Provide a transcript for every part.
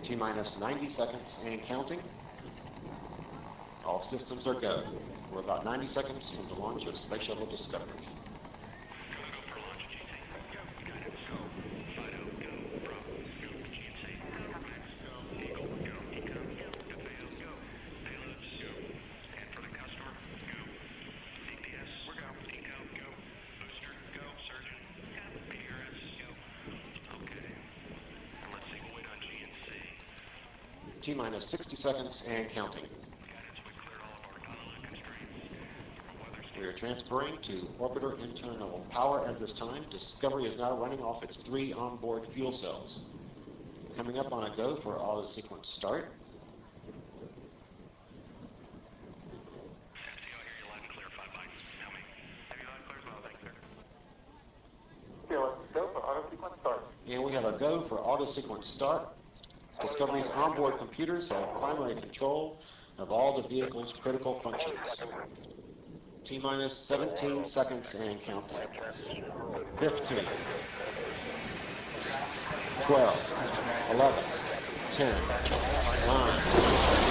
T-minus 90 seconds and counting. All systems are go. We're about 90 seconds from the launch of Space Shuttle Discovery. T-minus 60 seconds and counting. We are transferring to orbiter internal power at this time. Discovery is now running off its 3 onboard fuel cells. Coming up on a go for auto sequence start. And we have a go for auto sequence start. Discovery's onboard computers have primary control of all the vehicle's critical functions. T-minus 17 seconds and counting. 15, 12, 11, 10, 9,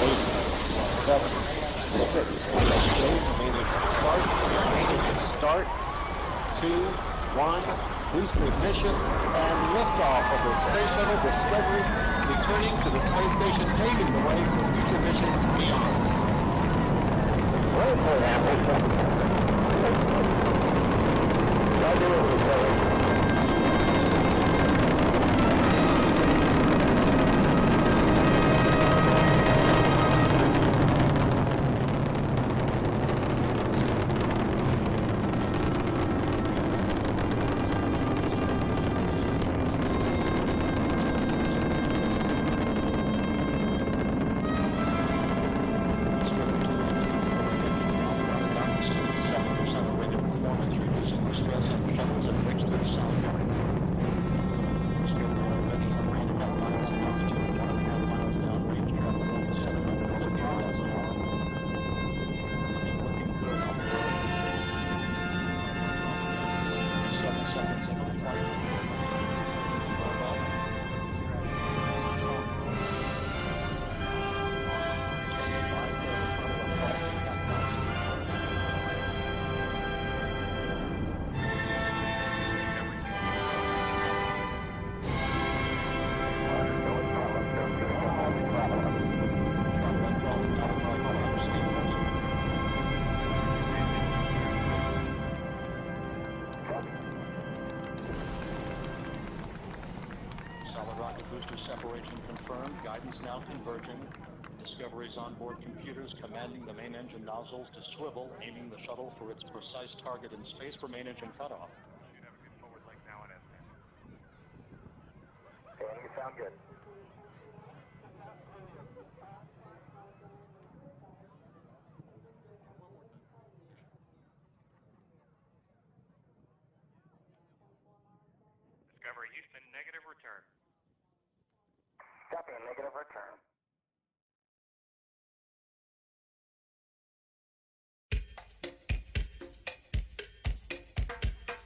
8, 7, 6, start, 2, 1, booster ignition, and liftoff of the Space Shuttle Discovery, returning to the space station, paving the way for future missions beyond. Separation confirmed. Guidance now converging. Discovery's onboard computers commanding the main engine nozzles to swivel, aiming the shuttle for its precise target in space for main engine cutoff. Should have a good forward link now and Dan, you sound good. Discovery Houston, negative return. Copy, a negative return.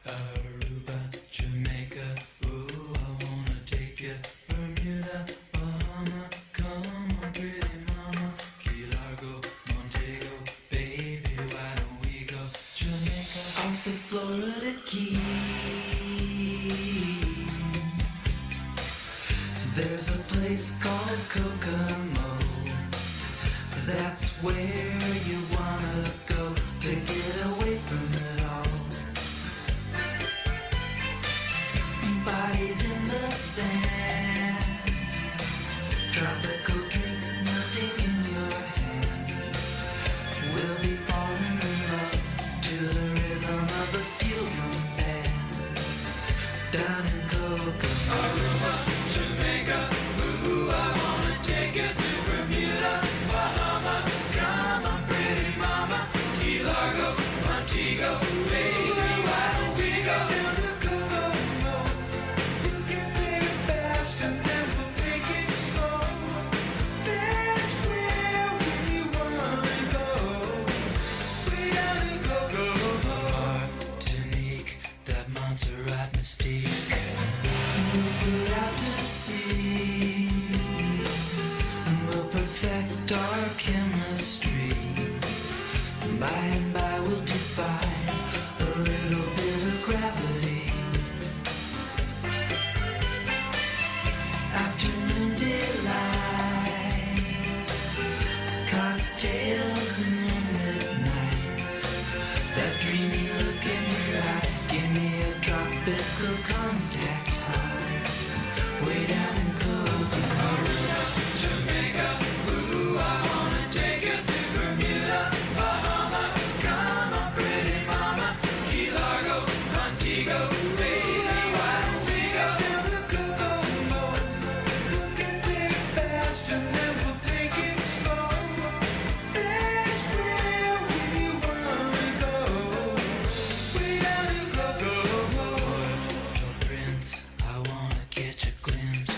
Aruba, Jamaica, ooh, I wanna take you. Bermuda, Bahama, come on, pretty mama. Key Largo, Montego, baby, why don't we go? Jamaica, off the Florida Keys. There's a place called Kokomo. That's where you wanna go to get away from it all. Bodies in the sand, tropical drink melting in your hand. We'll be falling in love to the rhythm of a steel drum band. Down in Kokomo, Aruba, Jamaica, ooh, I wanna take you to Bermuda, Bahama, come on. By and by we'll defy a little bit of gravity. Afternoon delight, cocktails and moonlit nights. That dreamy look in your eye, give me a tropical contact high. Way down in Kokomo, Jamaica, ooh, I wanna take you to Bermuda, Bahama, come on pretty mama, Key Largo, Montego, baby, why don't we go down to Kokomo? We can take it fast and then we'll take it slow. That's where we wanna go, way down to Kokomo. Oh, Prince, I wanna catch a glimpse.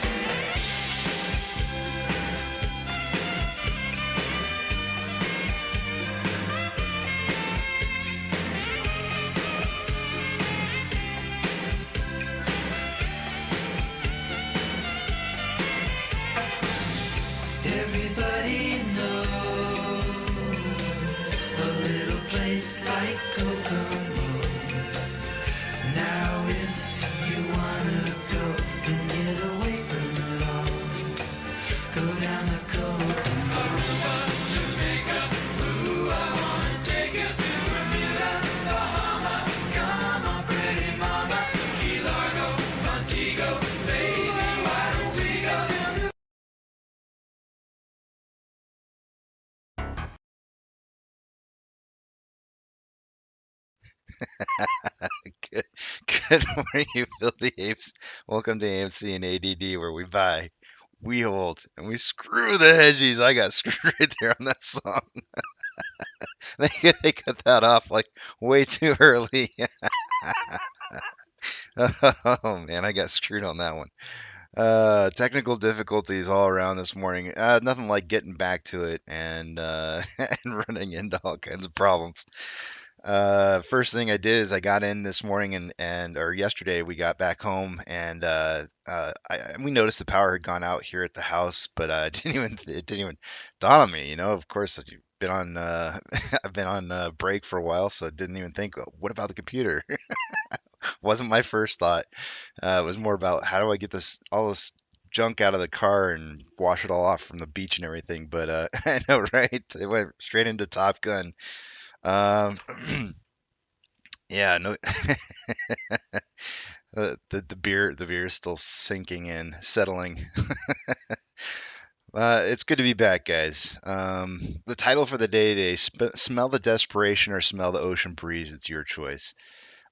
Everybody knows a little place like Kokomo. Now if you wanna go and get away from it all, go down to Kokomo. Jamaica, ooh, I wanna take you to Bermuda, Bahama, come on pretty mama, Key Largo, Montego, baby, why don't we go down to Good, good morning, you filthy apes. Welcome to AMC and ADD, where we buy, we hold, and we screw the hedgies. I got screwed right there on that song. They cut that off like way too early. Oh man, I got screwed on that one. Technical difficulties all around this morning. Nothing like getting back to it and and running into all kinds of problems. First thing I did is I got in this morning or yesterday we got back home and we noticed the power had gone out here at the house, but it didn't even dawn on me. Of course I've been on I've been on break for a while, so I didn't even think, what about the computer? Wasn't my first thought. It was more about how do I get all this junk out of the car and wash it all off from the beach and everything. But I know, right? It went straight into Top Gun. Um, yeah, no, the beer is still sinking in, settling. It's good to be back, guys. The title for the day today: Smell the desperation or smell the ocean breeze. It's your choice.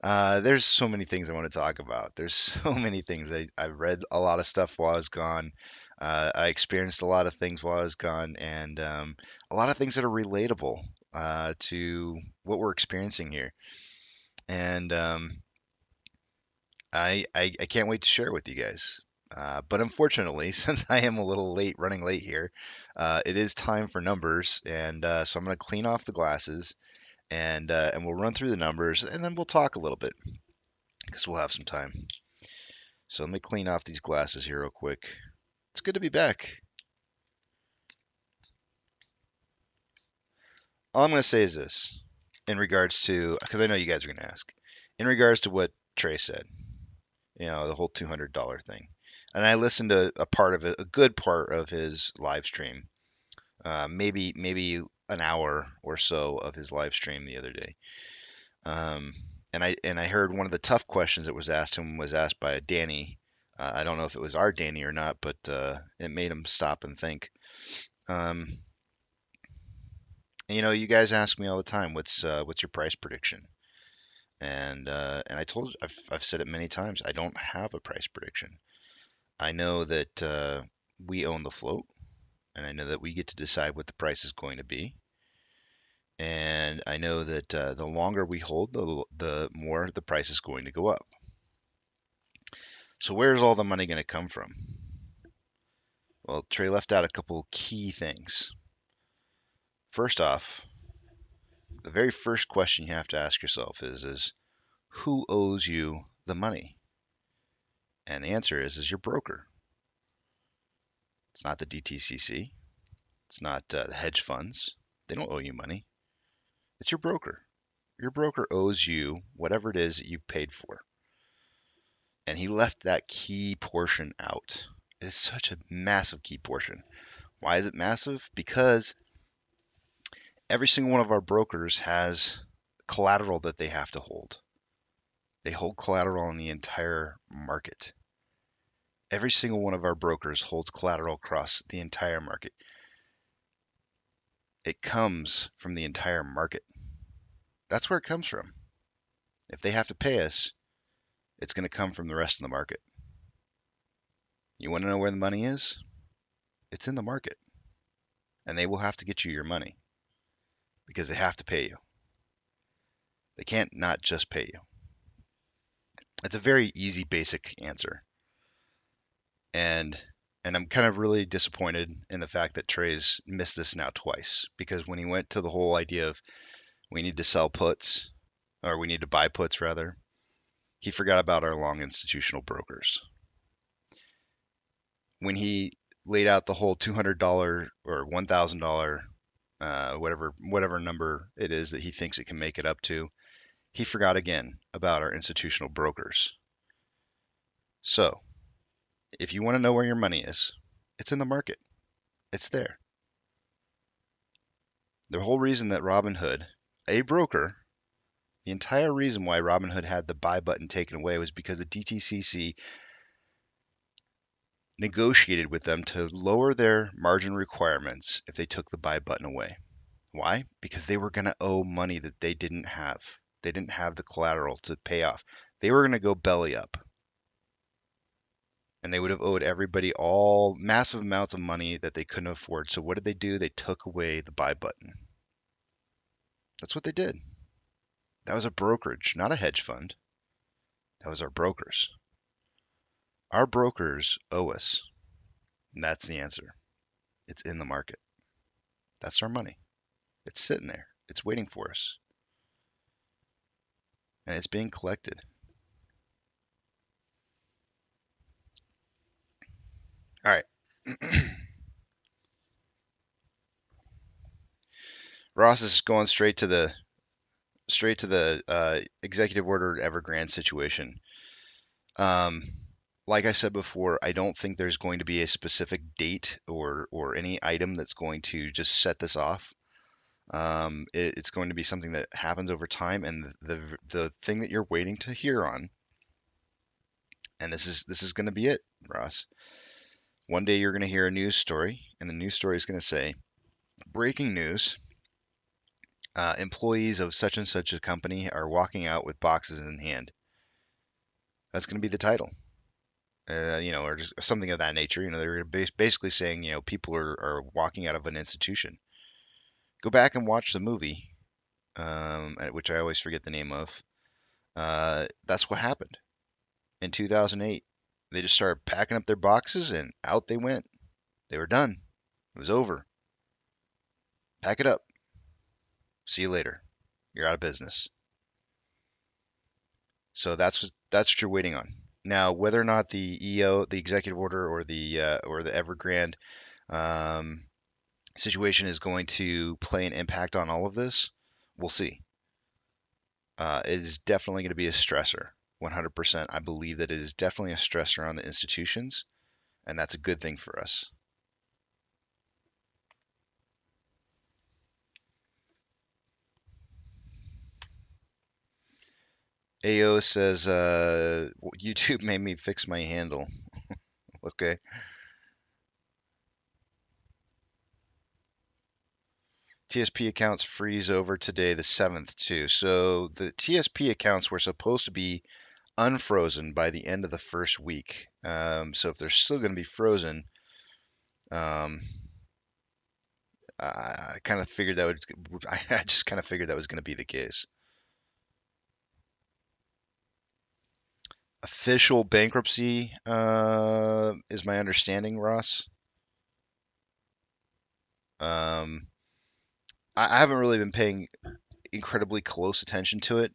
There's so many things I want to talk about. There's so many things. I read a lot of stuff while I was gone. I experienced a lot of things while I was gone, and a lot of things that are relatable to what we're experiencing here. And I can't wait to share it with you guys. But unfortunately, since I am a little late, running late here, it is time for numbers, and so I'm going to clean off the glasses, and we'll run through the numbers, and then we'll talk a little bit because we'll have some time. So let me clean off these glasses here real quick. It's good to be back. All I'm going to say is this, in regards to, because I know you guys are going to ask, in regards to what Trey said, the whole $200 thing. And I listened to a part of it, a good part of his live stream, maybe an hour or so of his live stream the other day. And I heard one of the tough questions that was asked him was asked by Danny. I don't know if it was our Danny or not, but it made him stop and think. You guys ask me all the time, what's your price prediction? And I told you, I've said it many times, I don't have a price prediction. I know that we own the float, and I know that we get to decide what the price is going to be. And I know that the longer we hold, the more the price is going to go up. So where's all the money going to come from? Well, Trey left out a couple key things. First off, the very first question you have to ask yourself is who owes you the money? And the answer is your broker. It's not the DTCC. It's not the hedge funds. They don't owe you money. It's your broker. Your broker owes you whatever it is that you've paid for. And he left that key portion out. It is such a massive key portion. Why is it massive? Because every single one of our brokers has collateral that they have to hold. They hold collateral in the entire market. Every single one of our brokers holds collateral across the entire market. It comes from the entire market. That's where it comes from. If they have to pay us, it's going to come from the rest of the market. You want to know where the money is? It's in the market. And they will have to get you your money because they have to pay you. They can't not just pay you. It's a very easy, basic answer. And I'm kind of really disappointed in the fact that Trey's missed this now twice, because when he went to the whole idea of we need to sell puts, or we need to buy puts rather, he forgot about our long institutional brokers. When he laid out the whole $200 or $1,000, whatever number it is that he thinks it can make it up to, he forgot again about our institutional brokers. So, if you want to know where your money is, it's in the market. It's there. The whole reason that Robinhood, a broker, the entire reason why Robinhood had the buy button taken away was because the DTCC negotiated with them to lower their margin requirements if they took the buy button away. Why? Because they were going to owe money that they didn't have. They didn't have the collateral to pay off. They were going to go belly up. And they would have owed everybody all massive amounts of money that they couldn't afford. So what did they do? They took away the buy button. That's what they did. That was a brokerage, not a hedge fund. That was our brokers. Our brokers owe us. And that's the answer. It's in the market. That's our money. It's sitting there. It's waiting for us. And it's being collected. All right. Ross is going straight to the executive order Evergrande situation. Like I said before, I don't think there's going to be a specific date or any item that's going to just set this off. It's going to be something that happens over time, and the thing that you're waiting to hear on, and this is going to be it, Ross. One day you're going to hear a news story, and the news story is going to say, breaking news, employees of such and such a company are walking out with boxes in hand. That's going to be the title. Or just something of that nature. They're basically saying, people are walking out of an institution. Go back and watch the movie, which I always forget the name of. That's what happened in 2008. They just started packing up their boxes and out they went. They were done. It was over. Pack it up. See you later. You're out of business. So that's what you're waiting on. Now, whether or not the EO, the executive order, or the Evergrande situation is going to play an impact on all of this, we'll see. It is definitely going to be a stressor. 100%. I believe that it is definitely a stressor on the institutions, and that's a good thing for us. AO says, YouTube made me fix my handle. Okay. TSP accounts freeze over today, the 7th, too. So the TSP accounts were supposed to be unfrozen by the end of the first week. So if they're still going to be frozen, I kind of figured I just kind of figured that was going to be the case. Official bankruptcy is my understanding, Ross. I haven't really been paying incredibly close attention to it,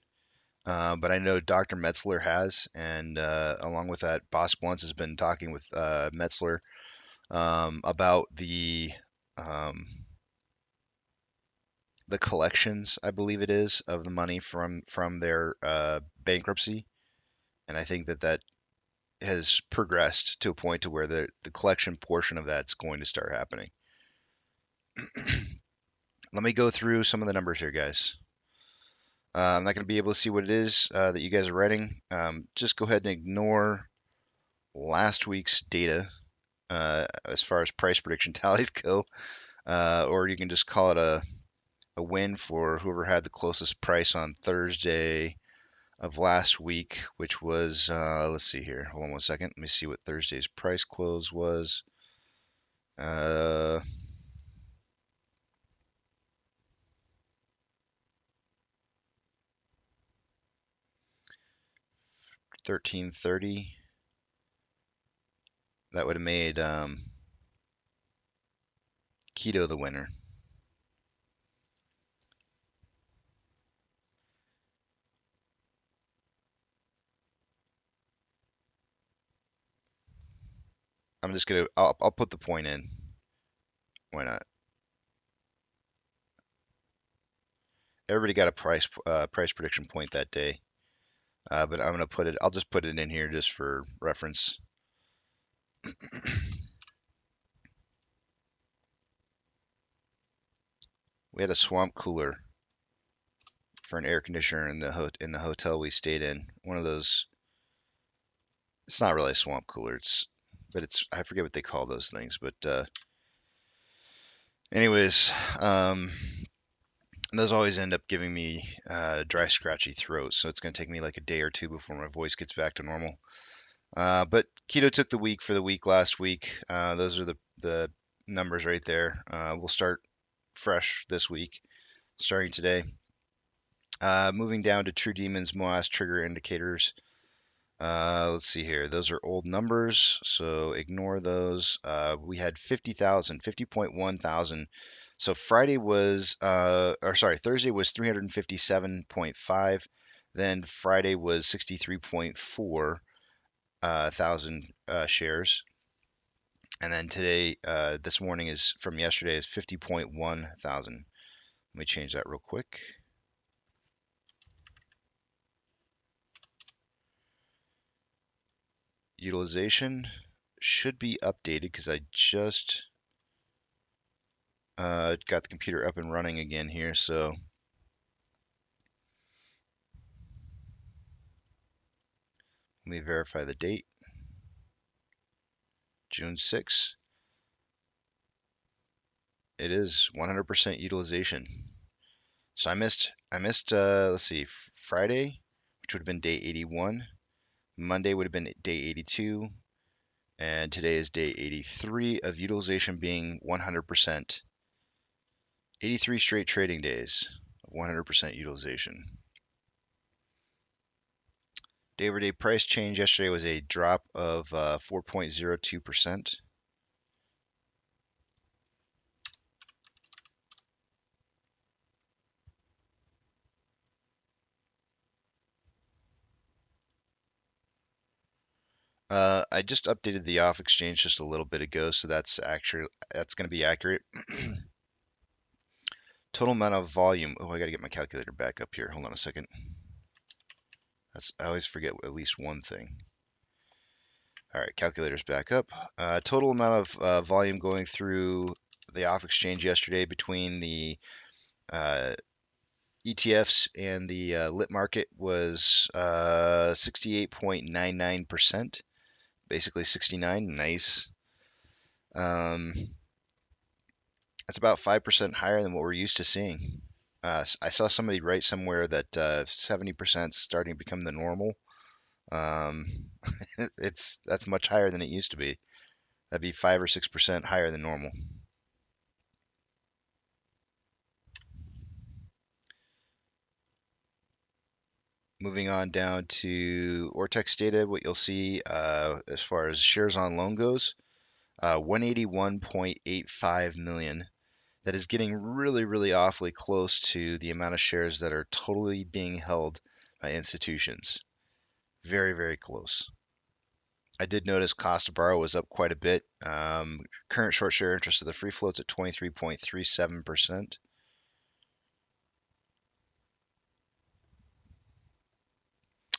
but I know Dr. Metzler has, and along with that, Boss Blunts has been talking with Metzler about the the collections, I believe it is, of the money from their bankruptcy, and I think that has progressed to a point to where the collection portion of that's going to start happening. Let me go through some of the numbers here, guys. I'm not going to be able to see what it is that you guys are writing. Just go ahead and ignore last week's data as far as price prediction tallies go, or you can just call it a win for whoever had the closest price on Thursday of last week, which was, let's see here. Hold on 1 second. Let me see what Thursday's price close was. 1330. That would have made Keto the winner. I'm just gonna, I'll put the point in. Why not? Everybody got a price prediction point that day, but I'm gonna put it. I'll just put it in here just for reference. We had a swamp cooler for an air conditioner in the hotel we stayed in. One of those. It's not really a swamp cooler. But I forget what they call those things. But anyways, those always end up giving me dry, scratchy throat. So it's gonna take me like a day or two before my voice gets back to normal. But Keto took the week for the week last week. Those are the numbers right there. We'll start fresh this week, starting today. Moving down to True Demons, MOASS trigger indicators. Let's see here. Those are old numbers, so ignore those. We had 50,000, 50.1 thousand. So Thursday was 357.5. Then Friday was 63.4 thousand shares. And then today, this morning is from yesterday is 50.1 thousand. Let me change that real quick. Utilization should be updated because I just got the computer up and running again here. So let me verify the date. June 6th. It is 100% utilization. So I missed let's see, Friday, which would have been day 81. Monday would have been day 82. And today is day 83 of utilization being 100%. 83 straight trading days of 100% utilization. Day-over-day price change yesterday was a drop of 4.02%. I just updated the off exchange just a little bit ago, so that's going to be accurate. Total amount of volume. Oh, I got to get my calculator back up here. Hold on a second. I always forget at least one thing. All right, calculator's back up. Total amount of volume going through the off exchange yesterday between the ETFs and the lit market was 68.99%. Basically 69. Nice. That's about 5% higher than what we're used to seeing. I saw somebody write somewhere that 70% is starting to become the normal. That's much higher than it used to be. That'd be 5 or 6% higher than normal. Moving on down to Ortex data, what you'll see as far as shares on loan goes, 181.85 million. That is getting really, really awfully close to the amount of shares that are totally being held by institutions. Very, very close. I did notice cost to borrow was up quite a bit. Current short share interest of the free float's at 23.37%.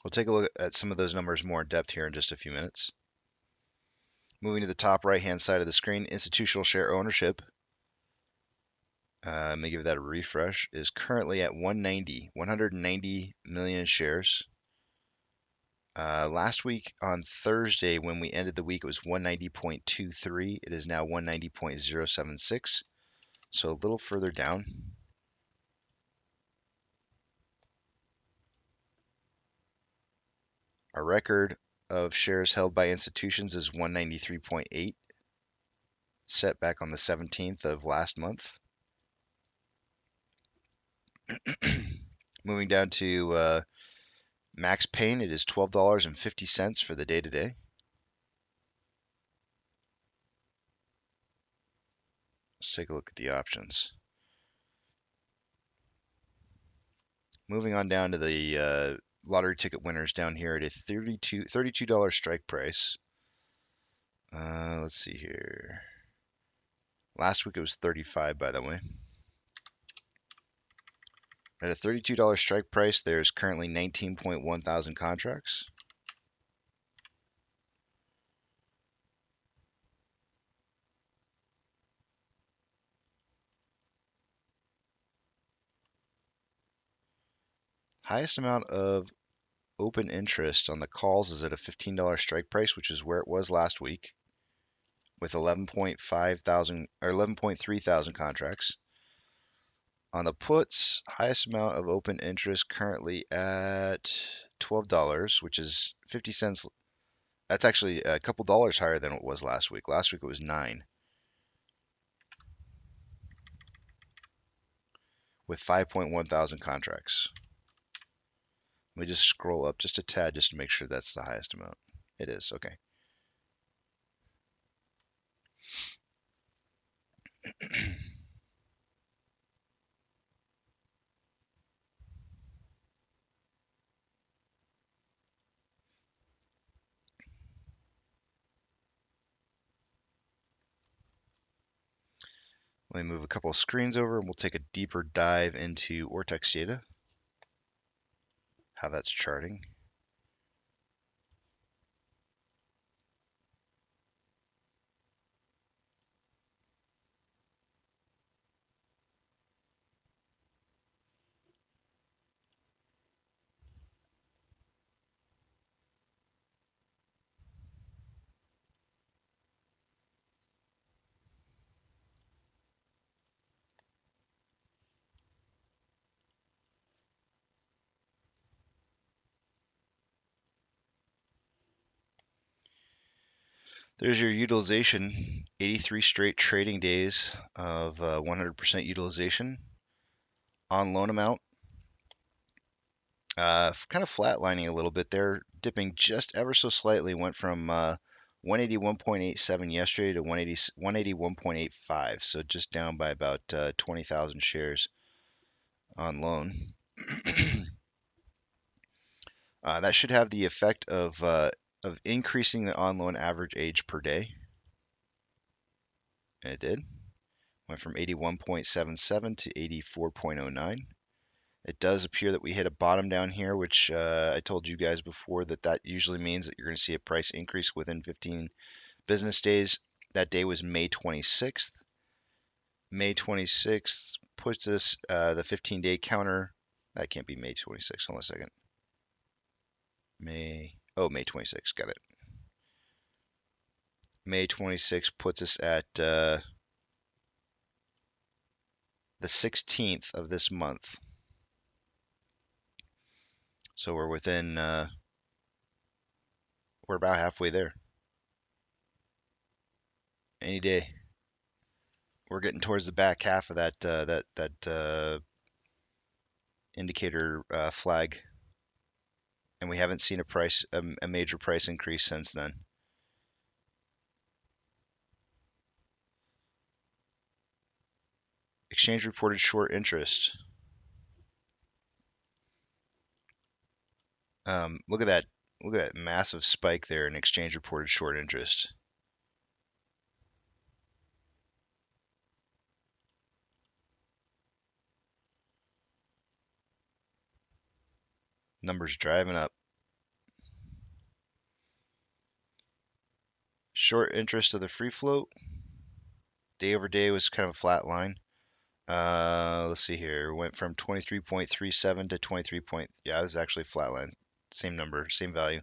We'll take a look at some of those numbers more in depth here in just a few minutes. Moving to the top right-hand side of the screen, institutional share ownership. Let me give that a refresh. Is currently at 190 million shares. Last week on Thursday, when we ended the week, it was 190.23. It is now 190.076. So a little further down. Our record of shares held by institutions is 193.8, set back on the 17th of last month. Moving down to Max Payne, it is $12.50 for the day today. Let's take a look at the options. Moving on down to the lottery ticket winners down here at a $32 strike price. Let's see here. Last week it was 35, by the way. At a $32 strike price, there's currently 19.1 thousand contracts. Highest amount of open interest on the calls is at a $15 strike price, which is where it was last week, with 11.5 thousand or 11.3 thousand contracts. On the puts, highest amount of open interest currently at $12, which is 50 cents. That's actually a couple dollars higher than it was last week. Last week it was 9, with 5.1 thousand contracts. Let me just scroll up just a tad just to make sure that's the highest amount. It is, okay. Let me move a couple of screens over and we'll take a deeper dive into Ortex data, how that's charting. There's your utilization, 83 straight trading days of 100% utilization. On loan amount, kind of flatlining a little bit there, dipping just ever so slightly, went from 181.87 yesterday to 181.85, so just down by about 20,000 shares on loan. That should have the effect of increasing the on-loan average age per day. And it did. Went from 81.77 to 84.09. It does appear that we hit a bottom down here, which I told you guys before that usually means that you're going to see a price increase within 15 business days. That day was May 26th. May 26th puts us the 15-day counter. That can't be May 26th. Hold on a second. May 26th. Got it. May 26th puts us at the 16th of this month. So we're within, we're about halfway there. Any day. We're getting towards the back half of that indicator flag, and we haven't seen a major price increase since then. Exchange reported short interest. Look at that massive spike there in exchange reported short interest. Numbers driving up. short interest of the free float. Day over day was kind of a flat line. Let's see here. Went from 23.37 to 23 point. Yeah, this is actually a flat line. Same number, same value.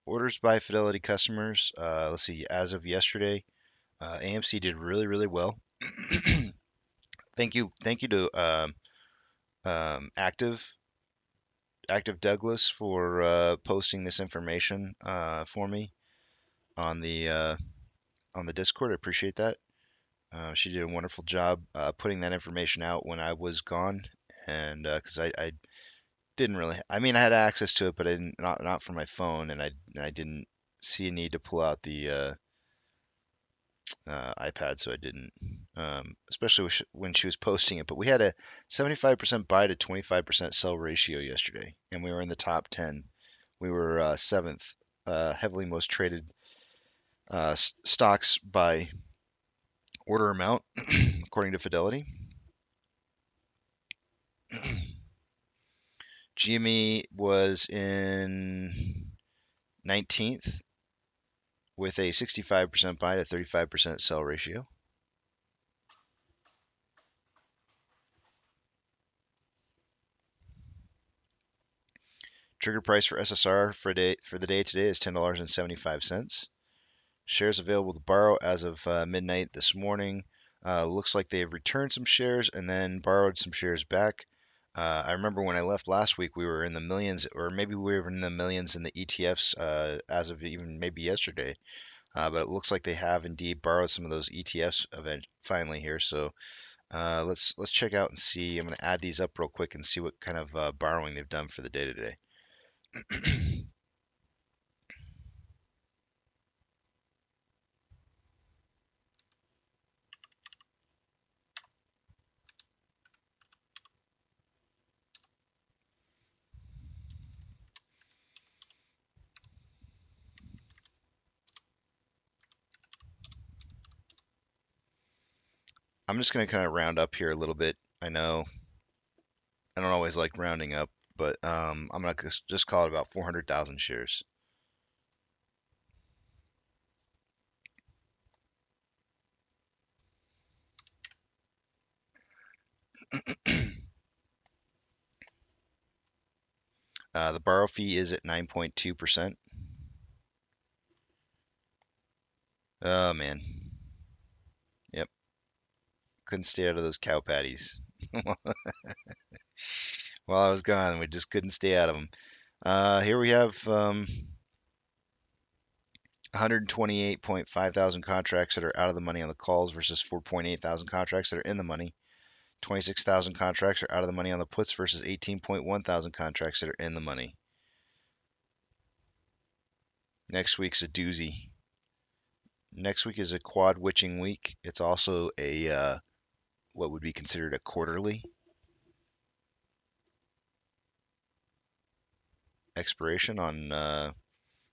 Orders by Fidelity customers. Let's see. As of yesterday, AMC did really, really well. Thank you to Active Douglas for posting this information for me on the Discord. I appreciate that. She did a wonderful job putting that information out when I was gone, and because I didn't really, I mean, I had access to it, but I didn't, not from my phone, and I didn't see a need to pull out the iPad, so I didn't, especially when she was posting it. But we had a 75% buy to 25% sell ratio yesterday, and we were in the top 10. We were seventh, heavily most traded stocks by order amount, according to Fidelity. GME was in 19th with a 65% buy to 35% sell ratio. Trigger price for SSR for the day today is $10.75. Shares available to borrow as of midnight this morning. Looks like they have returned some shares and then borrowed some shares back. I remember when I left last week, we were in the millions, or maybe we were in the millions in the ETFs as of even maybe yesterday. But it looks like they have indeed borrowed some of those ETFs finally here. So let's check out and see. I'm going to add these up real quick and see what kind of borrowing they've done for the day today. I'm just going to kind of round up here a little bit. I know I don't always like rounding up, but I'm going to just call it about 400,000 shares. The borrow fee is at 9.2%. Oh man. Yep. Couldn't stay out of those cow patties. While I was gone, we just couldn't stay out of them. Here we have 128.5 thousand contracts that are out of the money on the calls versus 4.8 thousand contracts that are in the money. 26,000 contracts are out of the money on the puts versus 18.1 thousand contracts that are in the money. Next week's a doozy. Next week is a quad witching week. It's also a what would be considered a quarterly expiration on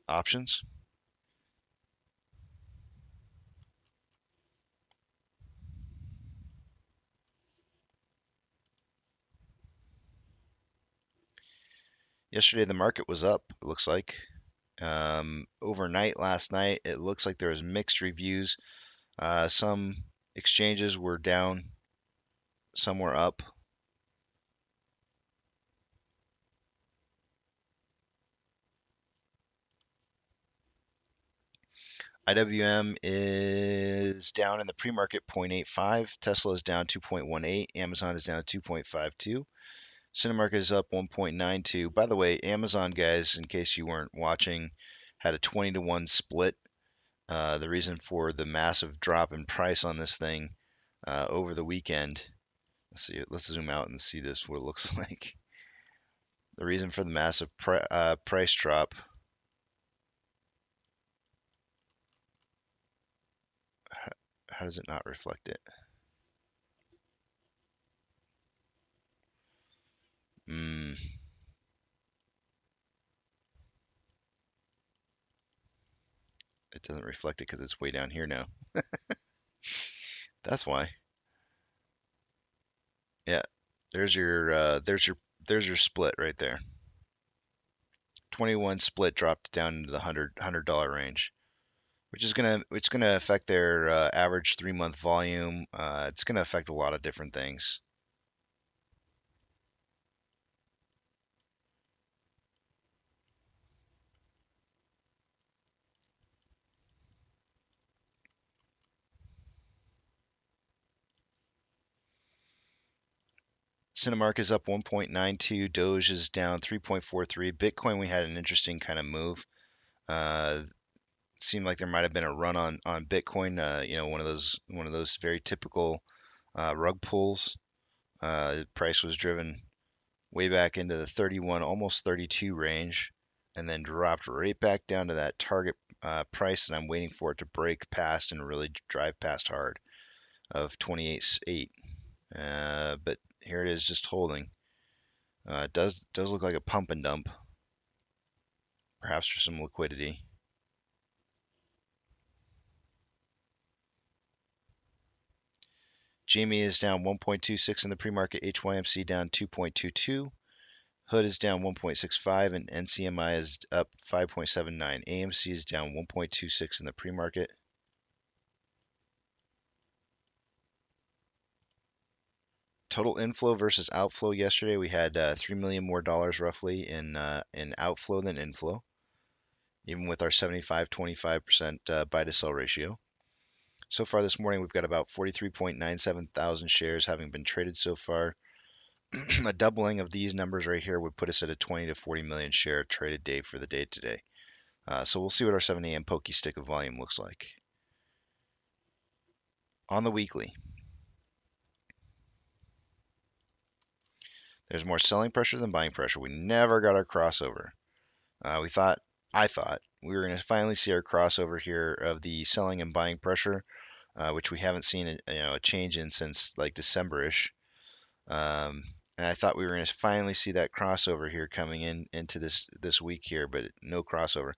options. Yesterday the market was up, it looks like. Overnight last night, it looks like there was mixed reviews. Some exchanges were down, some were up. IWM is down in the pre-market 0.85. Tesla is down 2.18. Amazon is down 2.52. Cinemark is up 1.92. By the way, Amazon, guys, in case you weren't watching, had a 20-to-1 split. The reason for the massive drop in price on this thing over the weekend. Let's zoom out and see this, what it looks like. The reason for the massive price drop. How does it not reflect it? it doesn't reflect it because it's way down here now. That's why. Yeah, there's your split right there. 21 split dropped down into the $100 range, which is gonna affect their average 3-month volume. It's gonna affect a lot of different things. Cinemark is up 1.92. Doge is down 3.43. Bitcoin, we had an interesting kind of move. Seemed like there might have been a run on Bitcoin. One of those very typical rug pulls. Price was driven way back into the 31, almost 32 range, and then dropped right back down to that target price that I'm waiting for it to break past and really drive past hard of 28.8. But here it is, just holding. It does look like a pump and dump, perhaps for some liquidity. GME is down 1.26 in the pre-market. HYMC down 2.22. Hood is down 1.65 and NCMI is up 5.79. AMC is down 1.26 in the pre-market. Total inflow versus outflow yesterday, we had $3 million more roughly in outflow than inflow, even with our 75-25% buy to sell ratio. So far this morning, we've got about 43.97 thousand shares having been traded so far. A doubling of these numbers right here would put us at a 20 to 40 million share traded day for the day today. So we'll see what our 7 a.m. pokey stick of volume looks like. On the weekly, there's more selling pressure than buying pressure. We never got our crossover. I thought we were going to finally see our crossover here of the selling and buying pressure, which we haven't seen a change in since like December-ish. And I thought we were going to finally see that crossover here coming into this week here, but no crossover.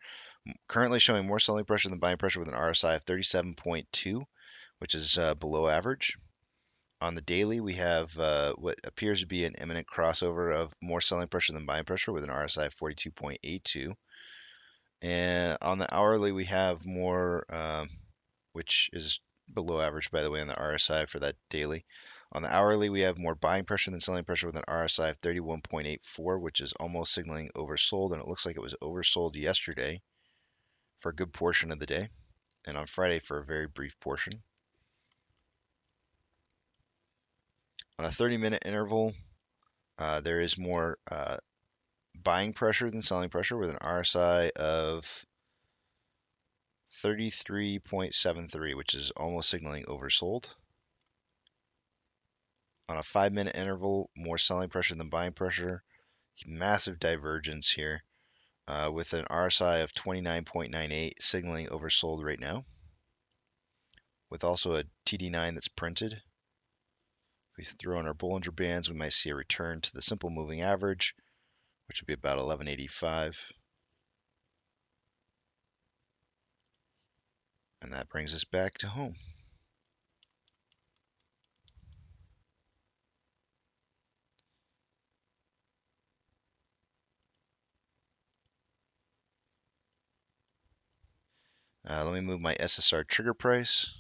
Currently showing more selling pressure than buying pressure with an RSI of 37.2, which is below average. On the daily, we have what appears to be an imminent crossover of more selling pressure than buying pressure with an RSI of 42.82. And on the hourly, we have more, which is below average, by the way, on the RSI for that daily. On the hourly, we have more buying pressure than selling pressure with an RSI of 31.84, which is almost signaling oversold. And it looks like it was oversold yesterday for a good portion of the day, and on Friday for a very brief portion. On a 30-minute interval, there is more buying pressure than selling pressure with an RSI of 33.73, which is almost signaling oversold. On a 5-minute interval, more selling pressure than buying pressure. Massive divergence here with an RSI of 29.98, signaling oversold right now. With also a TD9 that's printed. If we throw in our Bollinger Bands, we might see a return to the simple moving average, which would be about 1185. And that brings us back to home. Let me move my SSR trigger price.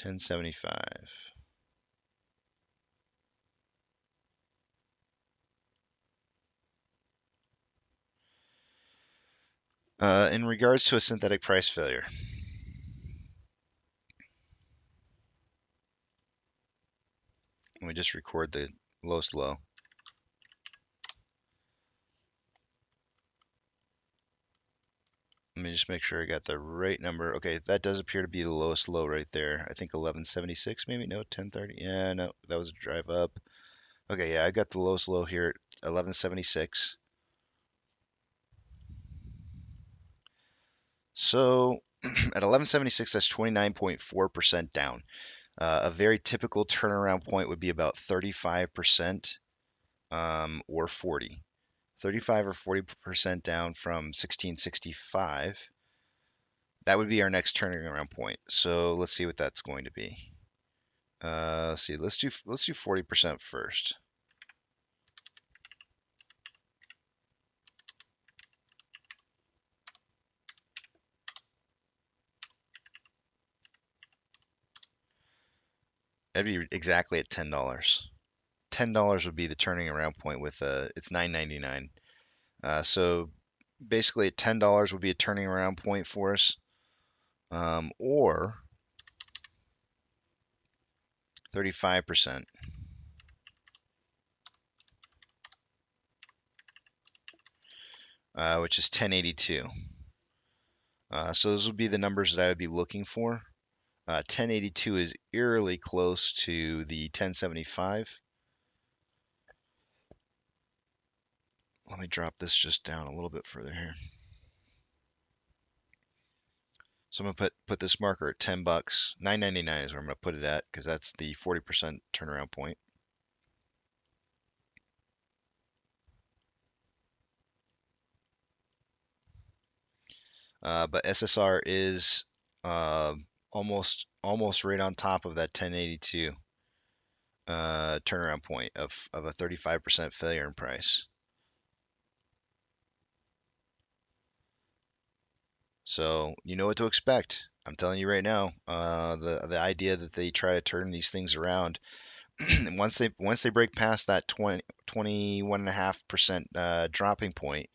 $10.75. In regards to a synthetic price failure, let me just record the lowest low. Let me just make sure I got the right number. Okay, that does appear to be the lowest low right there. I think 1176 maybe? No, 1030. Yeah, no, that was a drive up. Okay, yeah, I got the lowest low here at 1176. So at 1176, that's 29.4% down. A very typical turnaround point would be about 35% or 40. 35 or 40% down from 1665. That would be our next turning around point. So let's see what that's going to be. Let's see. Let's do 40% first. That'd be exactly at $10. $10 would be the turning around point with it's $9.99. So basically at $10 would be a turning around point for us, or 35%, which is 1082. So those would be the numbers that I would be looking for. 1082 is eerily close to the 1075. Let me drop this just down a little bit further here. So I'm gonna put this marker at $10. $9.99 is where I'm gonna put it at because that's the 40% turnaround point. But SSR is almost right on top of that 1082 turnaround point of a 35% failure in price. So you know what to expect. I'm telling you right now. The idea that they try to turn these things around, once they break past that 21.5% dropping point,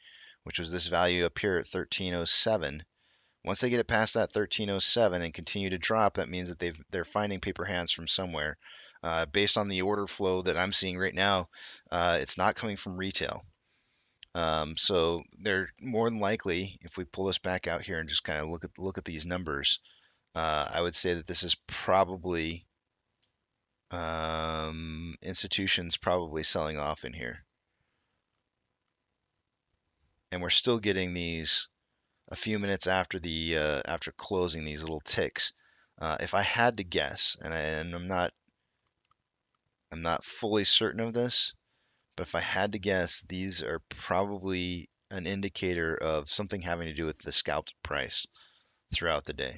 which was this value up here at 1307. Once they get it past that 1307 and continue to drop, that means that they're finding paper hands from somewhere. Based on the order flow that I'm seeing right now, it's not coming from retail. So they're more than likely, if we pull this back out here and just kind of look at these numbers, I would say that this is probably institutions probably selling off in here, and we're still getting these a few minutes after the after closing, these little ticks. If I had to guess, and I'm not fully certain of this, but if I had to guess, these are probably an indicator of something having to do with the scalped price throughout the day.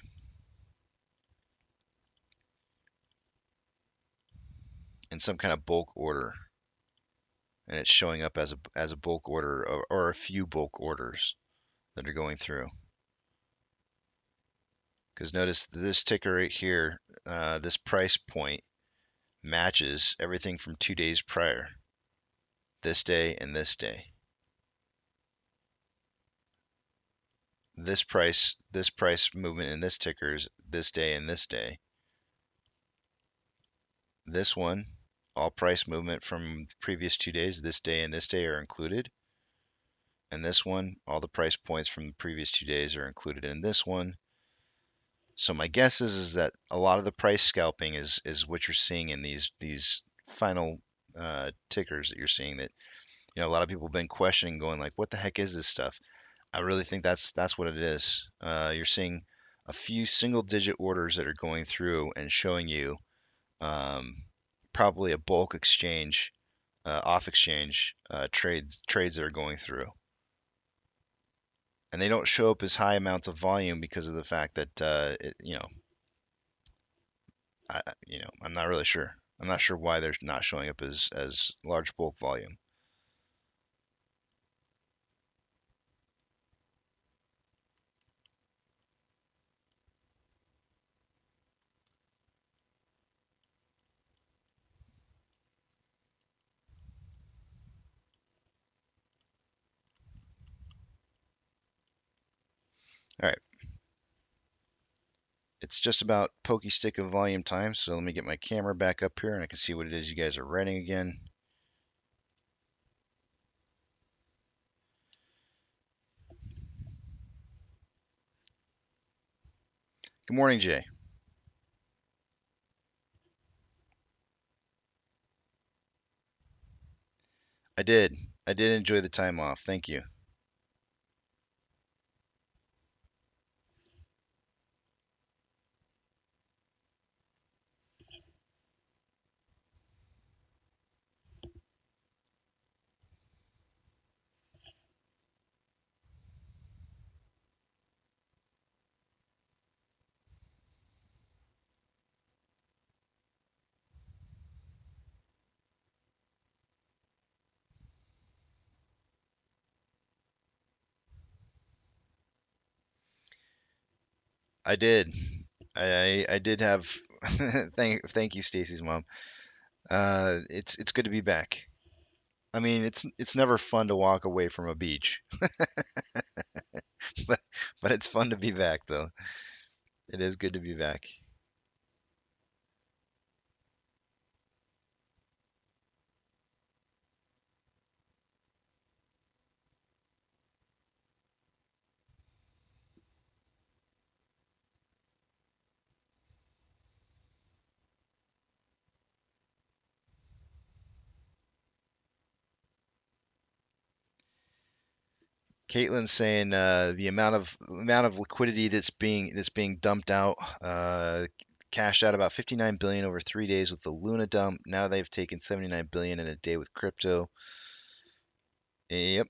In some kind of bulk order, and it's showing up as a bulk order or a few bulk orders that are going through. Because notice this ticker right here, this price point matches everything from 2 days prior, this day and this day. This price movement in this ticker is this day and this day. This one, all price movement from the previous 2 days, this day and this day are included. And this one, all the price points from the previous 2 days are included in this one. So my guess is that a lot of the price scalping is what you're seeing in these final tickers that you're seeing. That, you know, a lot of people have been questioning, going like, what the heck is this stuff? I really think that's what it is. You're seeing a few single digit orders that are going through and showing you probably a bulk exchange, off exchange trades that are going through. And they don't show up as high amounts of volume because of the fact that I'm not really sure. I'm not sure why they're not showing up as large bulk volume. All right. It's just about pokey stick of volume time, so let me get my camera back up here and I can see what it is you guys are writing again. Good morning, Jay. I did. I did enjoy the time off. Thank you. I did. I did have. Thank you, Stacy's mom. It's good to be back. I mean, it's never fun to walk away from a beach, but but it's fun to be back though. It is good to be back. Caitlin's saying the amount of liquidity that's being dumped out, cashed out about 59 billion over 3 days with the Luna dump. Now they've taken 79 billion in a day with crypto. Yep.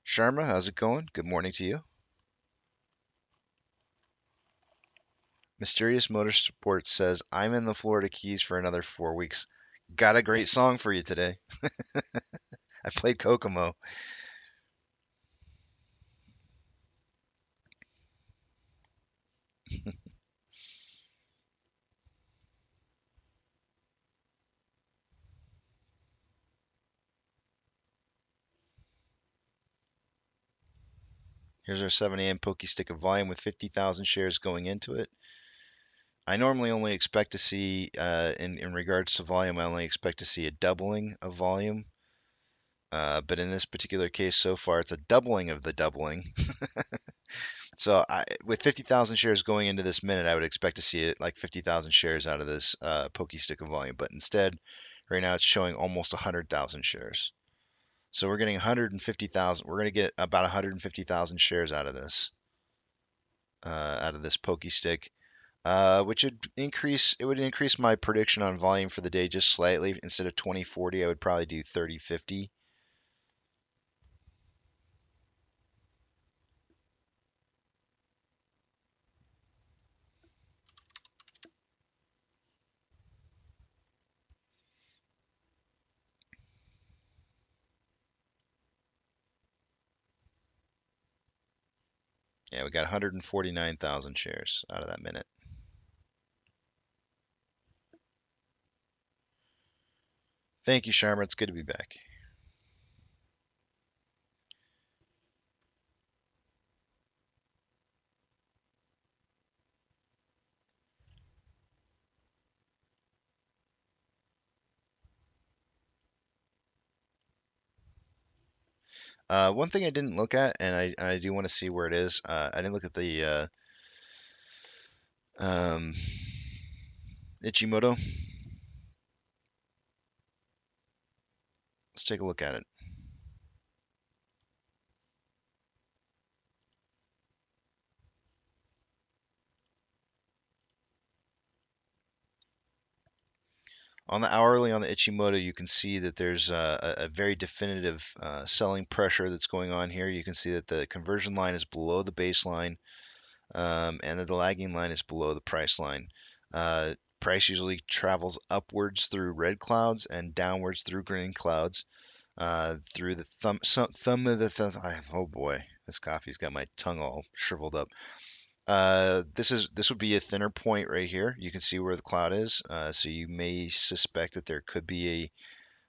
Sharma, how's it going? Good morning to you. Mysterious Motorsport says, I'm in the Florida Keys for another 4 weeks. Got a great song for you today. I played Kokomo. Here's our 7 a.m. Pokey Stick of volume with 50,000 shares going into it. I normally only expect to see, in regards to volume, I only expect to see a doubling of volume. But in this particular case, so far, it's a doubling of the doubling. So with 50,000 shares going into this minute, I would expect to see it like 50,000 shares out of this Pokey Stick of volume. But instead, right now, it's showing almost 100,000 shares. So we're getting 150,000. We're going to get about 150,000 shares out of this Pokey Stick. Which would increase my prediction on volume for the day just slightly. Instead of 2040, I would probably do 3050. Yeah, we got 149,000 shares out of that minute. Thank you, Sharma. It's good to be back. One thing I didn't look at, and I do want to see where it is. I didn't look at the um, Ichimoto. Let's take a look at it. On the hourly on the Ichimoto, you can see that there's a very definitive selling pressure that's going on here. You can see that the conversion line is below the baseline, and that the lagging line is below the price line. Price usually travels upwards through red clouds and downwards through green clouds. Through the thumb of the thumb. Oh boy, this coffee's got my tongue all shriveled up. This would be a thinner point right here. You can see where the cloud is, so you may suspect that there could be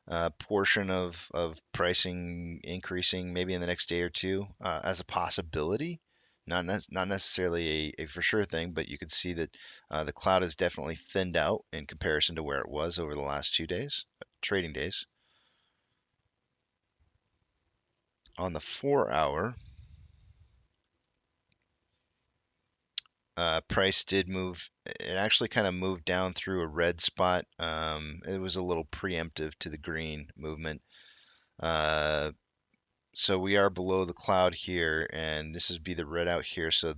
a portion of pricing increasing maybe in the next day or two as a possibility. Not necessarily a for sure thing, but you can see that the cloud is definitely thinned out in comparison to where it was over the last 2 days, trading days. On the 4 hour, price did move. It actually kind of moved down through a red spot. It was a little preemptive to the green movement. Uh, so we are below the cloud here, and this would be the red out here. So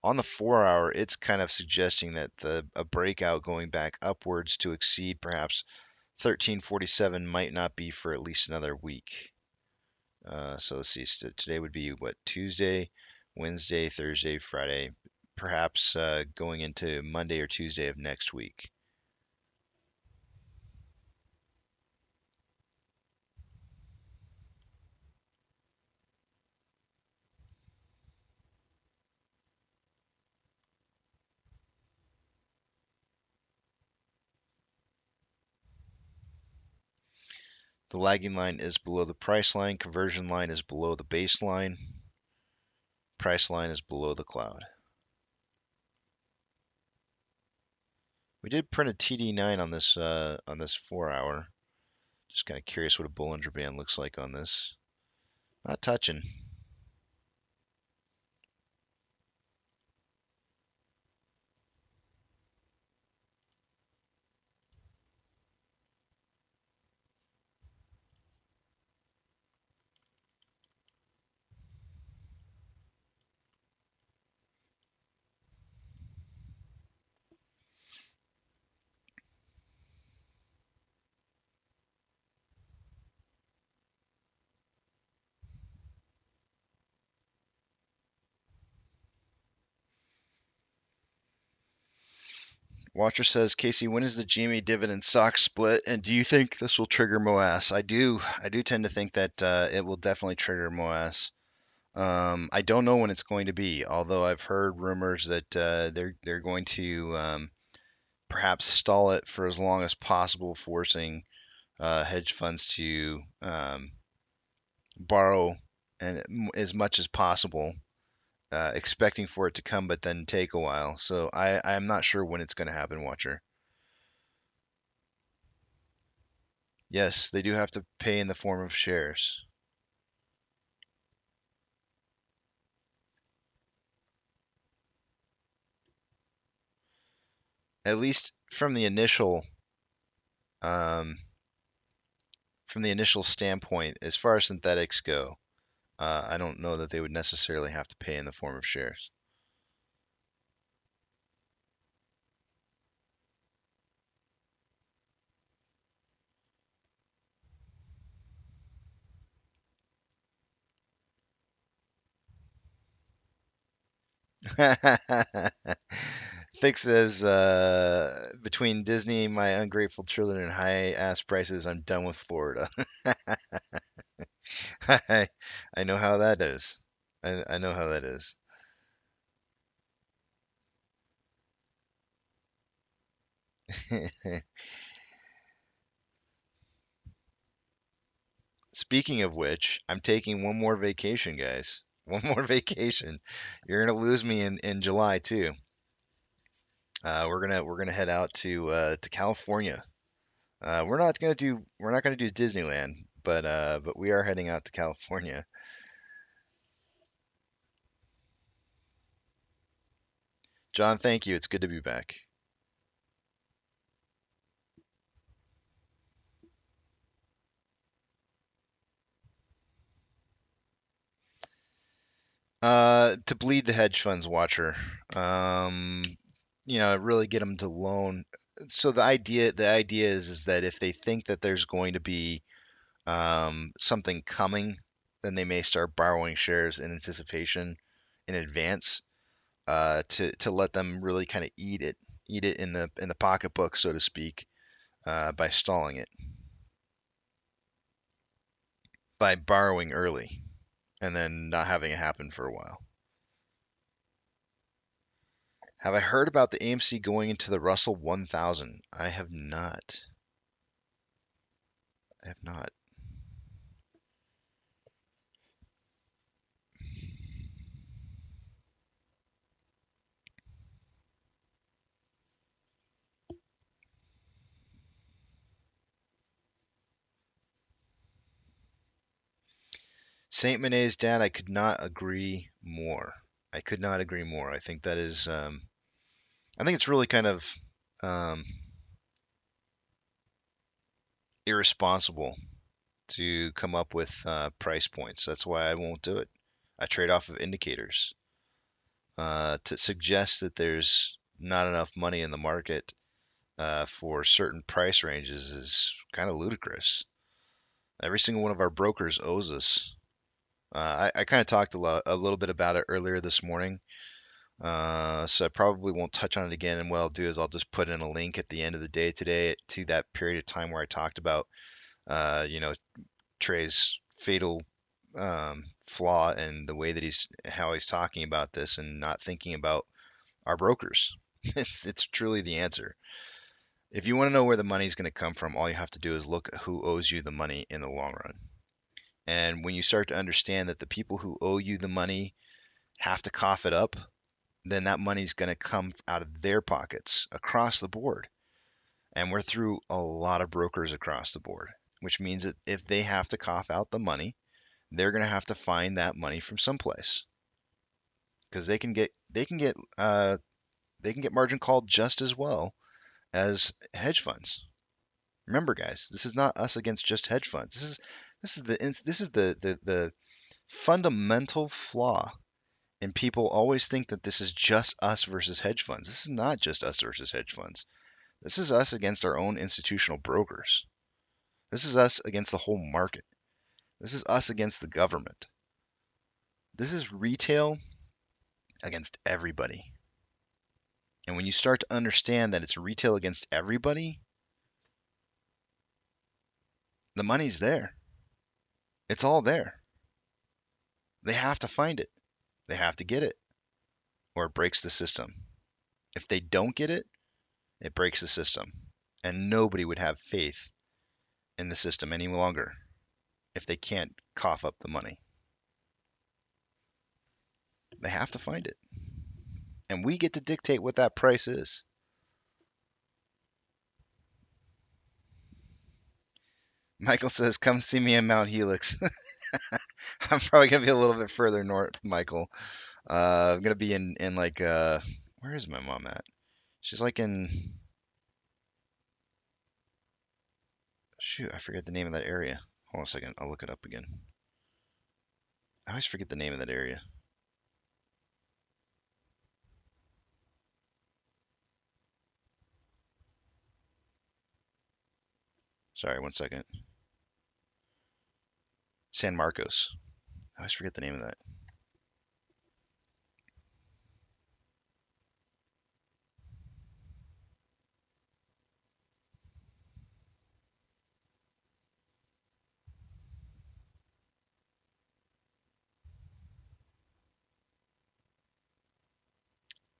on the 4 hour, it's kind of suggesting that a breakout going back upwards to exceed perhaps 1347 might not be for at least another week. So let's see. So today would be what, Tuesday, Wednesday, Thursday, Friday, perhaps going into Monday or Tuesday of next week. The lagging line is below the price line. Conversion line is below the baseline. Price line is below the cloud. We did print a TD9 on this 4 hour. Just kind of curious what a Bollinger Band looks like on this. Not touching. Watcher says, Casey, when is the GME dividend stock split, and do you think this will trigger MOASS? I do tend to think that it will definitely trigger MOASS. I don't know when it's going to be, although I've heard rumors that they're going to perhaps stall it for as long as possible, forcing hedge funds to borrow and as much as possible, expecting for it to come, but then take a while. So I'm not sure when it's going to happen, Watcher. Yes, they do have to pay in the form of shares. At least um, from the initial standpoint, as far as synthetics go, I don't know that they would necessarily have to pay in the form of shares. Thick says, between Disney, my ungrateful children, and high ass prices, I'm done with Florida. I know how that is. I know how that is. Speaking of which, I'm taking one more vacation, guys. One more vacation. You're gonna lose me in July too. We're gonna head out to California. We're not gonna do Disneyland, but we are heading out to California. John, thank you. It's good to be back. To bleed the hedge funds, Watcher. Um, really get them to loan. So the idea is that if they think that there's going to be something coming, then they may start borrowing shares in anticipation in advance, to let them really kind of eat it in the pocketbook, so to speak, by stalling it, by borrowing early, and then not having it happen for a while. Have I heard about the AMC going into the Russell 1000? I have not. I have not. Saint Manet's dad, I could not agree more. I could not agree more. I think that is, I think it's really kind of um, irresponsible to come up with price points. That's why I won't do it. I trade off of indicators. To suggest that there's not enough money in the market for certain price ranges is kind of ludicrous. Every single one of our brokers owes us. I kind of talked a little bit about it earlier this morning, so I probably won't touch on it again. And what I'll do is I'll just put in a link at the end of the day today to that period of time where I talked about, Trey's fatal flaw and the way that how he's talking about this and not thinking about our brokers. It's truly the answer. If you want to know where the money is going to come from, all you have to do is look at who owes you the money in the long run. And when you start to understand that the people who owe you the money have to cough it up, then that money's going to come out of their pockets across the board. And we're through a lot of brokers across the board, which means that if they have to cough out the money, they're going to have to find that money from someplace because they can get margin called just as well as hedge funds. Remember, guys, this is not us against just hedge funds. This is the fundamental flaw. And people always think that this is just us versus hedge funds. This is not just us versus hedge funds. This is us against our own institutional brokers. This is us against the whole market. This is us against the government. This is retail against everybody. And when you start to understand that it's retail against everybody, the money's there. It's all there. They have to find it. They have to get it, or it breaks the system. If they don't get it, it breaks the system. And nobody would have faith in the system any longer if they can't cough up the money. They have to find it. And we get to dictate what that price is. Michael says, come see me in Mount Helix. I'm probably going to be a little bit further north, Michael. I'm going to be in like, where is my mom at? She's like in, shoot, I forget the name of that area. Hold on a second. I'll look it up again. I always forget the name of that area. Sorry, one second. San Marcos. I always forget the name of that.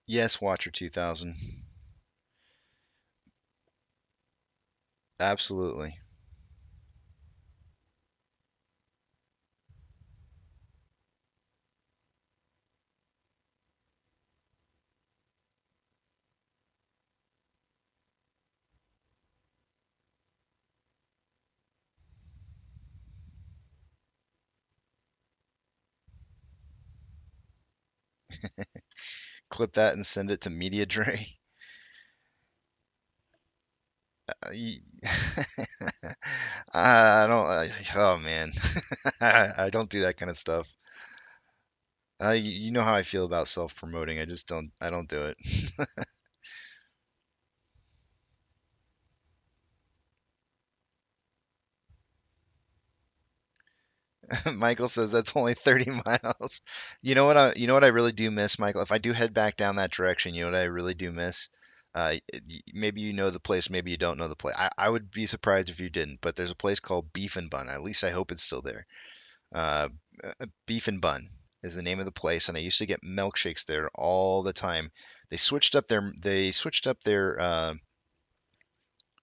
Yes, Watcher 2000. Absolutely. Clip that and send it to Media Dre. I don't. Oh man, I don't do that kind of stuff. You know how I feel about self-promoting. I just don't. I don't do it. Michael says that's only 30 miles. You know what I really do miss, Michael? If I do head back down that direction, you know what I really do miss? Maybe you know the place, maybe you don't know the place. I would be surprised if you didn't, but there's a place called Beef and Bun. At least I hope it's still there. Uh, Beef and Bun is the name of the place, and I used to get milkshakes there all the time. They switched up their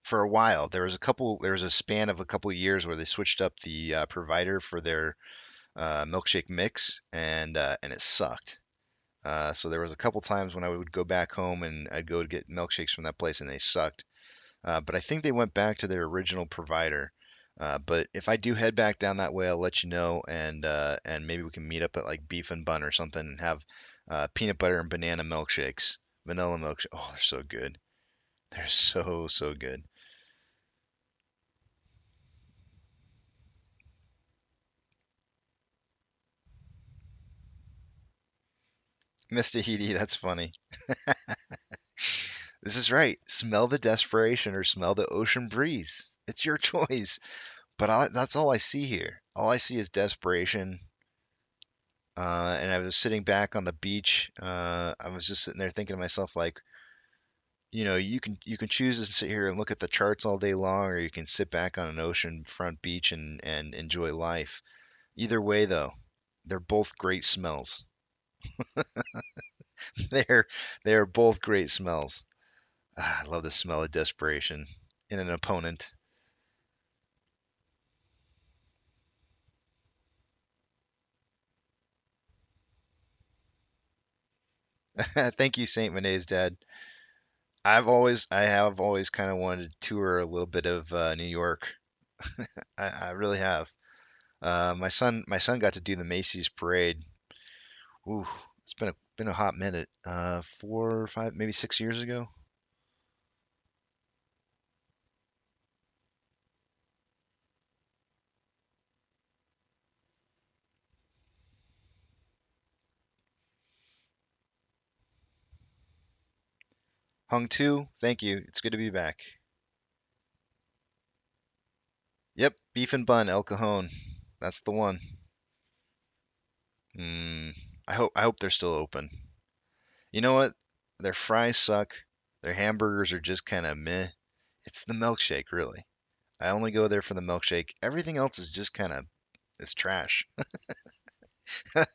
for a while. There was a span of a couple of years where they switched up the provider for their milkshake mix, and it sucked. So there was a couple times when I would go back home and I'd go to get milkshakes from that place and they sucked. But I think they went back to their original provider. But if I do head back down that way, I'll let you know, and maybe we can meet up at like Beef and Bun or something and have peanut butter and banana milkshakes, vanilla milkshake. Oh, they're so good. They're so good. Mr. Heedy, that's funny. This is right. Smell the desperation or smell the ocean breeze. It's your choice. But that's all I see here. All I see is desperation. And I was sitting back on the beach. I was just sitting there thinking to myself, like, you can choose to sit here and look at the charts all day long, or you can sit back on an oceanfront beach and enjoy life. Either way, though, they're both great smells. They're they're both great smells. I love the smell of desperation in an opponent. Thank you, Saint Monet's dad. I have always kind of wanted to tour a little bit of New York. I really have. My son got to do the Macy's parade. Ooh, it's been a hot minute. 4 or 5, maybe 6 years ago. Hung two, thank you. It's good to be back. Yep, beef and bun, El Cajon. That's the one. Mm, I hope they're still open. You know what? Their fries suck. Their hamburgers are just kind of meh. It's the milkshake, really. I only go there for the milkshake. Everything else is just kind of it's trash. But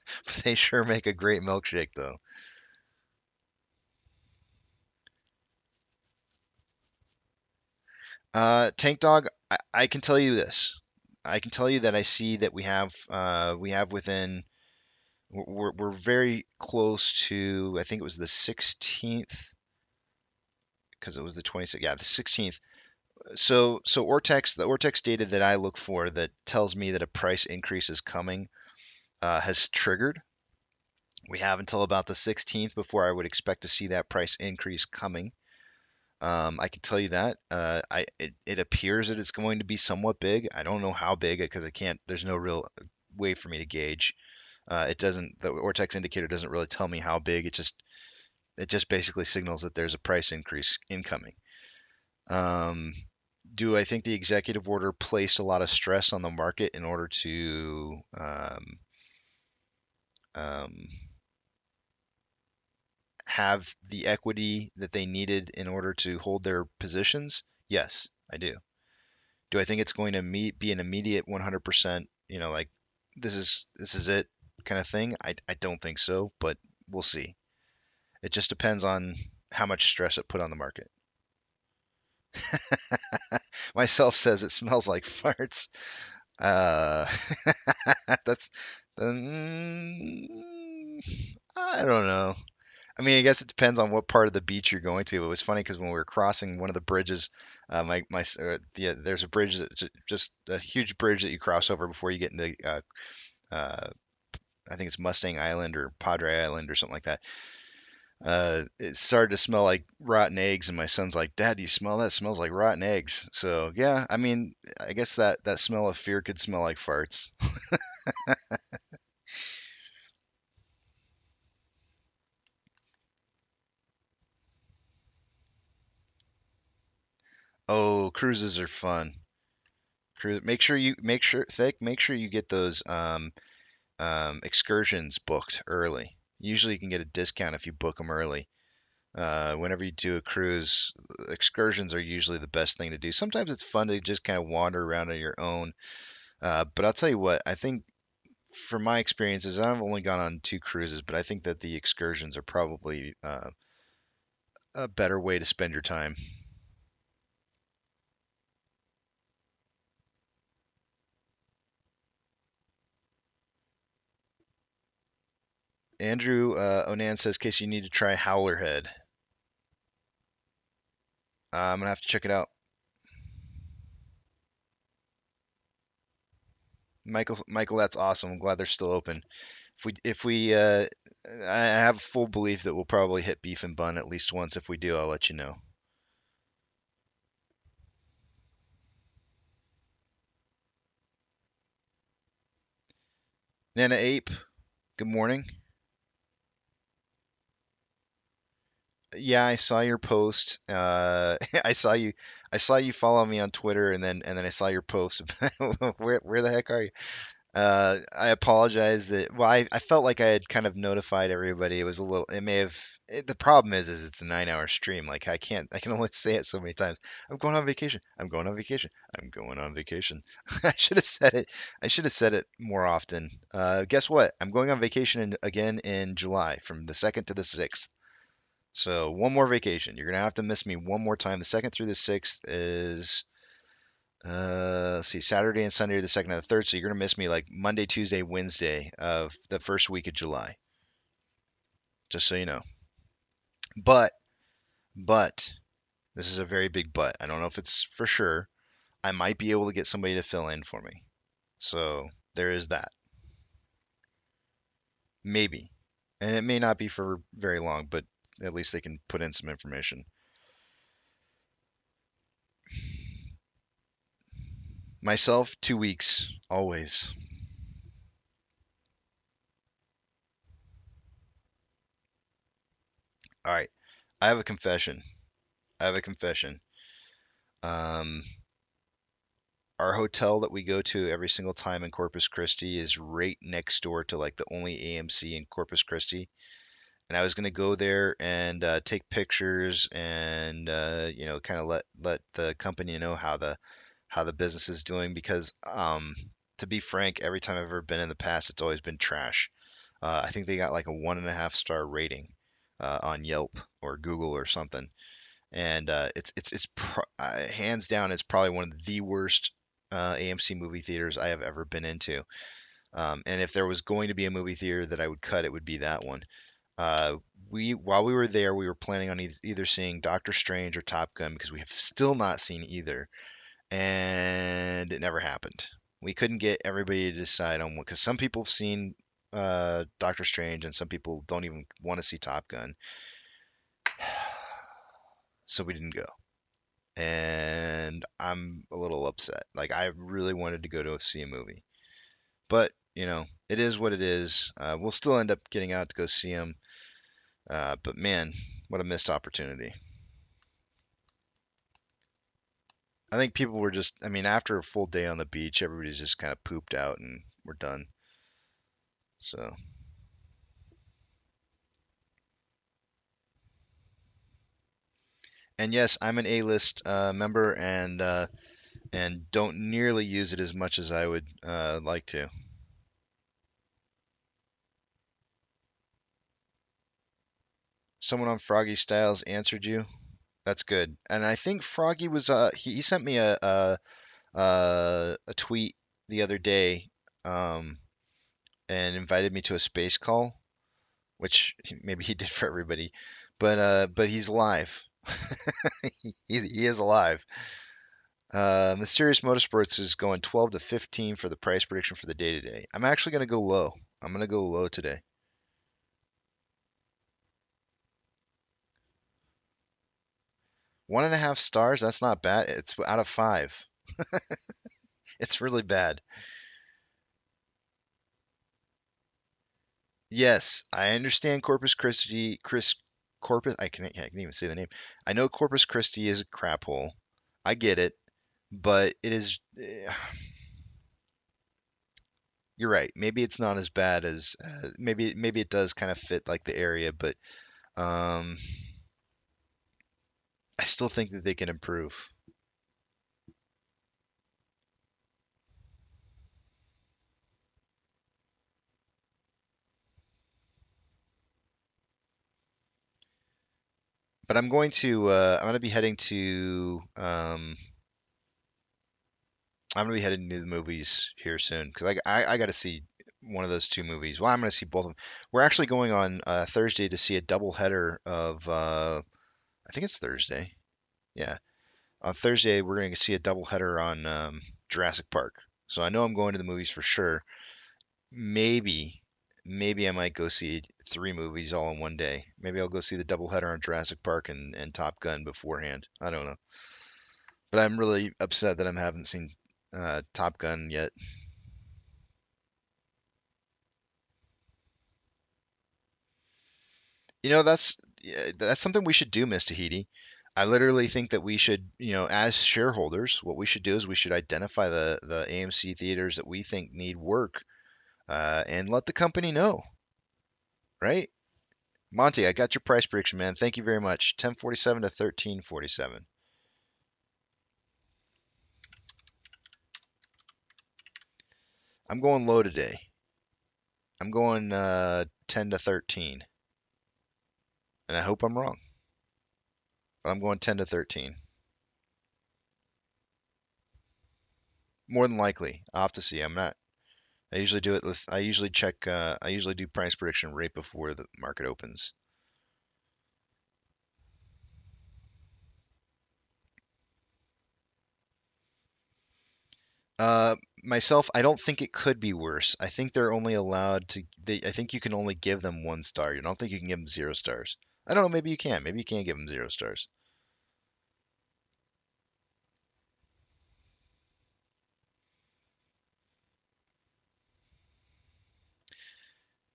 they sure make a great milkshake, though. Tank Dog, I can tell you this. I can tell you that I see that we have within we're very close to I think it was the 16th because it was the 26th. Yeah, the 16th. So Ortex, the Ortex data that I look for that tells me that a price increase is coming has triggered. We have until about the 16th before I would expect to see that price increase coming. I can tell you that. It appears that it's going to be somewhat big. I don't know how big because I can't. There's no real way for me to gauge. It doesn't. The Ortex indicator doesn't really tell me how big. It just basically signals that there's a price increase incoming. Um, do I think the executive order placed a lot of stress on the market in order to um, have the equity that they needed in order to hold their positions? Yes, I do. Do I think it's going to be an immediate 100%, like this is it kind of thing? I don't think so, but we'll see. It just depends on how much stress it put on the market. Myself says it smells like farts. Uh, that's mm, I don't know. I mean, I guess it depends on what part of the beach you're going to. It was funny because when we were crossing one of the bridges, there's a bridge that just a huge bridge that you cross over before you get into uh, I think it's Mustang Island or Padre Island or something like that. It started to smell like rotten eggs, and my son's like, "Dad, do you smell that? It smells like rotten eggs." So yeah, I mean, I guess that smell of fear could smell like farts. Oh, cruises are fun. Make sure you get those excursions booked early. Usually, you can get a discount if you book them early. Whenever you do a cruise, excursions are usually the best thing to do. Sometimes it's fun to just kind of wander around on your own. But I'll tell you what, I think from my experiences, I've only gone on two cruises, but I think that the excursions are probably a better way to spend your time. Andrew Onan says, "Case you need to try Howler Head." I'm gonna have to check it out. Michael, that's awesome. I'm glad they're still open. If we, I have full belief that we'll probably hit beef and bun at least once. If we do, I'll let you know. Nana Ape, good morning. Yeah, I saw your post. I saw you follow me on Twitter, and then I saw your post. Where the heck are you? I apologize that, well, I felt like I had kind of notified everybody. It was a little, it may have, the problem is it's a 9 hour stream. Like I can only say it so many times. I'm going on vacation. I'm going on vacation. I'm going on vacation. I should have said it. I should have said it more often. Guess what? I'm going on vacation again in July from the 2nd to the 6th. So one more vacation. You're gonna have to miss me one more time. The 2nd through the 6th is let's see, Saturday and Sunday are the 2nd and the 3rd. So you're gonna miss me like Monday, Tuesday, Wednesday of the first week of July. Just so you know. But but this is a very big but. I don't know if it's for sure. I might be able to get somebody to fill in for me. So there is that. Maybe. And it may not be for very long, but at least they can put in some information. Myself, 2 weeks, always. All right. I have a confession. I have a confession. Um, our hotel that we go to every single time in Corpus Christi is right next door to like the only AMC in Corpus Christi. And I was gonna go there and take pictures and kind of let the company know how the business is doing because to be frank, every time I've ever been in the past, it's always been trash. I think they got like a 1.5 star rating on Yelp or Google or something, and hands down, it's probably one of the worst AMC movie theaters I have ever been into. And if there was going to be a movie theater that I would cut, it would be that one. Uh, we while we were there, we were planning on either seeing Doctor Strange or Top Gun because we have still not seen either, and it never happened. We couldn't get everybody to decide on what because some people have seen Doctor Strange and some people don't even want to see Top Gun, so we didn't go. And I'm a little upset. Like I really wanted to go to see a movie, but it is what it is. We'll still end up getting out to go see him. But man, what a missed opportunity. I think people were just, I mean, after a full day on the beach, everybody's just kind of pooped out and we're done. So, and yes, I'm an A-list member and don't nearly use it as much as I would like to. Someone on Froggy Styles answered you. That's good. And I think Froggy was he sent me a tweet the other day um, and invited me to a space call, which maybe he did for everybody, but he's alive. He is alive. Mysterious Motorsports is going 12 to 15 for the price prediction for the day today. I'm actually going to go low. I'm going to go low today. 1.5 stars. That's not bad. It's out of 5. It's really bad. Yes, I understand Corpus Christi. Corpus. I can even say the name. I know Corpus Christi is a crap hole. I get it, but it is. You're right. Maybe it's not as bad as maybe it does kind of fit like the area, but um, I still think that they can improve. But I'm going to be heading to I'm going to be heading to the movies here soon because I got to see one of those two movies. Well, I'm going to see both of them. We're actually going on Thursday to see a double header of I think it's Thursday. Yeah, on Thursday we're going to see a double header on Jurassic Park. So I know I'm going to the movies for sure. Maybe, maybe I might go see 3 movies all in one day. Maybe I'll go see the doubleheader on Jurassic Park and Top Gun beforehand. I don't know. But I'm really upset that I haven't seen Top Gun yet. That's something we should do, Miss Tahiti. I literally think that we should, as shareholders, what we should do is we should identify the AMC theaters that we think need work and let the company know, right? Monty, I got your price prediction, man. Thank you very much. 1047 to 1347. I'm going low today. I'm going 10 to 13. and I hope I'm wrong. But I'm going 10 to 13. More than likely. I'll have to see. I'm not. I usually do it with. I usually check. I usually do price prediction right before the market opens. Uh, Myself, I don't think it could be worse. I think they're only allowed to. I think you can only give them 1 star. I don't think you can give them 0 stars. I don't know. Maybe you can. Maybe you can't give them 0 stars.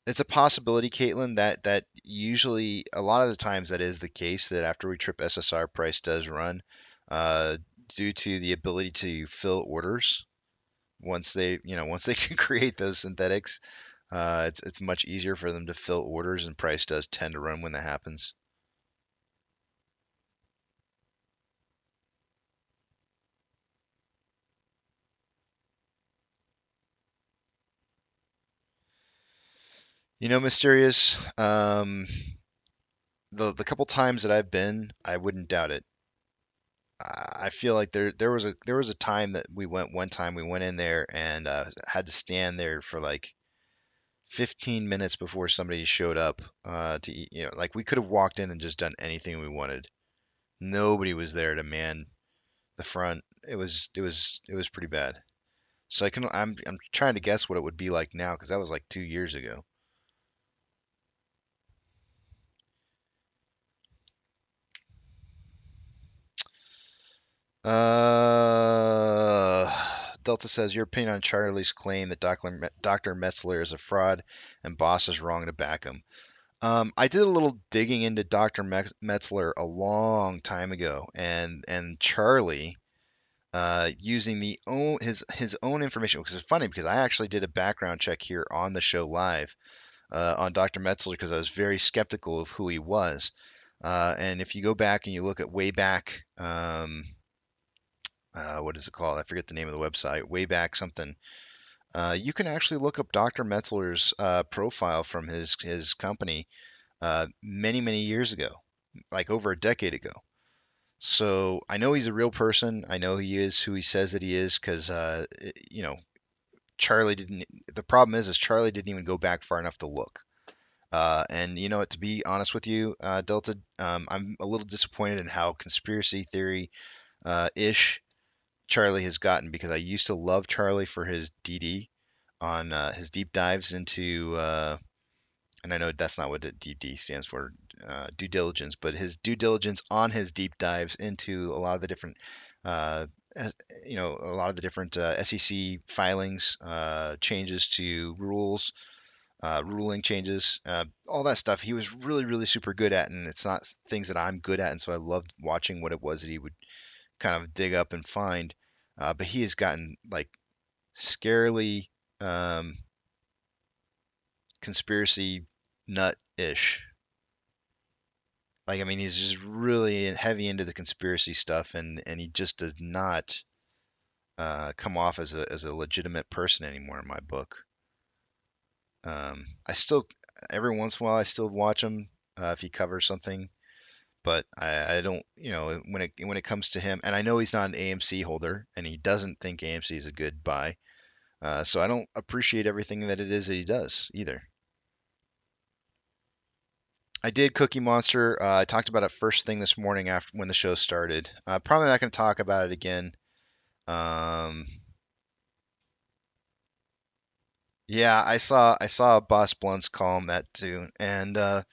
It's a possibility, Caitlin, that usually a lot of the times that is the case. That after we trip SSR, price does run, uh, due to the ability to fill orders. Once they can create those synthetics, it's much easier for them to fill orders, and price does tend to run when that happens. Mysterious. The couple times that I've been, I wouldn't doubt it. I feel like there was a time that one time we went in there and had to stand there for like 15 minutes before somebody showed up to eat. Like we could have walked in and just done anything we wanted. Nobody was there to man the front. It was pretty bad. So I'm trying to guess what it would be like now because that was like 2 years ago. Uh, Delta says your opinion on Charlie's claim that Dr. Metzler is a fraud and Boss is wrong to back him. I did a little digging into Dr. Metzler a long time ago, and Charlie, using his own information, which is funny because I actually did a background check here on the show live on Dr. Metzler because I was very skeptical of who he was. And if you go back and you look at way back, what is it called? I forget the name of the website. Way back something. You can actually look up Dr. Metzler's profile from his company many many years ago, like over a decade ago. So I know he's a real person. I know he is who he says that he is because Charlie didn't. The problem is Charlie didn't even go back far enough to look. And you know what? To be honest with you, Delta, I'm a little disappointed in how conspiracy theory ish Charlie has gotten because I used to love Charlie for his DD on his deep dives into, and I know that's not what DD stands for, due diligence, but his due diligence on his deep dives into a lot of the different, uh, a lot of the different SEC filings, changes to rules, ruling changes, all that stuff. He was really, really super good at, and it's not things that I'm good at, and so I loved watching what it was that he would kind of dig up and find. But he has gotten like scarily conspiracy nut-ish. Like I mean, he's just really heavy into the conspiracy stuff, and he just does not come off as a legitimate person anymore in my book. I still every once in a while I still watch him if he covers something, but I don't, when it comes to him, and I know he's not an AMC holder, and he doesn't think AMC is a good buy. So I don't appreciate everything that it is that he does either. I did Cookie Monster. I talked about it first thing this morning after when the show started. Probably not going to talk about it again. Um, yeah, I saw Boss Blunt's column that too, and and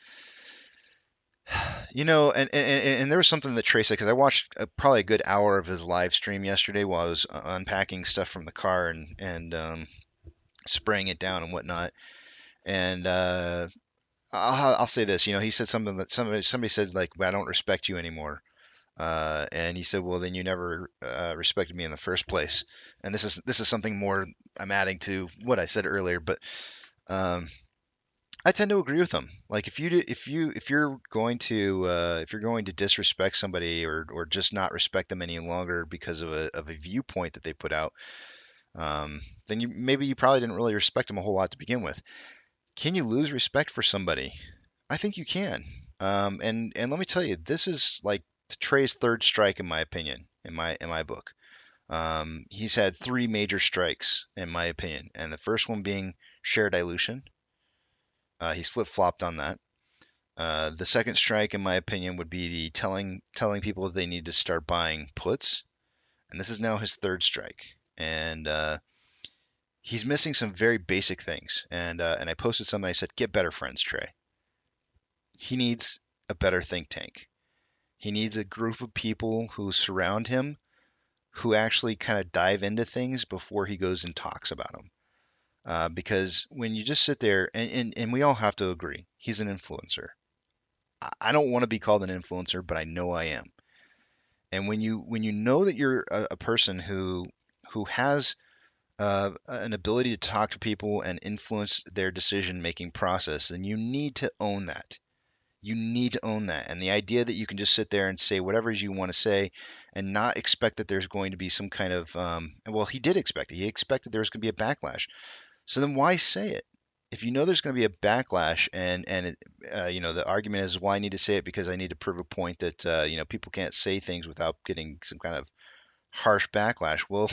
there was something that Trey said because I watched probably a good hour of his live stream yesterday while I was unpacking stuff from the car and spraying it down and whatnot. And I'll say this, he said something that somebody said like, "I don't respect you anymore," and he said, "Well, then you never respected me in the first place." And this is something more I'm adding to what I said earlier, but um, I tend to agree with him. Like if you're going to disrespect somebody or just not respect them any longer because of a viewpoint that they put out, then maybe you probably didn't really respect them a whole lot to begin with. Can you lose respect for somebody? I think you can. And let me tell you, this is like Trey's third strike in my opinion, in my book. He's had three major strikes in my opinion, and the first one being share dilution. He's flip-flopped on that. The second strike, in my opinion, would be the telling people that they need to start buying puts, and this is now his third strike. And he's missing some very basic things. And I posted something. I said, "Get better friends, Trey." He needs a better think tank. He needs a group of people who surround him, who actually kind of dive into things before he goes and talks about them. Because when you just sit there, and we all have to agree, he's an influencer. I don't want to be called an influencer, but I know I am. And when you know that you're a person who has an ability to talk to people and influence their decision making process, then you need to own that. You need to own that. And the idea that you can just sit there and say whatever it is you want to say and not expect that there's going to be some kind of, well, he did expect it. He expected there was going to be a backlash. So then why say it? If you know there's going to be a backlash and the argument is, well, I need to say it because I need to prove a point that, people can't say things without getting some kind of harsh backlash. Well,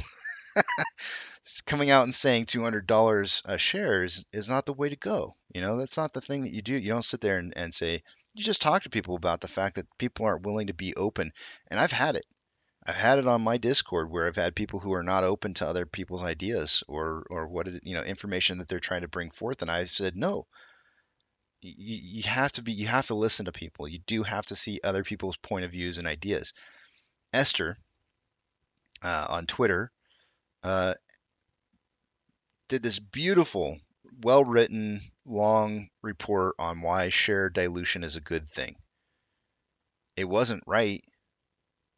coming out and saying $200 a share is not the way to go. That's not the thing that you do. You don't sit there and say, you just talk to people about the fact that people aren't willing to be open. And I've had it. I've had it on my Discord where I've had people who are not open to other people's ideas or information that they're trying to bring forth. And I said, no, you have to listen to people. You do have to see other people's point of views and ideas. Esther on Twitter did this beautiful, well-written, long report on why share dilution is a good thing. It wasn't right,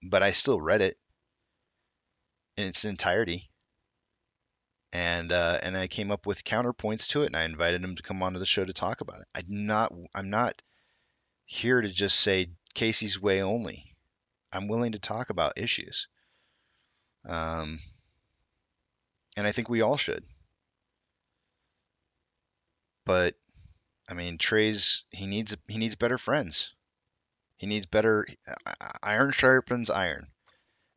but I still read it in its entirety, and I came up with counterpoints to it, and I invited him to come onto the show to talk about it. I'm not here to just say Casey's way only. I'm willing to talk about issues, and I think we all should. But I mean, he needs better friends. He needs better. Iron sharpens iron,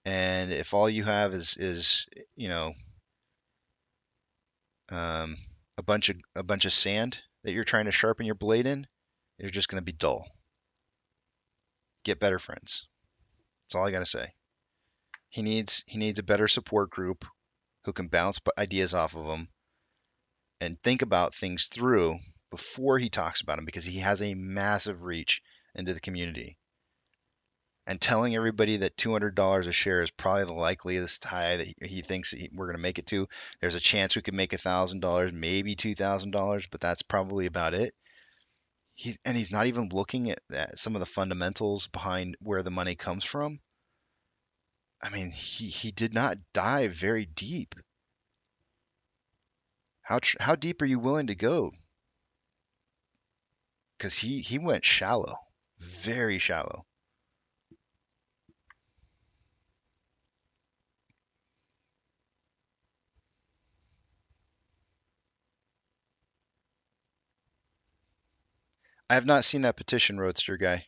and if all you have is um, a bunch of sand that you're trying to sharpen your blade in, you're just going to be dull. Get better friends. That's all I got to say. He needs a better support group who can bounce ideas off of him and think about things through before he talks about them, because he has a massive reach into the community. And telling everybody that $200 a share is probably the likeliest high that he thinks we're going to make it to. There's a chance we could make $1,000, maybe $2,000, but that's probably about it. He's not even looking at some of the fundamentals behind where the money comes from. I mean, he did not dive very deep. How deep are you willing to go? Because he went shallow, very shallow. I have not seen that petition, Roadster guy.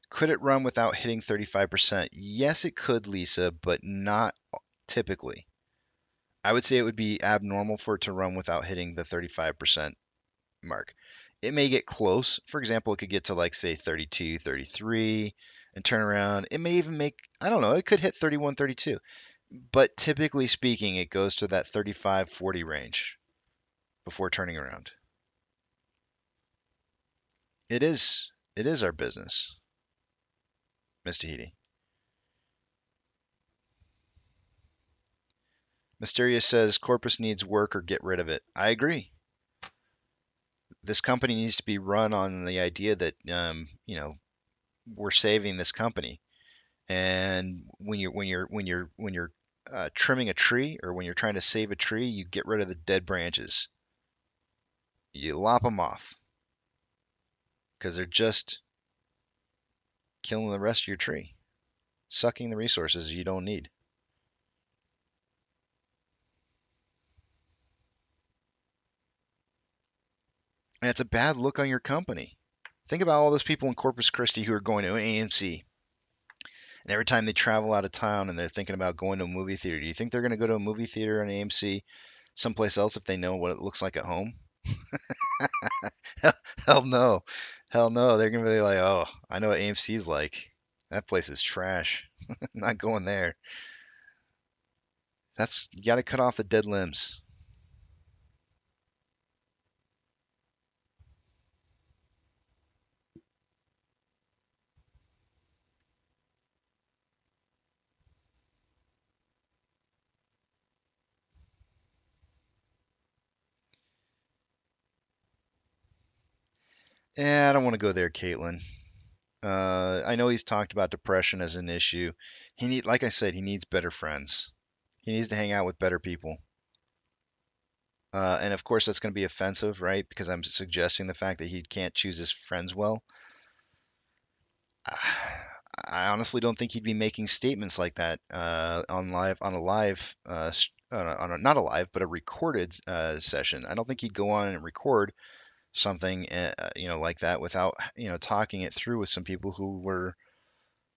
Could it run without hitting 35%? Yes, it could, Lisa, but not typically. I would say it would be abnormal for it to run without hitting the 35% mark. It may get close. For example, it could get to like, say, 32, 33 and turn around. It may even make, I don't know, it could hit 31, 32. But typically speaking, it goes to that 35, 40 range before turning around. It is our business, Ms. Tahiti. Mysterious says Corpus needs work or get rid of it. I agree. This company needs to be run on the idea that we're saving this company. And when you're trimming a tree, or when you're trying to save a tree, you get rid of the dead branches. You lop them off because they're just killing the rest of your tree, sucking the resources you don't need. And it's a bad look on your company. Think about all those people in Corpus Christi who are going to AMC. And every time they travel out of town and they're thinking about going to a movie theater, do you think they're going to go to a movie theater on AMC someplace else if they know what it looks like at home? Hell no. Hell no. They're going to be like, oh, I know what AMC's like. That place is trash. Not going there. You got to cut off the dead limbs. Yeah, I don't want to go there, Caitlin. I know he's talked about depression as an issue. Like I said, he needs better friends. He needs to hang out with better people. And of course, that's going to be offensive, right? Because I'm suggesting the fact that he can't choose his friends well. I honestly don't think he'd be making statements like that on a live, not a live, but a recorded session. I don't think he'd go on and record something, like that without, talking it through with some people who were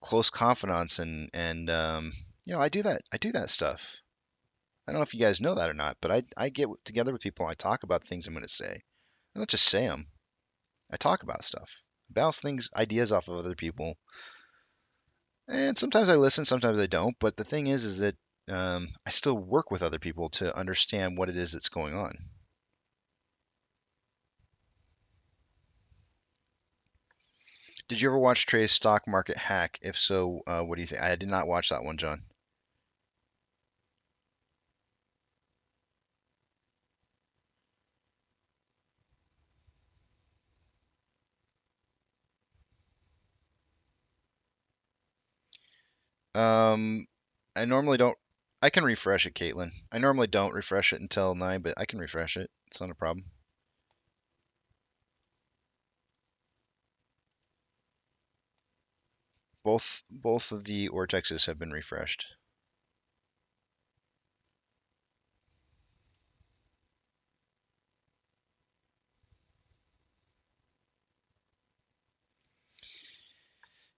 close confidants and I do that stuff. I don't know if you guys know that or not, but I get together with people and I talk about things I'm going to say. I don't just say them. I talk about stuff, bounce things, ideas off of other people, and sometimes I listen, sometimes I don't. But the thing is that I still work with other people to understand what it is that's going on. Did you ever watch Trey's stock market hack? If so, what do you think? I did not watch that one, John. Um, I normally don't. I can refresh it, Caitlin. I normally don't refresh it until 9, but I can refresh it. It's not a problem. Both of the vortexes have been refreshed.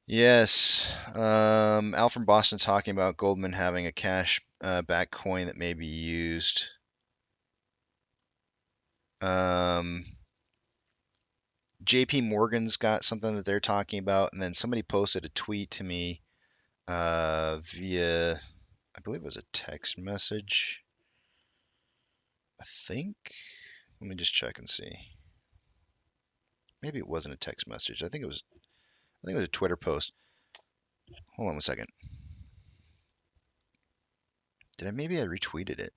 Yes. Al from Boston talking about Goldman having a cash back coin that may be used. Um, JP Morgan's got something that they're talking about, and then somebody posted a tweet to me via, I believe it was a text message. I think. Let me just check and see. Maybe it wasn't a text message. I think it was. I think it was a Twitter post. Hold on a second. Maybe I retweeted it?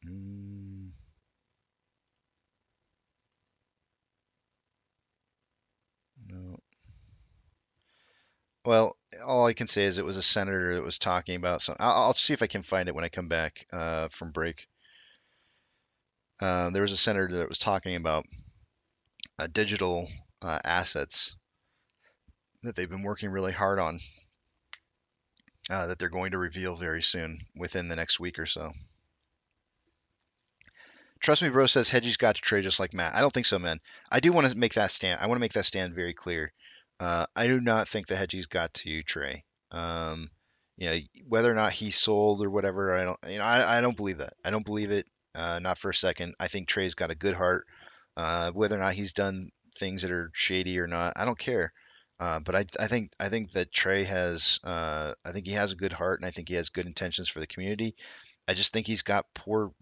Mm, no. Well, all I can say is it was a senator that was talking about some. I'll see if I can find it when I come back from break. There was a senator that was talking about digital assets that they've been working really hard on, that they're going to reveal very soon, within the next week or so. Trust me, bro says Hedgie's got to trade just like Matt. I don't think so, man. I do want to make that stand. I want to make that stand very clear. I do not think the Hedgie's got to Trey. Um, whether or not he sold or whatever, I don't. I don't believe that. I don't believe it. Not for a second. I think Trey's got a good heart. Whether or not he's done things that are shady or not, I don't care. But I think that Trey has. I think he has a good heart, and I think he has good intentions for the community. I just think he's got poor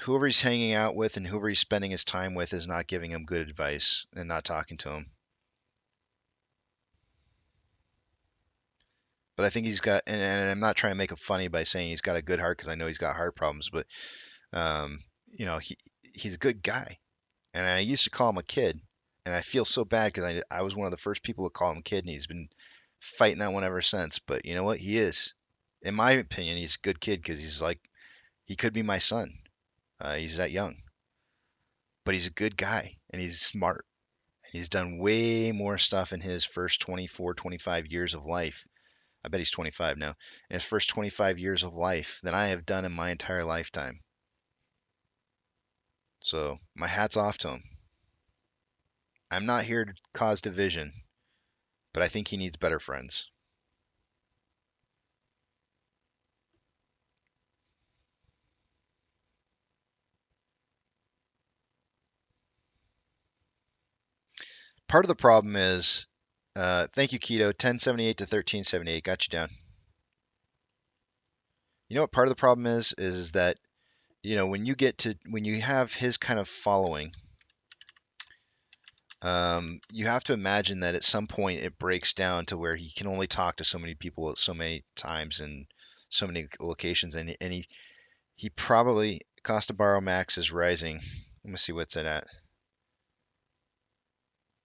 whoever he's hanging out with and whoever he's spending his time with is not giving him good advice and not talking to him. But I think he's got, and I'm not trying to make it funny by saying he's got a good heart because I know he's got heart problems, but um, he's a good guy. And I used to call him a kid, and I feel so bad because I was one of the first people to call him a kid, and he's been fighting that one ever since. But you know what? He is, in my opinion, he's a good kid because he's like he could be my son. He's that young, but he's a good guy and he's smart. He's done way more stuff in his first 24, 25 years of life I bet he's 25 now, in his first 25 years of life than I have done in my entire lifetime. So my hat's off to him. I'm not here to cause division, but I think he needs better friends. Part of the problem is, thank you, Keto, 1078 to 1378, got you down. You know what part of the problem is that, when you have his kind of following, you have to imagine that at some point it breaks down to where he can only talk to so many people at so many times and so many locations, and he probably cost to borrow max is rising. Let me see what's it at.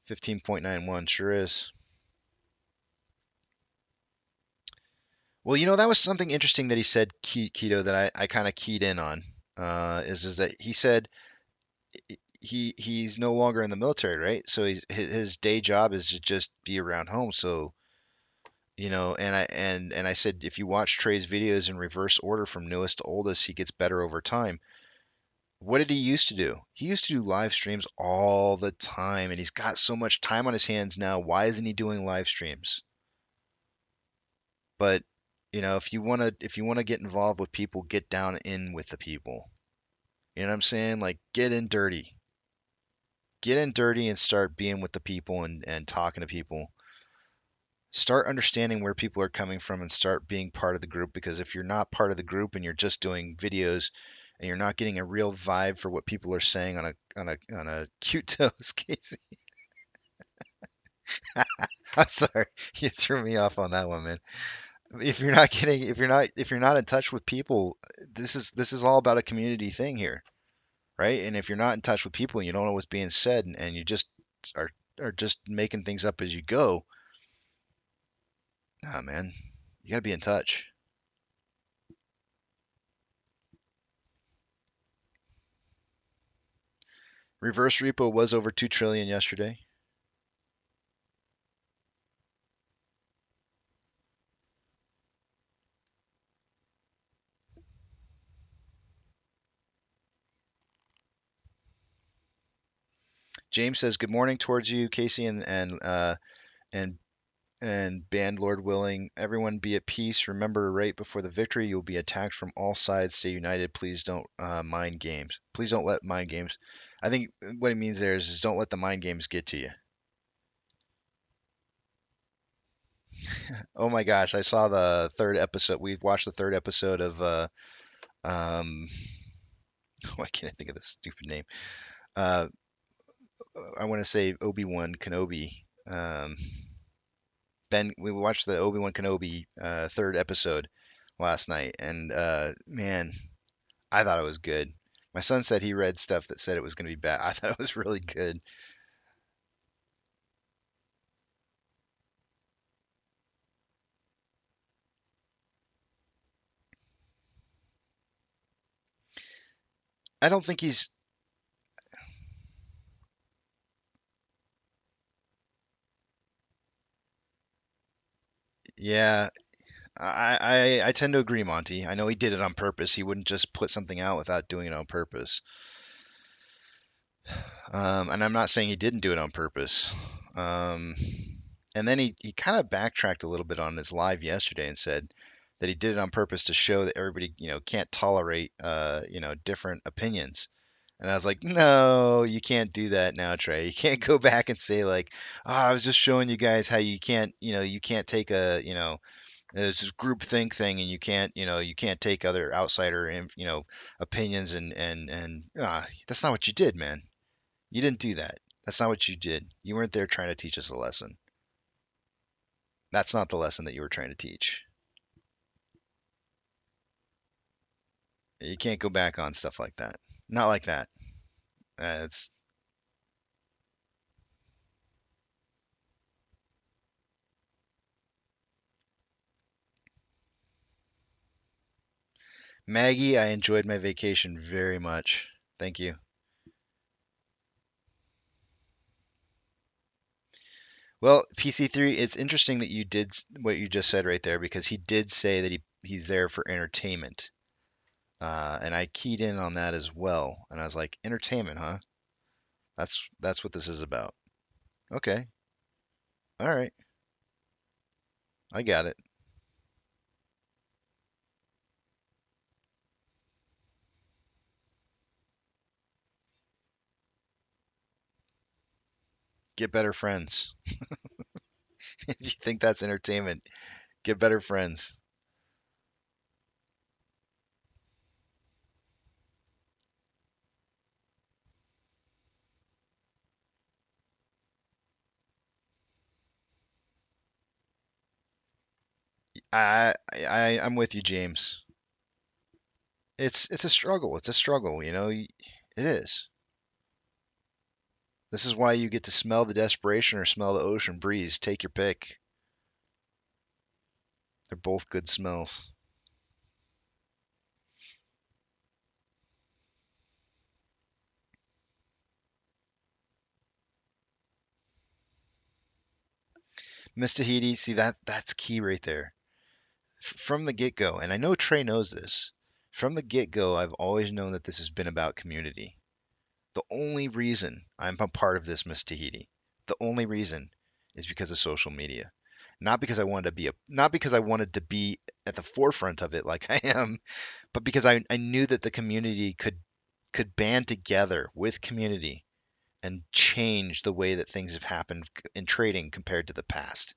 15.91 sure is. Well, that was something interesting that he said, Keto, that I kind of keyed in on. Is that he said he's no longer in the military, right? So his day job is to just be around home. So and I said if you watch Trey's videos in reverse order from newest to oldest, he gets better over time. What did he used to do? He used to do live streams all the time, and he's got so much time on his hands now. Why isn't he doing live streams? But if you want to get involved with people, get down in with the people. You know what I'm saying? Like get in dirty. Get in dirty and start being with the people and talking to people. Start understanding where people are coming from and start being part of the group, because if you're not part of the group and you're just doing videos and you're not getting a real vibe for what people are saying on a cute toes, Casey. I'm sorry. You threw me off on that one, man. If you're not in touch with people, this is all about a community thing here, right? And if you're not in touch with people and you don't know what's being said, and you just are are just making things up as you go, ah man, you gotta be in touch. Reverse repo was over 2 trillion yesterday. James says good morning towards you, Casey, and and band Lord willing. Everyone be at peace. Remember, right before the victory, you'll be attacked from all sides. Stay united. Please don't mind games. Please don't let mind games. I think what it means there is don't let the mind games get to you. Oh my gosh, I saw the third episode. We watched the third episode of um why can't I think of this stupid name? Uh I want to say Obi-Wan Kenobi. We watched the Obi-Wan Kenobi third episode last night, and man, I thought it was good. My son said he read stuff that said it was going to be bad. I thought it was really good. I don't think he's. Yeah, I tend to agree, Monty. I know he did it on purpose. He wouldn't just put something out without doing it on purpose. And I'm not saying he didn't do it on purpose. Um, and then he kind of backtracked a little bit on his live yesterday and said that he did it on purpose to show that everybody, can't tolerate, different opinions. And I was like, no, you can't do that now, Trey. You can't go back and say like, oh, I was just showing you guys how you can't take there's this group think thing, and you can't take other outsider, opinions and that's not what you did, man. You didn't do that. That's not what you did. You weren't there trying to teach us a lesson. That's not the lesson that you were trying to teach. You can't go back on stuff like that. Not like that. It's Maggie. I enjoyed my vacation very much. Thank you. Well, PC3, it's interesting that you did what you just said right there because he did say that he's there for entertainment. And I keyed in on that as well. And I was like, entertainment, huh? That's what this is about. Okay. All right. I got it. Get better friends. If you think that's entertainment, get better friends. I'm with you, James. It's a struggle. It's a struggle, you know. It is. This is why you get to smell the desperation or smell the ocean breeze. Take your pick. They're both good smells. Miss Tahiti, see that's key right there. From the get-go, and I know Trey knows this. From the get-go, I've always known that this has been about community. The only reason I'm a part of this, Miss Tahiti, the only reason is because of social media. Not because I wanted to not because I wanted to be at the forefront of it like I am, but because I knew that the community could band together with community and change the way that things have happened in trading compared to the past.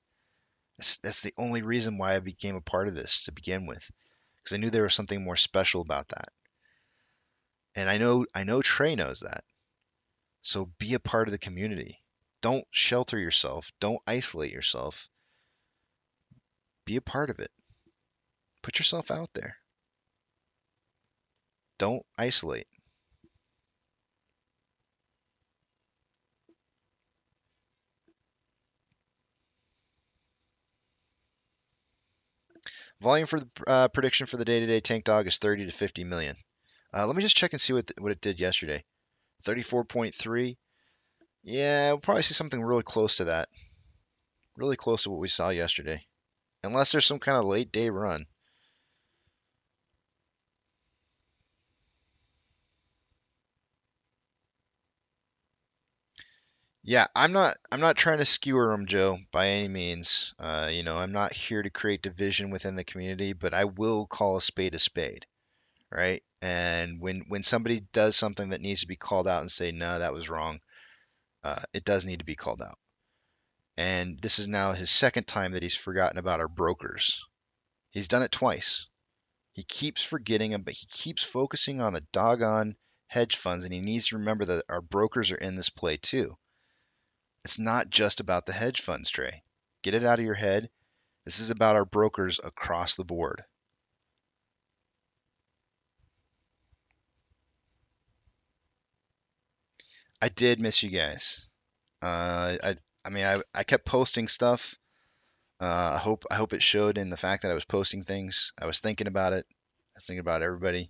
That's the only reason why I became a part of this to begin with, because I knew there was something more special about that. And I know Trey knows that. So be a part of the community. Don't shelter yourself. Don't isolate yourself. Be a part of it. Put yourself out there. Don't isolate. Volume for the prediction for the day-to-day tank dog is 30 to 50 million. Let me just check and see what it did yesterday. 34.3. Yeah, we'll probably see something really close to that. Really close to what we saw yesterday. Unless there's some kind of late day run. Yeah, I'm not trying to skewer them, Joe, by any means. I'm not here to create division within the community, but I will call a spade, right? And when somebody does something that needs to be called out and say, no, that was wrong, it does need to be called out. And this is now his second time that he's forgotten about our brokers. He's done it twice. He keeps forgetting them, but he keeps focusing on the doggone hedge funds, and he needs to remember that our brokers are in this play too. It's not just about the hedge funds, Trey. Get it out of your head. This is about our brokers across the board. I did miss you guys. I kept posting stuff. I hope it showed in the fact that I was posting things. I was thinking about it. I was thinking about everybody.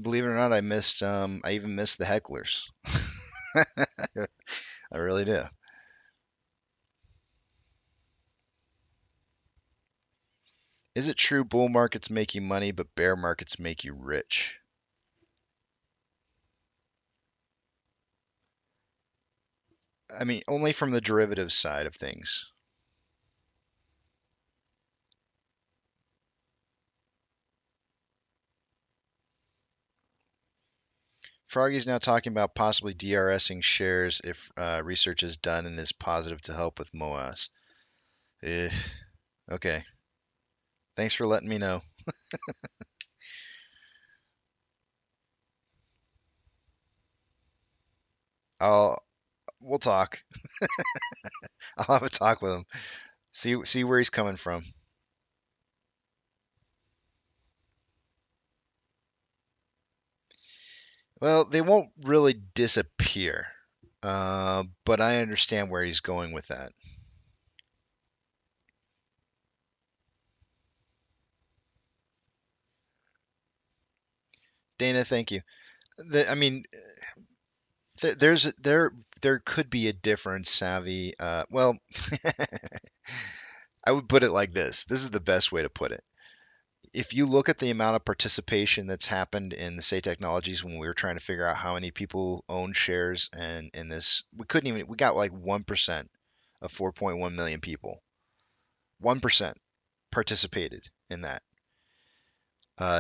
Believe it or not, I even missed the hecklers. I really do. Is it true bull markets make you money, but bear markets make you rich? I mean, only from the derivative side of things. Froggy's now talking about possibly DRSing shares if research is done and is positive to help with MOASS. Eh, okay. Thanks for letting me know. I'll we'll talk. I'll have a talk with him. See where he's coming from. Well, they won't really disappear, but I understand where he's going with that. Dana, thank you. I mean, There could be a difference, Savvy. Well, I would put it like this. This is the best way to put it. If you look at the amount of participation that's happened in the Say Technologies when we were trying to figure out how many people own shares, and in this, we got like 1% of 4.1 million people. 1% participated in that.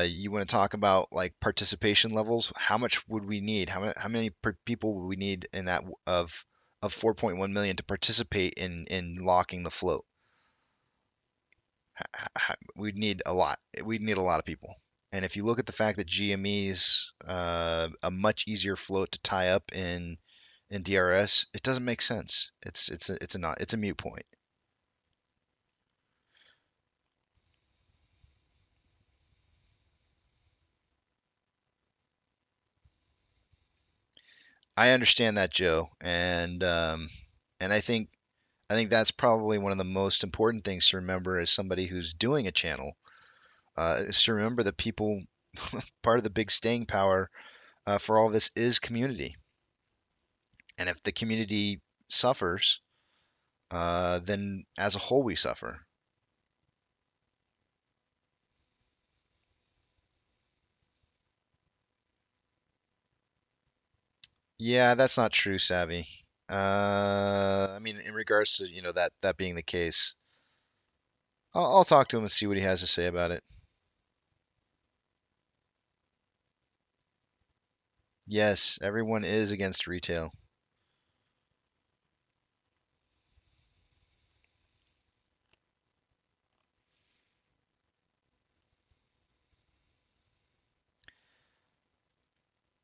You want to talk about like participation levels? How much would we need? How many people would we need in that of 4.1 million to participate in locking the float? We'd need a lot. We'd need a lot of people. And if you look at the fact that GME's a much easier float to tie up in DRS, it doesn't make sense. It's a mute point. I understand that, Joe, and I think that's probably one of the most important things to remember as somebody who's doing a channel, is to remember that people, part of the big staying power for all this is community. And if the community suffers, then as a whole we suffer. Yeah, that's not true, Savvy. I mean, in regards to that being the case, I'll talk to him and see what he has to say about it. Yes, everyone is against retail.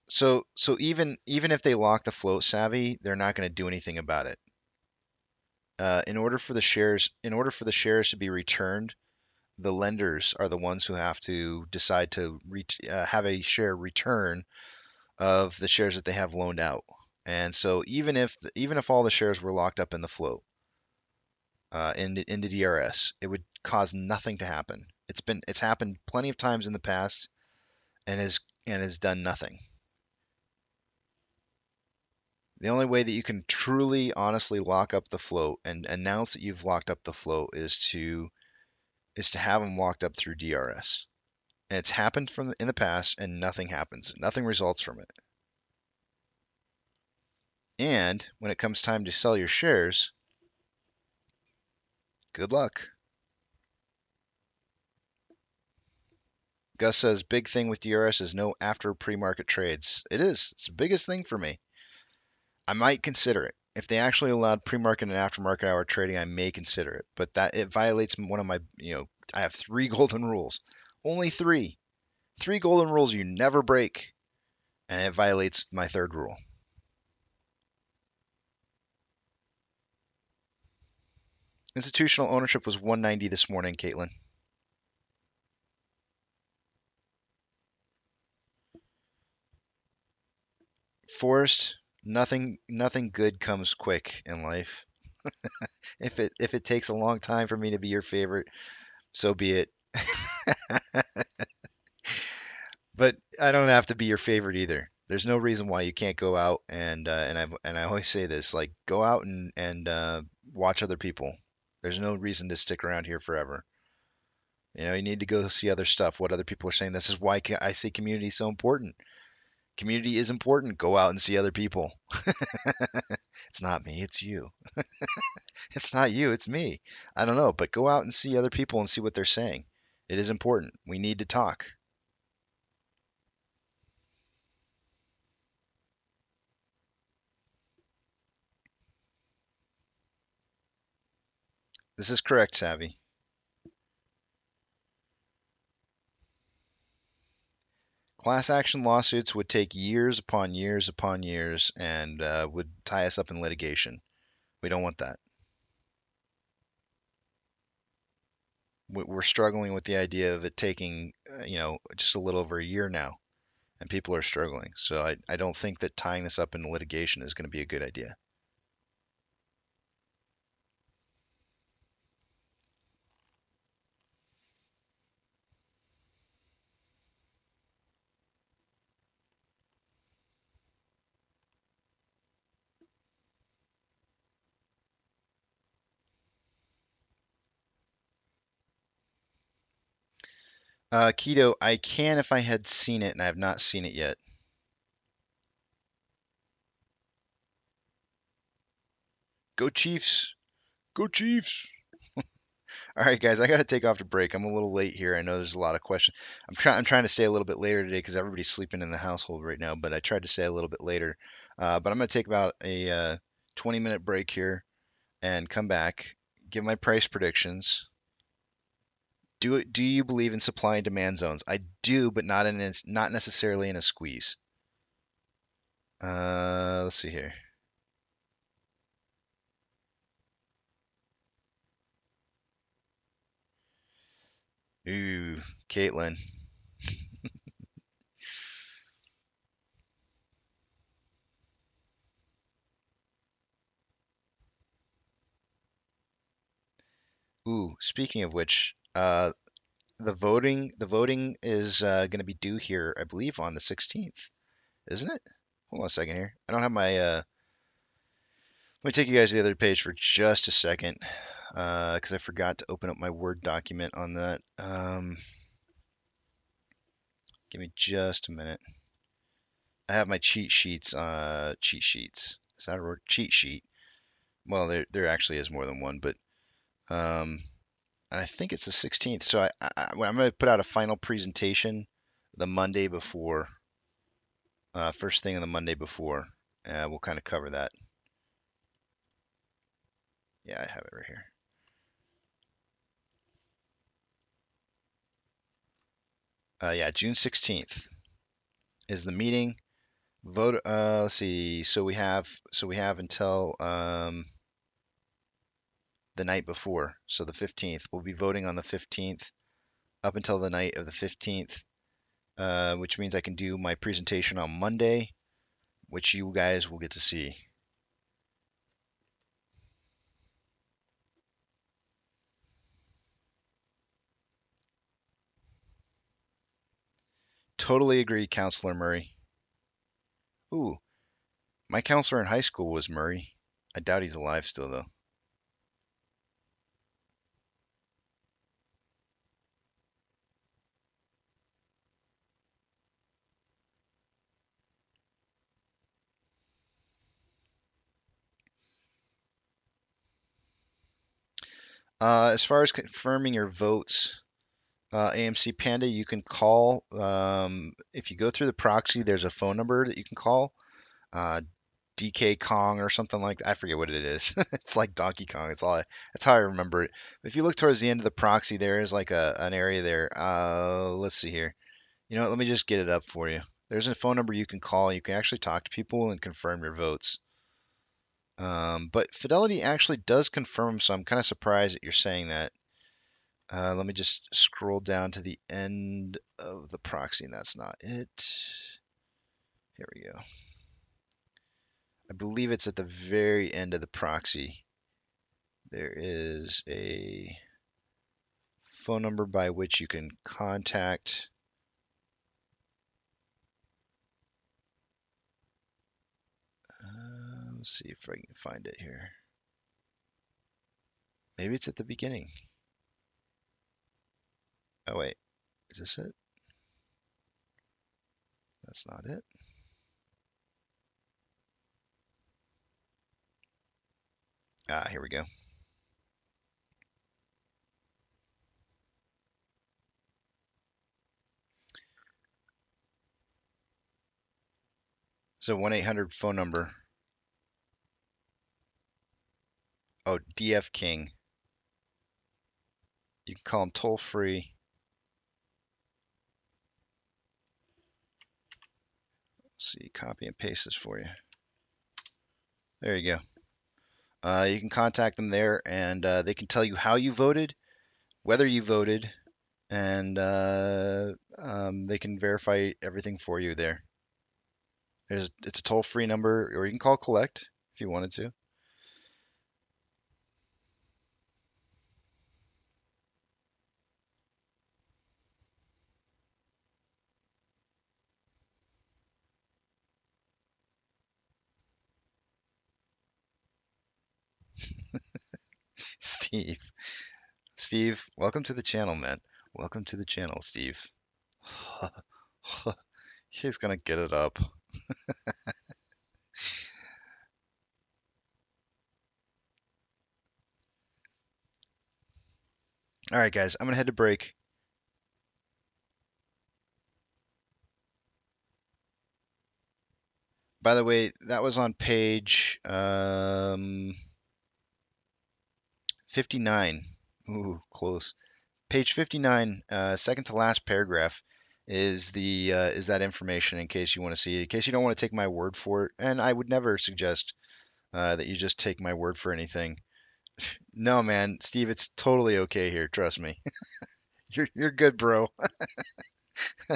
So even if they lock the float, Savvy, they're not going to do anything about it. In order for the shares to be returned, the lenders are the ones who have to decide to have a share return of the shares that they have loaned out. And so even if all the shares were locked up in the float, in the DRS, it would cause nothing to happen. It's happened plenty of times in the past and has done nothing. The only way that you can truly, honestly lock up the float and announce that you've locked up the float is to have them locked up through DRS. And it's happened in the past, and nothing happens. Nothing results from it. And when it comes time to sell your shares, good luck. Gus says big thing with DRS is no after pre-market trades. It is. It's the biggest thing for me. I might consider it. If they actually allowed pre-market and aftermarket hour trading, I may consider it. But that it violates one of my, I have 3 golden rules. Only 3. 3 golden rules you never break, and it violates my 3rd rule. Institutional ownership was 190 this morning, Caitlin. Forrest, nothing good comes quick in life. If it takes a long time for me to be your favorite, so be it. But I don't have to be your favorite either. There's no reason why you can't go out and I always say this, like go out and watch other people. There's no reason to stick around here forever. You need to go see other stuff, what other people are saying. This is why I say community is so important. Community is important. Go out and see other people. It's not me, it's you. It's not you, it's me. I don't know, but go out and see other people and see what they're saying. It is important. We need to talk. This is correct, Savvy. Class action lawsuits would take years upon years upon years and would tie us up in litigation. We don't want that. We're struggling with the idea of it taking, just a little over a year now, and people are struggling. So I don't think that tying this up in litigation is going to be a good idea. Keto, I can if I had seen it, and I have not seen it yet. Go Chiefs! Go Chiefs! All right, guys, I got to take off to break. I'm a little late here. I know there's a lot of questions. I'm trying to stay a little bit later today because everybody's sleeping in the household right now. But I tried to stay a little bit later. But I'm going to take about a 20-minute break here and come back, give my price predictions. Do you believe in supply and demand zones? I do, but not necessarily in a squeeze. Let's see here. Ooh, Caitlin. Ooh, speaking of which, the voting is going to be due here, I believe, on the 16th, isn't it? Hold on a second here. I don't have my. Let me take you guys to the other page for just a second, because I forgot to open up my Word document on that. Give me just a minute. I have my cheat sheets. Cheat sheets. Is that a word? Cheat sheet? Well, there actually is more than one, but um, and I think it's the 16th. So I'm going to put out a final presentation the Monday before, first thing on the Monday before. We'll kind of cover that. Yeah, I have it right here. Yeah, June 16th is the meeting. Vote. Let's see. So we have until the night before. So the 15th. We'll be voting on the 15th up until the night of the 15th, which means I can do my presentation on Monday, which you guys will get to see. Totally agree, Counselor Murray. Ooh, my counselor in high school was Murray. I doubt he's alive still, though. As far as confirming your votes, AMC Panda, you can call. If you go through the proxy, there's a phone number that you can call. DK Kong or something like that. I forget what it is. It's like Donkey Kong. That's how I remember it. But if you look towards the end of the proxy, there is like an area there. Let's see here. You know what? Let me just get it up for you. There's a phone number you can call. You can actually talk to people and confirm your votes. But Fidelity actually does confirm them, so I'm kind of surprised that you're saying that. Let me just scroll down to the end of the proxy, and that's not it. Here we go. I believe it's at the very end of the proxy. There is a phone number by which you can contact. Let's see if I can find it here. Maybe it's at the beginning. Oh, wait. Is this it? That's not it. Here we go. So 1-800 phone number. Oh, DF King. You can call him toll free. Let's see, copy and paste this for you. There you go. You can contact them there, and they can tell you how you voted, whether you voted, and they can verify everything for you there. It's a toll-free number, or you can call collect if you wanted to. Steve, welcome to the channel, man. Welcome to the channel, Steve. He's gonna get it up. All right, guys, I'm gonna head to break. By the way, that was on page 59. Ooh, close. Page 59, second to last paragraph is that information in case you want to see it, in case you don't want to take my word for it. And I would never suggest that you just take my word for anything. No, man, Steve, it's totally okay here. Trust me. You're good, bro.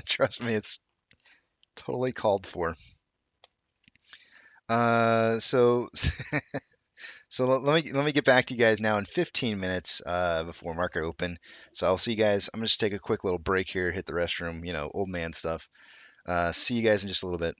Trust me, it's totally called for. So so let me get back to you guys now in 15 minutes before market open. So I'll see you guys. I'm gonna just take a quick little break here, hit the restroom, old man stuff. See you guys in just a little bit.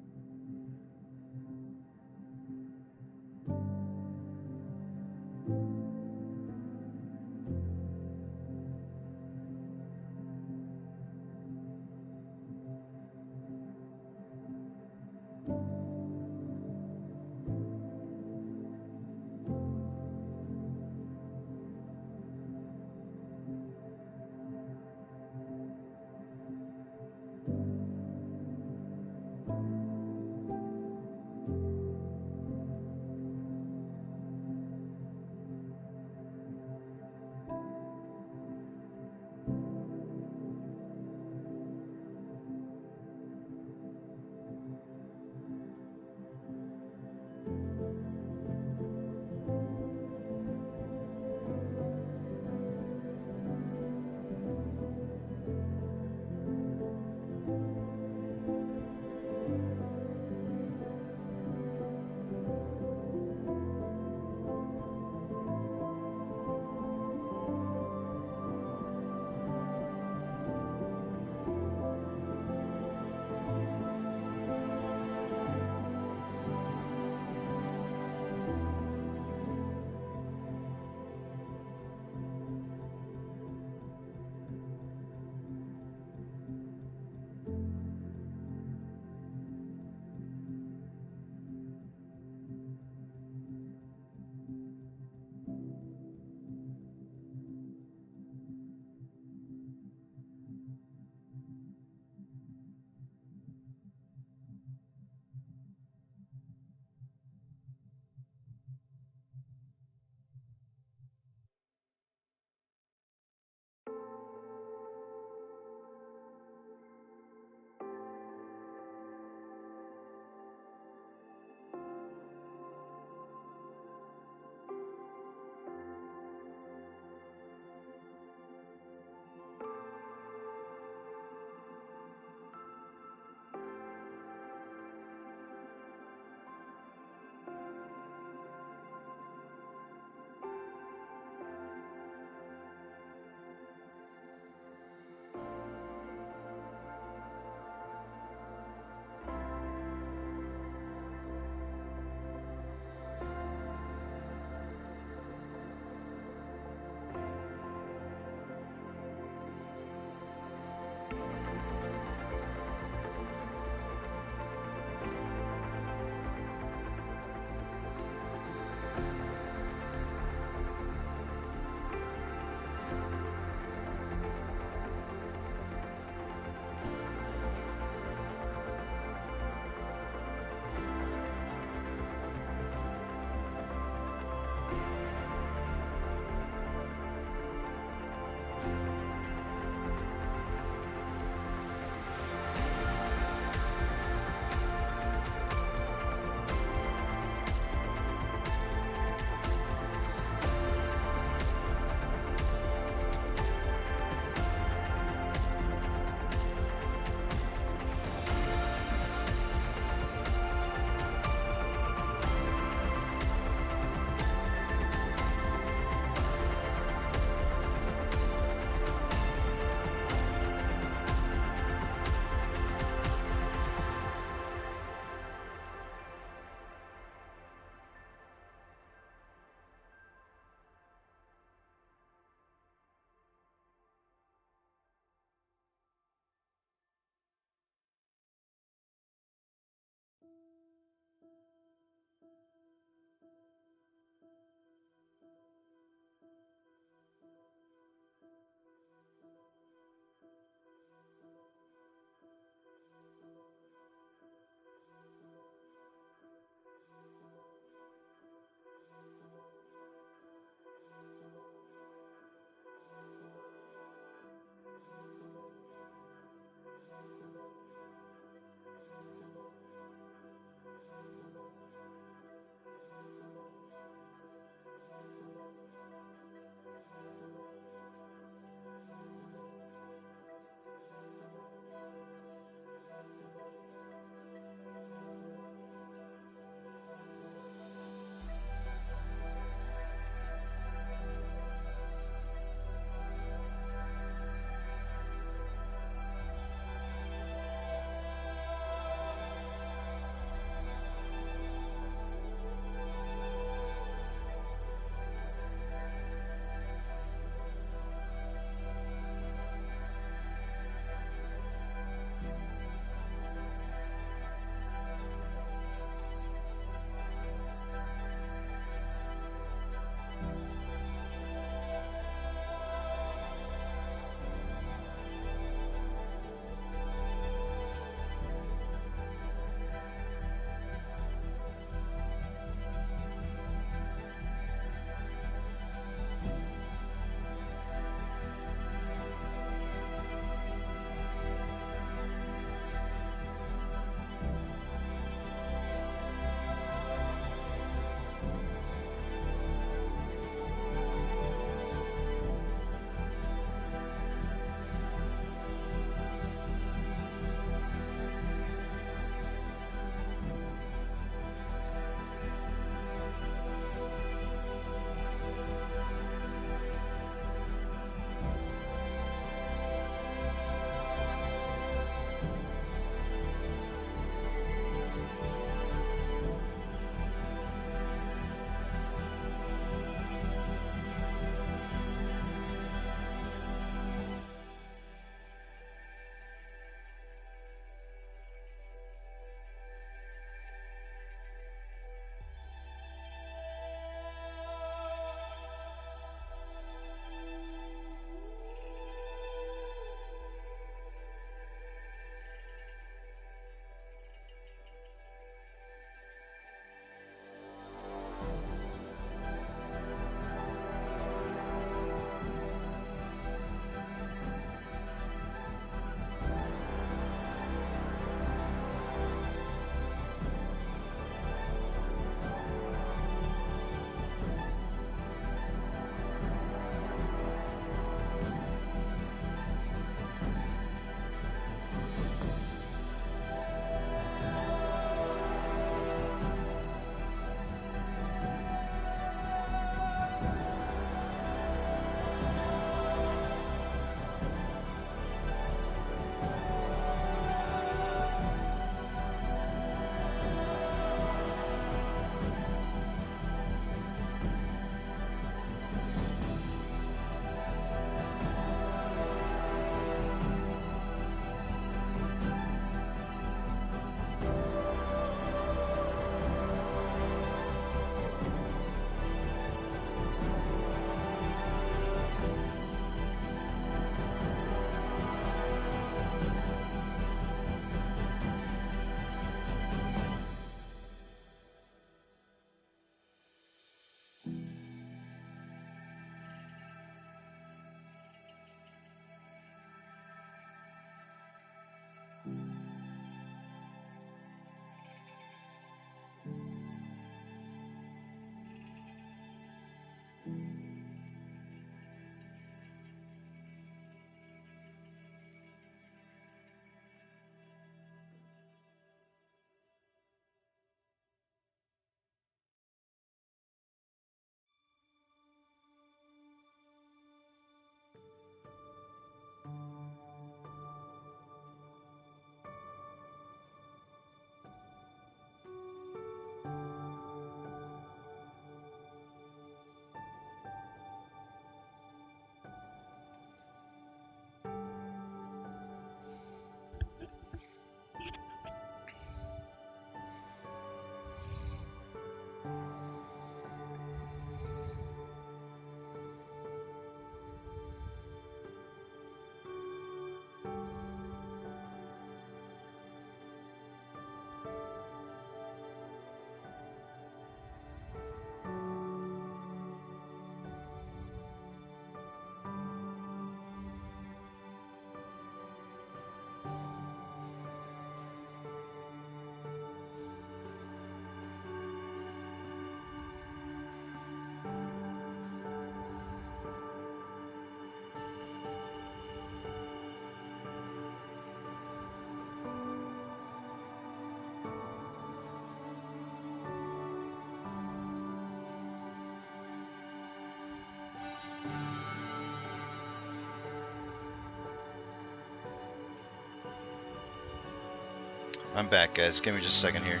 I'm back, guys. Give me just a second here.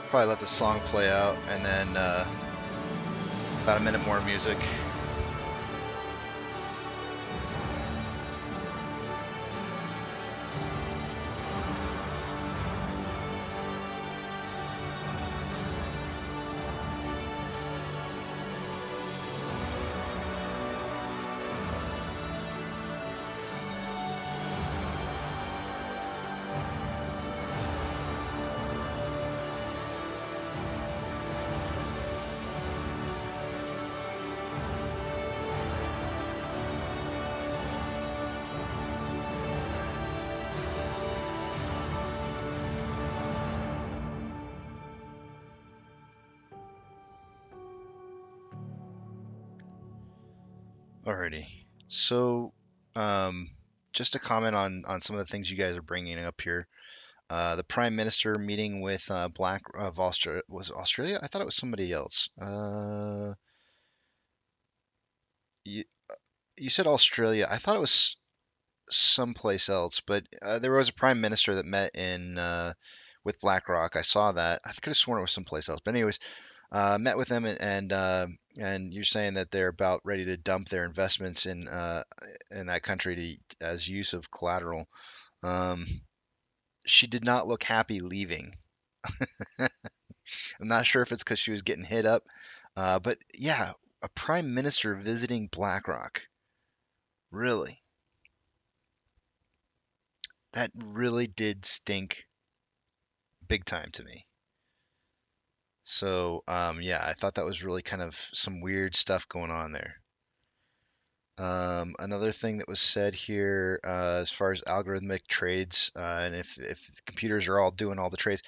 Probably let the song play out, and then about a minute more music. Alrighty. So, just to comment on some of the things you guys are bringing up here. The Prime Minister meeting with Black of Australia, was it Australia? I thought it was somebody else. You, you said Australia. I thought it was someplace else, but there was a Prime Minister that met in with BlackRock. I saw that. I could have sworn it was someplace else. But anyways, met with them, and you're saying that they're about ready to dump their investments in that country as use of collateral. Um, she did not look happy leaving. I'm not sure if it's because she was getting hit up, but yeah, a prime minister visiting BlackRock. Really, that really did stink big time to me. So yeah, I thought that was really kind of some weird stuff going on there. Another thing that was said here, as far as algorithmic trades, and if computers are all doing all the trades.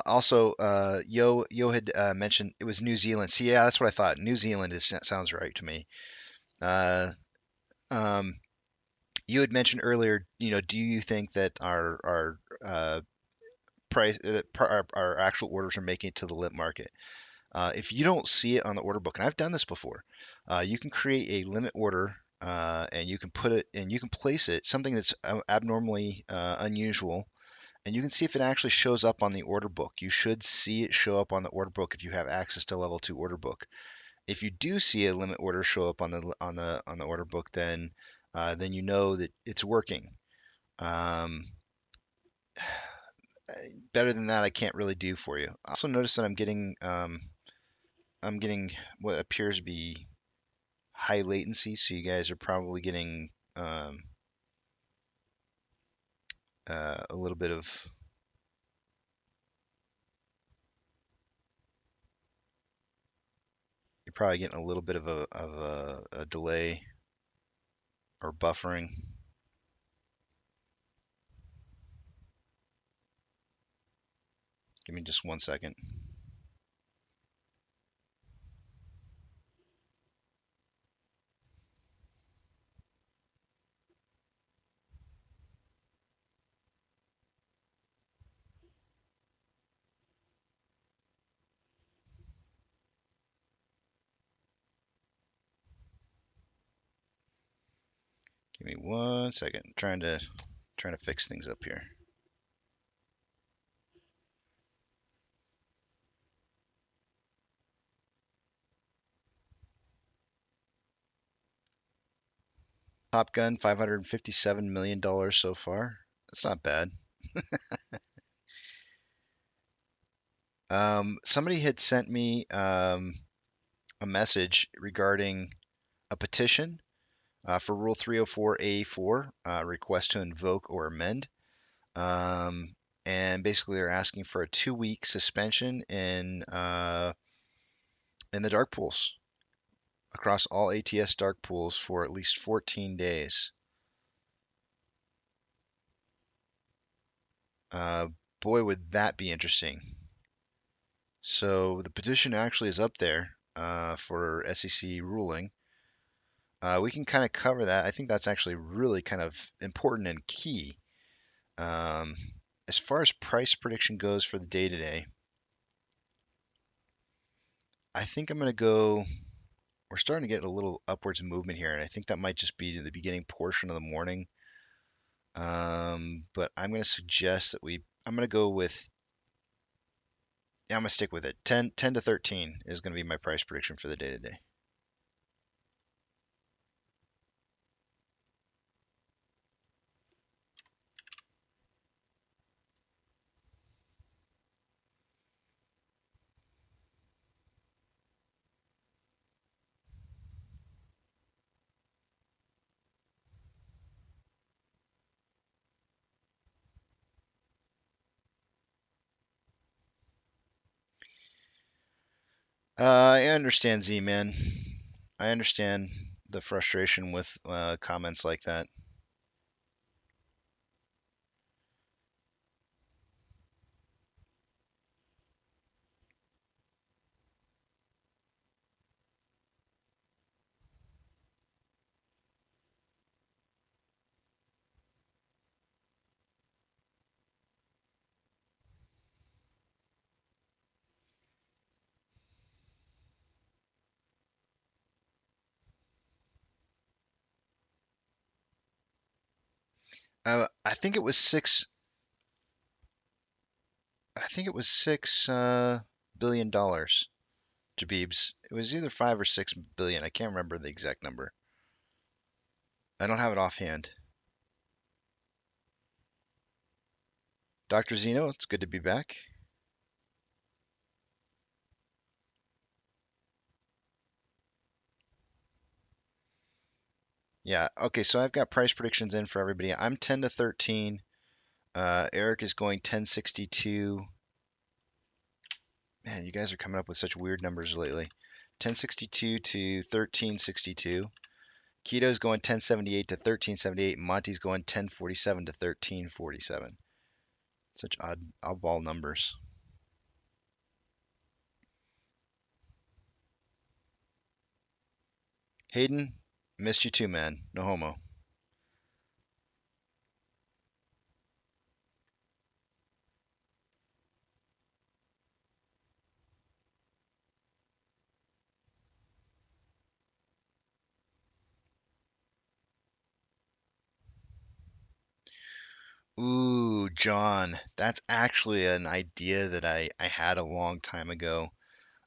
Also, Yo had mentioned it was New Zealand. See, yeah, that's what I thought. New Zealand sounds right to me. Uh, um, you had mentioned earlier, do you think that our price, our actual orders are making it to the lit market? If you don't see it on the order book, and I've done this before, you can create a limit order, and you can put it and you can place it something that's abnormally unusual, and you can see if it actually shows up on the order book. You should see it show up on the order book if you have access to level 2 order book. If you do see a limit order show up on the order book, then you know that it's working. Um, Better than that, I can't really do for you. I also notice that I'm getting what appears to be high latency, so you guys are probably getting a little bit of you're probably getting a little bit of a delay or buffering. Give me just 1 second. Give me 1 second. Trying to fix things up here. Top Gun, $557 million so far. That's not bad. Somebody had sent me a message regarding a petition for Rule 304A4, request to invoke or amend. And basically, they're asking for a 2-week suspension in the dark pools across all ATS dark pools for at least 14 days. Uh, Boy, would that be interesting. So the petition actually is up there for SEC ruling. We can kind of cover that. I think that's actually really kind of important and key. Um, as far as price prediction goes for the day today, I think I'm going to go. We're starting to get a little upwards movement here, and I think that might just be the beginning portion of the morning. But I'm going to suggest that I'm going to go with, yeah, I'm going to stick with it. 10 to 13 is going to be my price prediction for the day today. I understand, Z-Man. I understand the frustration with comments like that. I think it was six. I think it was $6 billion, Jabibs. It was either 5 or 6 billion. I can't remember the exact number. I don't have it offhand. Dr. Zeno, it's good to be back. Yeah. Okay. So I've got price predictions in for everybody. I'm 10 to 13. Eric is going 1062. Man, you guys are coming up with such weird numbers lately. 1062 to 1362. Keto's going 1078 to 1378. Monty's going 1047 to 1347. Such oddball numbers. Hayden, missed you too, man. No homo. Ooh, John, that's actually an idea that I had a long time ago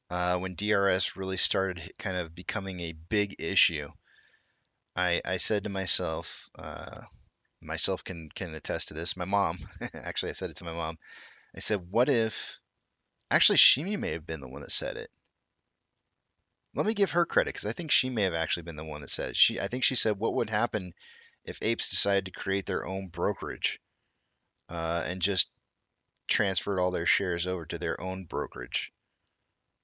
when DRS really started kind of becoming a big issue. I said to myself, myself can attest to this. My mom, actually, I said it to my mom. I said, what if, actually, she may have been the one that said it. Let me give her credit because I think she may have actually been the one that said it. I think she said, what would happen if apes decided to create their own brokerage and just transferred all their shares over to their own brokerage.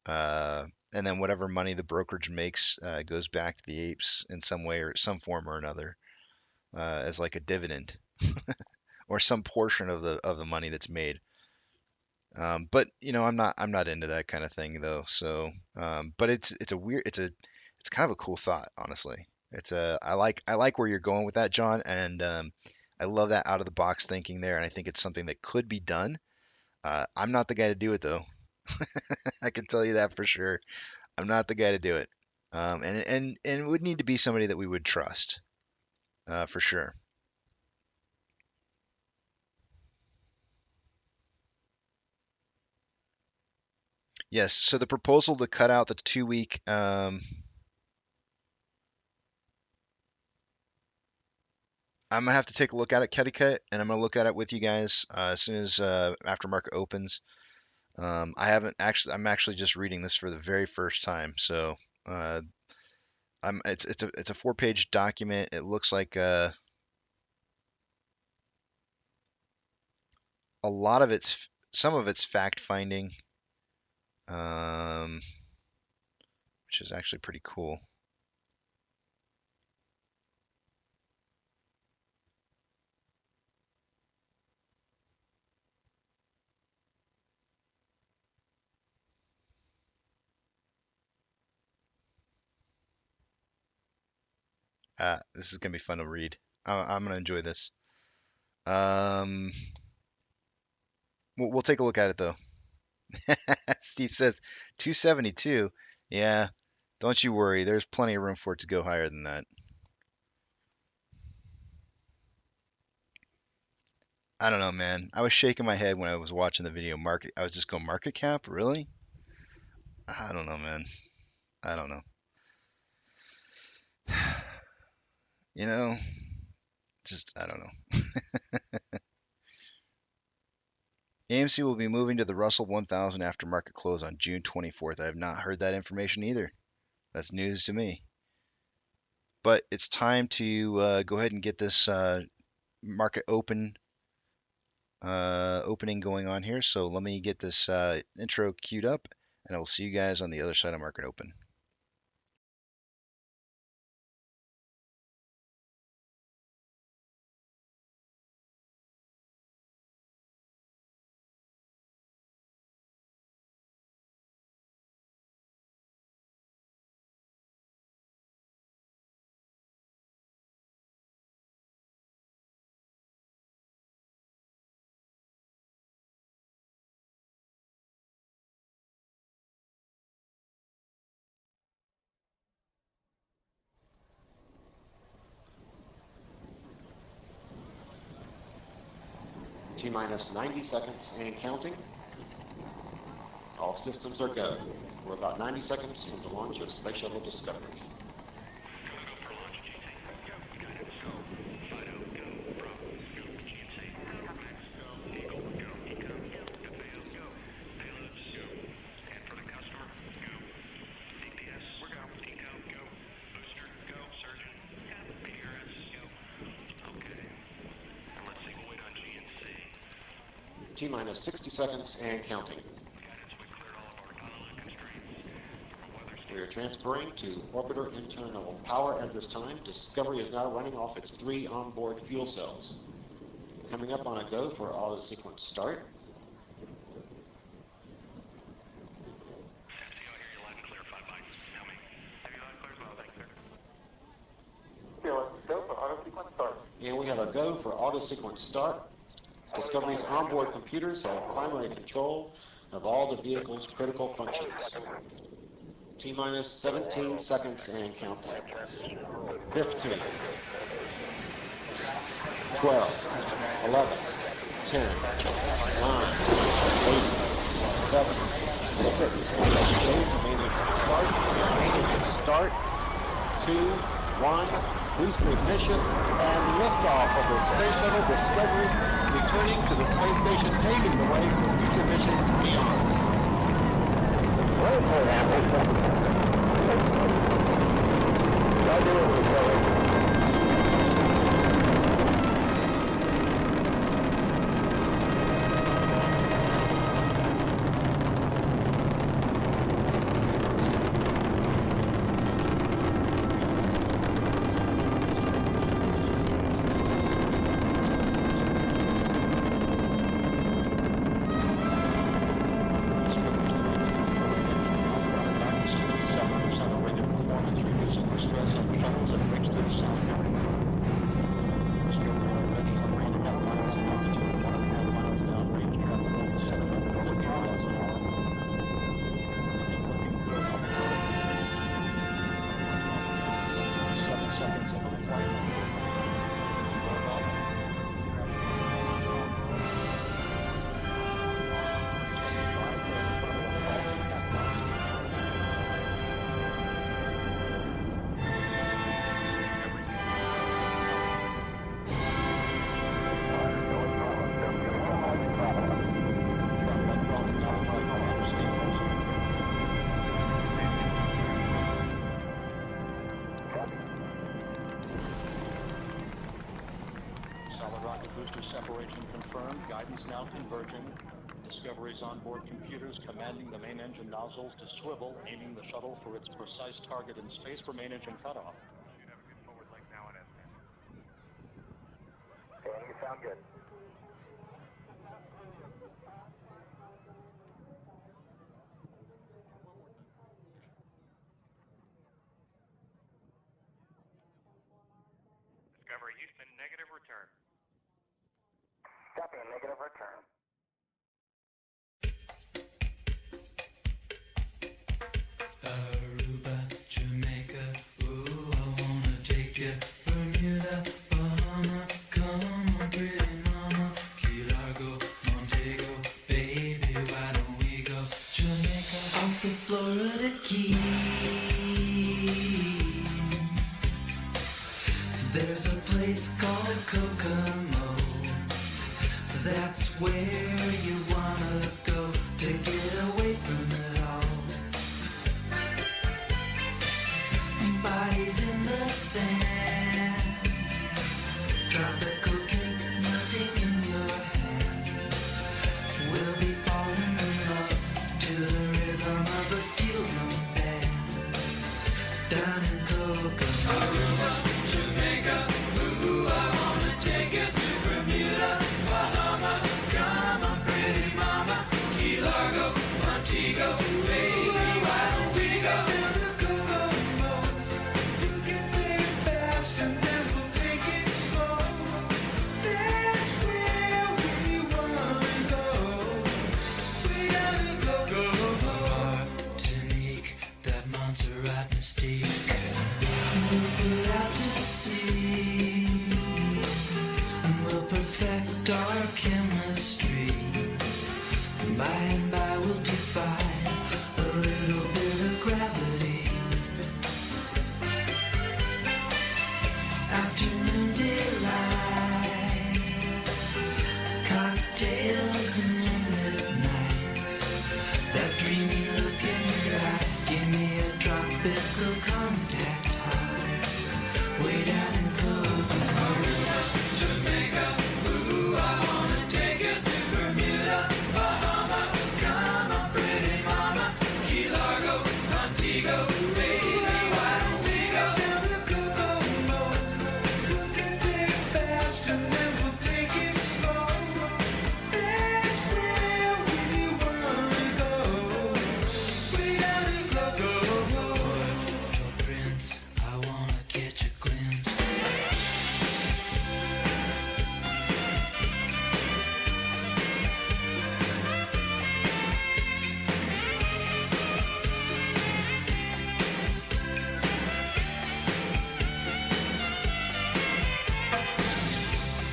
And then whatever money the brokerage makes goes back to the apes in some way or some form or another as like a dividend or some portion of the money that's made. But I'm not into that kind of thing though. So, but it's kind of a cool thought, honestly. I like where you're going with that, John, and I love that out of the box thinking there, and I think it's something that could be done. I'm not the guy to do it though. I can tell you that for sure. I'm not the guy to do it. And it would need to be somebody that we would trust, for sure. Yes. So the proposal to cut out the 2 week, I'm gonna have to take a look at it, Ketticut, and I'm gonna look at it with you guys as soon as aftermarket opens. I haven't actually. I'm actually just reading this for the very first time, so uh, it's a 4-page document. It looks like a lot of some of it's fact finding, um, which is actually pretty cool. This is gonna be fun to read. I'm gonna enjoy this. Um, we'll take a look at it though. Steve says 272. Yeah, don't you worry. There's plenty of room for it to go higher than that. I don't know, man. I was shaking my head when I was watching the video. I was just going, market cap? Really? I don't know, man. I don't know. You know, just I don't know. AMC will be moving to the Russell 1000 after market close on June 24th. I have not heard that information either. That's news to me. But it's time to go ahead and get this market opening going on here. So let me get this intro queued up, and I will see you guys on the other side of market open. T-minus 90 seconds and counting. All systems are go. We're about 90 seconds from the launch of Space Shuttle Discovery. T-minus 60 seconds and counting. We are transferring to orbiter internal power at this time. Discovery is now running off its 3 onboard fuel cells. Coming up on a go for auto sequence start. Go for auto sequence start. And we have a go for auto sequence start. Discovery's onboard computers have primary control of all the vehicle's critical functions. T-minus 17 seconds and counting. 15, 12, 11, 10, 9, 8, 7, 6, start, 2, 1, booster ignition, and liftoff of the Space Shuttle Discovery, returning to the space station, paving the way for future missions beyond. Separation confirmed. Guidance now converging. Discovery's onboard computers commanding the main engine nozzles to swivel, aiming the shuttle for its precise target in space for main engine cutoff. Should have a good forward leg now and Okay, you sound good. Houston, negative return. Copy, negative return. Aruba, Jamaica, ooh, I wanna take you. Bermuda, Bahama, come on, pretty mama. Key Largo, Montego, baby, why don't we go? Jamaica, off the Florida Keys. There's a place called Kokomo. That's where you wanna go to get away from it all. Bodies in the sand, tropical drink melting in your hand. We'll be falling in love to the rhythm of a steel drum band. Down in Kokomo, Aruba, Jamaica, ooh, I wanna take you to Bermuda, Bahama, come on, pretty mama, Key Largo, Montego, baby, why don't we go down to Kokomo? You can play it fast and then we'll take it slow. That's where we wanna go. Way down to Kokomo. Martinique, that Montserrat mystique. We'll put out to sea and we'll perfect our chemistry. By and by we'll defy a little bit of gravity. Afternoon delight, cocktails and moonlit nights. That dreamy look in your eye, give me a tropical contact high. Way down in Kokomo, Jamaica, ooh, I wanna take you to Bermuda, Bahama, come on, pretty mama, Key Largo, Montego, baby, why don't we go down to Kokomo? You can play it fast and then we'll take it slow. That's where we wanna go. Way down in Kokomo. Prince, I wanna catch a glimpse.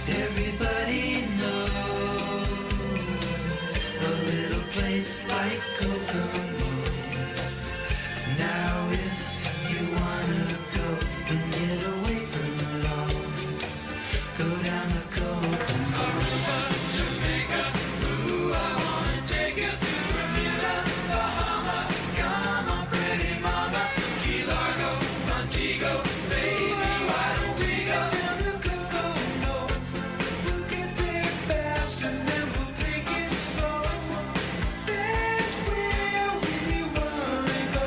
Everybody knows a little place like Kokomo. Now if you wanna go and get away from it all, go down to Kokomo. Jamaica, ooh, I wanna take you to Bermuda, Bahama, come on, pretty mama, Key Largo, Montego, baby, why don't we go down to Kokomo? You can play it fast and then we'll take it slow. That's where we wanna go.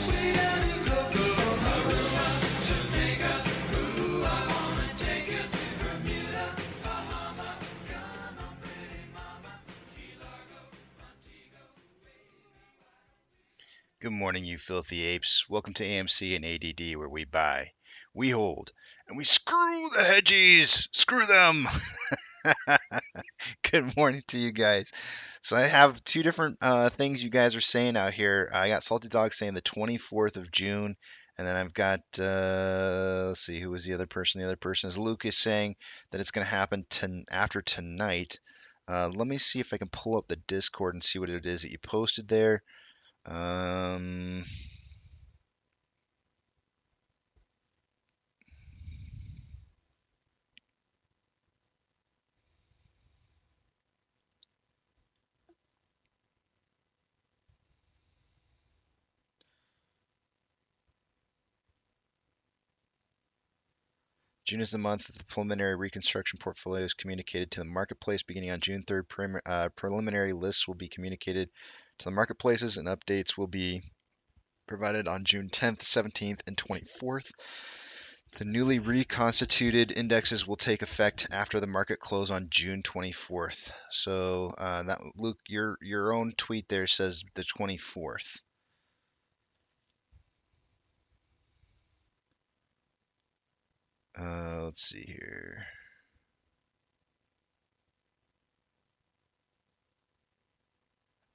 Way down in Kokomo, Aruba, Jamaica, ooh, I wanna take you to Bermuda, Bahama, come on, pretty mama, Key Largo, Montego, Good morning, you filthy apes. Welcome to AMC and ADD, where we buy, we hold, and we screw the hedgies. Screw them. Good morning to you guys. So I have two different things you guys are saying out here. I got Salty Dog saying the 24th of June, and then I've got let's see, who was the other person? The other person is Lucas saying that it's going to happen after tonight. Let me see if I can pull up the Discord and see what it is that you posted there. June is the month that the preliminary reconstruction portfolio is communicated to the marketplace. Beginning on June 3rd, preliminary lists will be communicated to the marketplaces, and updates will be provided on June 10th, 17th, and 24th. The newly reconstituted indexes will take effect after the market close on June 24th. So that Luke, your own tweet there says the 24th. Let's see here.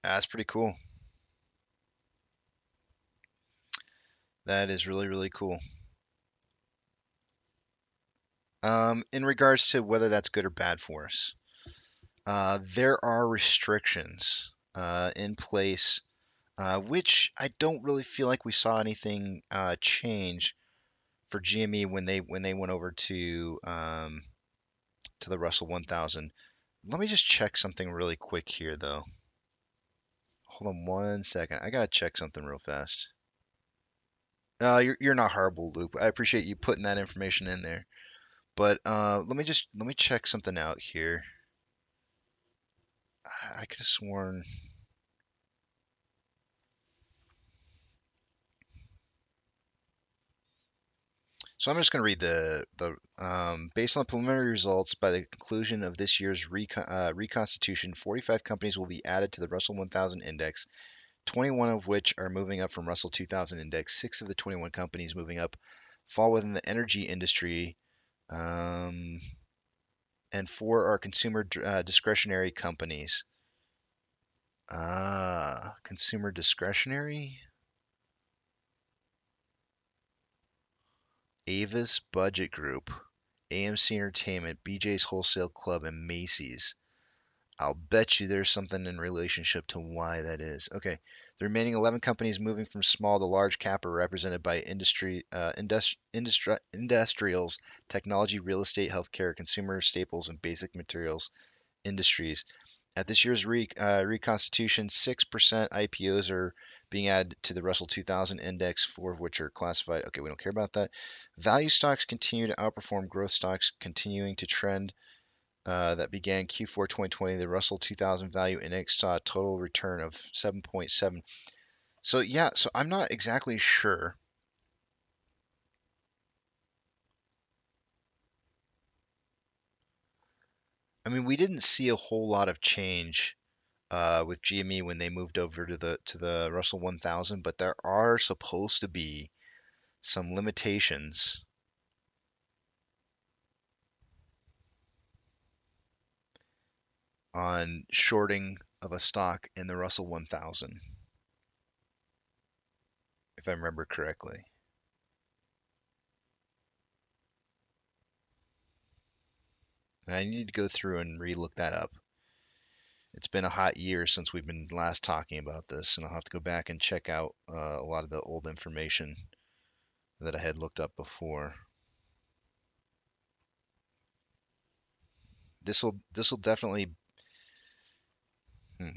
That's pretty cool. That is really, really cool. In regards to whether that's good or bad for us, there are restrictions in place, which I don't really feel like we saw anything change for GME when they went over to the Russell 1000. Let me just check something really quick here, though. Hold on one second. I gotta check something real fast. You're not horrible, Luke. I appreciate you putting that information in there. But let me check something out here. I could have sworn. So I'm just going to read the based on the preliminary results by the conclusion of this year's reconstitution, 45 companies will be added to the Russell 1000 index, 21 of which are moving up from Russell 2000 index. 6 of the 21 companies moving up fall within the energy industry, and 4 are consumer discretionary companies. Consumer discretionary? Avis Budget Group, AMC Entertainment, BJ's Wholesale Club, and Macy's. I'll bet you there's something in relationship to why that is. Okay, the remaining 11 companies moving from small to large cap are represented by industrials, technology, real estate, healthcare, consumer staples, and basic materials industries. At this year's reconstitution, 6% IPOs are being added to the Russell 2000 index, 4 of which are classified. Okay, we don't care about that. Value stocks continue to outperform growth stocks, continuing to trend that began Q4 2020. The Russell 2000 Value Index saw a total return of 7.7. So yeah, so I'm not exactly sure. I mean, we didn't see a whole lot of change with GME when they moved over to the Russell 1000, but there are supposed to be some limitations on shorting of a stock in the Russell 1000, if I remember correctly. And I need to go through and relook that up. It's been a hot year since we've been last talking about this, and I'll have to go back and check out a lot of the old information that I had looked up before. This will definitely. Hmm.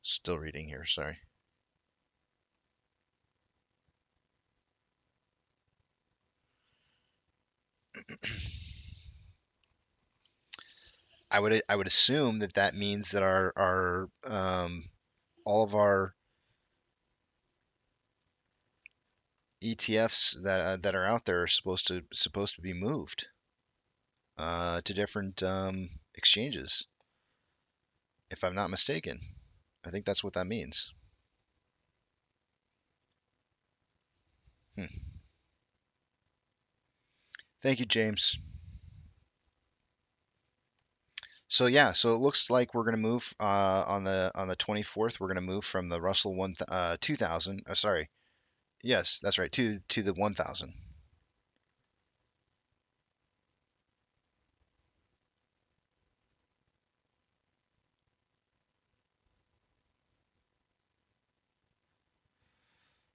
Still reading here. Sorry. I would assume that that means that our all of our ETFs that are out there are supposed to be moved to different exchanges, if I'm not mistaken. I think that's what that means. Hmm. Thank you, James. So yeah, so it looks like we're going to move on the 24th. We're going to move from the Russell 2000. Sorry, yes, that's right, to the 1000.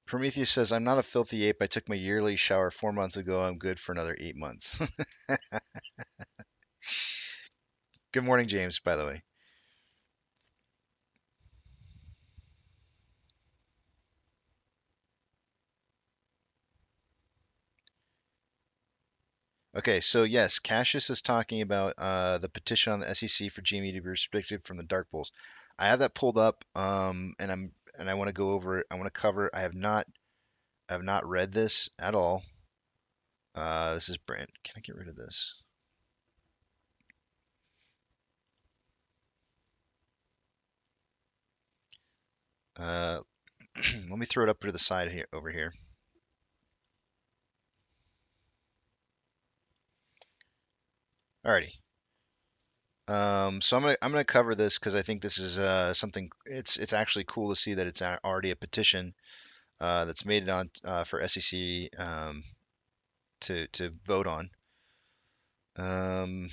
Prometheus says, "I'm not a filthy ape. I took my yearly shower 4 months ago. I'm good for another 8 months." Good morning, James. By the way. Okay, so yes, Cassius is talking about the petition on the SEC for GME to be restricted from the dark pools. I have that pulled up, and I want to go over it. I want to cover. I have not read this at all. This is brand. Can I get rid of this? Let me throw it up to the side here, over here. Alrighty. So I'm gonna cover this because I think this is something. It's actually cool to see that it's already a petition that's made it on for SEC to vote on. Um,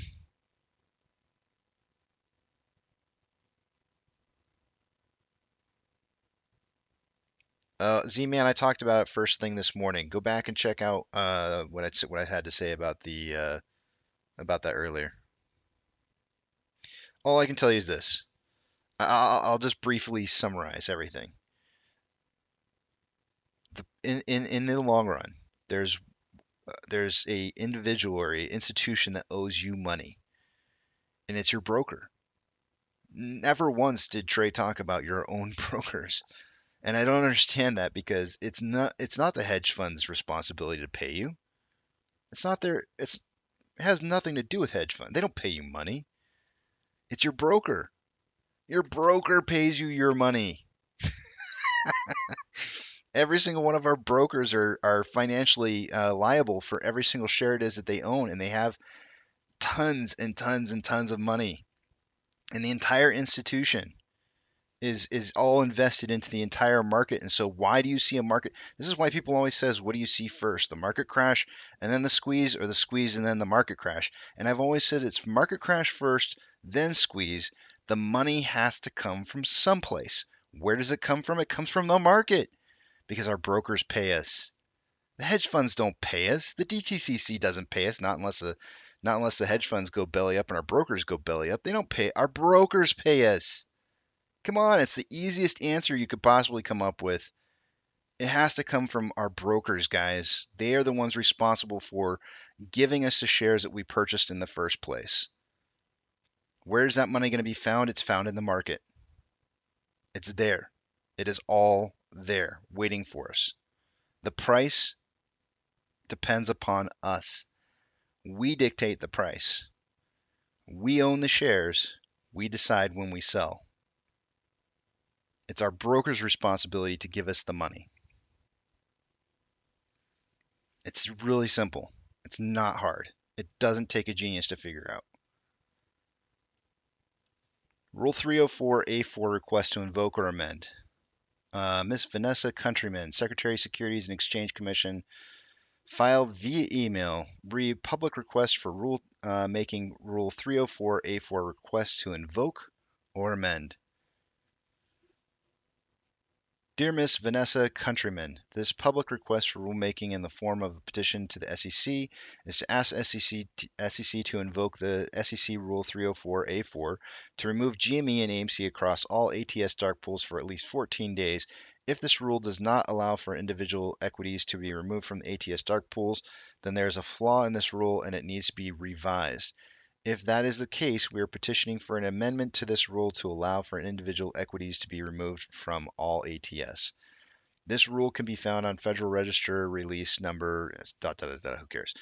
Z-Man, I talked about it first thing this morning. Go back and check out what I had to say about that earlier. All I can tell you is this. I'll just briefly summarize everything. In the long run, there's a individual or a institution that owes you money, and it's your broker. Never once did Trey talk about your own brokers, and I don't understand that because it's not the hedge fund's responsibility to pay you. It's not their it's It has nothing to do with hedge fund. They don't pay you money. It's your broker. Your broker pays you your money. Every single one of our brokers are financially liable for every single share it is that they own, and they have tons and tons and tons of money. And the entire institution is all invested into the entire market. And so why do you see a market? This is why people always says, what do you see first? The market crash and then the squeeze, or the squeeze and then the market crash? And I've always said it's market crash first, then squeeze. The money has to come from someplace. Where does it come from? It comes from the market because our brokers pay us. The hedge funds don't pay us. The DTCC doesn't pay us, not unless the hedge funds go belly up and our brokers go belly up. They don't pay. Our brokers pay us. Come on, it's the easiest answer you could possibly come up with. It has to come from our brokers, guys. They are the ones responsible for giving us the shares that we purchased in the first place. Where's that money going to be found? It's found in the market. It's there. It is all there, waiting for us. The price depends upon us. We dictate the price. We own the shares. We decide when we sell. It's our broker's responsibility to give us the money. It's really simple. It's not hard. It doesn't take a genius to figure out. Rule 304A4, request to invoke or amend. Miss Vanessa Countryman, Secretary, Securities and Exchange Commission, filed via email, read public request for making Rule 304A4 request to invoke or amend. Dear Miss Vanessa Countryman, this public request for rulemaking in the form of a petition to the SEC is to ask SEC to invoke the SEC Rule 304A4 to remove GME and AMC across all ATS dark pools for at least 14 days. If this rule does not allow for individual equities to be removed from the ATS dark pools, then there is a flaw in this rule and it needs to be revised. If that is the case, we are petitioning for an amendment to this rule to allow for individual equities to be removed from all ATS. This rule can be found on Federal Register release number ... who cares?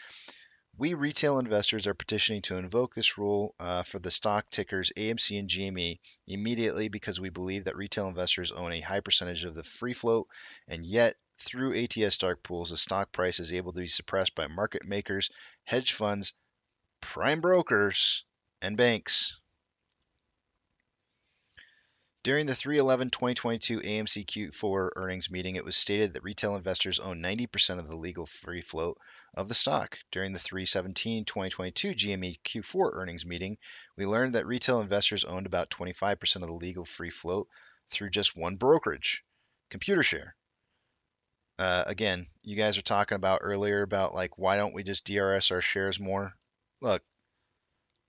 We retail investors are petitioning to invoke this rule for the stock tickers AMC and GME immediately because we believe that retail investors own a high percentage of the free float, and yet through ATS dark pools, the stock price is able to be suppressed by market makers, hedge funds, prime brokers, and banks. During the 3/11/2022 AMC Q4 earnings meeting, it was stated that retail investors own 90% of the legal free float of the stock. During the 3/17/2022 GME Q4 earnings meeting, we learned that retail investors owned about 25% of the legal free float through just one brokerage, Computershare. Again, you guys are talking about earlier about like, why don't we just DRS our shares more? Look,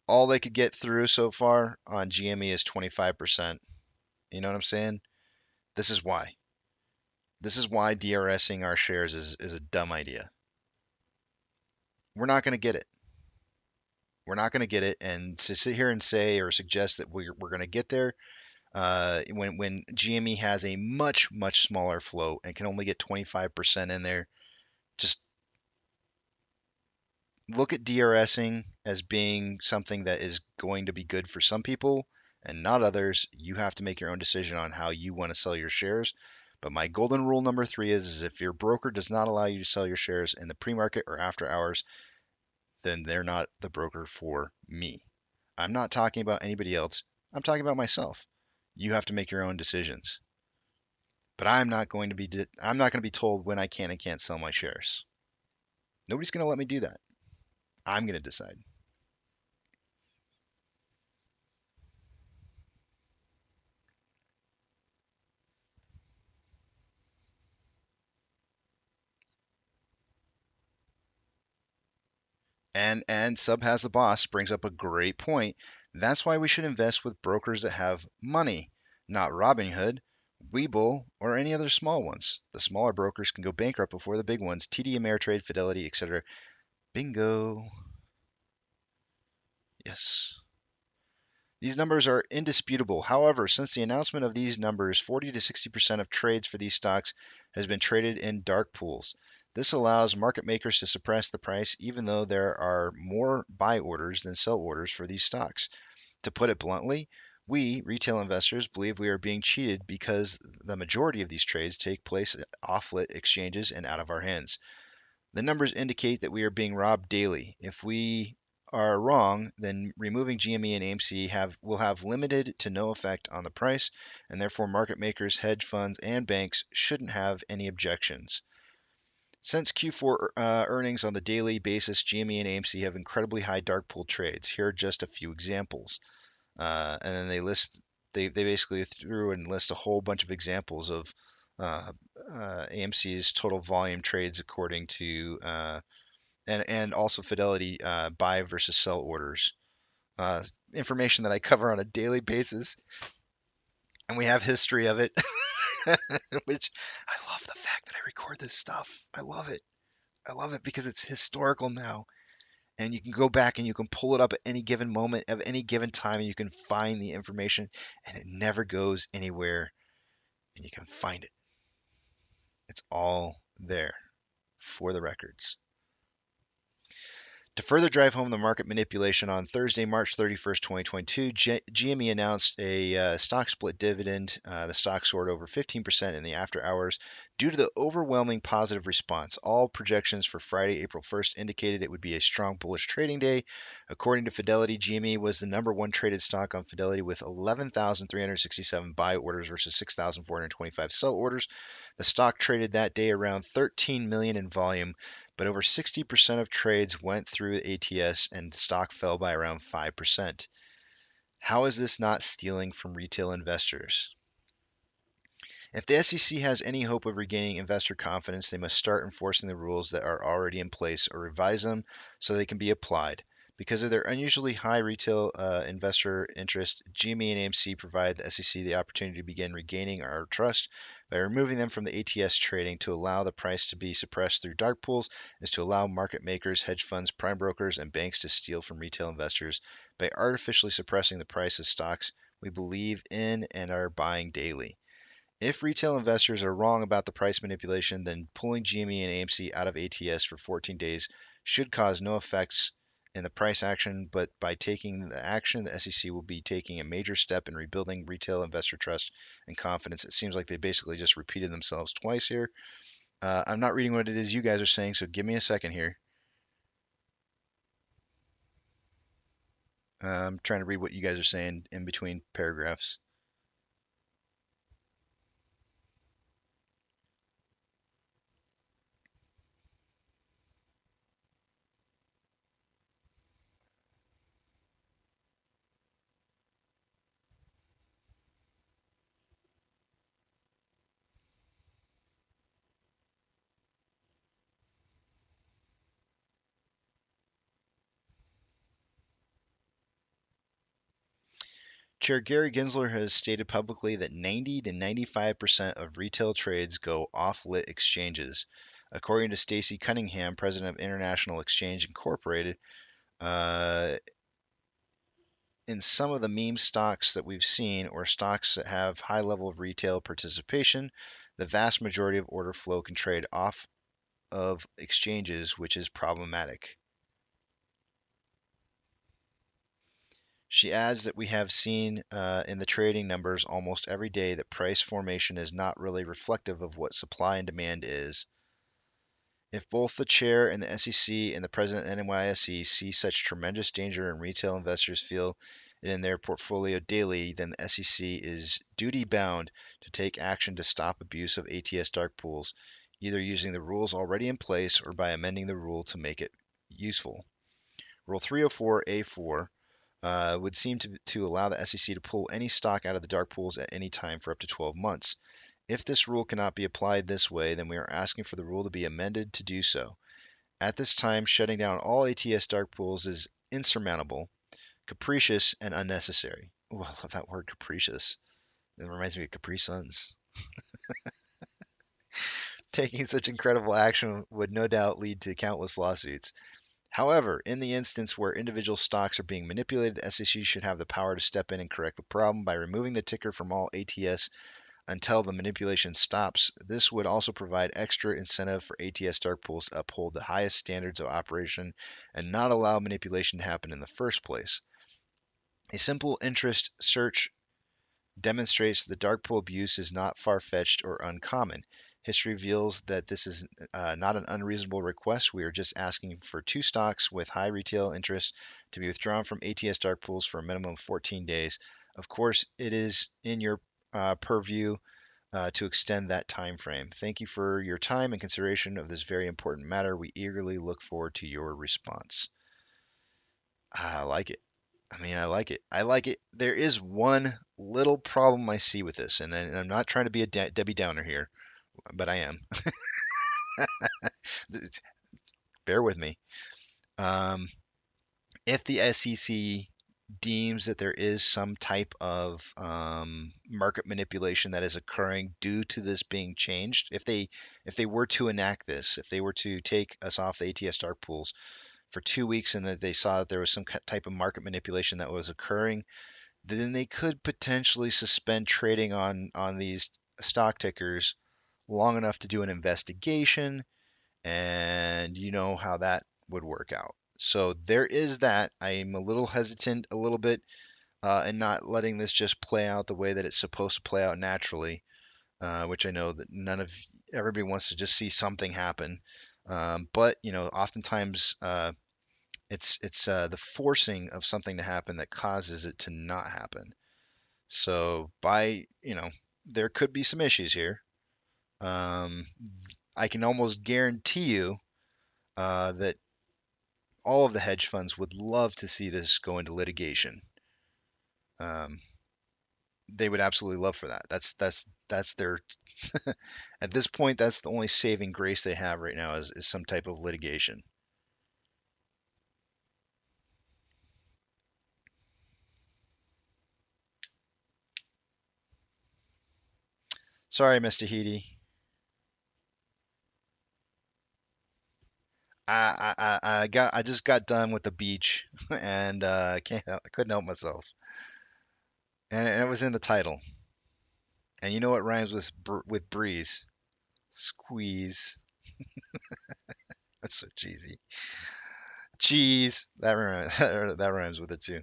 all they could get through so far on GME is 25%. You know what I'm saying? This is why. This is why DRSing our shares is a dumb idea. We're not going to get it. We're not going to get it. And to sit here and say or suggest that we're going to get there when GME has a much, much smaller float and can only get 25% in there, just look at DRSing as being something that is going to be good for some people and not others. You have to make your own decision on how you want to sell your shares. But my golden rule number 3 is if your broker does not allow you to sell your shares in the pre-market or after hours, then they're not the broker for me. I'm not talking about anybody else. I'm talking about myself. You have to make your own decisions. But I'm not going to be told when I can and can't sell my shares. Nobody's going to let me do that. I'm going to decide. And Sub has the boss brings up a great point. That's why we should invest with brokers that have money, not Robinhood, Webull, or any other small ones. The smaller brokers can go bankrupt before the big ones, TD Ameritrade, Fidelity, etc. Bingo. Yes. These numbers are indisputable. However, since the announcement of these numbers, 40 to 60% of trades for these stocks has been traded in dark pools. This allows market makers to suppress the price even though there are more buy orders than sell orders for these stocks. To put it bluntly, we, retail investors, believe we are being cheated because the majority of these trades take place at off-lit exchanges and out of our hands. The numbers indicate that we are being robbed daily. If we are wrong, then removing GME and AMC will have limited to no effect on the price, and therefore market makers, hedge funds, and banks shouldn't have any objections. Since Q4 earnings on the daily basis, GME and AMC have incredibly high dark pool trades. Here are just a few examples. And then they basically threw and list a whole bunch of examples of AMC's total volume trades according to and also Fidelity buy versus sell orders. Information that I cover on a daily basis, and we have history of it, which I love the fact that I record this stuff. I love it. I love it because it's historical now, and you can go back and you can pull it up at any given moment of any given time, and you can find the information, and it never goes anywhere, and you can find it. It's all there for the records. To further drive home the market manipulation, on Thursday, March 31st, 2022, GME announced a stock split dividend. The stock soared over 15% in the after hours due to the overwhelming positive response. All projections for Friday, April 1st indicated it would be a strong bullish trading day. According to Fidelity, GME was the number one traded stock on Fidelity with 11,367 buy orders versus 6,425 sell orders. The stock traded that day around 13 million in volume, but over 60% of trades went through ATS and stock fell by around 5%. How is this not stealing from retail investors? If the SEC has any hope of regaining investor confidence, they must start enforcing the rules that are already in place or revise them so they can be applied. Because of their unusually high retail investor interest, GME and AMC provide the SEC the opportunity to begin regaining our trust. By removing them from the ATS trading to allow the price to be suppressed through dark pools is to allow market makers, hedge funds, prime brokers, and banks to steal from retail investors by artificially suppressing the price of stocks we believe in and are buying daily. If retail investors are wrong about the price manipulation, then pulling GME and AMC out of ATS for 14 days should cause no effects in the price action, but by taking the action, the SEC will be taking a major step in rebuilding retail investor trust and confidence. It seems like they basically just repeated themselves twice here. I'm not reading what it is you guys are saying, so give me a second here. I'm trying to read what you guys are saying in between paragraphs. Chair Gary Gensler has stated publicly that 90 to 95% of retail trades go off-lit exchanges. According to Stacy Cunningham, president of International Exchange Incorporated, in some of the meme stocks that we've seen or stocks that have high level of retail participation, the vast majority of order flow can trade off of exchanges, which is problematic. She adds that we have seen in the trading numbers almost every day that price formation is not really reflective of what supply and demand is. If both the chair and the SEC and the president of NYSE see such tremendous danger and retail investors feel it in their portfolio daily, then the SEC is duty bound to take action to stop abuse of ATS dark pools, either using the rules already in place or by amending the rule to make it useful. Rule 304A4 would seem to allow the SEC to pull any stock out of the dark pools at any time for up to 12 months. If this rule cannot be applied this way, then we are asking for the rule to be amended to do so. At this time, shutting down all ATS dark pools is insurmountable, capricious, and unnecessary. Ooh, I love that word, capricious. It reminds me of Capri Suns. Taking such incredible action would no doubt lead to countless lawsuits. However, in the instance where individual stocks are being manipulated, the SEC should have the power to step in and correct the problem by removing the ticker from all ATS until the manipulation stops. This would also provide extra incentive for ATS dark pools to uphold the highest standards of operation and not allow manipulation to happen in the first place. A simple interest search demonstrates that dark pool abuse is not far-fetched or uncommon. History reveals that this is not an unreasonable request. We are just asking for two stocks with high retail interest to be withdrawn from ATS dark pools for a minimum of 14 days. Of course, it is in your purview to extend that time frame. Thank you for your time and consideration of this very important matter. We eagerly look forward to your response. I like it. I like it. I like it. There is one little problem I see with this, and I'm not trying to be a Debbie Downer here, but I am. Bear with me. Um, if the SEC deems that there is some type of market manipulation that is occurring due to this being changed, if they were to enact this, if they were to take us off the ATS dark pools for 2 weeks and that they saw that there was some type of market manipulation that was occurring, then they could potentially suspend trading on these stock tickers long enough to do an investigation, and you know how that would work out. So there is that. I'm a little hesitant, a little bit, in not letting this just play out the way that it's supposed to play out naturally, which I know that everybody wants to just see something happen. But oftentimes it's the forcing of something to happen that causes it to not happen. So there could be some issues here. I can almost guarantee you that all of the hedge funds would love to see this go into litigation. Um, they would absolutely love for that. That's their at this point, that's the only saving grace they have right now is some type of litigation. Sorry, Mr. Heedy. I just got done with the beach and I couldn't help myself. And it was in the title. And you know what rhymes with breeze? Squeeze. That's so cheesy. Cheese. That rhymes, that rhymes with it too.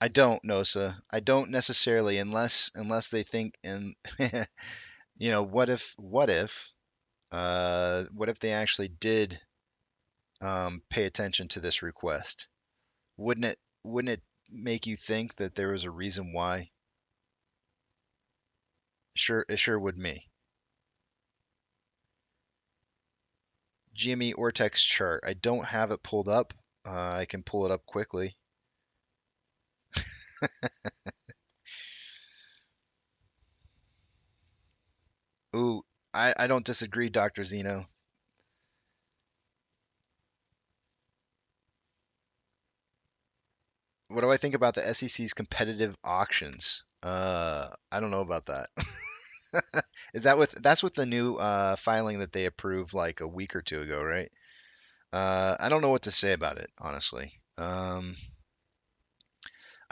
I don't, Nosa. I don't necessarily, unless they think and what if they actually did pay attention to this request? Wouldn't it make you think that there was a reason why? Sure, it sure would me. GME Ortex chart. I don't have it pulled up. I can pull it up quickly. Ooh, I don't disagree, Dr. Zeno. What do I think about the SEC's competitive auctions? I don't know about that. Is that with that's with the new filing that they approved like a week or two ago, right? I don't know what to say about it, honestly. I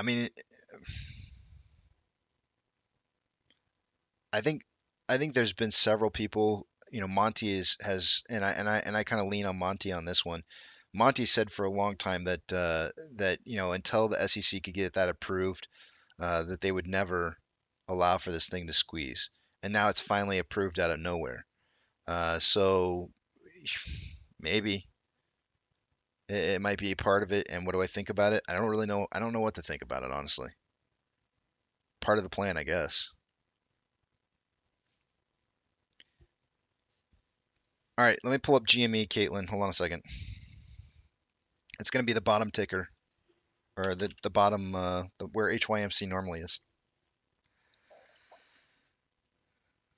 mean, I think I think there's been several people. Monty has, and I kind of lean on Monty on this one. Monty said for a long time that until the SEC could get that approved, that they would never allow for this thing to squeeze. And now it's finally approved out of nowhere. So maybe it might be a part of it. And what do I think about it? I don't really know. I don't know what to think about it, honestly. Part of the plan, I guess. All right, let me pull up GME, Caitlin. Hold on a second. It's going to be the bottom ticker, or the bottom where HYMC normally is.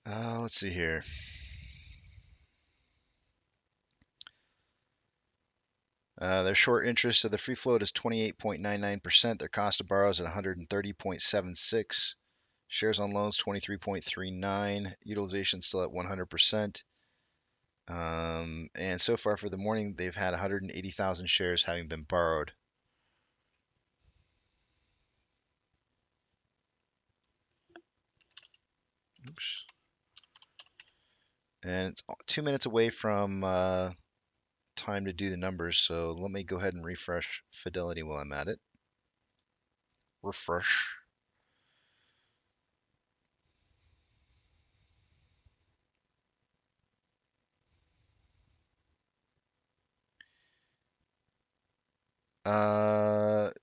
Let's see here. Their short interest, so the free float is 28.99%. Their cost of borrow is at 130.76. Shares on loans 23.39. Utilization still at 100%. And so far for the morning, they've had 180,000 shares having been borrowed. Oops. And it's 2 minutes away from time to do the numbers, so let me go ahead and refresh Fidelity while I'm at it. Refresh.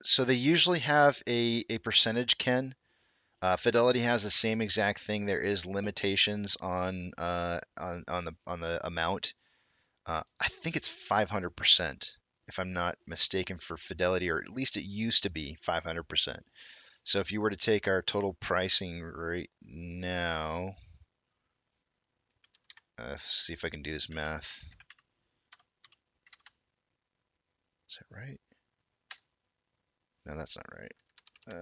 So they usually have a percentage, Ken. Fidelity has the same exact thing. There is limitations on the amount. I think it's 500%, if I'm not mistaken, for Fidelity, or at least it used to be 500%. So if you were to take our total pricing right now, see if I can do this math. Is that right? No, that's not right. 5,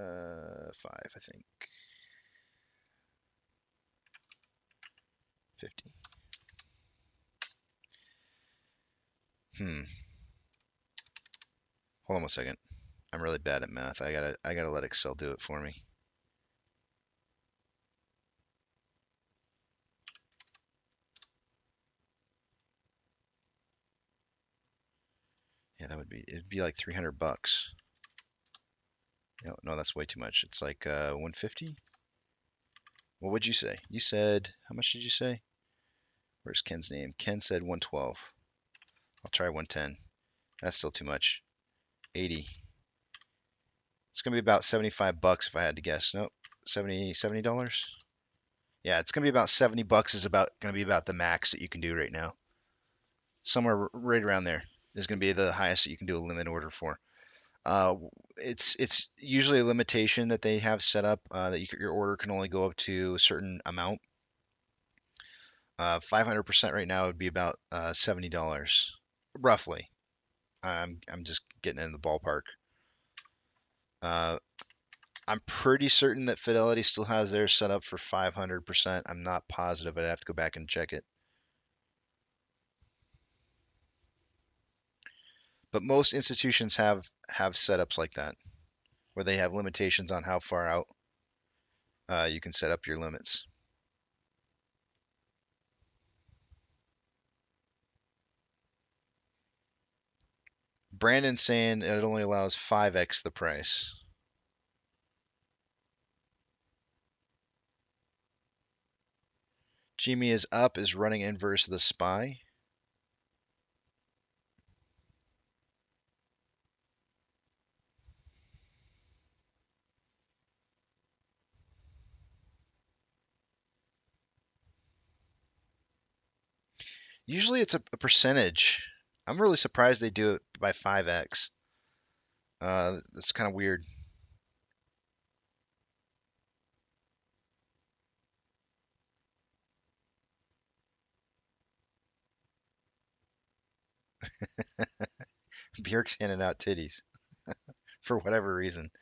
I think. 50. Hold on a second. I'm really bad at math. I gotta let Excel do it for me. Yeah, it'd be like 300 bucks. No, that's way too much. It's like 150. What would you say? You said, how much did you say? Where's Ken's name? Ken said 112. I'll try 110. That's still too much. 80. It's gonna be about 75 bucks if I had to guess. Nope. $70. Yeah, it's gonna be about 70 bucks is gonna be about the max that you can do right now. Somewhere right around there is gonna be the highest that you can do a limit order for. It's usually a limitation that they have set up that your order can only go up to a certain amount. 500% right now would be about $70, roughly. I'm just getting in the ballpark. I'm pretty certain that Fidelity still has theirs set up for 500%. I'm not positive. I'd have to go back and check it. But most institutions have setups like that, where they have limitations on how far out you can set up your limits. Brandon's saying it only allows 5x the price. Jimmy is up, is running inverse of the SPY. Usually it's a percentage. I'm really surprised they do it by 5x. That's kind of weird. Bjork's handing out titties for whatever reason.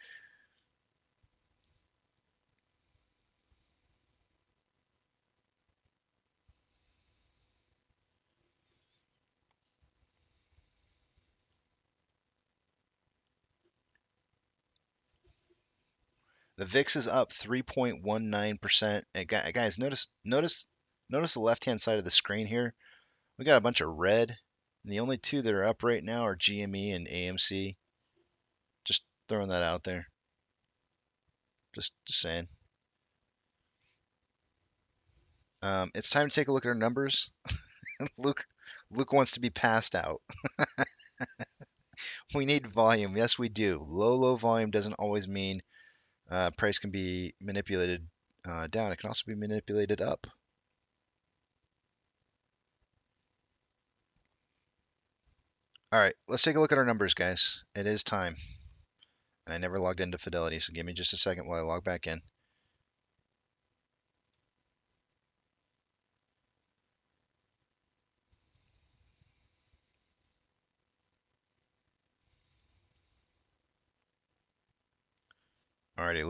The VIX is up 3.19%. And guys, notice the left-hand side of the screen here. We got a bunch of red, and the only two that are up right now are GME and AMC. Just throwing that out there. Just saying. It's time to take a look at our numbers. Luke wants to be passed out. We need volume. Yes, we do. Low volume doesn't always mean price can be manipulated down. It can also be manipulated up. All right, let's take a look at our numbers, guys. It is time. And I never logged into Fidelity, so give me just a second while I log back in. Alrighty,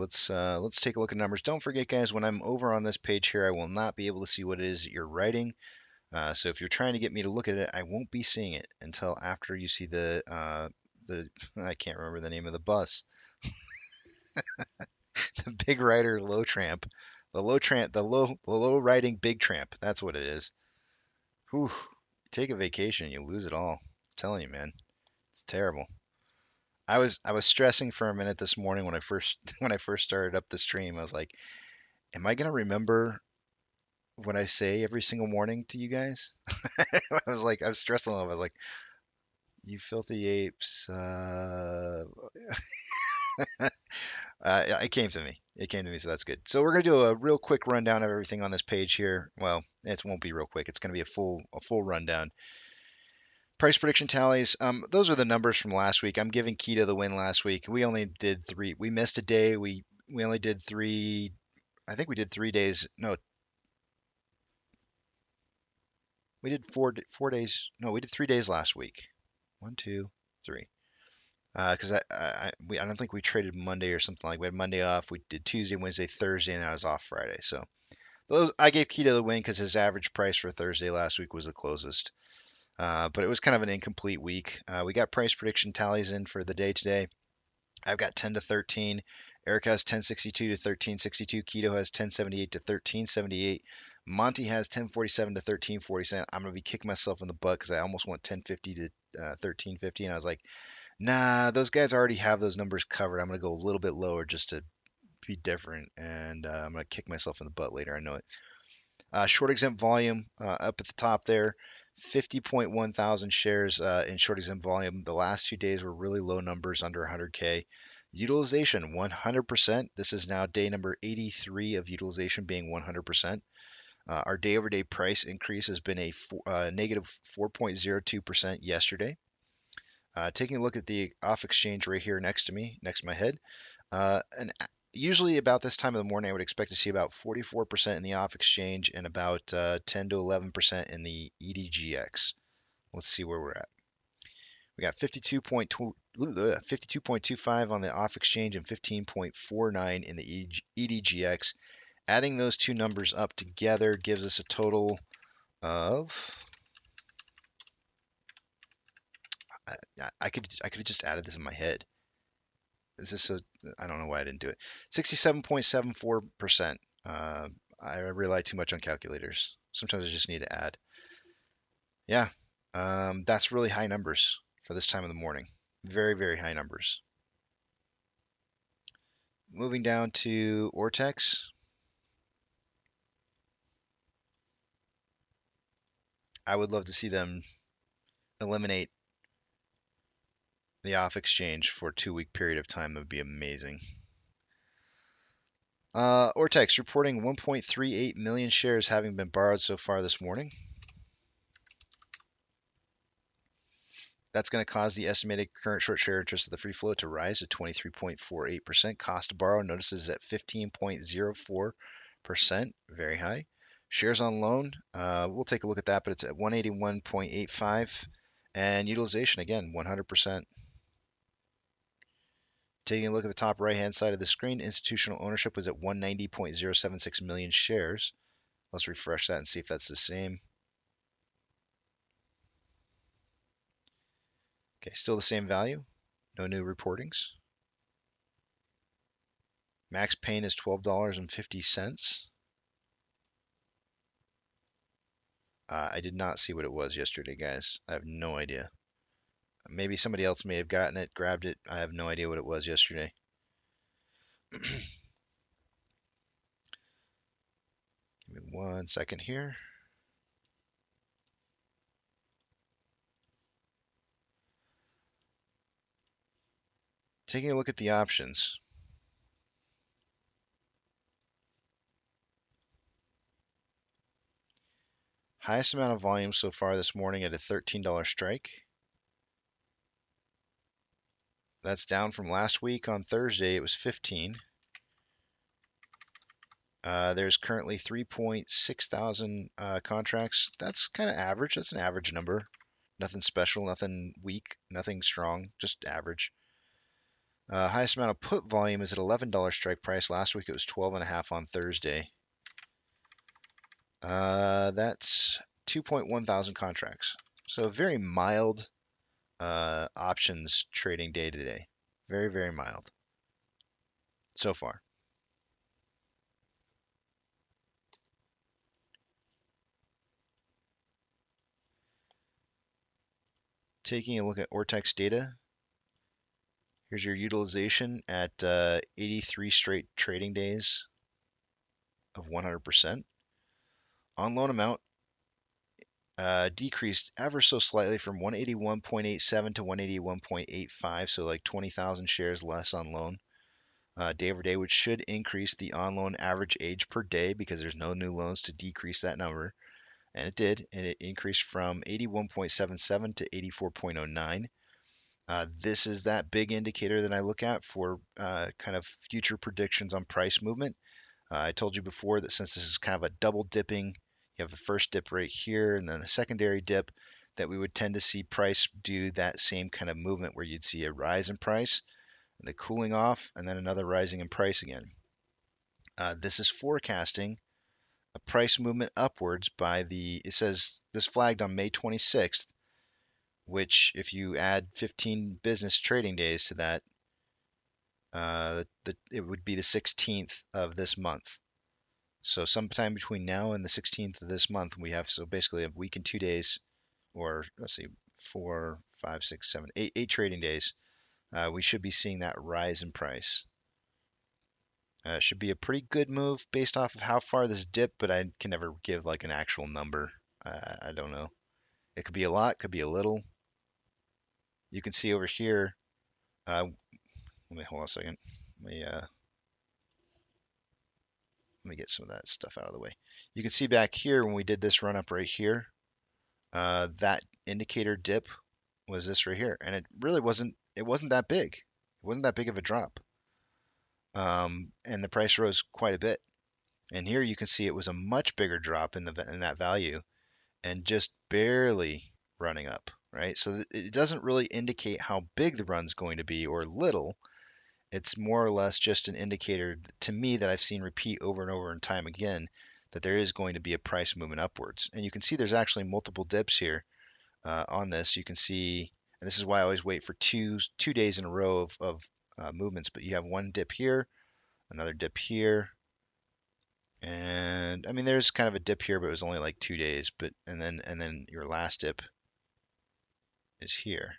let's take a look at numbers. Don't forget, guys, when I'm over on this page here, I will not be able to see what it is that you're writing. So if you're trying to get me to look at it, I won't be seeing it until after you see the I can't remember the name of the bus, the big rider low tramp, the low riding big tramp. That's what it is. Whew. Take a vacation, you lose it all. I'm telling you, man, it's terrible. I was stressing for a minute this morning when I first when I first started up the stream. I was like, am I gonna remember what I say every single morning to you guys? I was stressing a little. I was like, you filthy apes. It came to me. It came to me, so that's good. So we're gonna do a real quick rundown of everything on this page here. Well, it won't be real quick. It's gonna be a full rundown. Price prediction tallies. Those are the numbers from last week. I'm giving Keto the win last week. We only did three. We missed a day. We only did three. I think we did 3 days. No, we did 4 days. No, we did 3 days last week. 1, 2, 3. Because I don't think we traded Monday or something like. We had Monday off. We did Tuesday, Wednesday, Thursday, and I was off Friday. So those I gave Keto the win because his average price for Thursday last week was the closest. But it was kind of an incomplete week. We got price prediction tallies in for the day today. I've got 10 to 13. Eric has 1062 to 1362. Keto has 1078 to 1378. Monty has 1047 to 1347. I'm going to be kicking myself in the butt because I almost went 1050 to 1350. And I was like, nah, those guys already have those numbers covered. I'm going to go a little bit lower just to be different. And I'm going to kick myself in the butt later. I know it. Short exempt volume up at the top there. 50.1 thousand shares in short exempt volume. The last 2 days were really low numbers, under 100K. Utilization 100%. This is now day number 83 of utilization being 100%. Our day over day price increase has been a negative 4.02% yesterday. Taking a look at the off exchange right here next to me, next to my head. And usually about this time of the morning, I would expect to see about 44% in the off exchange and about 10 to 11% in the EDGX. Let's see where we're at. We got 52.25 on the off exchange and 15.49 in the EDGX. Adding those two numbers up together gives us a total of. I could have just added this in my head. This is so I don't know why I didn't do it. 67.74%. I rely too much on calculators. Sometimes I just need to add. Yeah, that's really high numbers for this time of the morning. Very, very high numbers. Moving down to Ortex. I would love to see them eliminate the off exchange for a 2-week period of time. That would be amazing. Ortex reporting 1.38 million shares having been borrowed so far this morning. That's going to cause the estimated current short share interest of the free float to rise to 23.48%. Cost to borrow notices at 15.04%, very high. Shares on loan, we'll take a look at that, but it's at 181.85. And utilization, again, 100%. Taking a look at the top right-hand side of the screen, institutional ownership was at 190.076 million shares. Let's refresh that and see if that's the same. Okay, still the same value. No new reportings. Max pain is $12.50. I did not see what it was yesterday, guys. I have no idea. Maybe somebody else may have gotten it, grabbed it. I have no idea what it was yesterday. Give me 1 second here. Taking a look at the options. Highest amount of volume so far this morning at a $13 strike. That's down from last week on Thursday. It was 15. There's currently 3.6 thousand contracts. That's kind of average. That's an average number. Nothing special, nothing weak, nothing strong, just average. Highest amount of put volume is at $11 strike price. Last week it was 12.5 on Thursday. That's 2.1 thousand contracts. So very mild options trading day to day. Very, very mild so far. Taking a look at Ortex data. Here's your utilization at 83 straight trading days of 100%. On loan amount decreased ever so slightly from 181.87 to 181.85, so like 20,000 shares less on loan day over day, which should increase the on loan average age per day because there's no new loans to decrease that number. And it did, and it increased from 81.77 to 84.09. This is that big indicator that I look at for kind of future predictions on price movement. I told you before that since this is kind of a double dipping, you have the first dip right here and then a secondary dip, that we would tend to see price do that same kind of movement where you'd see a rise in price, and the cooling off, and then another rising in price again. This is forecasting a price movement upwards by it says this flagged on May 26th, which if you add 15 business trading days to that, it would be the 16th of this month. So sometime between now and the 16th of this month, we have so basically a week and 2 days, or let's see, 4, 5, 6, 7, 8 trading days. We should be seeing that rise in price. Should be a pretty good move based off of how far this dipped, but I can never give like an actual number. I don't know. It could be a lot, could be a little. You can see over here. Let me hold on a second. Let me get some of that stuff out of the way. You can see back here when we did this run up right here, that indicator dip was this right here, and it really wasn't. It wasn't that big. It wasn't that big of a drop, and the price rose quite a bit. And here you can see it was a much bigger drop in that value, and just barely running up, right? So it doesn't really indicate how big the run's going to be or little. It's more or less just an indicator to me that I've seen repeat over and over and time again that there is going to be a price movement upwards. And you can see there's actually multiple dips here on this. You can see, and this is why I always wait for two days in a row of movements. But you have one dip here, another dip here, and I mean there's kind of a dip here, but it was only like 2 days. But and then your last dip is here.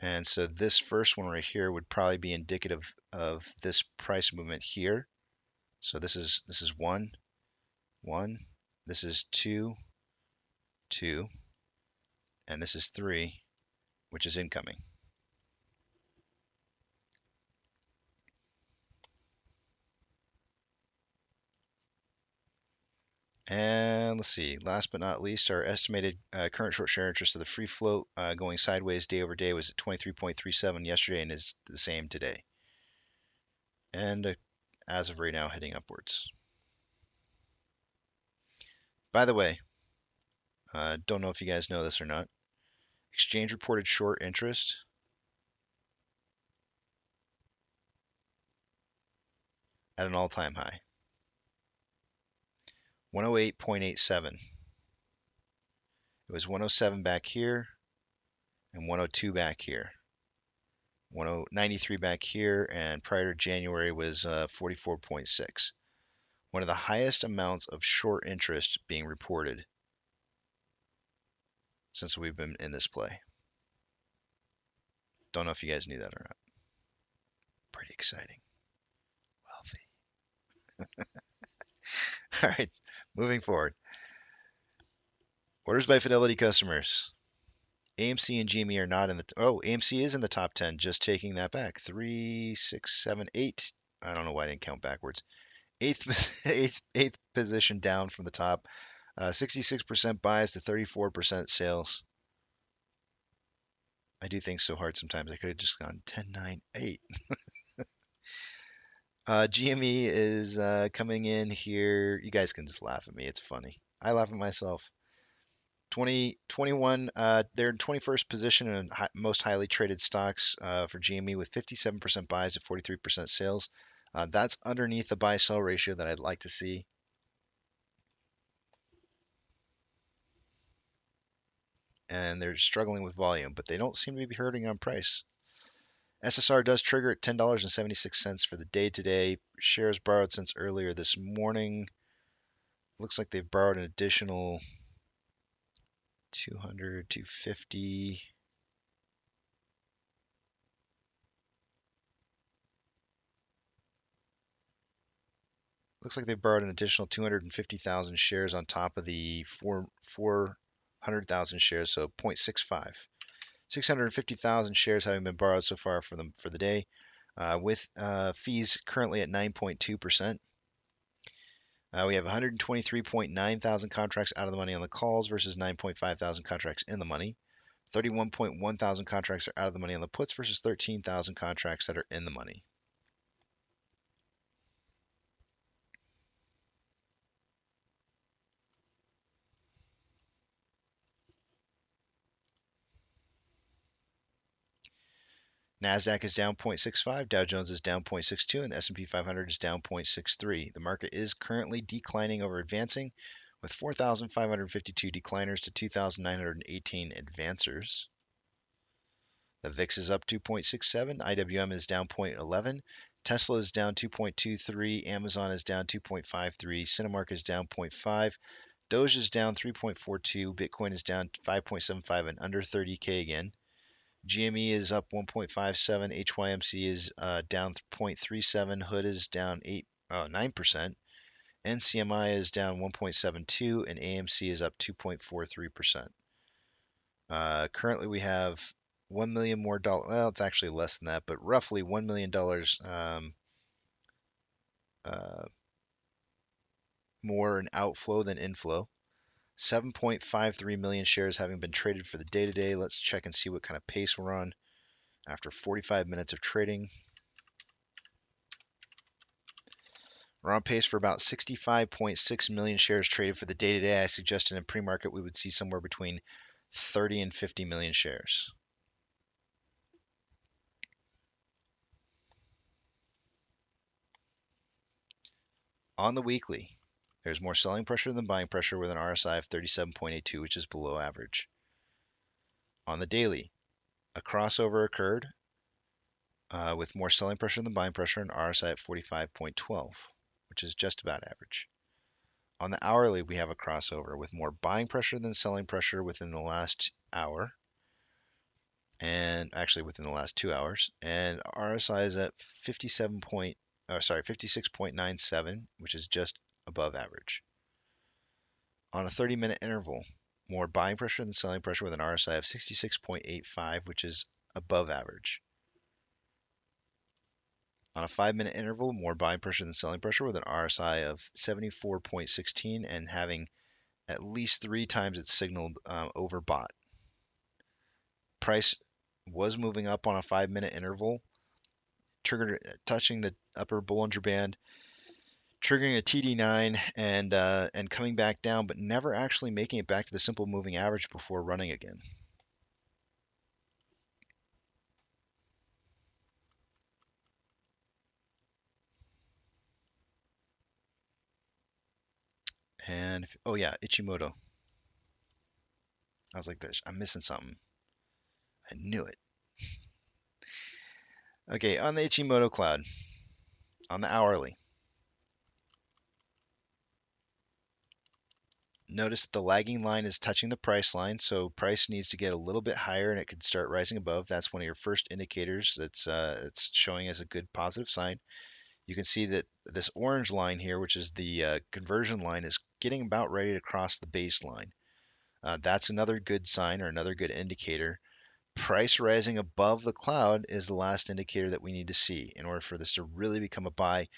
And so this first one right here would probably be indicative of this price movement here. So this is 1, 1, this is 2, 2, and this is 3, which is incoming. And let's see, last but not least, our estimated current short share interest of the free float going sideways day over day was at 23.37 yesterday and is the same today. And as of right now, heading upwards. By the way, don't know if you guys know this or not, exchange reported short interest at an all-time high. 108.87. It was 107 back here and 102 back here. 93 back here, and prior to January was 44.6. One of the highest amounts of short interest being reported since we've been in this play. Don't know if you guys knew that or not. Pretty exciting. Wealthy. All right, moving forward. Orders by Fidelity customers. AMC and GME are not in the. AMC is in the top 10. Just taking that back. 3, 6, 7, 8. I don't know why I didn't count backwards. Eighth position down from the top. 66% buys to 34% sales. I do think so hard sometimes. I could have just gone 10, 9, 8. GME is coming in here. You guys can just laugh at me. It's funny. I laugh at myself. 2021, they're in 21st position in most highly traded stocks for GME with 57% buys to 43% sales. That's underneath the buy-sell ratio that I'd like to see. And they're struggling with volume, but they don't seem to be hurting on price. SSR does trigger at $10.76 for the day today. Shares borrowed since earlier this morning. Looks like they've borrowed an additional 200, 250. Looks like they've borrowed an additional 250,000 shares on top of the 400,000 shares, so 0.65. 650,000 shares having been borrowed so far for the day, with fees currently at 9.2%. We have 123.9 thousand contracts out of the money on the calls versus 9.5 thousand contracts in the money. 31.1 thousand contracts are out of the money on the puts versus 13,000 contracts that are in the money. NASDAQ is down 0.65, Dow Jones is down 0.62, and the S&P 500 is down 0.63. The market is currently declining over advancing, with 4,552 decliners to 2,918 advancers. The VIX is up 2.67, IWM is down 0.11, Tesla is down 2.23, Amazon is down 2.53, Cinemark is down 0.5, Doge is down 3.42, Bitcoin is down 5.75 and under 30K again. GME is up 1.57, HYMC is down 0.37, Hood is down 9%, NCMI is down 1.72, and AMC is up 2.43%. Currently, we have $1 million more dollars. Well, it's actually less than that, but roughly $1 million more in outflow than inflow. 7.53 million shares having been traded for the day today. Let's check and see what kind of pace we're on after 45 minutes of trading. We're on pace for about 65.6 million shares traded for the day today. I suggested in pre-market we would see somewhere between 30 and 50 million shares. On the weekly, there's more selling pressure than buying pressure with an RSI of 37.82, which is below average. On the daily, a crossover occurred with more selling pressure than buying pressure, and RSI at 45.12, which is just about average. On the hourly, we have a crossover with more buying pressure than selling pressure within the last hour, and actually within the last 2 hours. And RSI is at 56.97, which is just above average. On a 30-minute interval, more buying pressure than selling pressure with an RSI of 66.85, which is above average. On a 5-minute interval, more buying pressure than selling pressure with an RSI of 74.16 and having at least 3 times its signaled overbought. Price was moving up on a 5-minute interval, touching the upper Bollinger Band, triggering a TD9 and coming back down, but never actually making it back to the simple moving average before running again. And oh yeah, Ichimoto. I was like, I'm missing something. I knew it. Okay, on the Ichimoto cloud, on the hourly, notice that the lagging line is touching the price line, so price needs to get a little bit higher and it could start rising above. That's one of your first indicators that's it's showing as a good positive sign. You can see that this orange line here, which is the conversion line, is getting about ready to cross the baseline. That's another good sign or another good indicator. Price rising above the cloud is the last indicator that we need to see in order for this to really become a buy.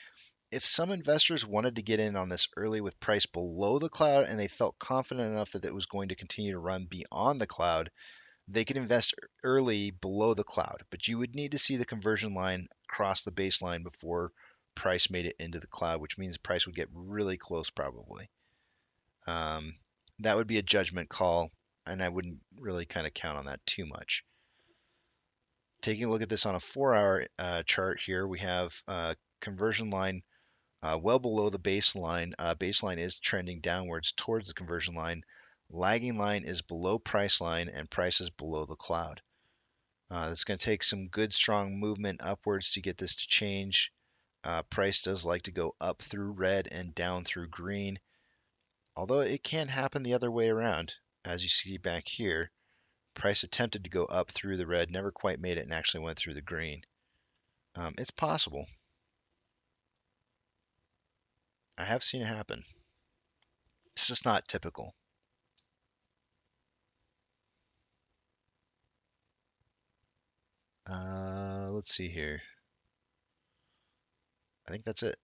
If some investors wanted to get in on this early with price below the cloud and they felt confident enough that it was going to continue to run beyond the cloud, they could invest early below the cloud. But you would need to see the conversion line cross the baseline before price made it into the cloud, which means price would get really close probably. Um, that would be a judgment call, and I wouldn't really kind of count on that too much. Taking a look at this on a 4-hour chart here, we have conversion line well below the baseline. Baseline is trending downwards towards the conversion line. Lagging line is below price line, and price is below the cloud. It's going to take some good strong movement upwards to get this to change. Price does like to go up through red and down through green, although it can happen the other way around. As you see back here, price attempted to go up through the red, never quite made it, and actually went through the green. It's possible. I have seen it happen. It's just not typical. Let's see here. I think that's it.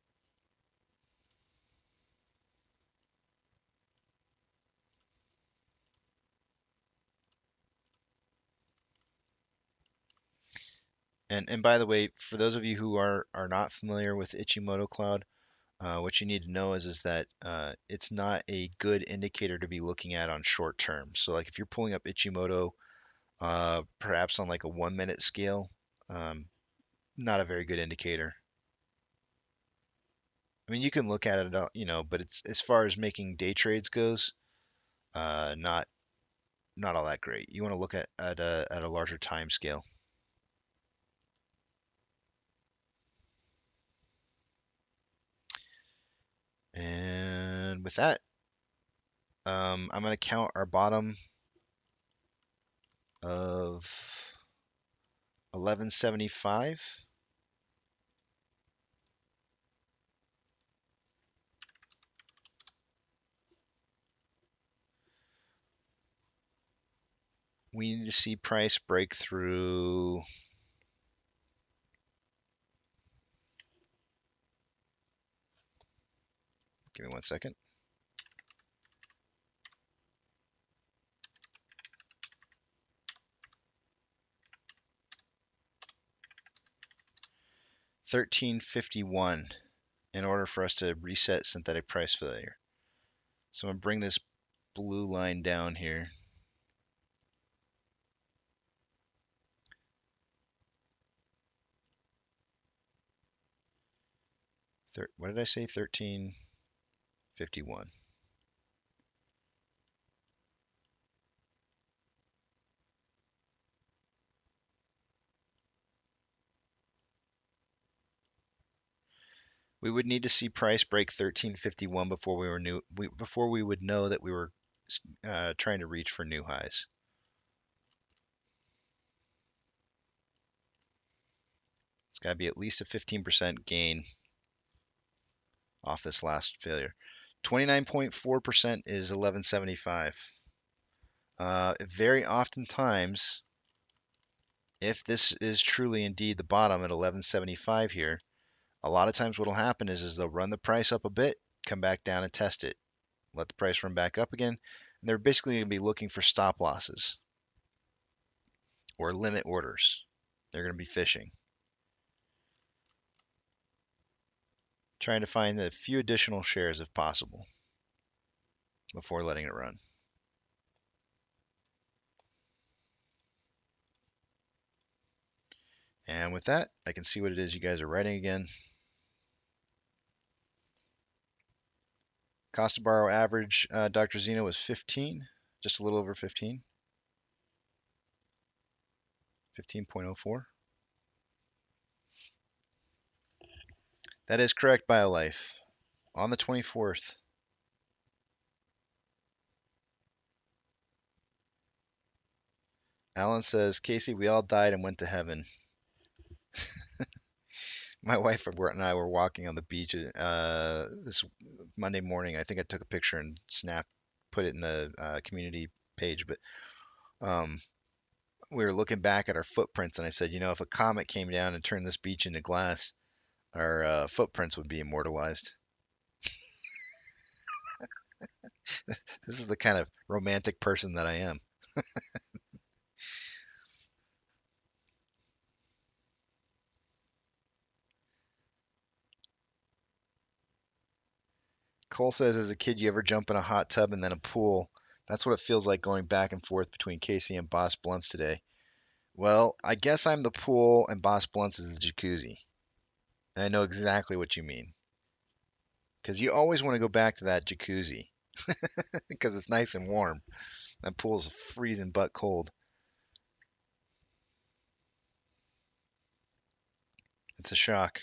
And by the way, for those of you who are not familiar with Ichimoto Cloud, what you need to know is that it's not a good indicator to be looking at on short term. So like if you're pulling up Ichimoto, perhaps on like a 1 minute scale, not a very good indicator. I mean, you can look at it, but it's as far as making day trades goes, not all that great. You want to look at a larger time scale. And with that, I'm going to count our bottom of 1175. We need to see price break through. Give me 1 second. $13.51 in order for us to reset synthetic price failure. So I'm going to bring this blue line down here. What did I say? 13.51. We would need to see price break 13.51 before we would know that we were trying to reach for new highs. It's got to be at least a 15% gain off this last failure. 29.4% is 1175. Very oftentimes, if this is truly indeed the bottom at 1175 here, a lot of times what will happen is they'll run the price up a bit, come back down and test it, let the price run back up again, and they're basically going to be looking for stop losses or limit orders. They're going to be fishing, trying to find a few additional shares if possible before letting it run. And with that, I can see what it is you guys are writing again. Cost to borrow average, Dr. Zeno, was 15, just a little over 15, 15.04. That is correct, BioLife. On the 24th. Alan says, Casey, we all died and went to heaven. My wife and I were walking on the beach this Monday morning. I think I took a picture and put it in the community page. But um, we were looking back at our footprints, and I said, if a comet came down and turned this beach into glass, our footprints would be immortalized. This is the kind of romantic person that I am. Cole says, as a kid, you ever jump in a hot tub and then a pool? That's what it feels like going back and forth between Casey and Boss Blunts today. Well, I guess I'm the pool and Boss Blunts is the jacuzzi. And I know exactly what you mean. Because you always want to go back to that jacuzzi. Because it's nice and warm. That pool's freezing butt cold. It's a shock.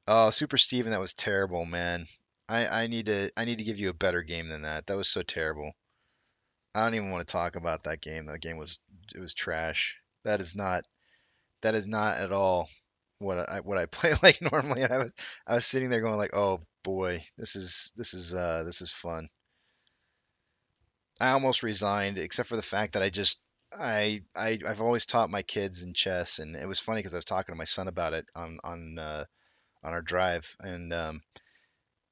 Oh, Super Steven, that was terrible, man. I need to give you a better game than that. That was so terrible. I don't even want to talk about that game. That game was trash. That is not at all what I play like normally. And I was sitting there going like, oh boy, this is fun. I almost resigned, except for the fact that I've always taught my kids in chess, and it was funny because I was talking to my son about it on our drive, and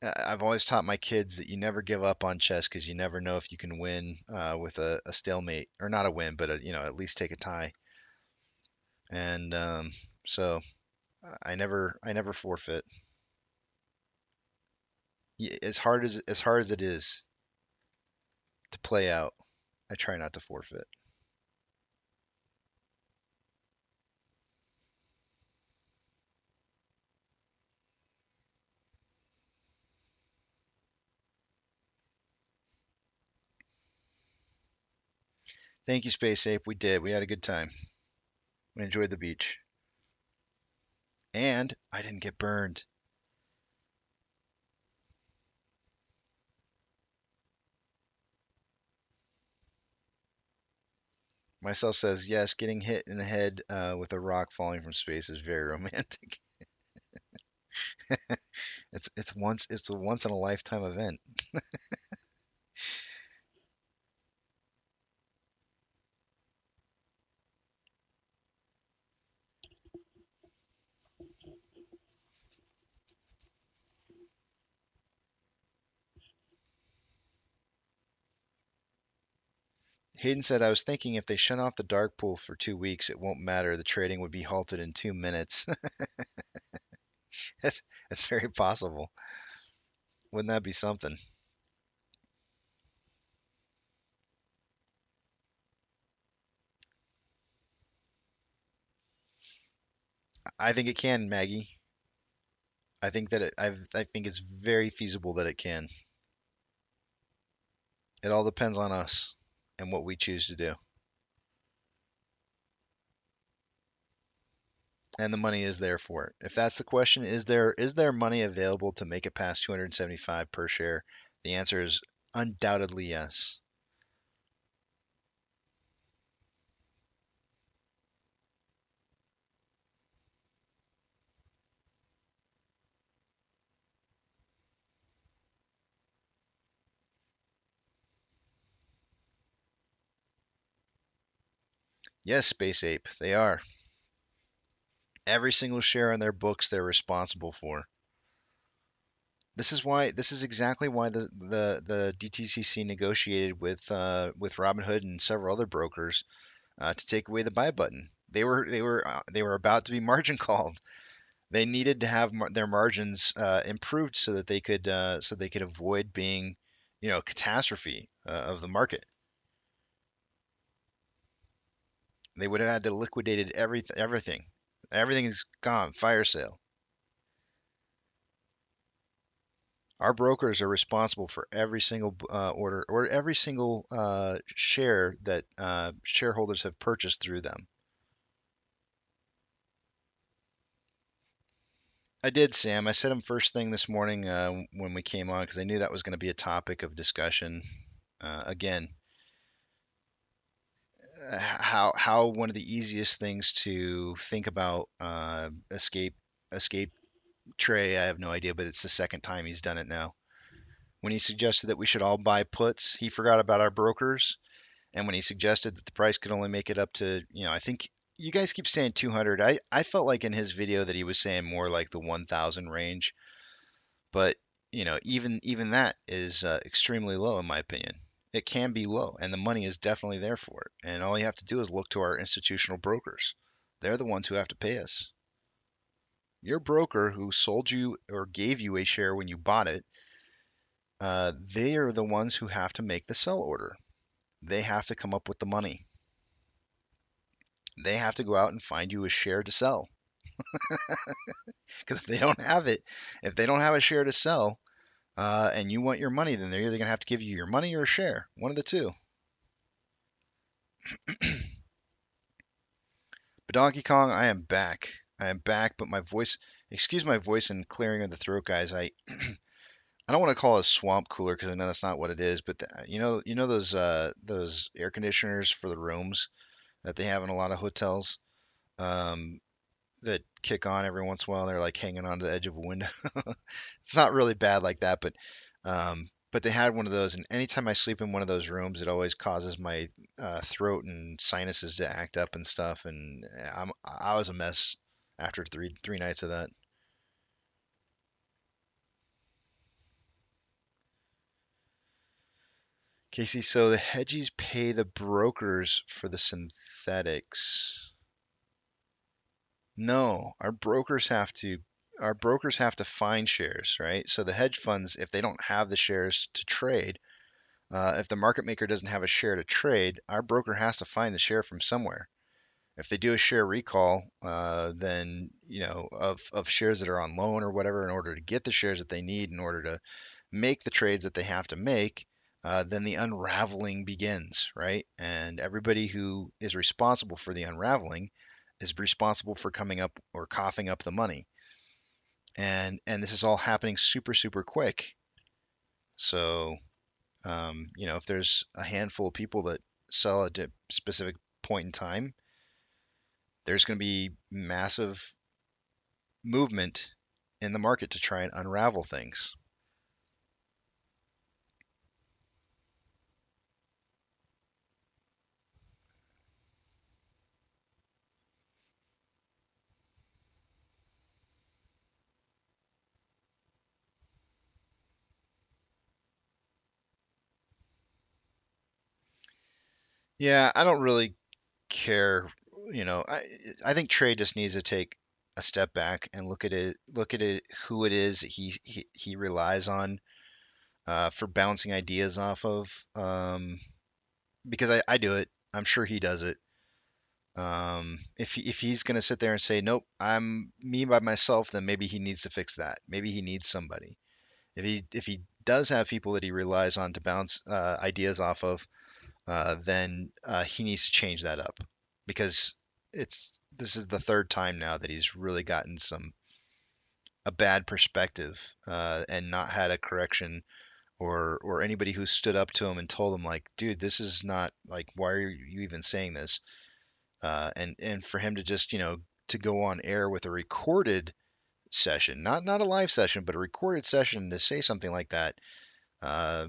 I've always taught my kids that you never give up on chess because you never know if you can win with a stalemate, or not a win, but at least take a tie. And so I never forfeit. As hard as it is to play out, I try not to forfeit. Thank you, Space Ape. We did. We had a good time. We enjoyed the beach. And I didn't get burned. Myself says, yes, getting hit in the head with a rock falling from space is very romantic. It's a once in a lifetime event. Hayden said, I was thinking if they shut off the dark pool for 2 weeks, it won't matter. The trading would be halted in 2 minutes. That's very possible. Wouldn't that be something? I think it can, Maggie. I think it's very feasible that it can. It all depends on us and what we choose to do. And the money is there for it. If that's the question, is there money available to make it past 275 per share? The answer is undoubtedly yes. Yes, Space Ape, they are. Every single share on their books they're responsible for. This is exactly why the DTCC negotiated with Robinhood and several other brokers to take away the buy button. They were about to be margin called. They needed to have their margins improved so they could avoid being, catastrophe of the market. They would have had to liquidated everything. Everything is gone. Fire sale. Our brokers are responsible for every single order or every single share that shareholders have purchased through them. I did, Sam. I said them first thing this morning when we came on because I knew that was going to be a topic of discussion. Again, how one of the easiest things to think about escape Trey. I have no idea, but it's the second time he's done it now. When he suggested that we should all buy puts, he forgot about our brokers. And when he suggested that the price could only make it up to, I think you guys keep saying 200. I felt like in his video that he was saying more like the 1,000 range. But, even that is extremely low in my opinion. It can be low, and the money is definitely there for it. And all you have to do is look to our institutional brokers. They're the ones who have to pay us. Your broker who sold you or gave you a share when you bought it, they are the ones who have to make the sell order. They have to come up with the money. They have to go out and find you a share to sell. Because if they don't have it, if they don't have a share to sell, and you want your money, then they're either going to have to give you your money or a share. One of the two. But Donkey Kong, I am back. I am back, but my voice, excuse my voice and clearing of the throat, guys. I don't want to call it a swamp cooler because I know that's not what it is. But those air conditioners for the rooms that they have in a lot of hotels. Um, that kick on every once in a while. They're like hanging onto the edge of a window. It's not really bad like that, but they had one of those, and anytime I sleep in one of those rooms, it always causes my throat and sinuses to act up and stuff. And I was a mess after three nights of that. Casey, so the hedgies pay the brokers for the synthetics. No, our brokers have to find shares, right? So the hedge funds, if they don't have the shares to trade, if the market maker doesn't have a share to trade, our broker has to find the share from somewhere. If they do a share recall, then of shares that are on loan or whatever, in order to get the shares that they need in order to make the trades that they have to make, then the unraveling begins, right? And everybody who is responsible for the unraveling is responsible for coming up or coughing up the money. And this is all happening super, super quick. So, if there's a handful of people that sell at a specific point in time, there's going to be massive movement in the market to try and unravel things. Yeah, I don't really care. I think Trey just needs to take a step back and look at it, who it is that he relies on for bouncing ideas off of. Because I do it. I'm sure he does it. If he's gonna sit there and say, nope, I'm me by myself, then maybe he needs to fix that. Maybe he needs somebody. If he does have people that he relies on to bounce ideas off of, then he needs to change that up because this is the third time now that he's really gotten a bad perspective and not had a correction or anybody who stood up to him and told him like, dude, this is not like, why are you even saying this? And for him to just to go on air with a recorded session, not a live session, but a recorded session to say something like that. Uh,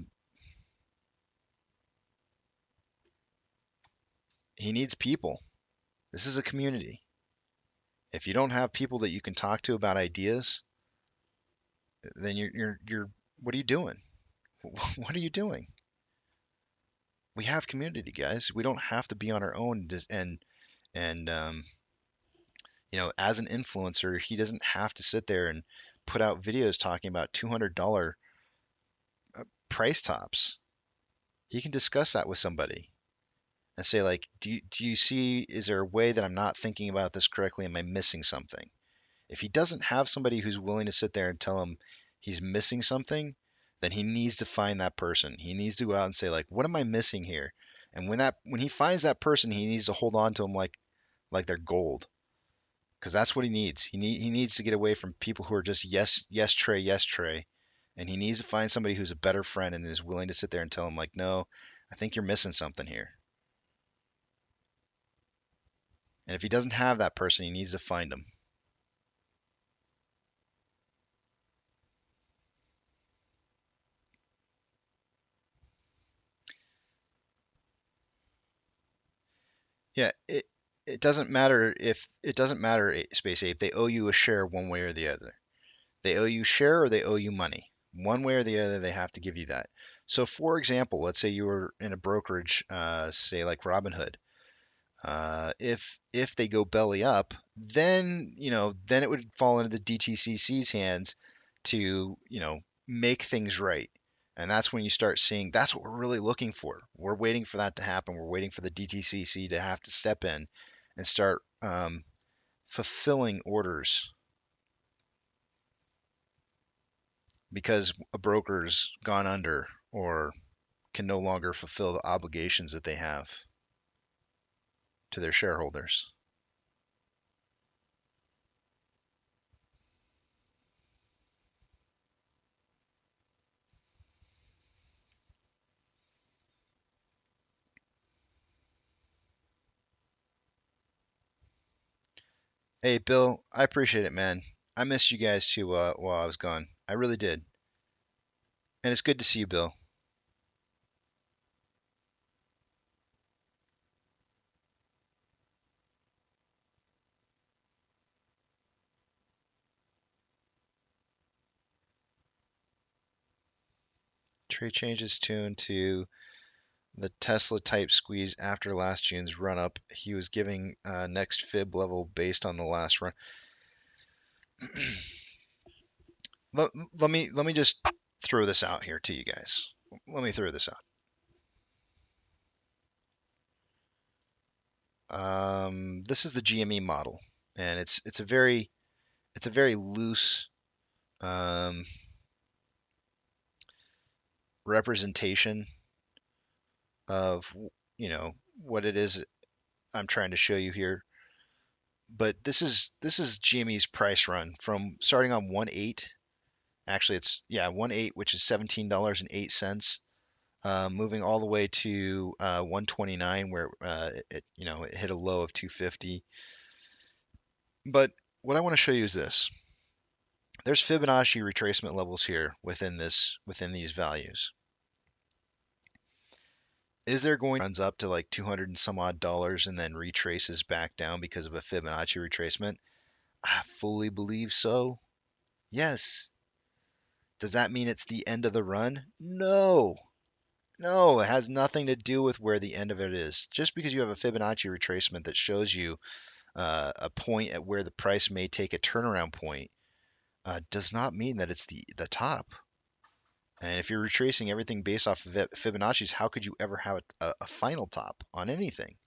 he needs people. This is a community. If you don't have people that you can talk to about ideas, then you're what are you doing? What are you doing? We have community, guys. We don't have to be on our own. And as an influencer, he doesn't have to sit there and put out videos talking about $200 price tops. He can discuss that with somebody and say like, do you see, is there a way that I'm not thinking about this correctly? Am I missing something? If he doesn't have somebody who's willing to sit there and tell him he's missing something, then he needs to find that person. He needs to go out and say like, what am I missing here? And when he finds that person, he needs to hold on to them like they're gold. because that's what he needs. He needs to get away from people who are just yes, yes, Trey, yes, Trey, and he needs to find somebody who's a better friend and is willing to sit there and tell him like, no, I think you're missing something here. And if he doesn't have that person, he needs to find them. Yeah, it doesn't matter if it doesn't matter, Space Ape. They owe you a share one way or the other. They owe you share or they owe you money. One way or the other, they have to give you that. So, for example, let's say you were in a brokerage, say like Robinhood. If they go belly up, then then it would fall into the DTCC's hands to make things right. And that's when you start seeing that's what we're really looking for. We're waiting for that to happen. We're waiting for the DTCC to have to step in and start fulfilling orders because a broker's gone under or can no longer fulfill the obligations that they have to their shareholders. Hey, Bill, I appreciate it, man. I missed you guys too while I was gone. I really did. And it's good to see you, Bill. Trey changed his tune to the Tesla type squeeze after last June's run up. He was giving next fib level based on the last run. let me just throw this out here to you guys. Let me throw this out. This is the GME model, and it's a very loose representation of what it is I'm trying to show you here. But this is GME's price run from starting on 1.8. Actually, it's 1.8, which is $17.08. Moving all the way to 129, where it hit a low of 250. But what I want to show you is this. There's Fibonacci retracement levels here within these values. Is there going runs up to like 200 and some odd dollars and then retraces back down because of a Fibonacci retracement? I fully believe so. Yes. Does that mean it's the end of the run? No. No, it has nothing to do with where the end of it is. Just because you have a Fibonacci retracement that shows you a point at where the price may take a turnaround point does not mean that it's the top. And if you're retracing everything based off of Fibonacci's, how could you ever have a final top on anything?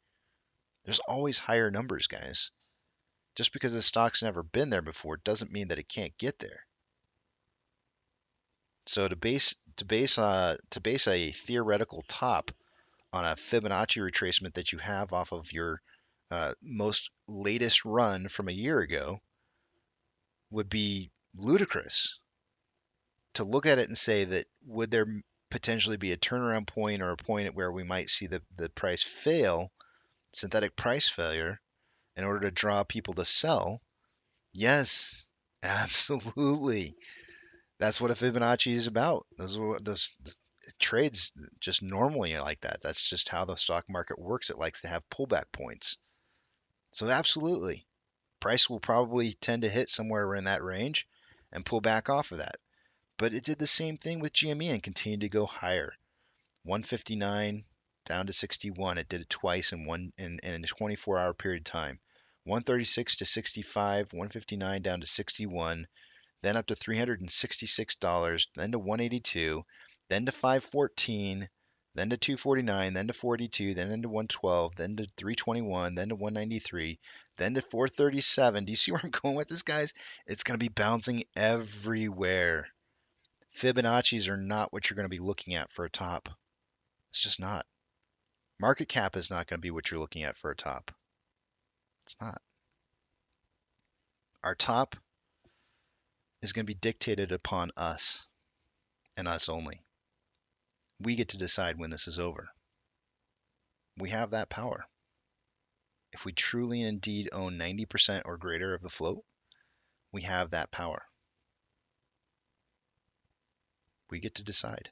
There's always higher numbers, guys. Just because the stock's never been there before doesn't mean that it can't get there. So to base a theoretical top on a Fibonacci retracement that you have off of your most latest run from a year ago would be ludicrous. To look at it and say that would there potentially be a turnaround point or a point at where we might see the price fail, synthetic price failure, in order to draw people to sell? Yes, absolutely. That's what a Fibonacci is about. Those trades just normally like that. That's just how the stock market works. It likes to have pullback points. So absolutely, price will probably tend to hit somewhere in that range and pull back off of that. But it did the same thing with GME and continued to go higher. 159 down to 61. It did it twice in a 24-hour period of time. 136 to 65, 159 down to 61, then up to $366, then to 182, then to 514, then to 249, then to 42, then into 112, then to 321, then to 193, then to 437. Do you see where I'm going with this, guys? It's going to be bouncing everywhere. Fibonacci's are not what you're going to be looking at for a top. It's just not. Market cap is not going to be what you're looking at for a top. It's not. Our top is going to be dictated upon us and us only. We get to decide when this is over. We have that power. If we truly and indeed own 90% or greater of the float, we have that power. We get to decide.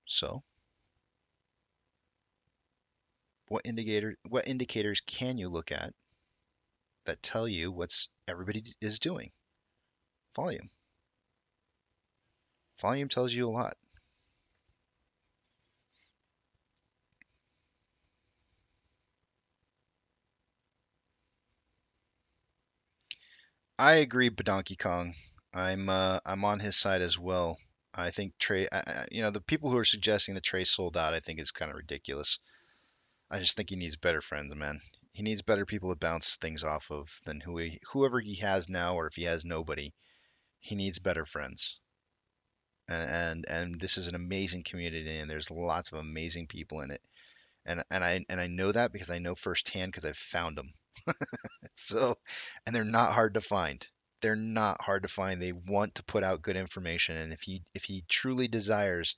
So, what indicators can you look at that tell you what's everybody is doing? Volume. Volume tells you a lot. I agree, Donkey Kong. I'm on his side as well. I think Trey, the people who are suggesting that Trey sold out, I think is kind of ridiculous. I just think he needs better friends, man. He needs better people to bounce things off of than whoever he has now, or if he has nobody, he needs better friends. And this is an amazing community, and there's lots of amazing people in it. And I know that because I know firsthand because I've found them. So, and they're not hard to find. They're not hard to find. They want to put out good information, and if he truly desires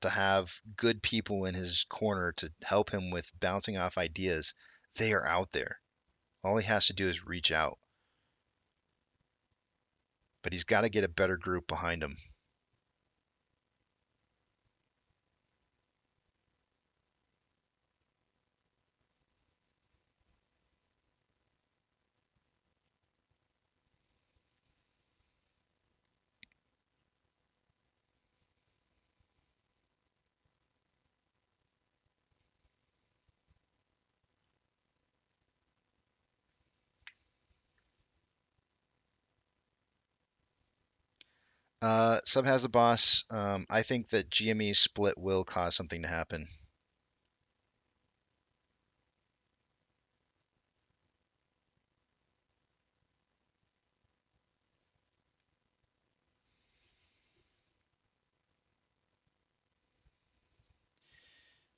to have good people in his corner to help him with bouncing off ideas, they are out there. All he has to do is reach out. But he's got to get a better group behind him. Sub has the boss. I think that GME split will cause something to happen.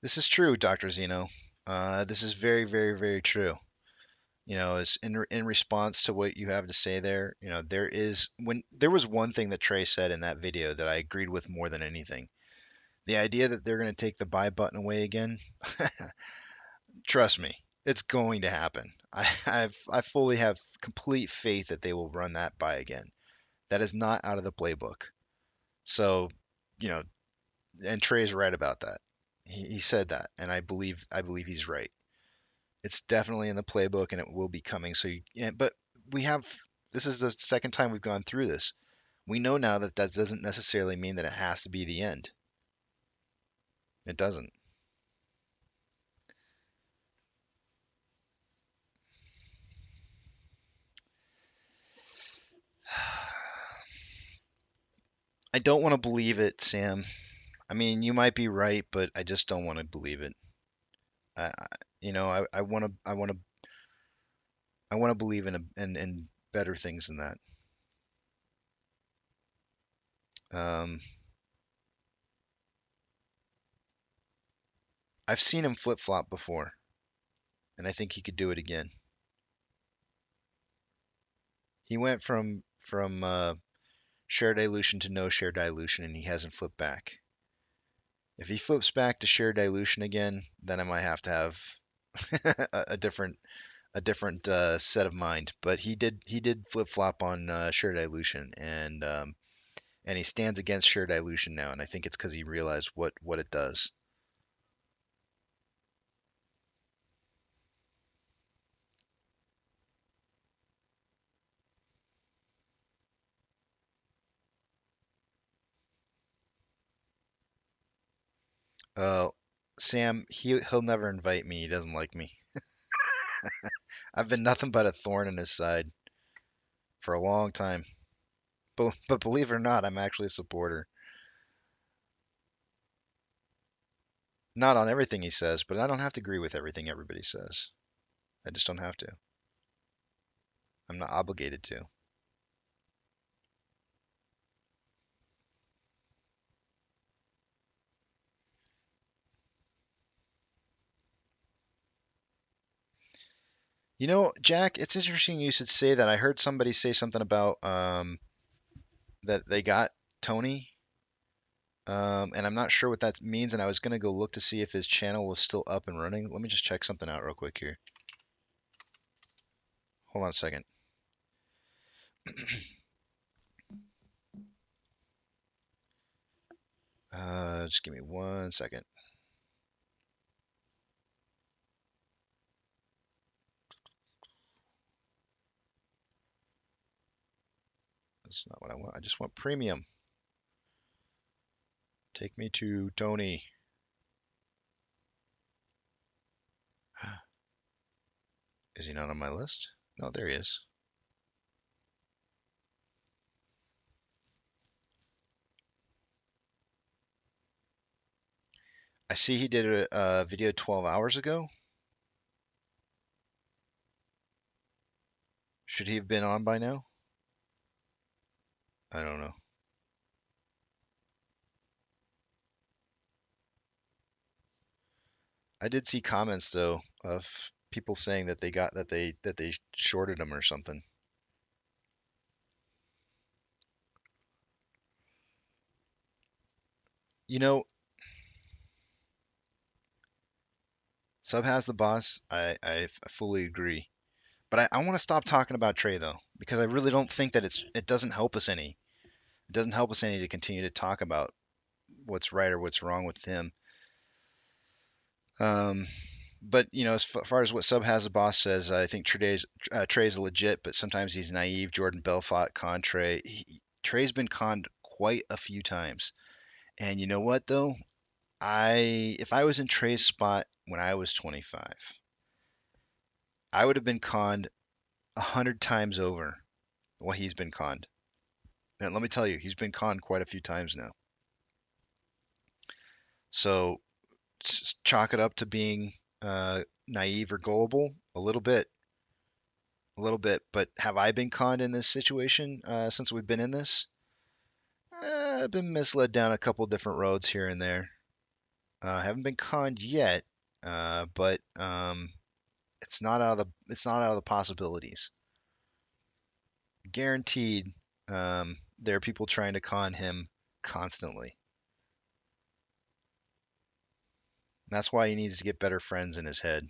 This is true, Dr. Zeno. This is very, very, very true. Is in response to what you have to say there, there was one thing that Trey said in that video that I agreed with more than anything. The idea that they're going to take the buy button away again, trust me, it's going to happen. I fully have complete faith that they will run that buy again. That is not out of the playbook. So, you know, and Trey's right about that. He said that, and I believe he's right. It's definitely in the playbook, and it will be coming. So, but we have this is the second time we've gone through this. We know now that that doesn't necessarily mean that it has to be the end. It doesn't. I don't want to believe it, Sam. I mean, you might be right, but I just don't want to believe it. I want to, I want to believe in better things than that. Um, I've seen him flip flop before, and I think he could do it again. He went from share dilution to no share dilution, and he hasn't flipped back. If he flips back to share dilution again, then I might have to have a different set of mind. But he did flip flop on share dilution, and he stands against share dilution now, and I think it's because he realized what it does. Uh, Sam, he'll never invite me. He doesn't like me. I've been nothing but a thorn in his side for a long time. But believe it or not, I'm actually a supporter. Not on everything he says, but I don't have to agree with everything everybody says. I just don't have to. I'm not obligated to. You know, Jack, it's interesting you should say that. I heard somebody say something about that they got Tony, and I'm not sure what that means. And I was gonna go look to see if his channel was still up and running. Let me just check something out real quick here. Hold on a second. Just give me 1 second. That's not what I want. I just want premium. Take me to Tony. Is he not on my list? No, there he is. I see he did a video 12 hours ago. Should he have been on by now? I don't know. I did see comments though of people saying that they shorted him or something. You know, Sub has the boss. I fully agree. But I want to stop talking about Trey though, because I really don't think that it doesn't help us any. It doesn't help us any to continue to talk about what's right or what's wrong with him. Um, but you know, as far as what Sub has the boss says, I think Trey's legit, but sometimes he's naive. Jordan Belfort con Trey. Trey's been conned quite a few times, and you know what though? If I was in Trey's spot when I was 25, I would have been conned 100 times over what he's been conned. And let me tell you, he's been conned quite a few times now. So chalk it up to being naive or gullible a little bit. But have I been conned in this situation since we've been in this? I've been misled down a couple different roads here and there. Haven't been conned yet, but it's not out of the possibilities. Guaranteed, there are people trying to con him constantly. That's why he needs to get better friends in his head.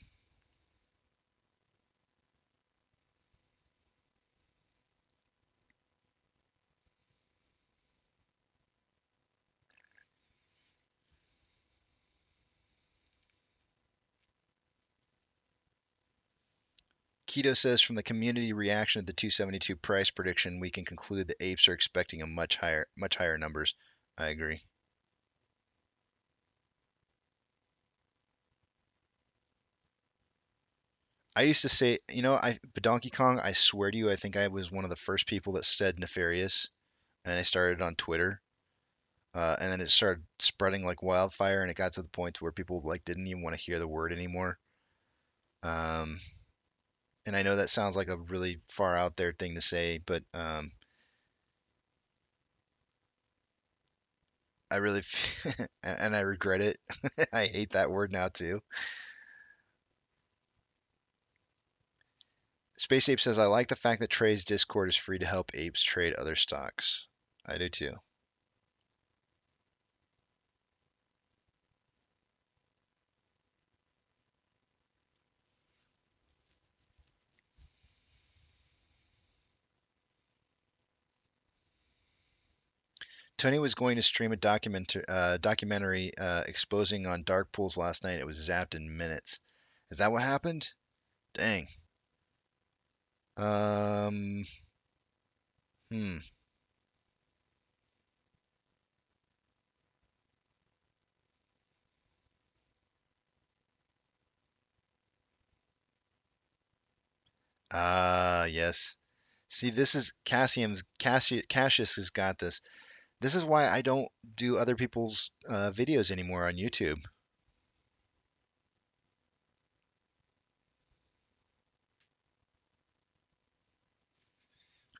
Keto says from the community reaction to the 272 price prediction, we can conclude the apes are expecting a much higher numbers. I agree. I used to say, you know, but Donkey Kong, I swear to you, I think I was one of the first people that said nefarious, and I started on Twitter, and then it started spreading like wildfire, and it got to the point to where people like didn't even want to hear the word anymore. Um, and I know that sounds like a really far out there thing to say, but I really and I regret it. I hate that word now too. Space Ape says I like the fact that Trey's Discord is free to help apes trade other stocks. I do too. Tony was going to stream a documentary exposing on dark pools last night. It was zapped in minutes. Is that what happened? Dang. Um. Hmm. Ah, yes. See, this is Cassius has got this. This is why I don't do other people's videos anymore on YouTube.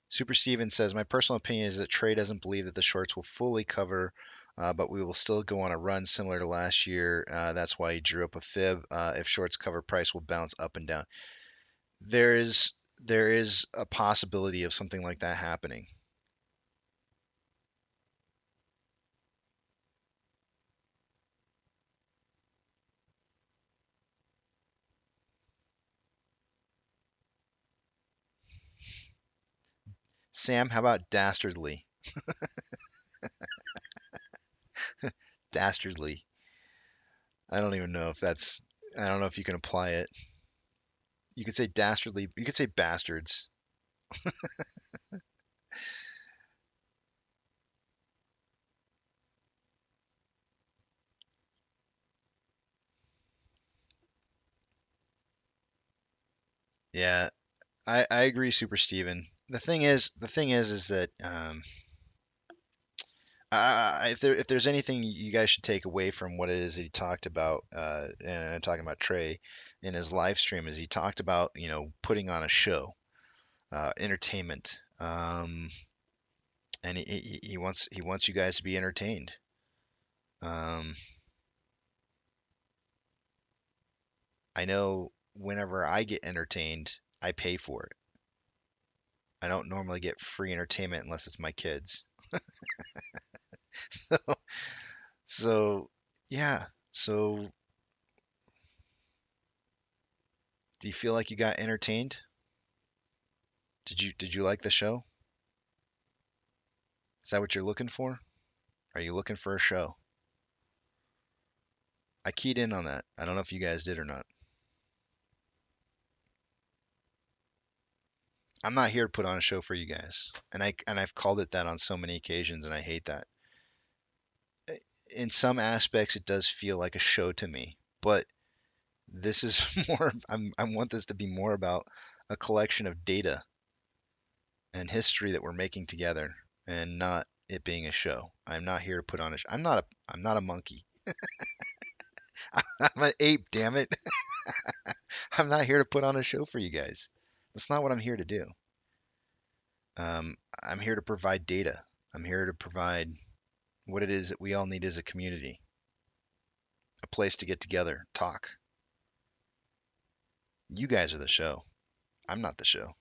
Super Steven says, my personal opinion is that Trey doesn't believe that the shorts will fully cover, but we will still go on a run similar to last year. That's why he drew up a fib. If shorts cover, price will bounce up and down. there is there is a possibility of something like that happening. Sam, how about dastardly? Dastardly. I don't even know if that's. I don't know if you can apply it. You could say dastardly. You could say bastards. Yeah, I agree, Super Steven. The thing is that if there's anything you guys should take away from what it is that he talked about, and I'm talking about Trey in his live stream, is he talked about putting on a show, entertainment, and he wants you guys to be entertained. Um, I know whenever I get entertained, I pay for it. I don't normally get free entertainment unless it's my kids. So, so yeah. So, do you feel like you got entertained? Did you like the show? Is that what you're looking for? Are you looking for a show? I keyed in on that. I don't know if you guys did or not. I'm not here to put on a show for you guys. And I've called it that on so many occasions and I hate that. In some aspects it does feel like a show to me, but this is more I want this to be more about a collection of data and history that we're making together and not it being a show. I'm not here to put on a I'm not a monkey. I'm an ape, damn it. I'm not here to put on a show for you guys. That's not what I'm here to do. I'm here to provide data. I'm here to provide what it is that we all need as a community, a place to get together, talk. You guys are the show. I'm not the show.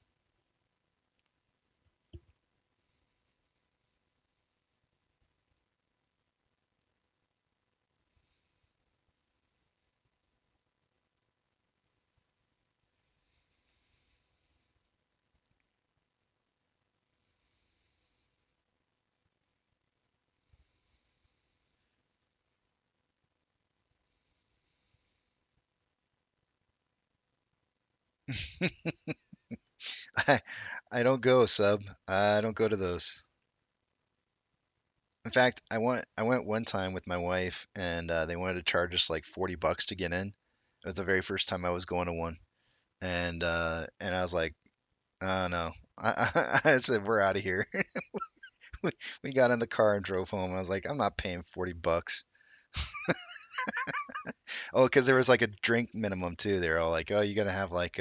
I, I don't go, sub. I don't go to those. In fact, I went one time with my wife, and they wanted to charge us like $40 to get in. It was the very first time I was going to one, and I was like, oh no. I said we're out of here. We got in the car and drove home. I was like, I'm not paying $40. Oh, because there was like a drink minimum too. They're all like, oh, you gotta have like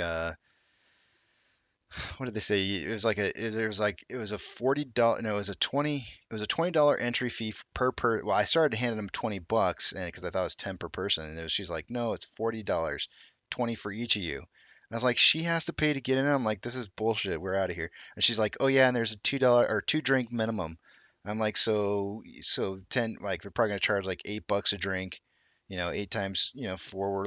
what did they say? It was a $40, no, it was a $20 entry fee per. Well, I started handing them $20, and because I thought it was 10 per person, and she's like, no, it's $40, 20 for each of you. And I was like, she has to pay to get in. I'm like, this is bullshit. We're out of here. And she's like, oh yeah, and there's a $2 or two drink minimum. I'm like, so 10, like they're probably gonna charge like $8 a drink. Eight times, four. We're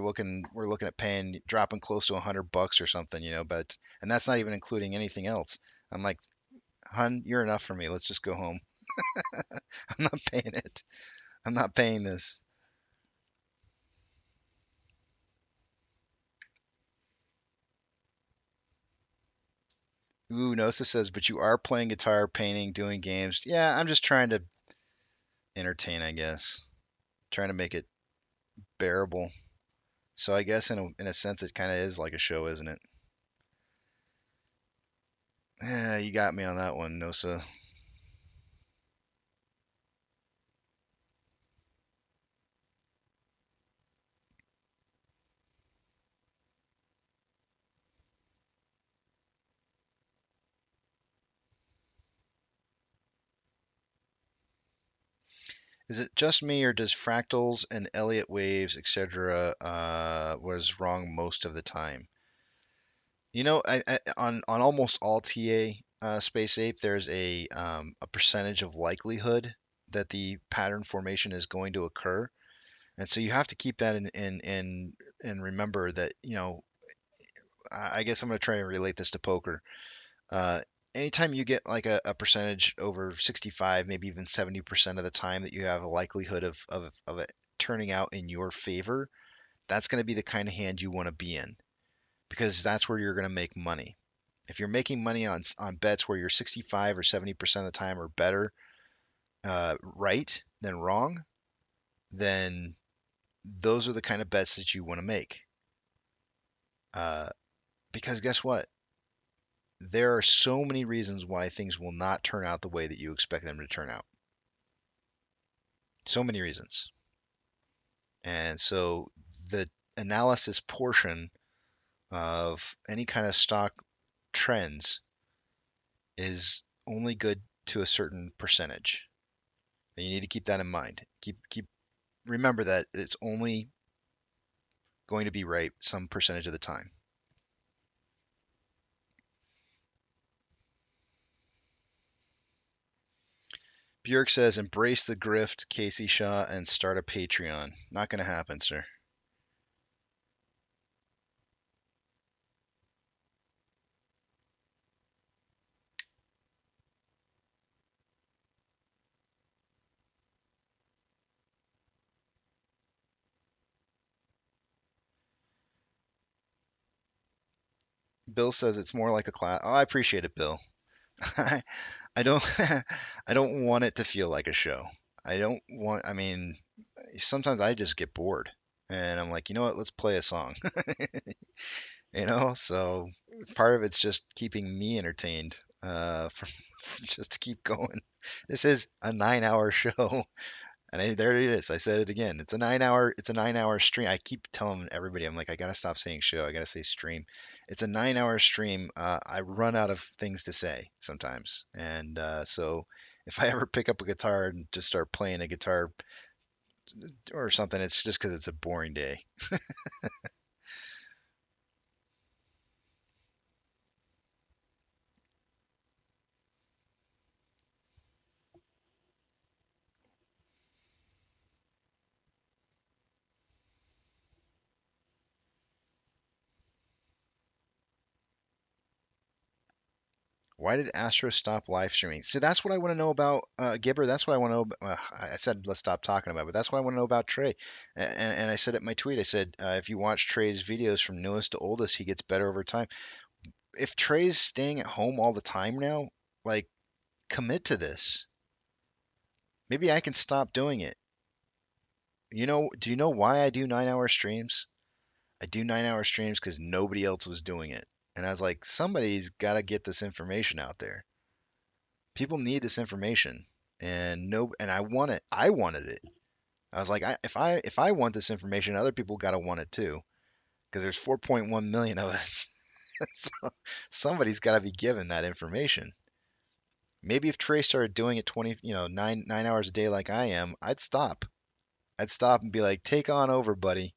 looking at paying dropping close to $100 or something. But and that's not even including anything else. I'm like, hun, you're enough for me. Let's just go home. I'm not paying it. I'm not paying this. Ooh, Nosa says, but you are playing guitar, painting, doing games. Yeah, I'm just trying to entertain, I guess. Trying to make it bearable. So I guess in a sense it kind of is like a show, isn't it? Yeah, you got me on that one, Nosa. Is it just me, or does fractals and Elliott waves, etc., was wrong most of the time? On almost all TA Space Ape, there's a percentage of likelihood that the pattern formation is going to occur, and so you have to keep that in and remember that, I guess I'm going to try and relate this to poker. Uh, Anytime you get like a percentage over 65, maybe even 70% of the time that you have a likelihood of it turning out in your favor, that's going to be the kind of hand you want to be in, because that's where you're going to make money. If you're making money on bets where you're 65 or 70% of the time or better right than wrong, then those are the kind of bets that you want to make. Uh, because guess what? There are so many reasons why things will not turn out the way that you expect them to turn out. So many reasons. And so the analysis portion of any kind of stock trends is only good to a certain percentage. And you need to keep that in mind. Remember that it's only going to be right some percentage of the time. Bjork says, embrace the grift, Casey Shaw, and start a Patreon. Not going to happen, sir. Bill says it's more like a class. Oh, I appreciate it, Bill. I don't I don't want it to feel like a show. I mean, sometimes I just get bored and I'm like, you know what, let's play a song. So part of it's just keeping me entertained, just to keep going. This is a 9-hour show. And there it is. I said it again. It's a 9-hour stream. I keep telling everybody, I'm like, I gotta stop saying show. I gotta say stream. It's a 9-hour stream. I run out of things to say sometimes, and so if I ever pick up a guitar and just start playing a guitar or something, it's just because it's a boring day. Why did Astro stop live streaming? See, that's what I want to know about Gibber. That's what I want to know. I said let's stop talking about it, but that's what I want to know about Trey. And I said it in my tweet. I said if you watch Trey's videos from newest to oldest, he gets better over time. If Trey's staying at home all the time now, like, commit to this. Maybe I can stop doing it. Do you know why I do 9-hour streams? I do 9-hour streams because nobody else was doing it. And I was like, somebody's got to get this information out there. People need this information. And I want it. I wanted it. I was like, if I want this information, other people got to want it too. Because there's 4.1 million of us. So somebody's got to be given that information. Maybe if Trey started doing it 20, 9 hours a day like I am, I'd stop. I'd stop and be like, take on over, buddy.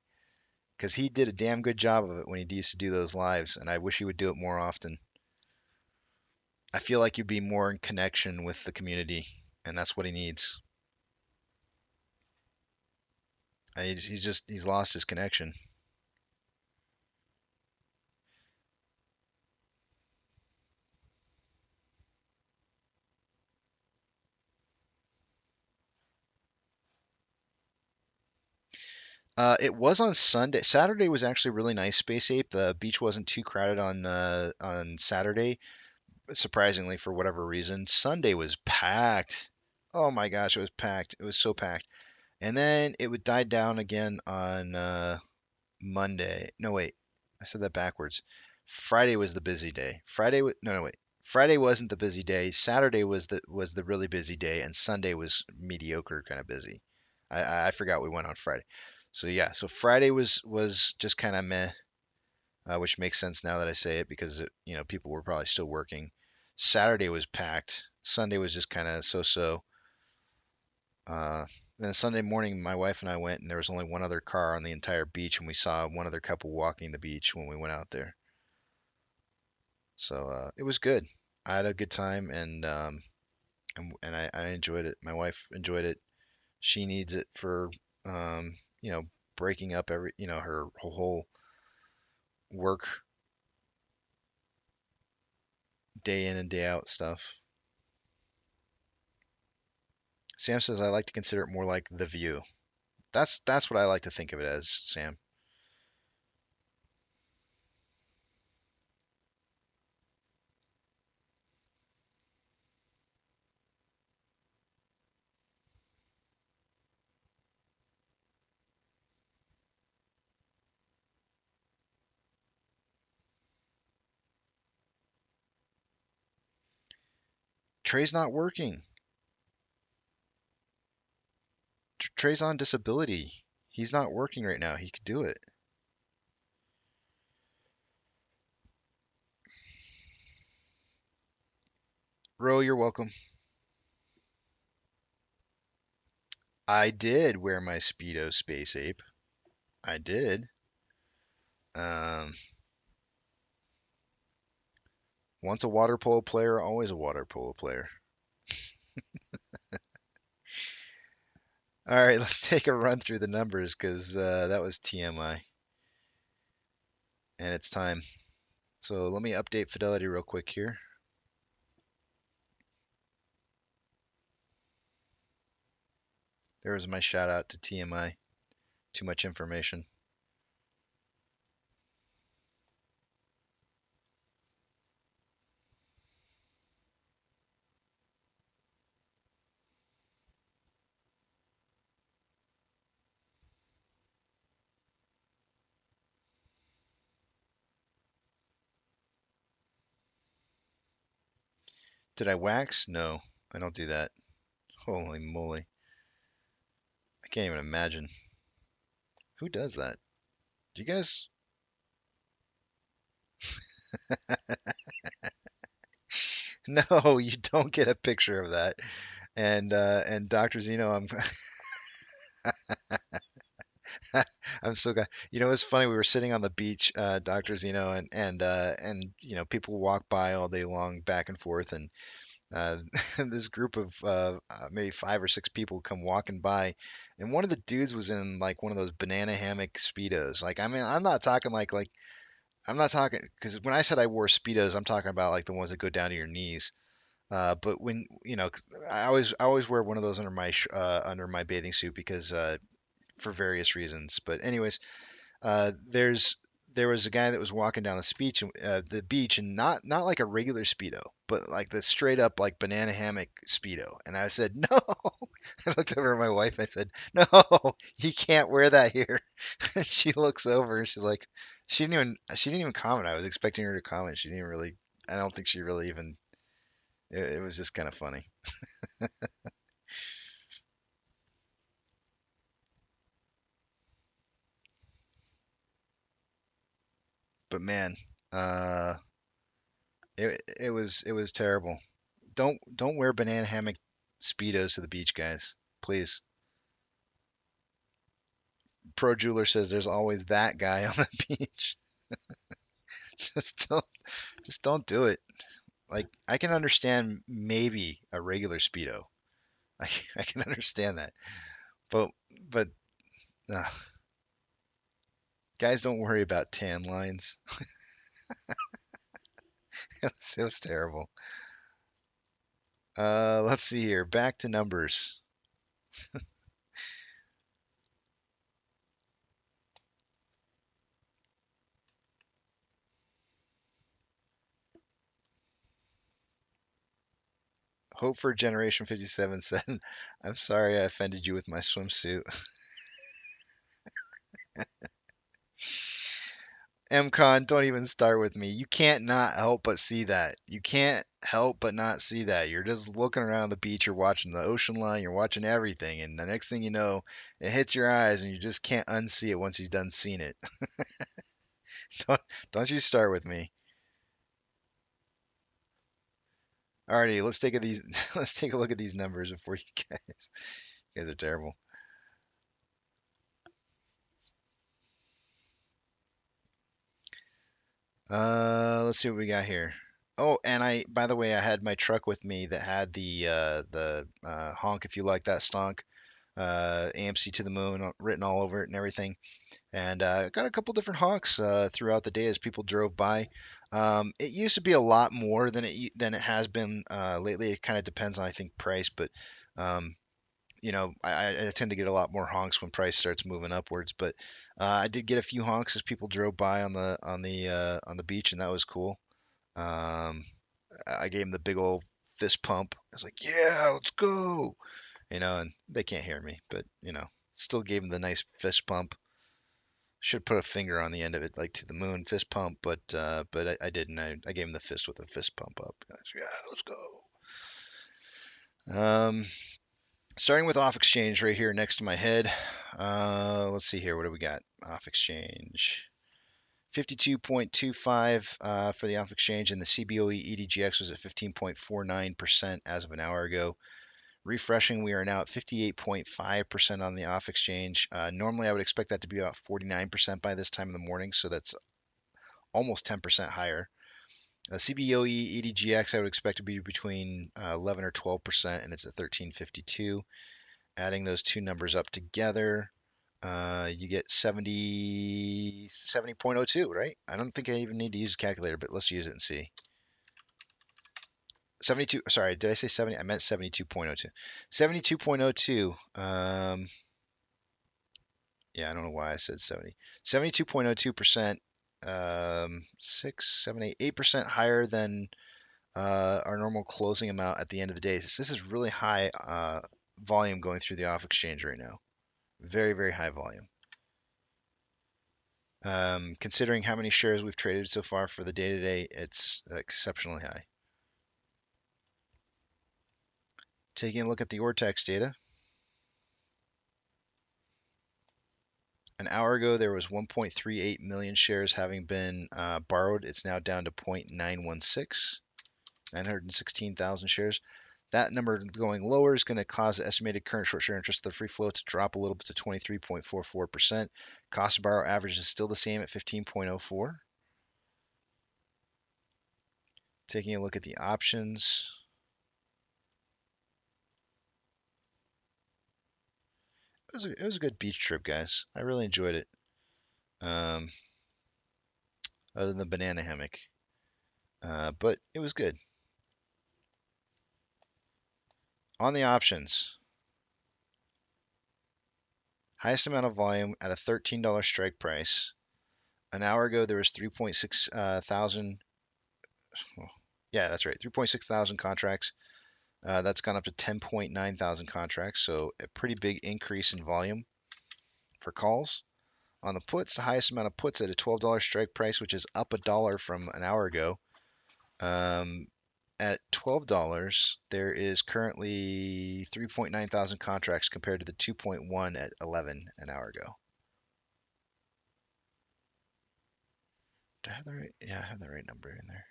Because he did a damn good job of it when he used to do those lives, and I wish he would do it more often. I feel like you'd be more in connection with the community, and that's what he needs. He's lost his connection. It was on Sunday. Saturday was actually really nice, Space Ape. The beach wasn't too crowded on Saturday, surprisingly for whatever reason. Sunday was packed. Oh my gosh, it was packed. It was so packed. And then it would die down again on Monday. No, wait, I said that backwards. Friday was the busy day. No, wait. Friday wasn't the busy day. Saturday was the really busy day, and Sunday was mediocre, kind of busy. I forgot we went on Friday. So yeah, so Friday was just kind of meh, which makes sense now that I say it because people were probably still working. Saturday was packed. Sunday was just kind of so-so. Then Sunday morning, my wife and I went, and there was only one other car on the entire beach, and we saw one other couple walking the beach when we went out there. So it was good. I had a good time, and I enjoyed it. My wife enjoyed it. She needs it for you know, breaking up her whole work day in and day out stuff. Sam says I like to consider it more like The View. That's what I like to think of it as, Sam. Trey's not working. Trey's on disability. He's not working right now. He could do it. Ro, you're welcome. I did wear my Speedo, Space Ape. I did. Um, Once a water polo player, always a water polo player. All right, let's take a run through the numbers because that was TMI, and it's time. So let me update Fidelity real quick here. There was my shout out to TMI. Too much information. Did I wax? No, I don't do that. Holy moly. I can't even imagine. Who does that? Do you guys? No, you don't get a picture of that. And Dr. Zeno, I'm so glad. It's funny. We were sitting on the beach, Dr. Zeno, and people walk by all day long, back and forth, and uh, this group of maybe 5 or 6 people come walking by, and one of the dudes was in like one of those banana hammock speedos. Like, I mean, I'm not talking like I'm not talking because when I said I wore speedos, I'm talking about like the ones that go down to your knees. But when 'cause I always wear one of those under my bathing suit because for various reasons. But anyways, there was a guy that was walking down the beach, and not like a regular speedo, but like the straight up like banana hammock speedo. And I said, no. I looked over at my wife. I said, no, you can't wear that here. And she looks over and she's like, she didn't even comment. I was expecting her to comment. She didn't really. I don't think she really even. It was just kind of funny. But man, uh, it was terrible. Don't wear banana hammock speedos to the beach, guys. Please. Pro Jeweler says there's always that guy on the beach. just don't just don't do it. Like, I can understand maybe a regular speedo. I, I can understand that. But but uh, guys don't worry about tan lines. It was terrible. Let's see here. Back to numbers. Hope for Generation 57 said, I'm sorry I offended you with my swimsuit. MCon, don't even start with me. You can't not help but see that. You can't help but not see that. You're just looking around the beach, you're watching the ocean line, you're watching everything, and the next thing you know, it hits your eyes and you just can't unsee it once you've done seen it. don't don't you start with me. Alrighty, let's take let's take a look at these numbers before you guys. You guys are terrible. Let's see what we got here. Oh, and by the way, I had my truck with me that had the honk if you like that stonk, AMC to the moon written all over it and everything. And got a couple different honks throughout the day as people drove by. It used to be a lot more than it has been lately. It kind of depends on, I think, price, but um, I tend to get a lot more honks when price starts moving upwards. But I did get a few honks as people drove by on the beach, and that was cool. Um, I gave him the big old fist pump. I was like, "Yeah, let's go," and they can't hear me, but still gave him the nice fist pump. Should put a finger on the end of it, like to the moon fist pump, but I didn't. I gave him the fist with a fist pump up. I was, yeah, let's go. Um, Starting with off exchange right here next to my head. Let's see here. What do we got? Off exchange. 52.25 for the off exchange, and the CBOE EDGX was at 15.49% as of an hour ago. Refreshing, we are now at 58.5% on the off exchange. Normally, I would expect that to be about 49% by this time in the morning, so that's almost 10% higher. CBOE EDGX, I would expect to be between 11 or 12%, and it's at 1352. Adding those two numbers up together, you get 70.02, right? I don't think I even need to use a calculator, but let's use it and see. 72, sorry, did I say 70? I meant 72.02. 72.02. Yeah, I don't know why I said 70. 72.02%, 6, 7, 8, 8% higher than our normal closing amount at the end of the day. This is really high volume going through the off exchange right now. Very, very high volume. Considering how many shares we've traded so far for the day today, it's exceptionally high. Taking a look at the Ortex data. An hour ago, there was 1.38 million shares having been borrowed. It's now down to 0.916, 916,000 shares. That number going lower is going to cause the estimated current short share interest of the free float to drop a little bit to 23.44%. Cost to borrow average is still the same at 15.04. Taking a look at the options. It was a good beach trip, guys. I really enjoyed it. Other than the banana hammock. But it was good. On the options, highest amount of volume at a $13 strike price. An hour ago, there was 3.6 thousand. Yeah, that's right. 3.6 thousand contracts. That's gone up to 10.9 thousand contracts. So a pretty big increase in volume for calls. On the puts, the highest amount of puts at a $12 strike price, which is up $1 from an hour ago. At $12, there is currently 3.9 thousand contracts compared to the 2.1 at 11 an hour ago. Did I have the right? Yeah, I have the right number in there.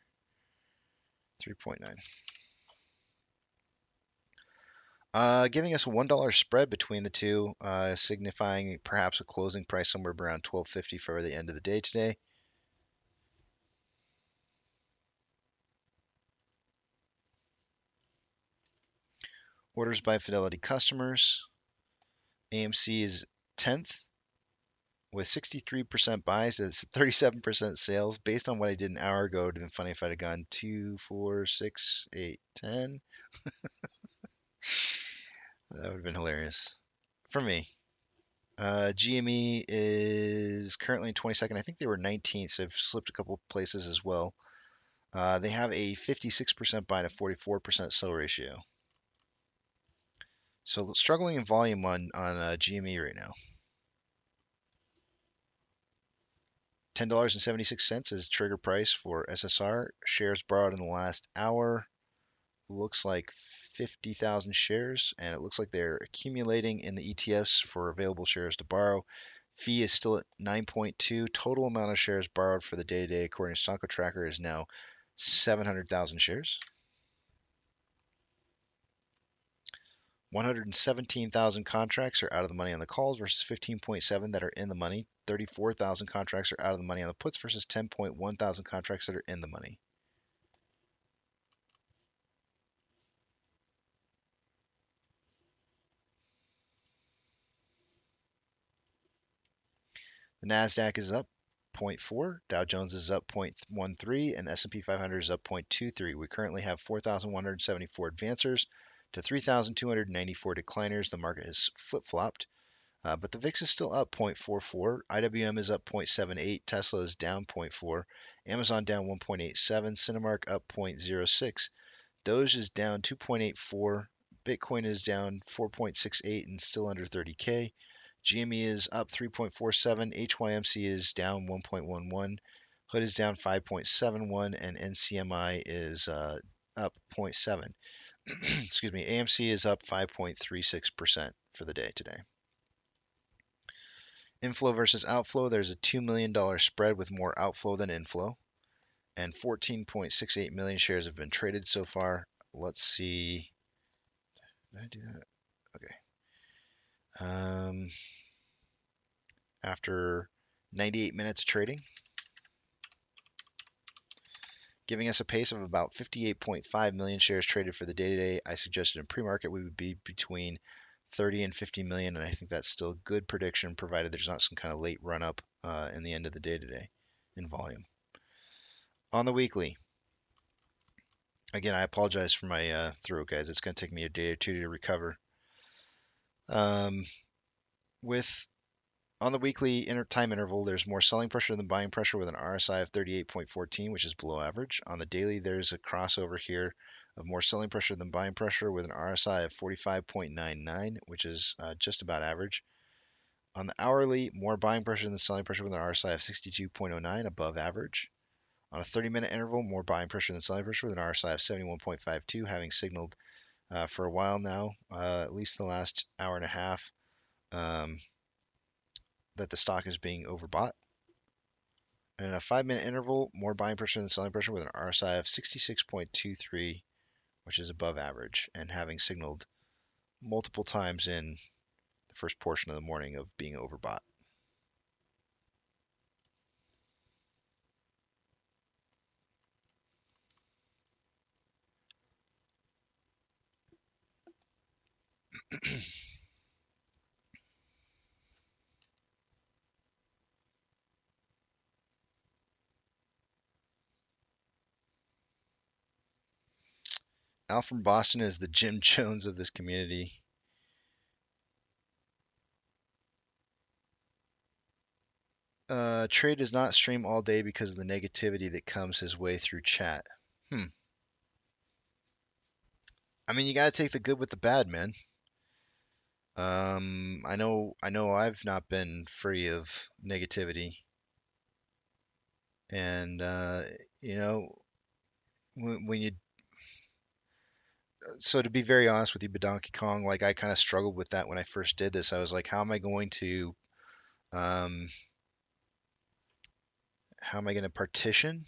3.9. Giving us a $1 spread between the two, signifying perhaps a closing price somewhere around $12.50 for the end of the day today. Orders by Fidelity customers. AMC is 10th with 63% buys. It's 37% sales. Based on what I did an hour ago, it would have been funny if I'd have gone 2, 4, 6, 8, 10. That would have been hilarious for me. GME is currently in 22nd. I think they were 19th, so they've slipped a couple places as well. They have a 56% buy to 44% sell ratio. So struggling in volume on GME right now. $10.76 is trigger price for SSR. Shares borrowed in the last hour. Looks like 50,000 shares, and it looks like they're accumulating in the ETFs for available shares to borrow. Fee is still at 9.2. Total amount of shares borrowed for the day to day, according to Sonko Tracker, is now 700,000 shares. 117,000 contracts are out of the money on the calls versus 15.7 that are in the money. 34,000 contracts are out of the money on the puts versus 10.1 thousand contracts that are in the money. The Nasdaq is up 0.4, Dow Jones is up 0.13, and the S&P 500 is up 0.23. We currently have 4,174 advancers to 3,294 decliners. The market has flip-flopped, but the VIX is still up 0.44. IWM is up 0.78. Tesla is down 0.4. Amazon down 1.87. Cinemark up 0.06. Doge is down 2.84. Bitcoin is down 4.68 and still under 30K. GME is up 3.47. HYMC is down 1.11. Hood is down 5.71, and NCMI is up zero point 0.7. Excuse me. AMC is up 5.36% for the day today. Inflow versus outflow. There's a $2 million spread with more outflow than inflow, and 14.68 million shares have been traded so far. Let's see. Did I do that? Okay. After 98 minutes of trading, giving us a pace of about 58.5 million shares traded for the day today. I suggested in pre-market we would be between 30 and 50 million, and I think that's still a good prediction, provided there's not some kind of late run up in the end of the day today in volume. On the weekly, again, I apologize for my throat, guys. It's going to take me a day or two to recover. With On the weekly time interval, there's more selling pressure than buying pressure with an RSI of 38.14, which is below average. On the daily, there's a crossover here of more selling pressure than buying pressure with an RSI of 45.99, which is just about average. On the hourly, more buying pressure than selling pressure with an RSI of 62.09, above average. On a 30-minute interval, more buying pressure than selling pressure with an RSI of 71.52, having signaled for a while now, at least the last hour and a half, that the stock is being overbought. And in a 5-minute interval, more buying pressure than selling pressure with an RSI of 66.23, which is above average, and having signaled multiple times in the first portion of the morning of being overbought. Al from Boston is the Jim Jones of this community. Trade does not stream all day because of the negativity that comes his way through chat. I mean, you got to take the good with the bad, man. I know I've not been free of negativity. And, when you, so to be very honest with you, Donkey Kong, like I kind of struggled with that when I first did this. I was like, how am I going to partition,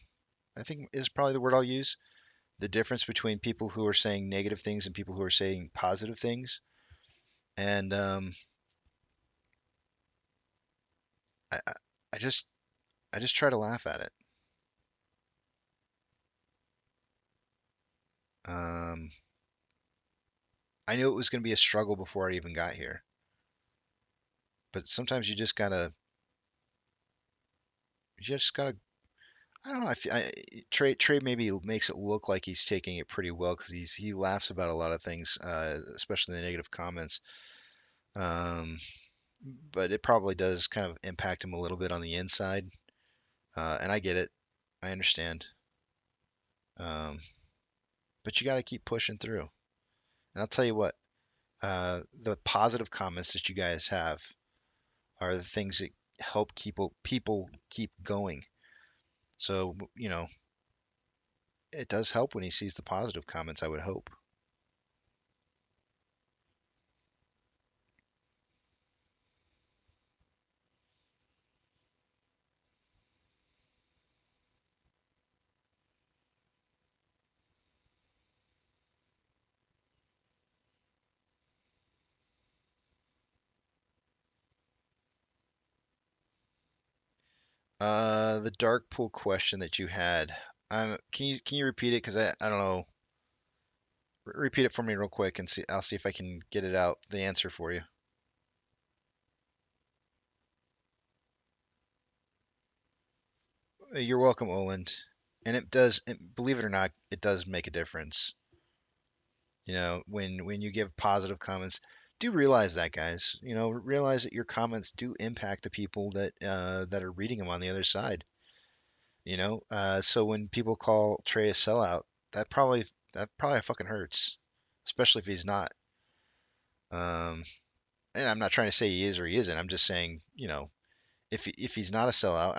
I think is probably the word I'll use, the difference between people who are saying negative things and people who are saying positive things. And I, I just try to laugh at it. I knew it was going to be a struggle before I even got here. But sometimes you just gotta, I don't know. Trey maybe makes it look like he's taking it pretty well because he laughs about a lot of things, especially the negative comments. But it probably does kind of impact him a little bit on the inside, and I get it. I understand. But you got to keep pushing through. And I'll tell you what, the positive comments that you guys have are the things that help people keep going. So, it does help when he sees the positive comments, I would hope. The dark pool question that you had, can you repeat it? Because I don't know. Repeat it for me real quick, and I'll see if I can get it out, the answer for you. You're welcome, Oland. And it does, believe it or not, it does make a difference. When you give positive comments, do realize that, guys. Realize that your comments do impact the people that are reading them on the other side. So when people call Trey a sellout, that probably fucking hurts, especially if he's not. Um, and I'm not trying to say he is or he isn't. I'm just saying, if he's not a sellout,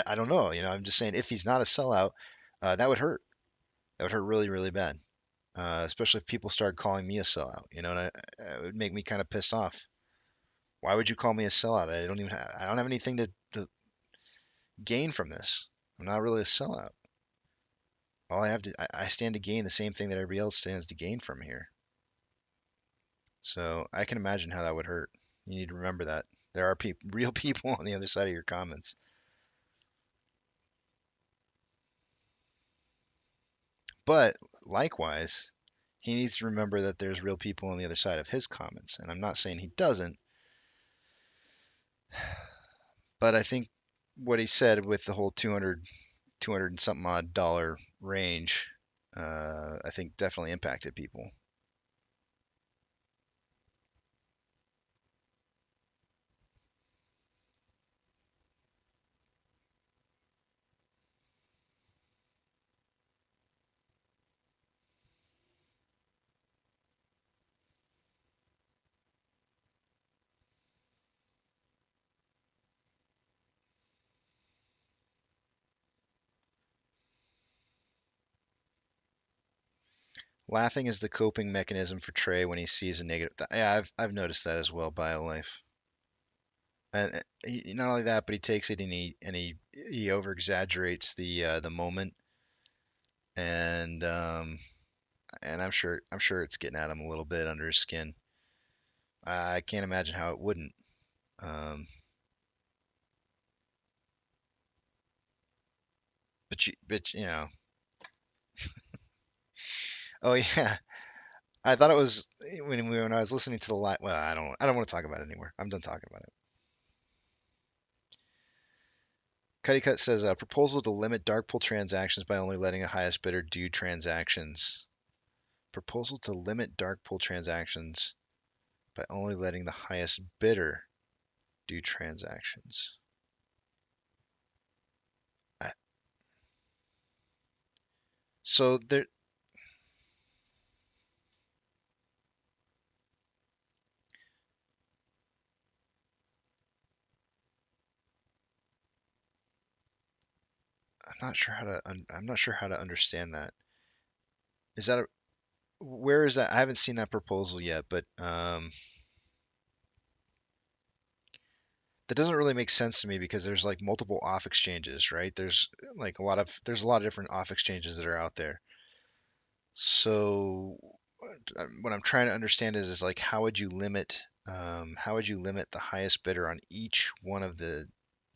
I don't know. I'm just saying if he's not a sellout, that would hurt. That would hurt really, really bad. Especially if people started calling me a sellout, and it would make me kind of pissed off. Why would you call me a sellout? I don't have anything to gain from this. I'm not really a sellout. All I have to, I stand to gain the same thing that everybody else stands to gain from here. So I can imagine how that would hurt. You need to remember that there are real people on the other side of your comments. But likewise, he needs to remember that there's real people on the other side of his comments. And I'm not saying he doesn't, but I think what he said with the whole 200 and something odd dollar range, I think definitely impacted people. Laughing is the coping mechanism for Trey when he sees a negative. Yeah, I've noticed that as well, BioLife. And not only that, but he takes it and he over exaggerates the moment, and I'm sure it's getting at him a little bit under his skin. I can't imagine how it wouldn't. Um, but oh yeah, I thought it was when I was listening to the live. Well, I don't want to talk about it anymore. I'm done talking about it. Cuddy Cut says proposal to limit dark pool transactions by only letting the highest bidder do transactions. Proposal to limit dark pool transactions by only letting the highest bidder do transactions. I, so there, I'm not sure how to understand that. Is that a, where is that? I haven't seen that proposal yet, but that doesn't really make sense to me because there's like multiple off exchanges, right? There's a lot of different off exchanges that are out there. So what I'm trying to understand is like how would you limit the highest bidder on each one of the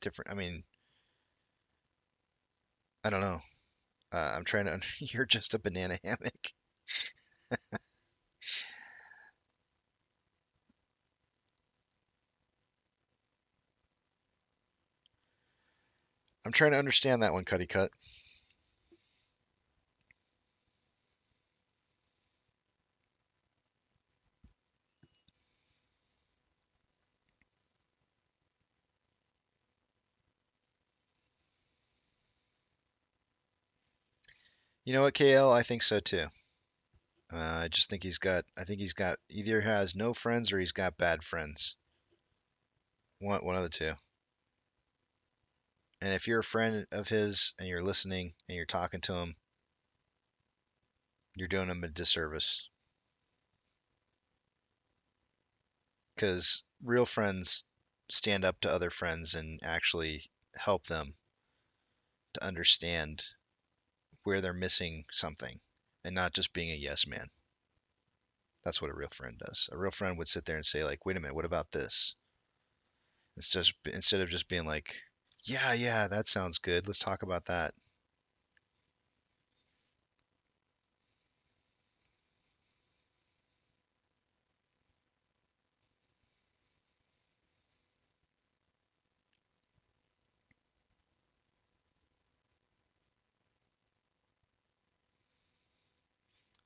different, I mean, I don't know. I'm trying to you're just a banana hammock. I'm trying to understand that one, Cuddy Cut. You know what, KL? I think so too. I just think I think he's got either has no friends or he's got bad friends. One of the two. And if you're a friend of his and you're listening and you're talking to him, you're doing him a disservice. Because real friends stand up to other friends and actually help them to understand where they're missing something and not just being a yes man. That's what a real friend does. A real friend would sit there and say, like, wait a minute, what about this? Instead of just being like, yeah, yeah, that sounds good. Let's talk about that.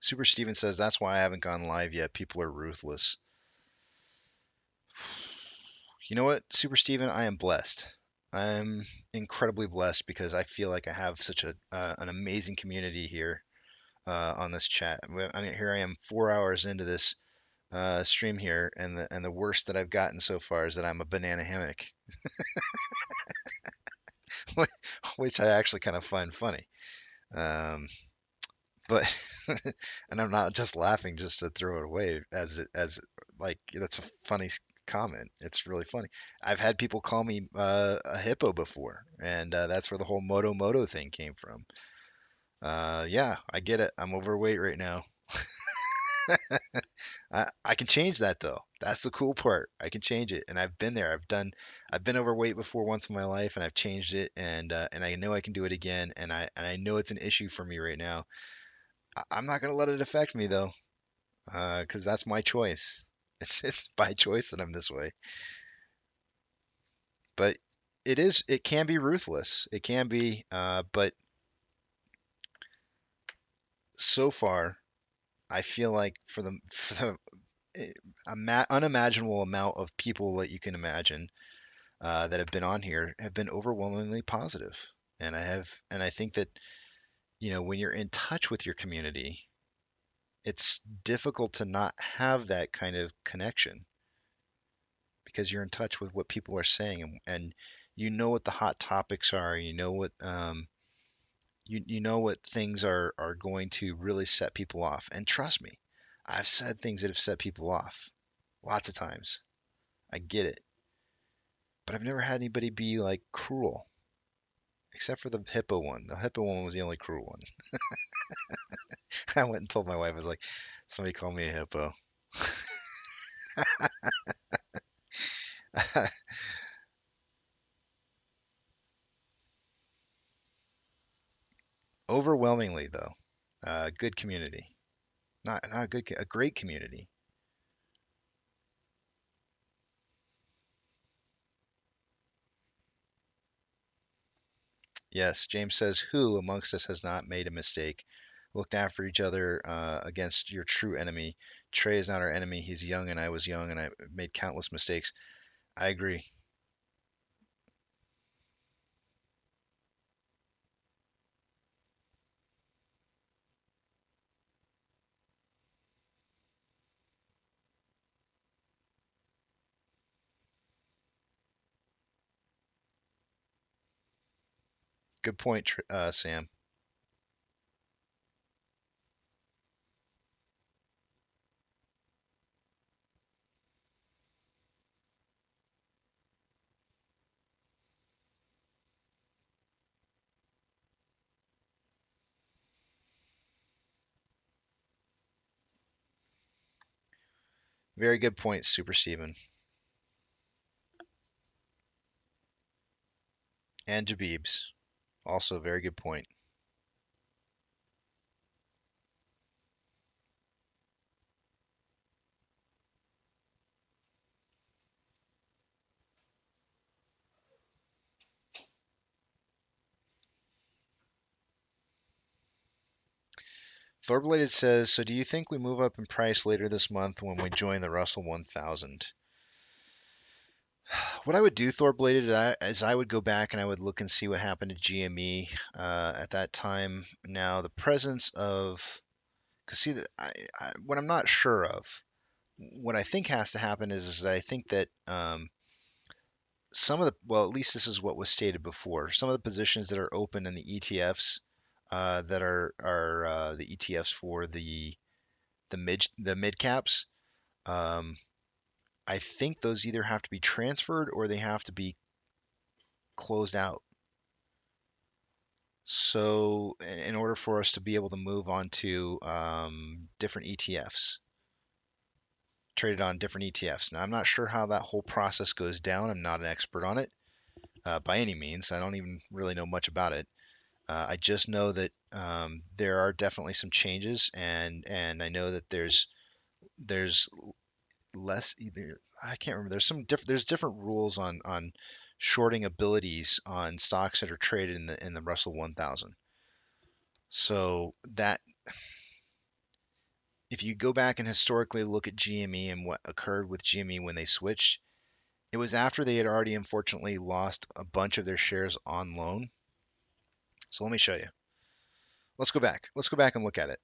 Super Steven says that's why I haven't gone live yet. People are ruthless. You know what, Super Steven? I am blessed. I'm incredibly blessed because I feel like I have such an amazing community here on this chat. I mean, here I am 4 hours into this stream here, and the worst that I've gotten so far is that I'm a banana hammock, which I actually kind of find funny. Um, but and I'm not just laughing just to throw it away as like that's a funny comment. It's really funny. I've had people call me a hippo before, and that's where the whole moto thing came from. Yeah, I get it. I'm overweight right now. I can change that though. That's the cool part. I can change it, and I've been there. I've been overweight before once in my life, and I've changed it, and I know I can do it again, and I know it's an issue for me right now. I'm not gonna let it affect me though, because that's my choice. It's by choice that I'm this way. But it can be ruthless. It can be, but so far, I feel like for the unimaginable amount of people that you can imagine that have been on here have been overwhelmingly positive. And I think that, when you're in touch with your community, it's difficult to not have that kind of connection because you're in touch with what people are saying, and you know what the hot topics are. You know what things are going to really set people off. And trust me, I've said things that have set people off lots of times. I get it. But I've never had anybody be like cruel, except for the hippo one. The hippo one was the only cruel one. I went and told my wife, I was like, somebody called me a hippo. Overwhelmingly, though, good community. Not a a great community. Yes, James says, who amongst us has not made a mistake? Looked after each other against your true enemy. Trey is not our enemy. He's young and I was young and I made countless mistakes. I agree. Good point, Sam. Very good point, Super Steven. And Jabibs. Also, very good point. Thorbladed says, so do you think we move up in price later this month when we join the Russell 1000? What I would do, Thorbladed, is I would go back and I would look and see what happened to GME at that time. Now, the presence of, because see, what I'm not sure of, what I think has to happen is that I think that some of the, well, at least this is what was stated before, some of the positions that are open in the ETFs that are the ETFs for the mid caps. Um, I think those either have to be transferred or they have to be closed out. So, in order for us to be able to move on to different ETFs, traded on different ETFs. Now, I'm not sure how that whole process goes down. I'm not an expert on it by any means. I don't even really know much about it. I just know that there are definitely some changes, and I know that there's less either. I can't remember. There's different rules on shorting abilities on stocks that are traded in the Russell 1000. So if you go back and historically look at GME and what occurred with GME when they switched, it was after they had already unfortunately lost a bunch of their shares on loan. So let me show you. Let's go back. Let's go back and look at it.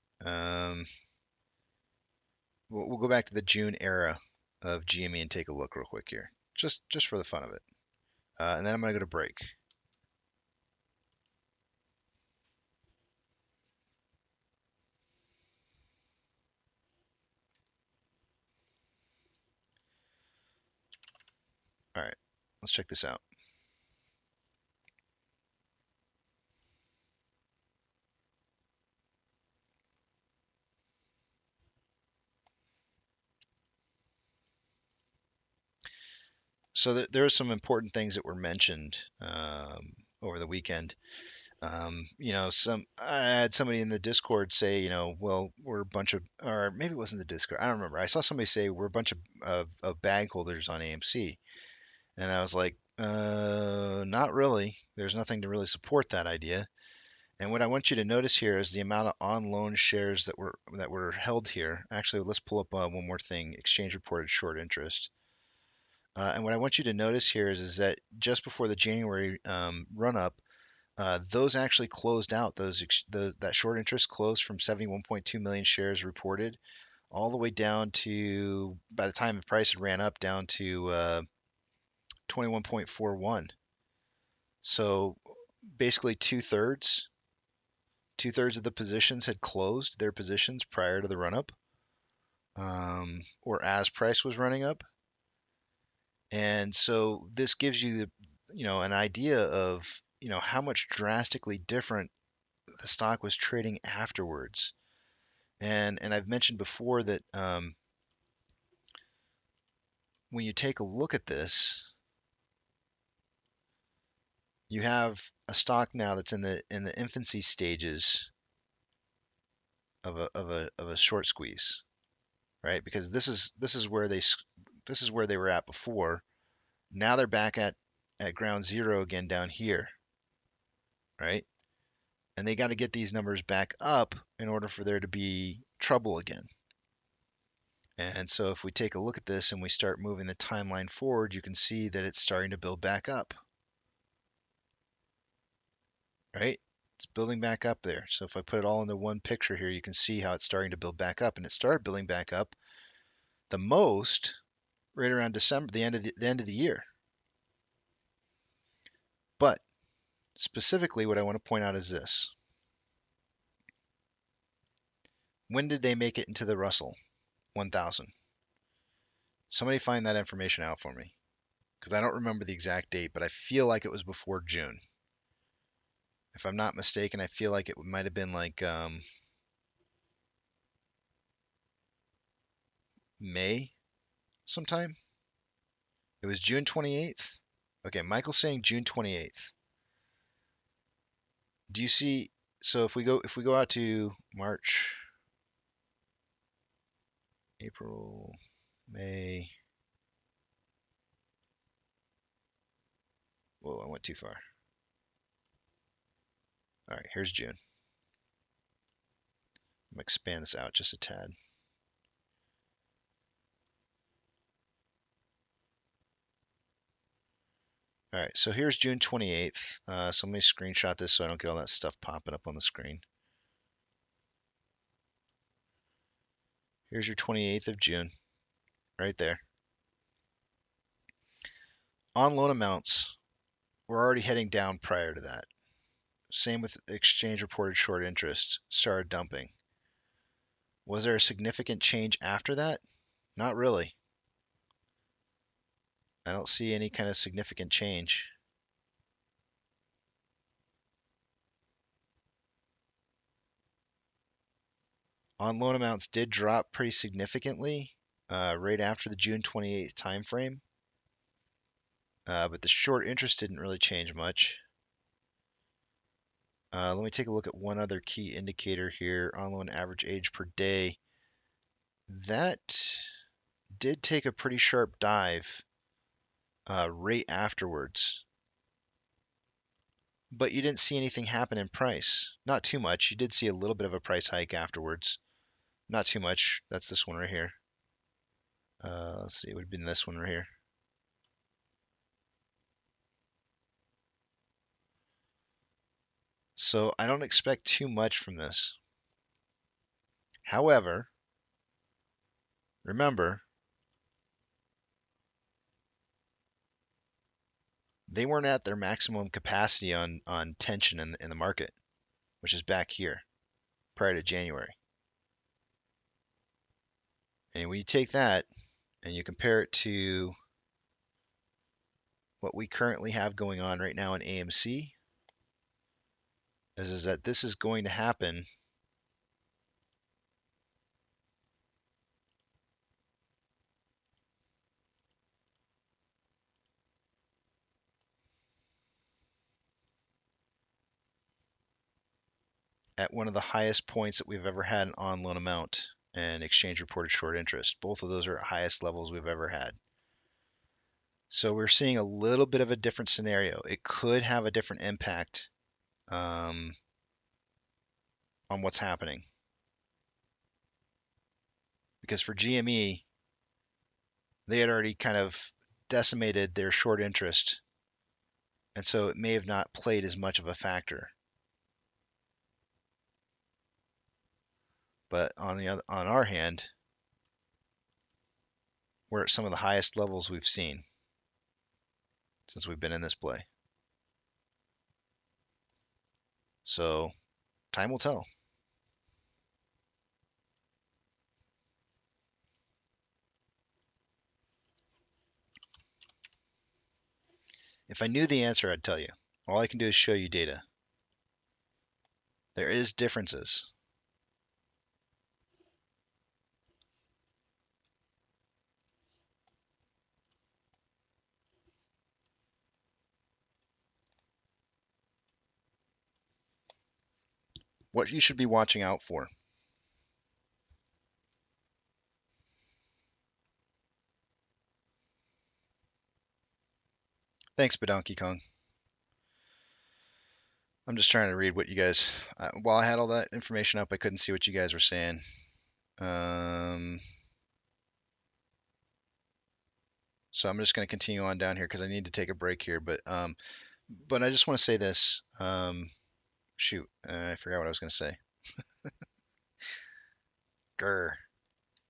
We'll go back to the June era of GME and take a look real quick here, just for the fun of it. And then I'm going to go to break. All right, let's check this out. So there are some important things that were mentioned over the weekend. I had somebody in the Discord say, well, we're a bunch of, or maybe it wasn't the Discord. I don't remember. I saw somebody say we're a bunch of bag holders on AMC, and I was like, not really. There's nothing to really support that idea. And what I want you to notice here is the amount of on loan shares that were held here. Actually, let's pull up one more thing: exchange reported short interest. And what I want you to notice here is that just before the January run up, those actually closed out. That short interest closed from 71.2 million shares reported, all the way down to, by the time the price had ran up, down to 21.41. So basically two-thirds of the positions had closed their positions prior to the run up, or as price was running up. And so this gives you an idea of how much drastically different the stock was trading afterwards. And I've mentioned before that when you take a look at this, you have a stock now that's in the infancy stages of a short squeeze, right? Because this is where they were at before. Now they're back at ground zero again down here, right? And they got to get these numbers back up in order for there to be trouble again. And so if we take a look at this and we start moving the timeline forward, you can see that it's starting to build back up, right? It's building back up there. So if I put it all into one picture here, you can see how it's starting to build back up, and it started building back up the most right around December, the end of the year. But specifically, what I want to point out is this: when did they make it into the Russell 1000? Somebody find that information out for me, because I don't remember the exact date, but I feel like it was before June. If I'm not mistaken, I feel like it might have been like May sometime. It was June 28th. Okay, Michael's saying June 28th. Do you see? So if we go out to March, April, May. Whoa, I went too far. All right, here's June. I'm gonna expand this out just a tad. All right, so here's June 28th. So let me screenshot this so I don't get all that stuff popping up on the screen. Here's your 28th of June, right there. On loan amounts, we're already heading down prior to that. Same with exchange reported short interest, started dumping. Was there a significant change after that? Not really. I don't see any kind of significant change. On loan amounts did drop pretty significantly right after the June 28th timeframe, but the short interest didn't really change much. Let me take a look at one other key indicator here, on loan average age per day. That did take a pretty sharp dive right afterwards, but you didn't see anything happen in price. Not too much. You did see a little bit of a price hike afterwards, Not too much. That's this one right here. Let's see, it would have been this one right here. So I don't expect too much from this. However, remember, they weren't at their maximum capacity on tension in the market, which is back here prior to January. And when you take that and you compare it to what we currently have going on right now in AMC, is that this is going to happen at one of the highest points that we've ever had an on loan amount and exchange reported short interest. Both of those are at highest levels we've ever had. So we're seeing a little bit of a different scenario. It could have a different impact on what's happening. Because for GME, they had already kind of decimated their short interest, and so it may have not played as much of a factor. But on our hand, we're at some of the highest levels we've seen since we've been in this play. So time will tell. If I knew the answer, I'd tell you. All I can do is show you data. There is differences. What you should be watching out for. Thanks, Badonkey Kong. I'm just trying to read what you guys. While I had all that information up, I couldn't see what you guys were saying. So I'm just going to continue on down here because I need to take a break here. But I just want to say this. Shoot, I forgot what I was going to say. Grr.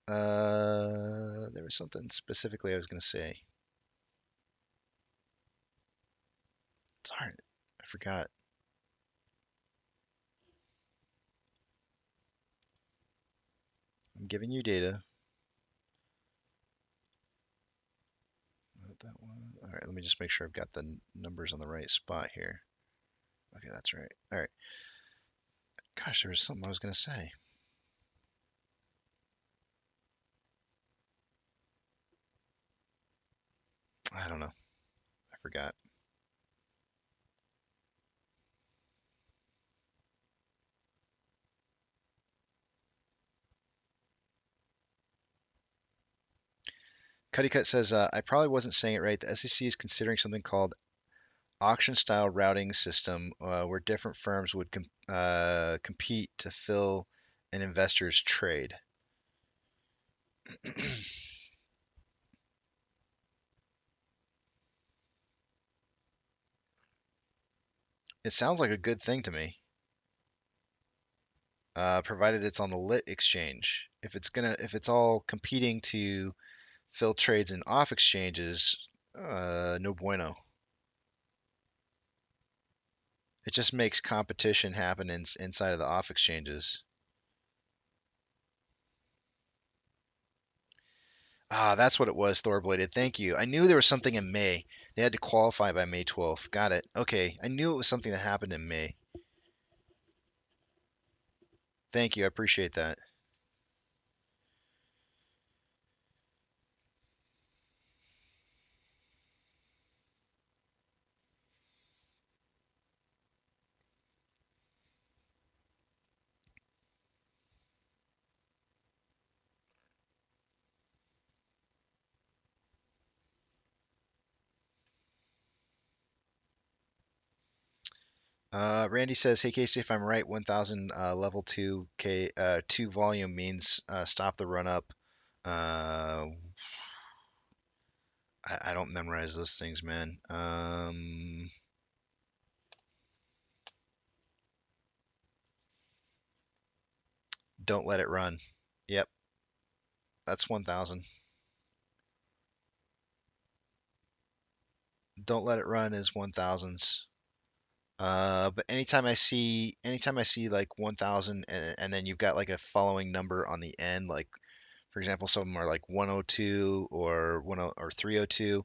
There was something specifically I was going to say. Darn it, I forgot. I'm giving you data. Not that one. All right, let me just make sure I've got the numbers on the right spot here. Okay, that's right. All right. Gosh, there was something I was going to say. I don't know. I forgot. Cuddy Cut says, I probably wasn't saying it right. The SEC is considering something called auction-style routing system, where different firms would compete to fill an investor's trade. It sounds like a good thing to me, provided it's on the lit exchange. If it's all competing to fill trades in off exchanges, no bueno. It just makes competition happen inside of the off exchanges. Ah, that's what it was, Thorbladed. Thank you. I knew there was something in May. They had to qualify by May 12th. Got it. Okay. I knew it was something that happened in May. Thank you. I appreciate that. Randy says, "Hey Casey, if I'm right, 1,000 level 2 volume means stop the run up." Uh, I don't memorize those things, man. Don't let it run. Yep, that's 1,000. Don't let it run is 1,000s. But anytime I see like 1,000 and then you've got like a following number on the end, like for example, some are like 102 or 10 or 302.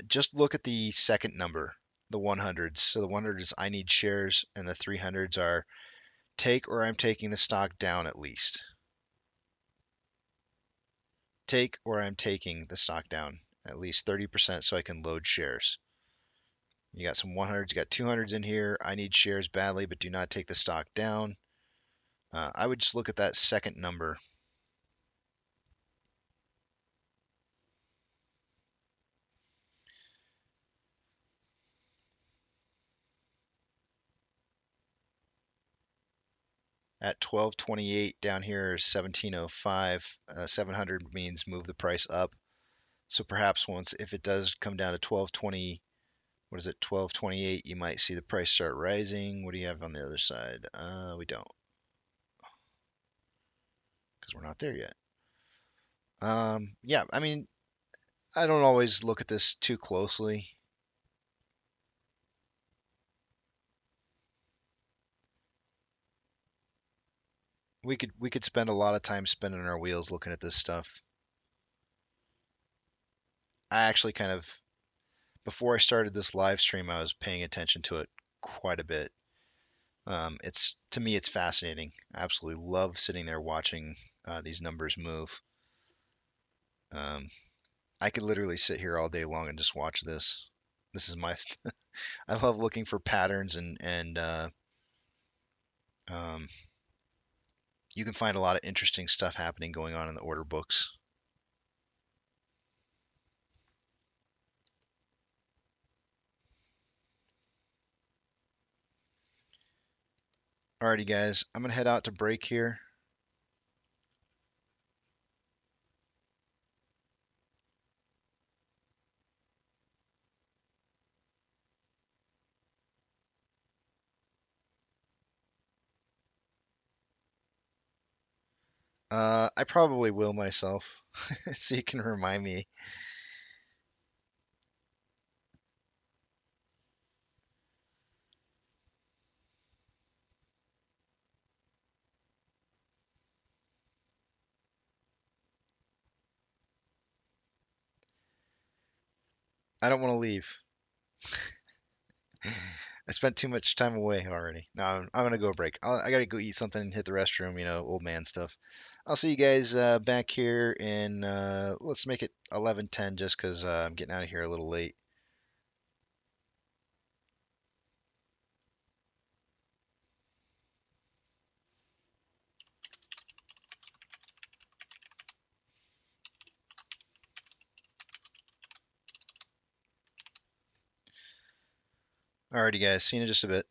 Just look at the second number, the 100s. So the 100s I need shares, and the 300s are take or I'm taking the stock down at least. Take or I'm taking the stock down at least 30% so I can load shares. You got some 100s, you got 200s in here. I need shares badly, but do not take the stock down. I would just look at that second number. At 1228 down here is 1705. 700 means move the price up. So perhaps once, if it does come down to 1220, what is it, 1228, you might see the price start rising. What do you have on the other side? We don't, because we're not there yet. Yeah, I mean, I don't always look at this too closely. We could spend a lot of time spinning our wheels looking at this stuff. I actually kind of, before I started this live stream, I was paying attention to it quite a bit. It's, to me, it's fascinating. I absolutely love sitting there watching these numbers move. I could literally sit here all day long and just watch this. This is my. I love looking for patterns and um, you can find a lot of interesting stuff happening going on in the order books. Alrighty, guys, I'm gonna head out to break here. I probably will myself, so you can remind me. I don't want to leave. I spent too much time away already. No, I'm gonna go break. I gotta go eat something, hit the restroom, old man stuff. I'll see you guys back here in let's make it 11:10 just 'cause I'm getting out of here a little late. Alrighty, guys. See you in just a bit.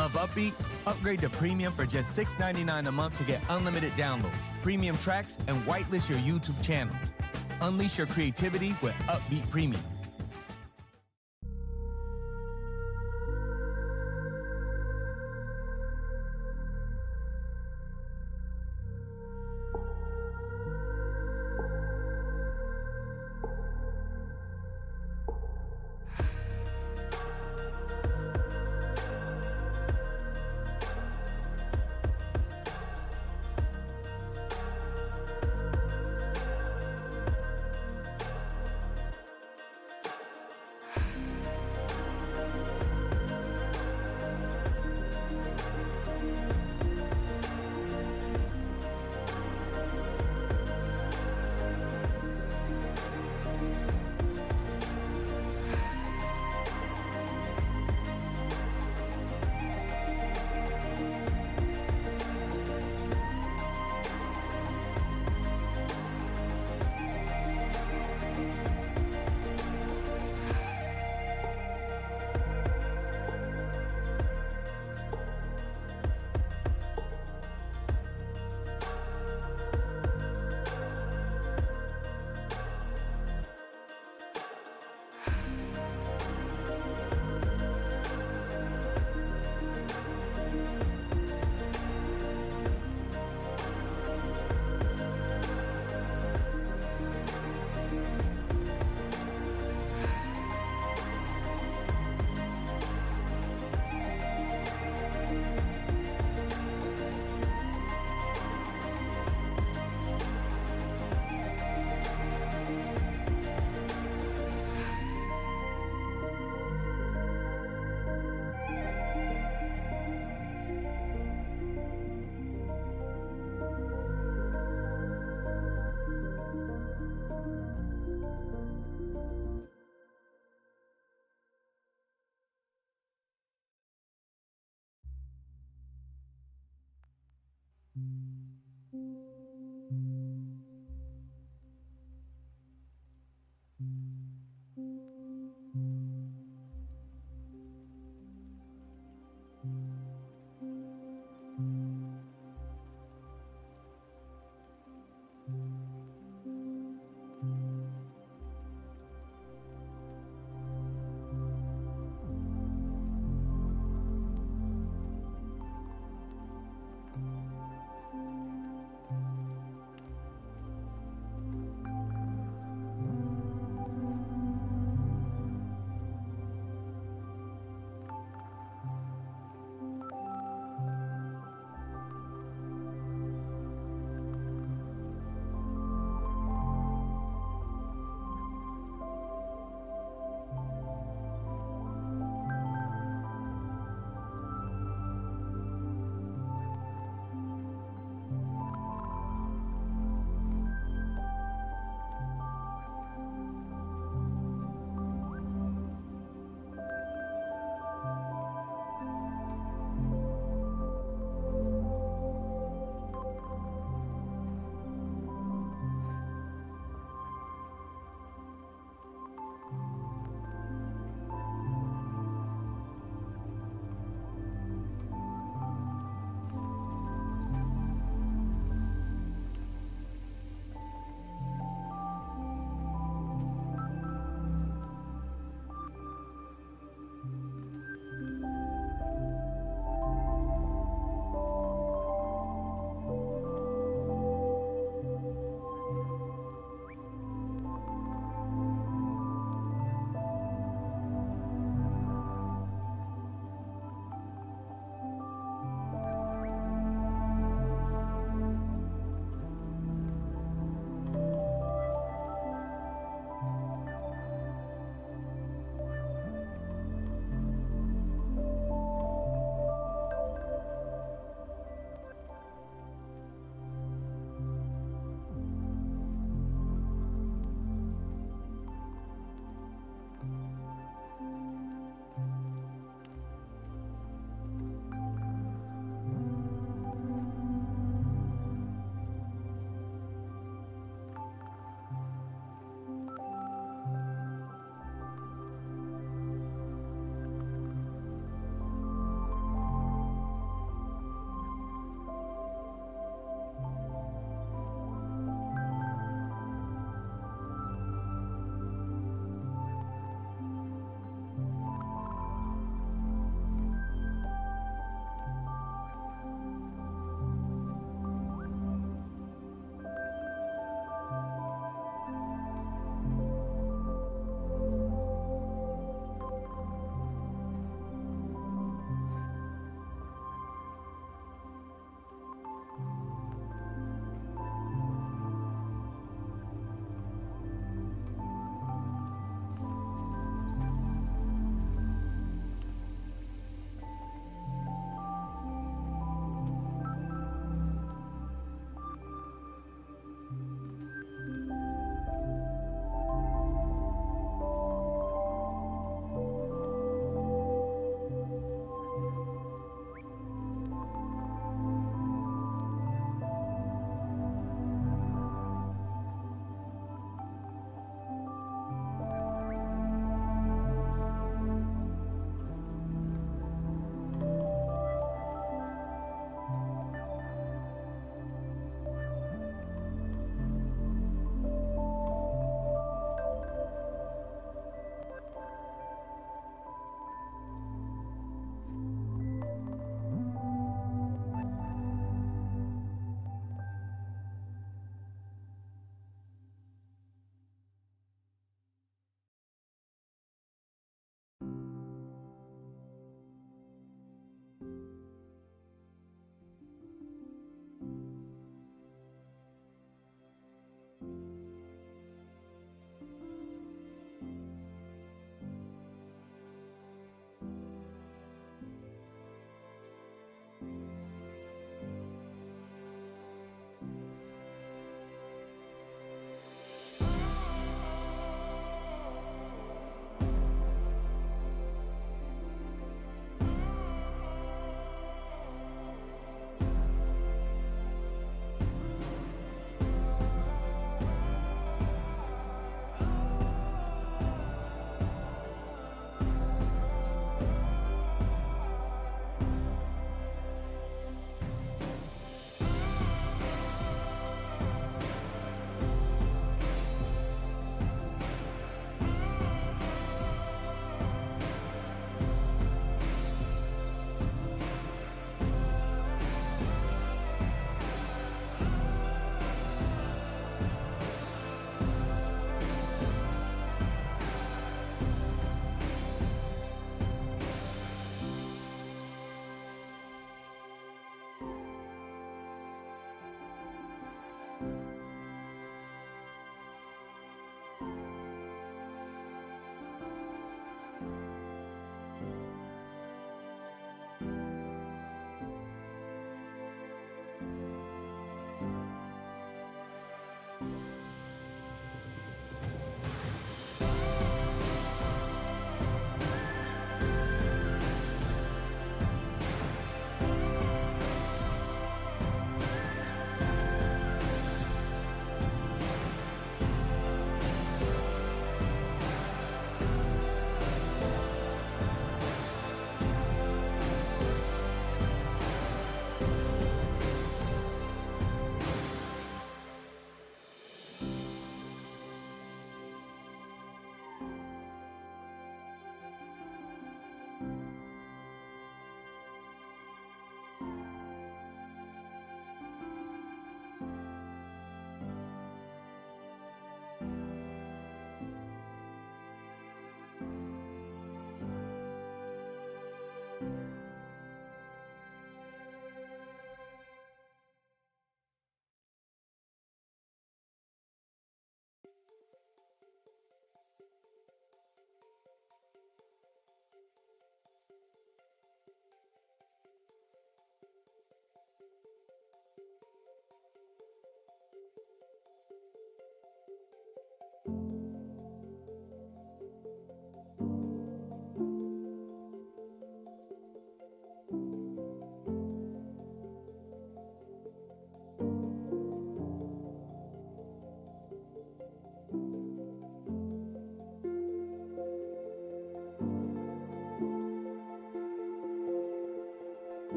Love Upbeat? Upgrade to Premium for just $6.99 a month to get unlimited downloads, premium tracks, and whitelist your YouTube channel. Unleash your creativity with Upbeat Premium.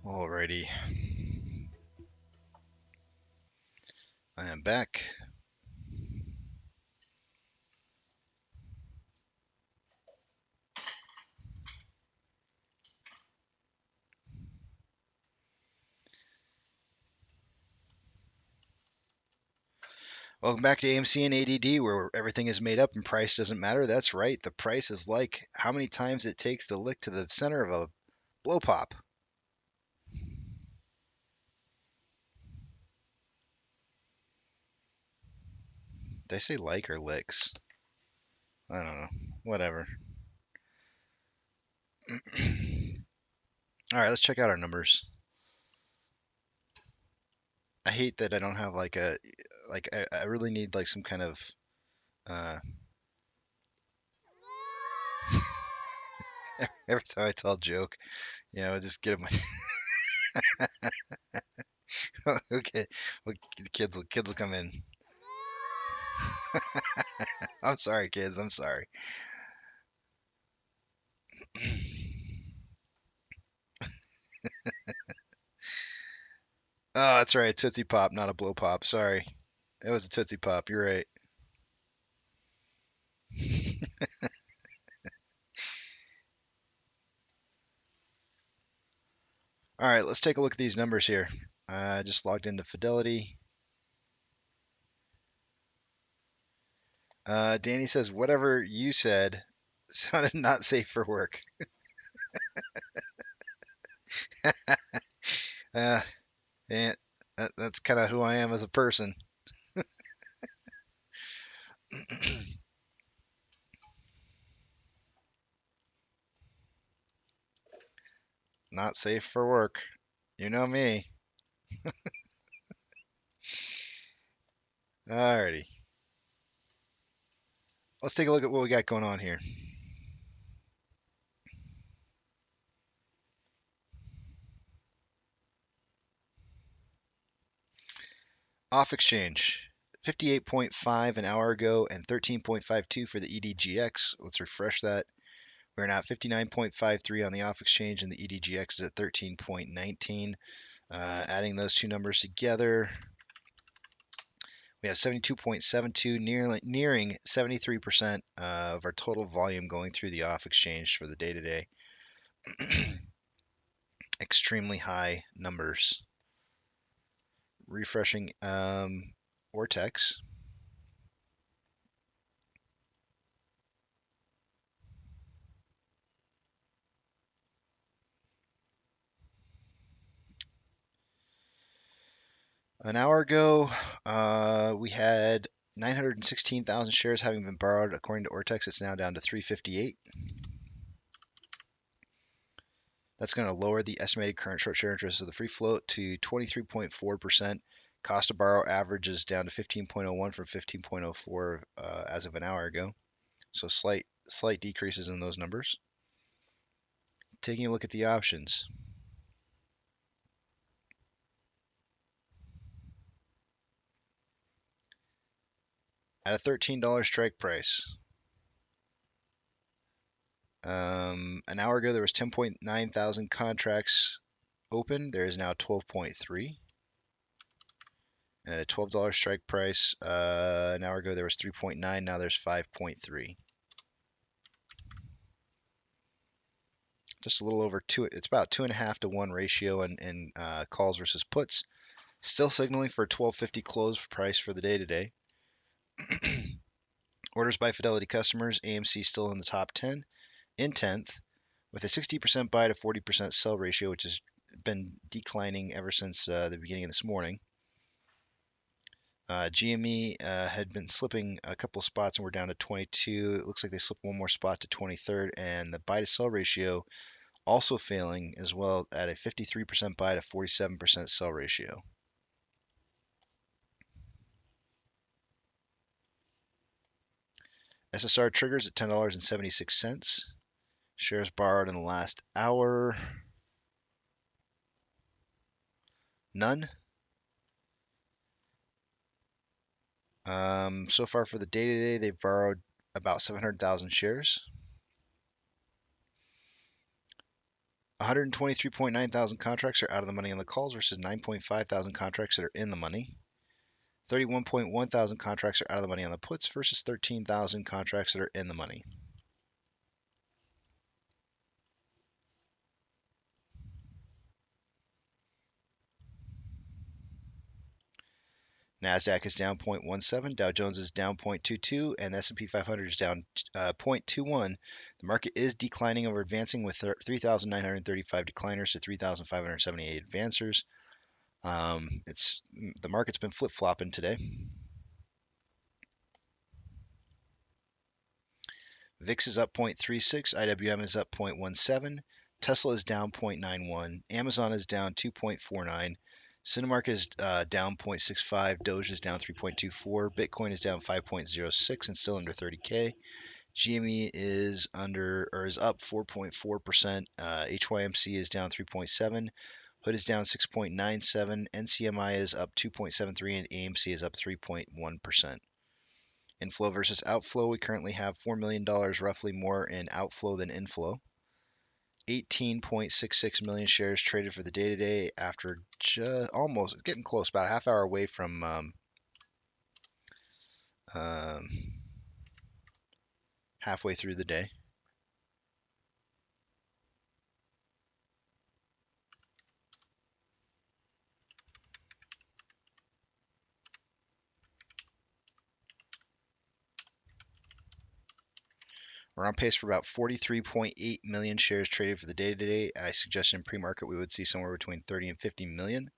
Alrighty. I am back. Welcome back to AMC and ADD, where everything is made up and price doesn't matter. That's right. The price is like how many times it takes to lick to the center of a blow pop. Did I say like or licks? I don't know. Whatever. All right, let's check out our numbers. I hate that I don't have like I really need like some kind of uh every time I tell a joke, just get them. Okay, well, the kids will come in. I'm sorry, kids. I'm sorry. Oh, that's right. Tootsie Pop, not a blow pop. Sorry. It was a Tootsie Pop. You're right. All right, let's take a look at these numbers here. I just logged into Fidelity. Danny says, whatever you said sounded not safe for work. uh, yeah, that's kind of who I am as a person. Not safe for work. You know me. Alrighty. Let's take a look at what we got going on here. Off exchange. 58.5 an hour ago and 13.52 for the EDGX. Let's refresh that. We're now at 59.53 on the off exchange, and the EDGX is at 13.19. Adding those two numbers together, we have 72.72, nearing 73% of our total volume going through the off exchange for the day to day. Extremely high numbers. Refreshing Ortex. An hour ago, we had 916,000 shares having been borrowed. According to Ortex, it's now down to 358. That's going to lower the estimated current short share interest of the free float to 23.4%. Cost to borrow averages down to 15.01 from 15.04 as of an hour ago. So slight decreases in those numbers. Taking a look at the options. At a $13 strike price. An hour ago, there was 10.9 thousand contracts open. There is now 12.3. And at a $12 strike price, an hour ago, there was 3.9. Now there's 5.3. Just a little over two. It's about 2.5 to 1 ratio in calls versus puts. Still signaling for a 12.50 close price for the day today. Orders by Fidelity customers, AMC still in the top 10, in 10th, with a 60% buy to 40% sell ratio, which has been declining ever since the beginning of this morning. GME had been slipping a couple of spots and we're down to 22. It looks like they slipped one more spot to 23rd, and the buy to sell ratio also failing as well at a 53% buy to 47% sell ratio. SSR triggers at $10.76. Shares borrowed in the last hour, none. So far for the day today, they've borrowed about 700,000 shares. 123.9 thousand contracts are out of the money on the calls versus 9.5 thousand contracts that are in the money. 31.1 thousand contracts are out of the money on the puts versus 13,000 contracts that are in the money. NASDAQ is down 0.17, Dow Jones is down 0.22, and the S&P 500 is down 0.21. The market is declining over advancing with 3,935 decliners to 3,578 advancers. The market's been flip-flopping today. VIX is up 0.36, IWM is up 0.17, Tesla is down 0.91, Amazon is down 2.49, Cinemark is down 0.65, Doge is down 3.24, Bitcoin is down 5.06 and still under 30K. GME is up 4.4%. HYMC is down 3.7. Hood is down 6.97. NCMI is up 2.73, and AMC is up 3.1%. Inflow versus outflow, we currently have $4 million roughly more in outflow than inflow. 18.66 million shares traded for the day today after just almost getting close, about a half hour away from halfway through the day. We're on pace for about 43.8 million shares traded for the day today. I suggested in pre-market we would see somewhere between 30 and 50 million.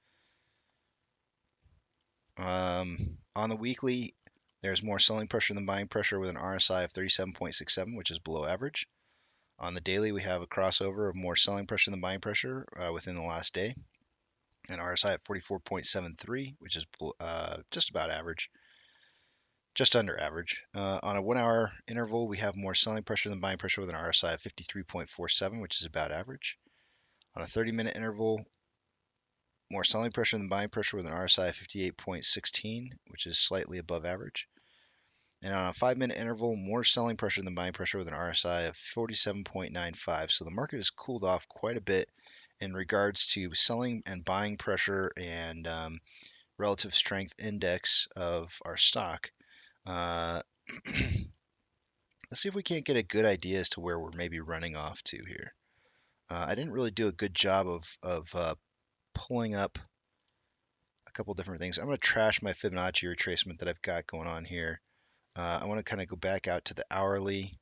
On the weekly, there's more selling pressure than buying pressure with an RSI of 37.67, which is below average. On the daily, we have a crossover of more selling pressure than buying pressure within the last day. An RSI at 44.73, which is just about average. Just under average. On a 1 hour interval, we have more selling pressure than buying pressure with an RSI of 53.47, which is about average. On a 30-minute interval, more selling pressure than buying pressure with an RSI of 58.16, which is slightly above average. And on a 5-minute interval, more selling pressure than buying pressure with an RSI of 47.95. So the market has cooled off quite a bit in regards to selling and buying pressure and relative strength index of our stock. Let's see if we can't get a good idea as to where we're maybe running off to here. I didn't really do a good job of pulling up a couple different things. I'm going to trash my Fibonacci retracement that I've got going on here. I want to kind of go back out to the hourly,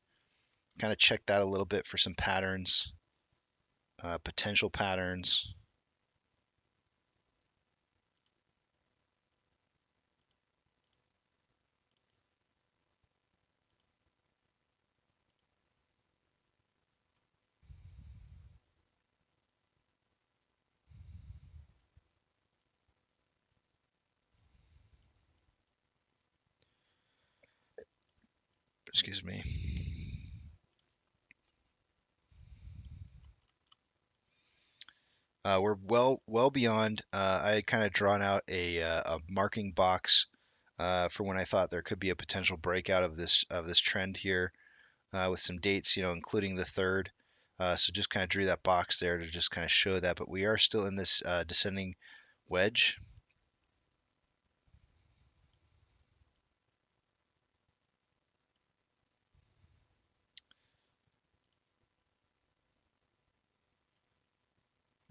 kind of check that a little bit for some patterns, potential patterns. Excuse me. We're well beyond. I had kind of drawn out a marking box for when I thought there could be a potential breakout of this trend here, with some dates, including the 3rd. So just kind of drew that box there to just kind of show that. But we are still in this descending wedge.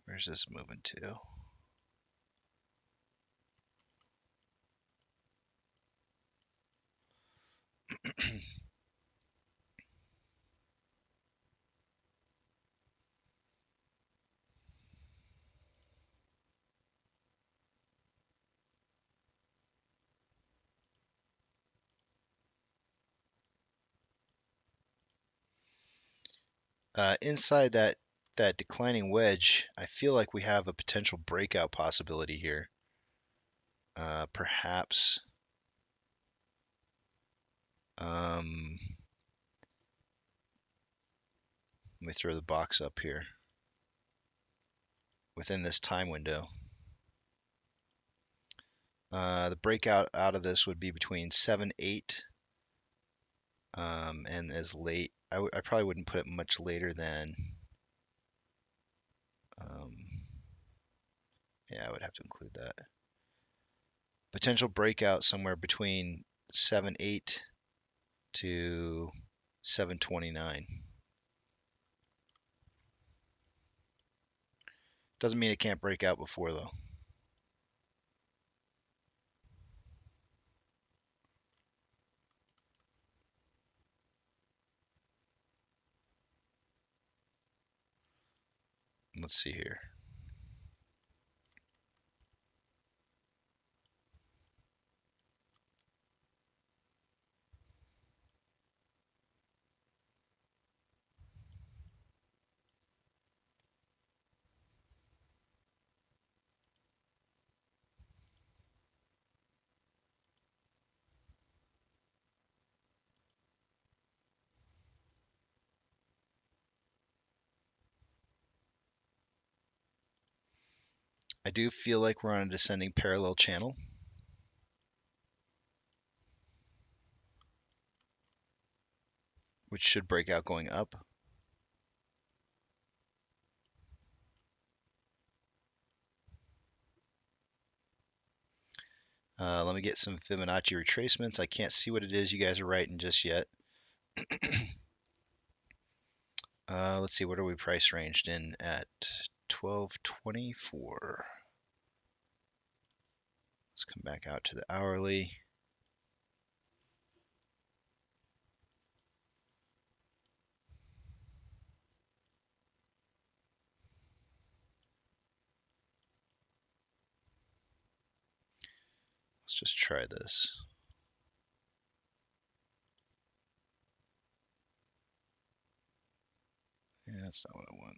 Where's this moving to? Inside that declining wedge, I feel like we have a potential breakout possibility here. Perhaps. Let me throw the box up here. Within this time window. The breakout out of this would be between 7-8 and as late. I probably wouldn't put it much later than Yeah, I would have to include that. Potential breakout somewhere between 7.8 to 7.29. Doesn't mean it can't break out before though. Let's see here. I do feel like we're on a descending parallel channel. Which should break out going up. Let me get some Fibonacci retracements. I can't see what it is you guys are writing just yet. Let's see, what are we price ranged in at 12.24? Let's come back out to the hourly. Let's just try this. Yeah, that's not what I want.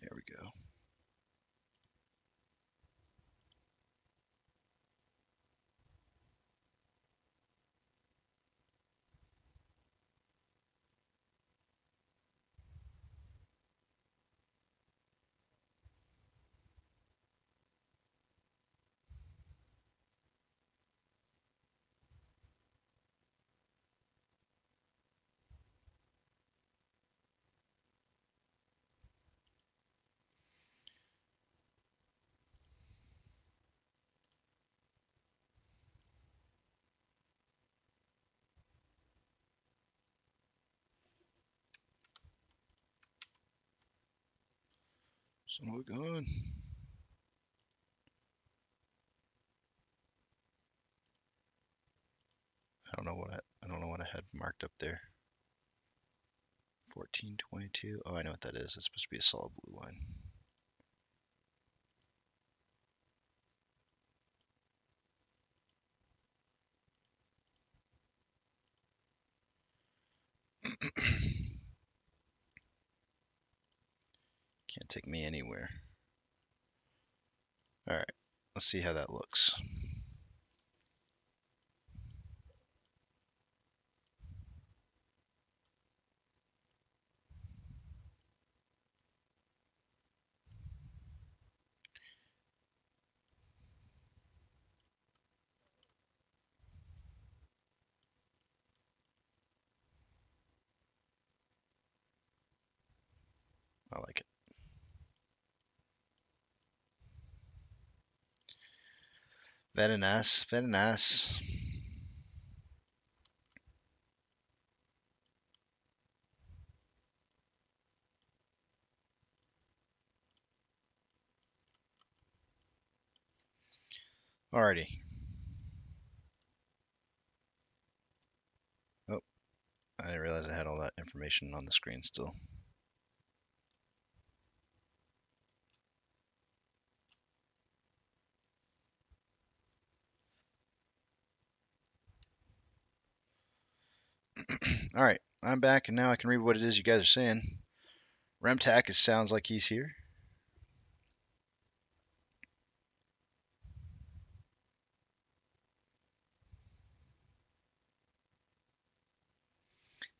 There we go. So we're going. I don't know what I had marked up there. 14.22. Oh, I know what that is. It's supposed to be a solid blue line. Can't take me anywhere. All right, let's see how that looks. I like it. Very nice, very nice. Alrighty. Oh, I didn't realize I had all that information on the screen still. All right, I'm back, and now I can read what it is you guys are saying. Remtac sounds like he's here.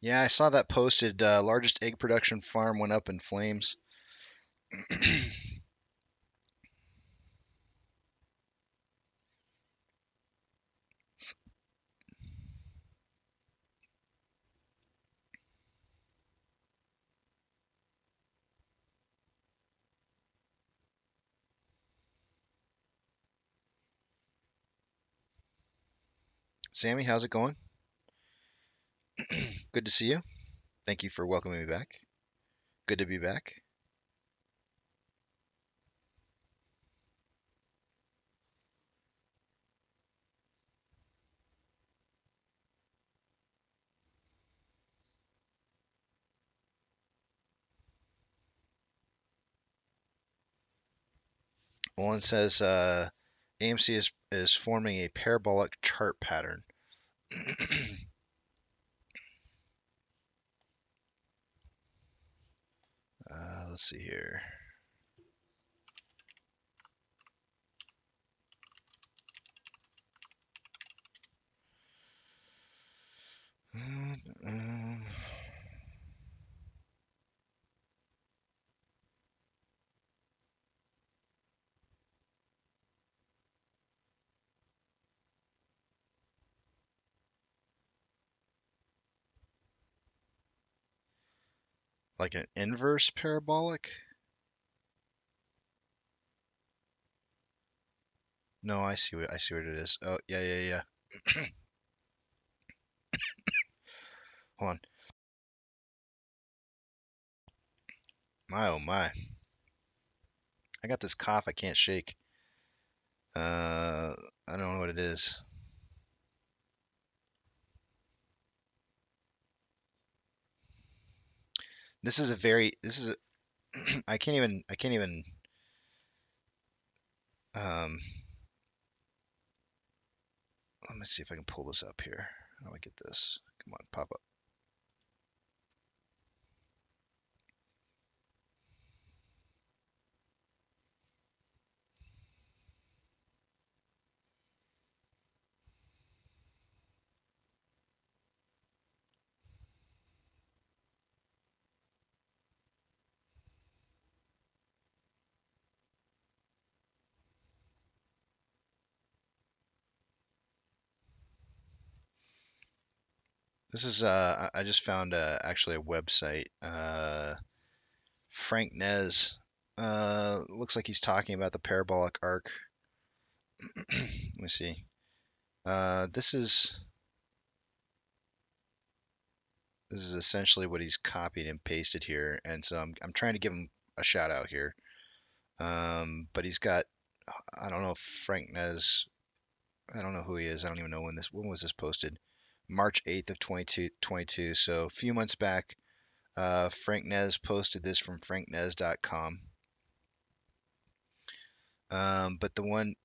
Yeah, I saw that posted. Largest egg production farm went up in flames. Sammy, how's it going? Good to see you. Thank you for welcoming me back. Good to be back. One says AMC is forming a parabolic chart pattern. Let's see here. Like an inverse parabolic? No, I see what it is. Oh, yeah. Hold on. My oh my. I got this cough I can't shake. I don't know what it is. This is I can't even um let me see if I can pull this up here. How do I get this? Come on, pop up. This is I just found actually a website. Frank Nez. Looks like he's talking about the parabolic arc. Let me see. This is essentially what he's copied and pasted here, and so I'm trying to give him a shout out here. But he's got, I don't know if Frank Nez. I don't know who he is. I don't even know when was this posted. March 8th of 2022. So a few months back, Frank Nez posted this from franknez.com. But the one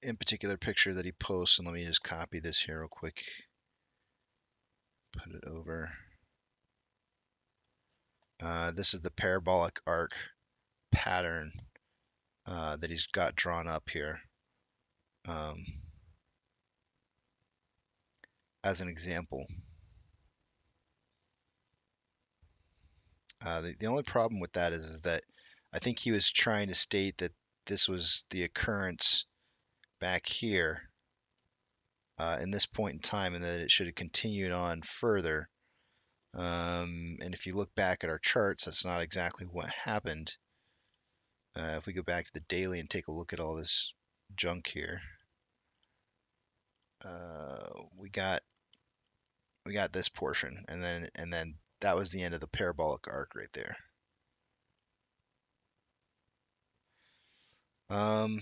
in particular picture that he posts, and let me just copy this here real quick. Put it over. This is the parabolic arc pattern that he's got drawn up here as an example. The only problem with that is that I think he was trying to state that this was the occurrence back here in this point in time, and that it should have continued on further. And if you look back at our charts, that's not exactly what happened. If we go back to the daily and take a look at all this junk here, we got this portion, and then that was the end of the parabolic arc right there. Um,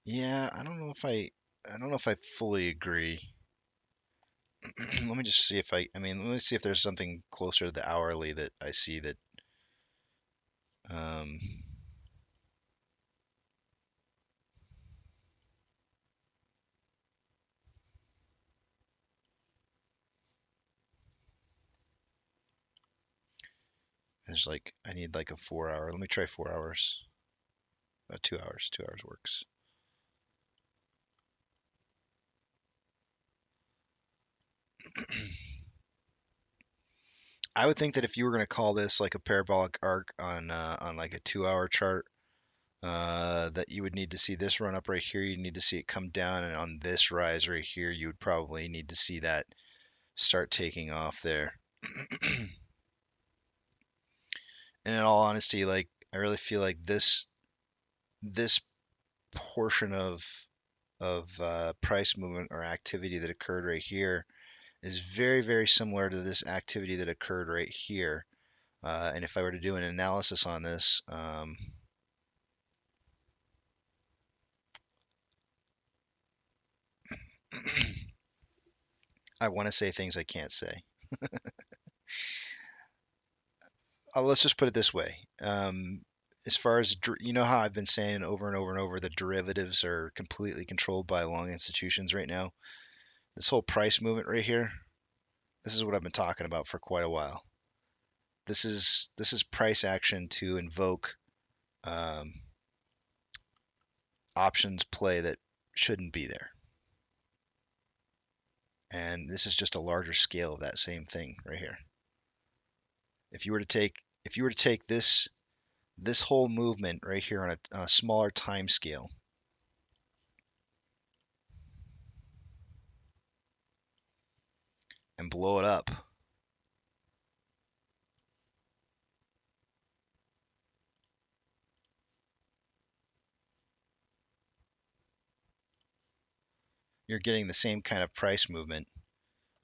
Yeah, I don't know if I fully agree. Let me just see if let me see if there's something closer to the hourly that I see that, um, there's like, I need like a 4 hour. Let me try 4 hours. 2 hours. 2 hours works. I would think that if you were going to call this like a parabolic arc on like a 2 hour chart, that you would need to see this run up right here. You need to see it come down, and on this rise right here, you would probably need to see that start taking off there. And in all honesty, like I really feel like this portion of price movement or activity that occurred right here is very, very similar to this activity that occurred right here. And if I were to do an analysis on this, I want to say things I can't say. Let's just put it this way. As far as, you know how I've been saying over and over and over, the derivatives are completely controlled by long institutions right now. This whole price movement right here, this is what I've been talking about for quite a while. This is price action to invoke um, options play that shouldn't be there. And this is just a larger scale of that same thing right here. If you were to take this whole movement right here on a smaller time scale and blow it up, you're getting the same kind of price movement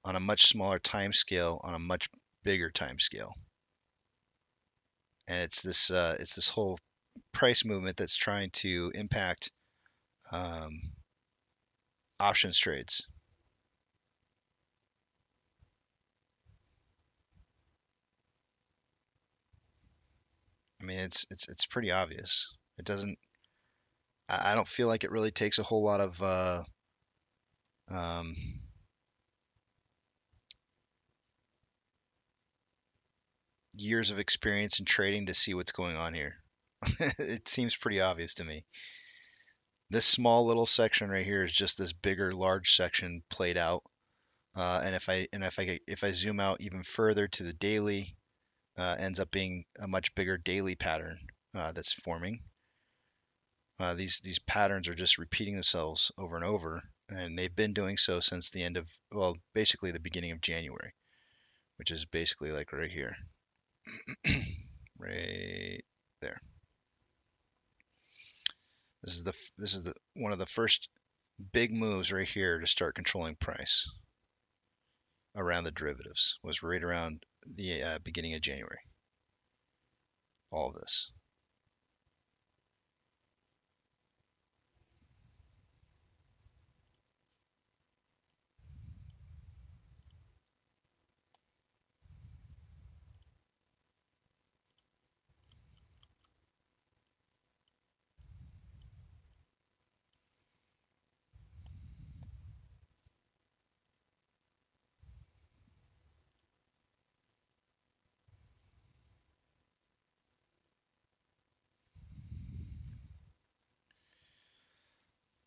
on a much smaller time scale on a much bigger time scale. And it's this whole price movement that's trying to impact um, options trades. I mean, it's pretty obvious. It doesn't. I don't feel like it really takes a whole lot of um, years of experience in trading to see what's going on here. It seems pretty obvious to me. This small little section right here is just this bigger, large section played out. And if I zoom out even further to the daily, ends up being a much bigger daily pattern that's forming. These patterns are just repeating themselves over and over, and they've been doing so since the end of, well, basically the beginning of January, which is basically like right here, right there. This is the one of the first big moves right here to start controlling price around the derivatives was right around the beginning of January. All of this.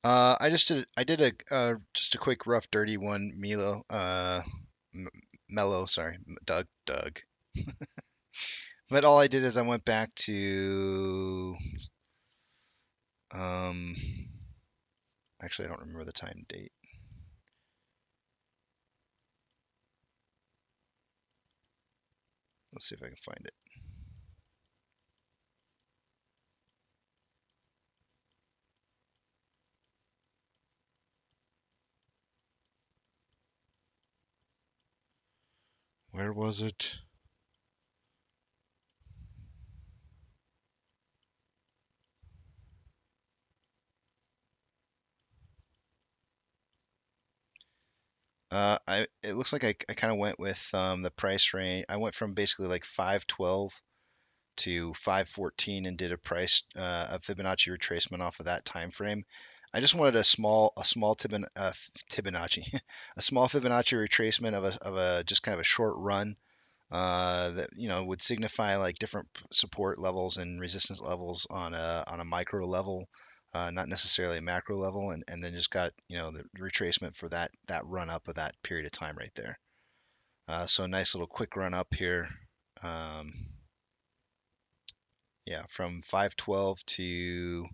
I did just a quick rough dirty one, Mellow, sorry, Doug. But all I did is I went back to um actually I don't remember the time date. Let's see if I can find it. Where was it? It looks like I kind of went with the price range. I went from basically like 512 to 514 and did a Fibonacci retracement off of that time frame. I just wanted Fibonacci, a small Fibonacci retracement of a just kind of a short run that would signify like different support levels and resistance levels on a micro level, not necessarily a macro level, and then just got the retracement for that run up of that period of time right there. So a nice little quick run up here. Um, yeah, from 512 to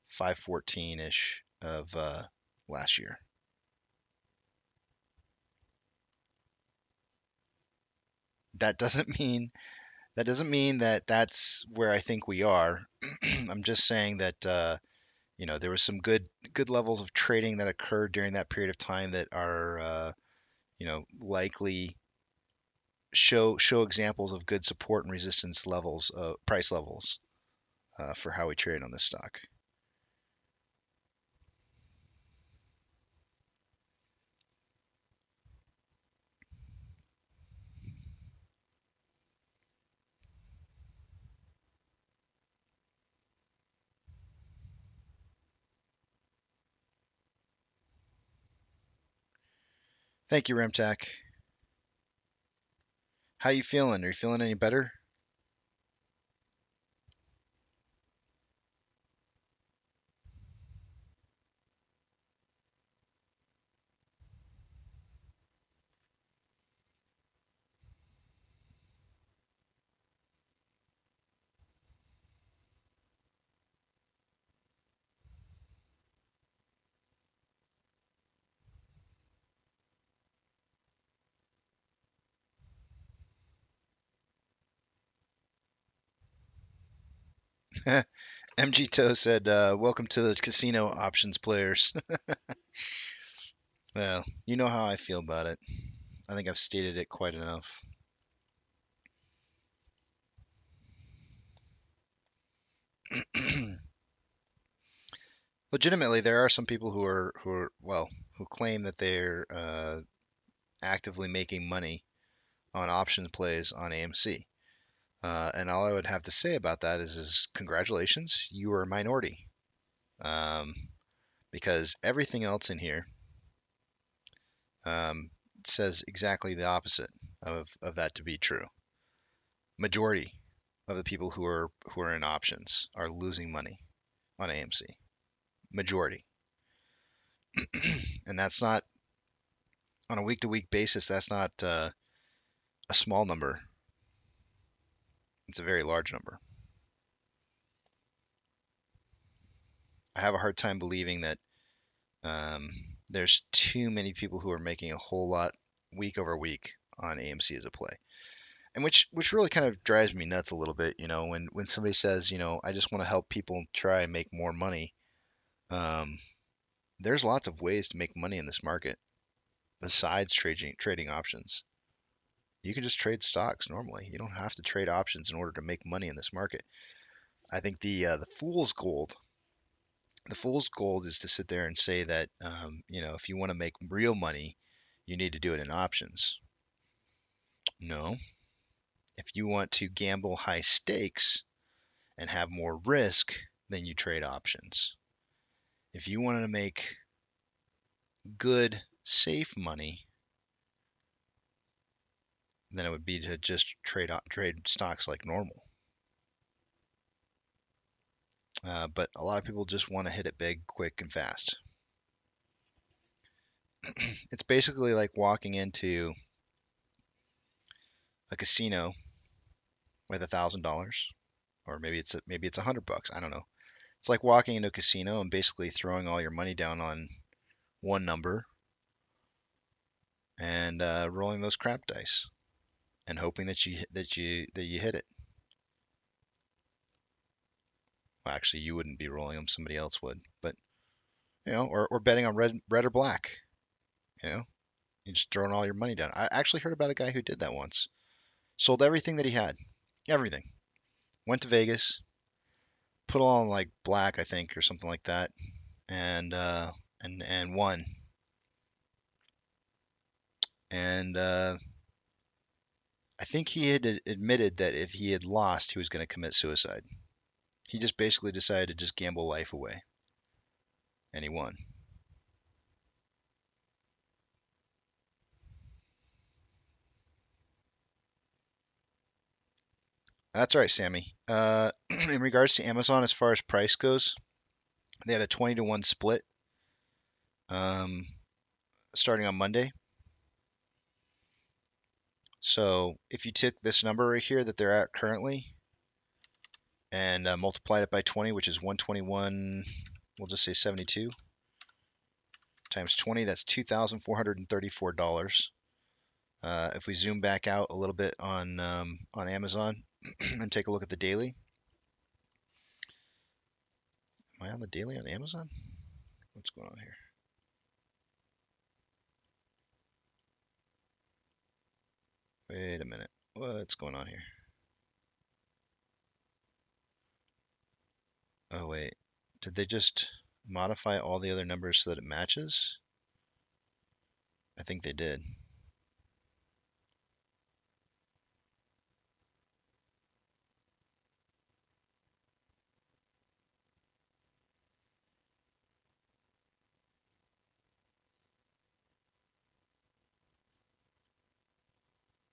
514 ish of last year. That doesn't mean that that's where I think we are. I'm just saying that there was some good levels of trading that occurred during that period of time that are likely show examples of good support and resistance levels, price levels for how we trade on this stock. Thank you, Remtac. How you feeling? Are you feeling any better? MG Toe said, "Welcome to the casino options players." Well, you know how I feel about it. I think I've stated it quite enough. Legitimately, there are some people who claim that they're actively making money on option plays on AMC. And all I would have to say about that is congratulations, you are a minority. Um, because everything else in here um, says exactly the opposite of that to be true. Majority of the people who are in options are losing money on AMC. Majority. And that's not on a week to week basis. That's not a small number. It's a very large number. I have a hard time believing that um, there's too many people who are making a whole lot week over week on AMC as a play, and which really kind of drives me nuts a little bit. When somebody says, I just want to help people try and make more money. Um, there's lots of ways to make money in this market besides trading options. You can just trade stocks normally. You don't have to trade options in order to make money in this market. I think the fool's gold. The fool's gold is to sit there and say that if you want to make real money, you need to do it in options. No. If you want to gamble high stakes and have more risk, then you trade options. If you want to make good, safe money, then it would be to just trade stocks like normal. But a lot of people just want to hit it big, quick, and fast. It's basically like walking into a casino with $1,000, or maybe it's $100. I don't know. It's like walking into a casino and basically throwing all your money down on one number and rolling those crap dice and hoping that you hit it. Well, actually, you wouldn't be rolling them; somebody else would. But or betting on red or black. You just throwing all your money down. I actually heard about a guy who did that once. Sold everything that he had, everything. Went to Vegas, put all on like black, I think, or something like that, and won. And I think he had admitted that if he had lost, he was going to commit suicide. He just basically decided to just gamble life away, and he won. That's right, Sammy. In regards to Amazon, as far as price goes, they had a 20-to-1 split um, starting on Monday. So if you took this number right here that they're at currently and multiplied it by 20, which is 121, we'll just say 72 times 20, that's $2,434. If we zoom back out a little bit on Amazon and take a look at the daily. Am I on the daily on Amazon? What's going on here? Wait a minute. What's going on here? Oh, wait. Did they just modify all the other numbers so that it matches? I think they did.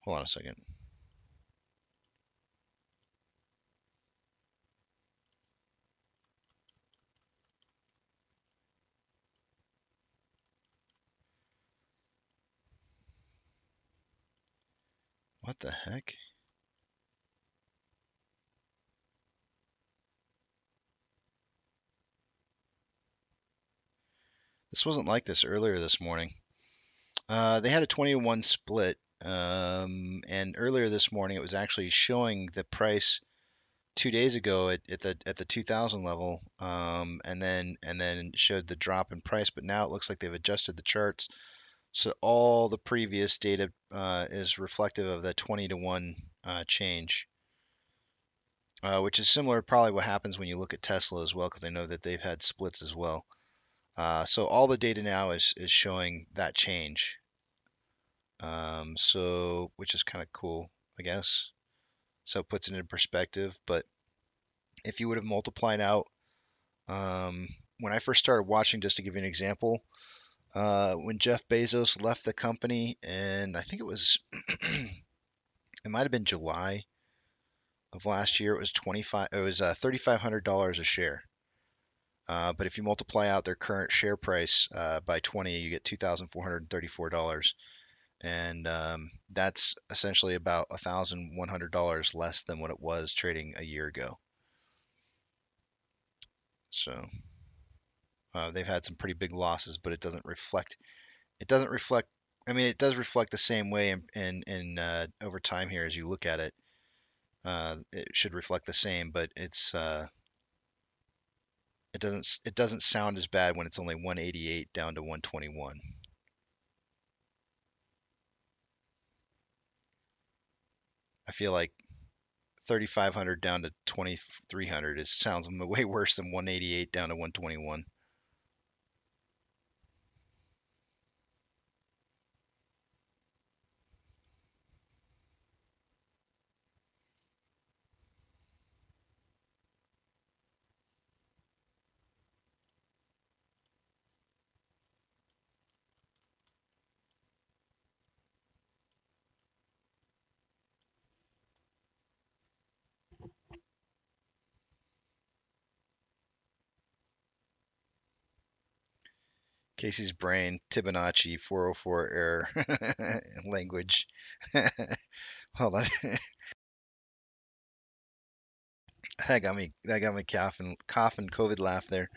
Hold on a second. What the heck? This wasn't like this earlier this morning. They had a 20-to-1 split, and earlier this morning it was actually showing the price 2 days ago at the 2000 level, and then showed the drop in price. But now it looks like they've adjusted the charts, so all the previous data is reflective of that 20-to-1 change, which is similar probably what happens when you look at Tesla as well, because I know that they've had splits as well. So all the data now is showing that change. So which is kind of cool, I guess. So it puts it in perspective. But if you would have multiplied out, when I first started watching, just to give you an example, when Jeff Bezos left the company, and I think it was, it might have been July of last year, it was $3,500 a share. But if you multiply out their current share price by 20, you get $2,434. And that's essentially about $1,100 less than what it was trading a year ago. So they've had some pretty big losses, but it doesn't reflect. It doesn't reflect. I mean, it does reflect the same way in over time here as you look at it. It should reflect the same, but it doesn't sound as bad when it's only 188 down to 121. I feel like 3,500 down to 2,300 sounds way worse than 188 down to 121. Casey's brain, Fibonacci 404 error language. Hold on. That got me coughing COVID laugh there.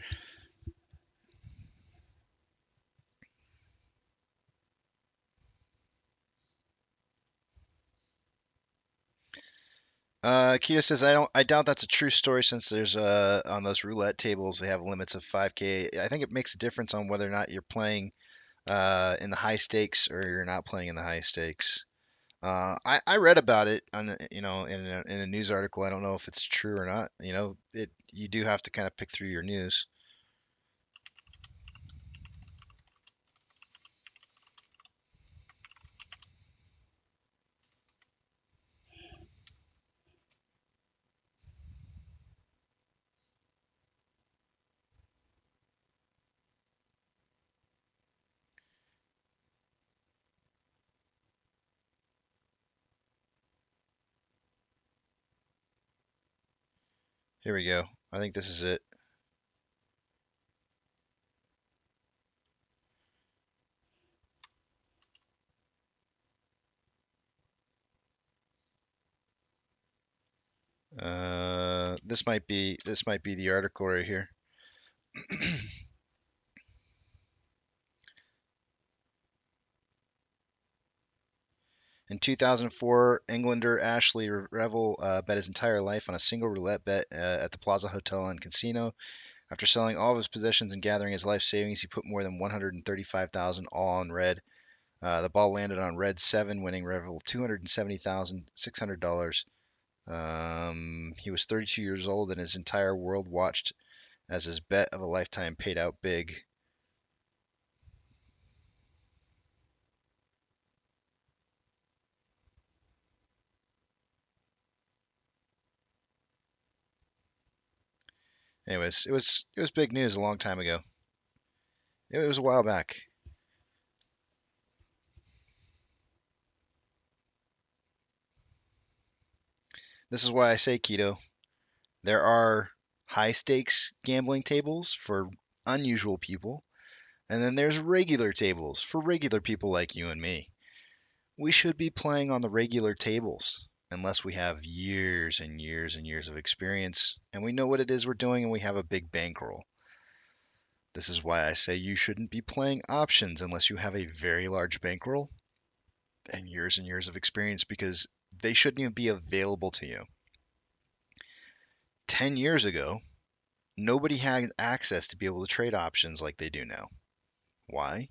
Keto says I doubt that's a true story since there's on those roulette tables they have limits of 5K. I think it makes a difference on whether or not you're playing in the high stakes or you're not playing in the high stakes. I read about it on in a news article. I don't know if it's true or not. You do have to kind of pick through your news. Here we go. I think this is it. This might be the article right here. In 2004, Englander Ashley Revel bet his entire life on a single roulette bet at the Plaza Hotel and Casino. After selling all of his possessions and gathering his life savings, he put more than 135,000 all on red. The ball landed on red 7, winning Revel $270,600. He was 32 years old, and his entire world watched as his bet of a lifetime paid out big. Anyways, it was big news a long time ago. It was a while back. This is why I say, Keto, there are high stakes gambling tables for unusual people, and then there's regular tables for regular people like you and me. We should be playing on the regular tables unless we have years and years and years of experience and we know what it is we're doing and we have a big bankroll. This is why I say you shouldn't be playing options unless you have a very large bankroll and years of experience because they shouldn't even be available to you. 10 years ago, nobody had access to be able to trade options like they do now. Why?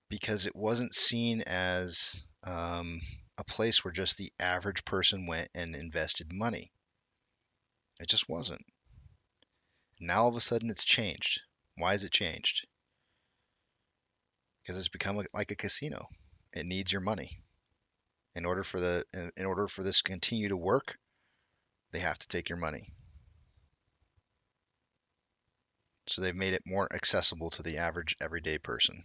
Because it wasn't seen as a place where just the average person went and invested money. It just wasn't. Now all of a sudden it's changed. Why has it changed? Because it's become like a casino. It needs your money. In order for this to continue to work, they have to take your money. So they've made it more accessible to the average everyday person.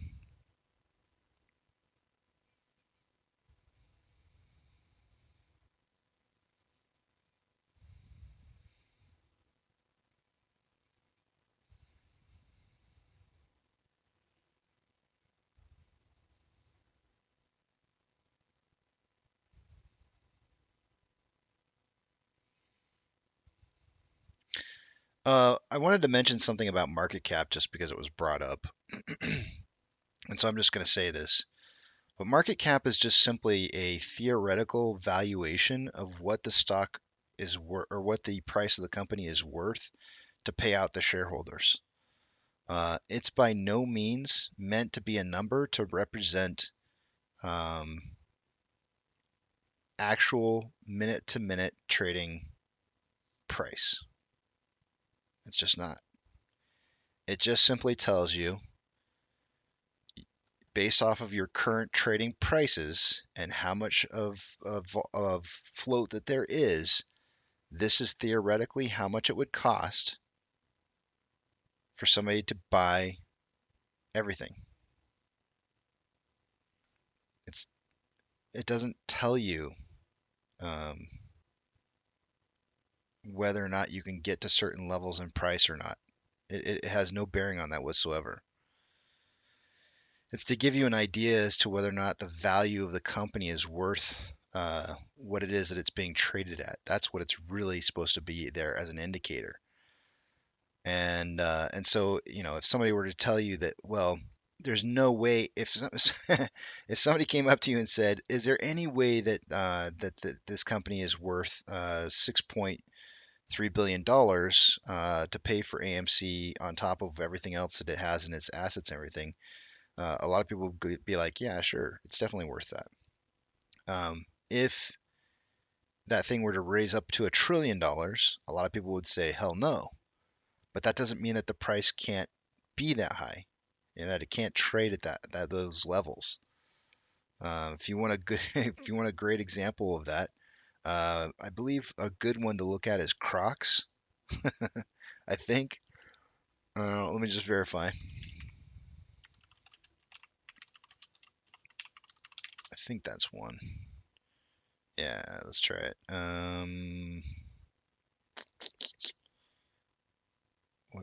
I wanted to mention something about market cap just because it was brought up. And so I'm just going to say this. But market cap is just simply a theoretical valuation of what the stock is worth or what the price of the company is worth to pay out the shareholders. It's by no means meant to be a number to represent actual minute to minute trading price. It's just not. It just simply tells you, based off of your current trading prices and how much of float that there is, this is theoretically how much it would cost for somebody to buy everything. It doesn't tell you um, whether or not you can get to certain levels in price or not. It has no bearing on that whatsoever. It's to give you an idea as to whether or not the value of the company is worth what it is that it's being traded at. That's what it's really supposed to be there as an indicator. And so, if somebody were to tell you that, well, there's no way, if if somebody came up to you and said, is there any way that this company is worth $6.3 billion to pay for AMC on top of everything else that it has in its assets and everything? A lot of people would be like, yeah, sure, it's definitely worth that. If that thing were to raise up to $1 trillion, a lot of people would say, hell no. But that doesn't mean that the price can't be that high and that it can't trade at those levels. If you want a good, if you want a great example of that, I believe a good one to look at is Crocs. I think. Let me just verify. I think that's one. Yeah, let's try it.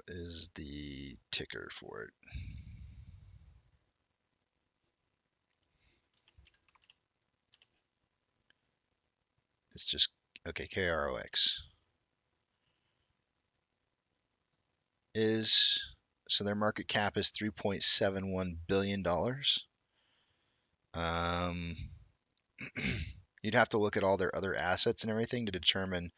What is the ticker for it? It's just, okay, KROX. So their market cap is $3.71 billion. You'd have to look at all their other assets and everything to determine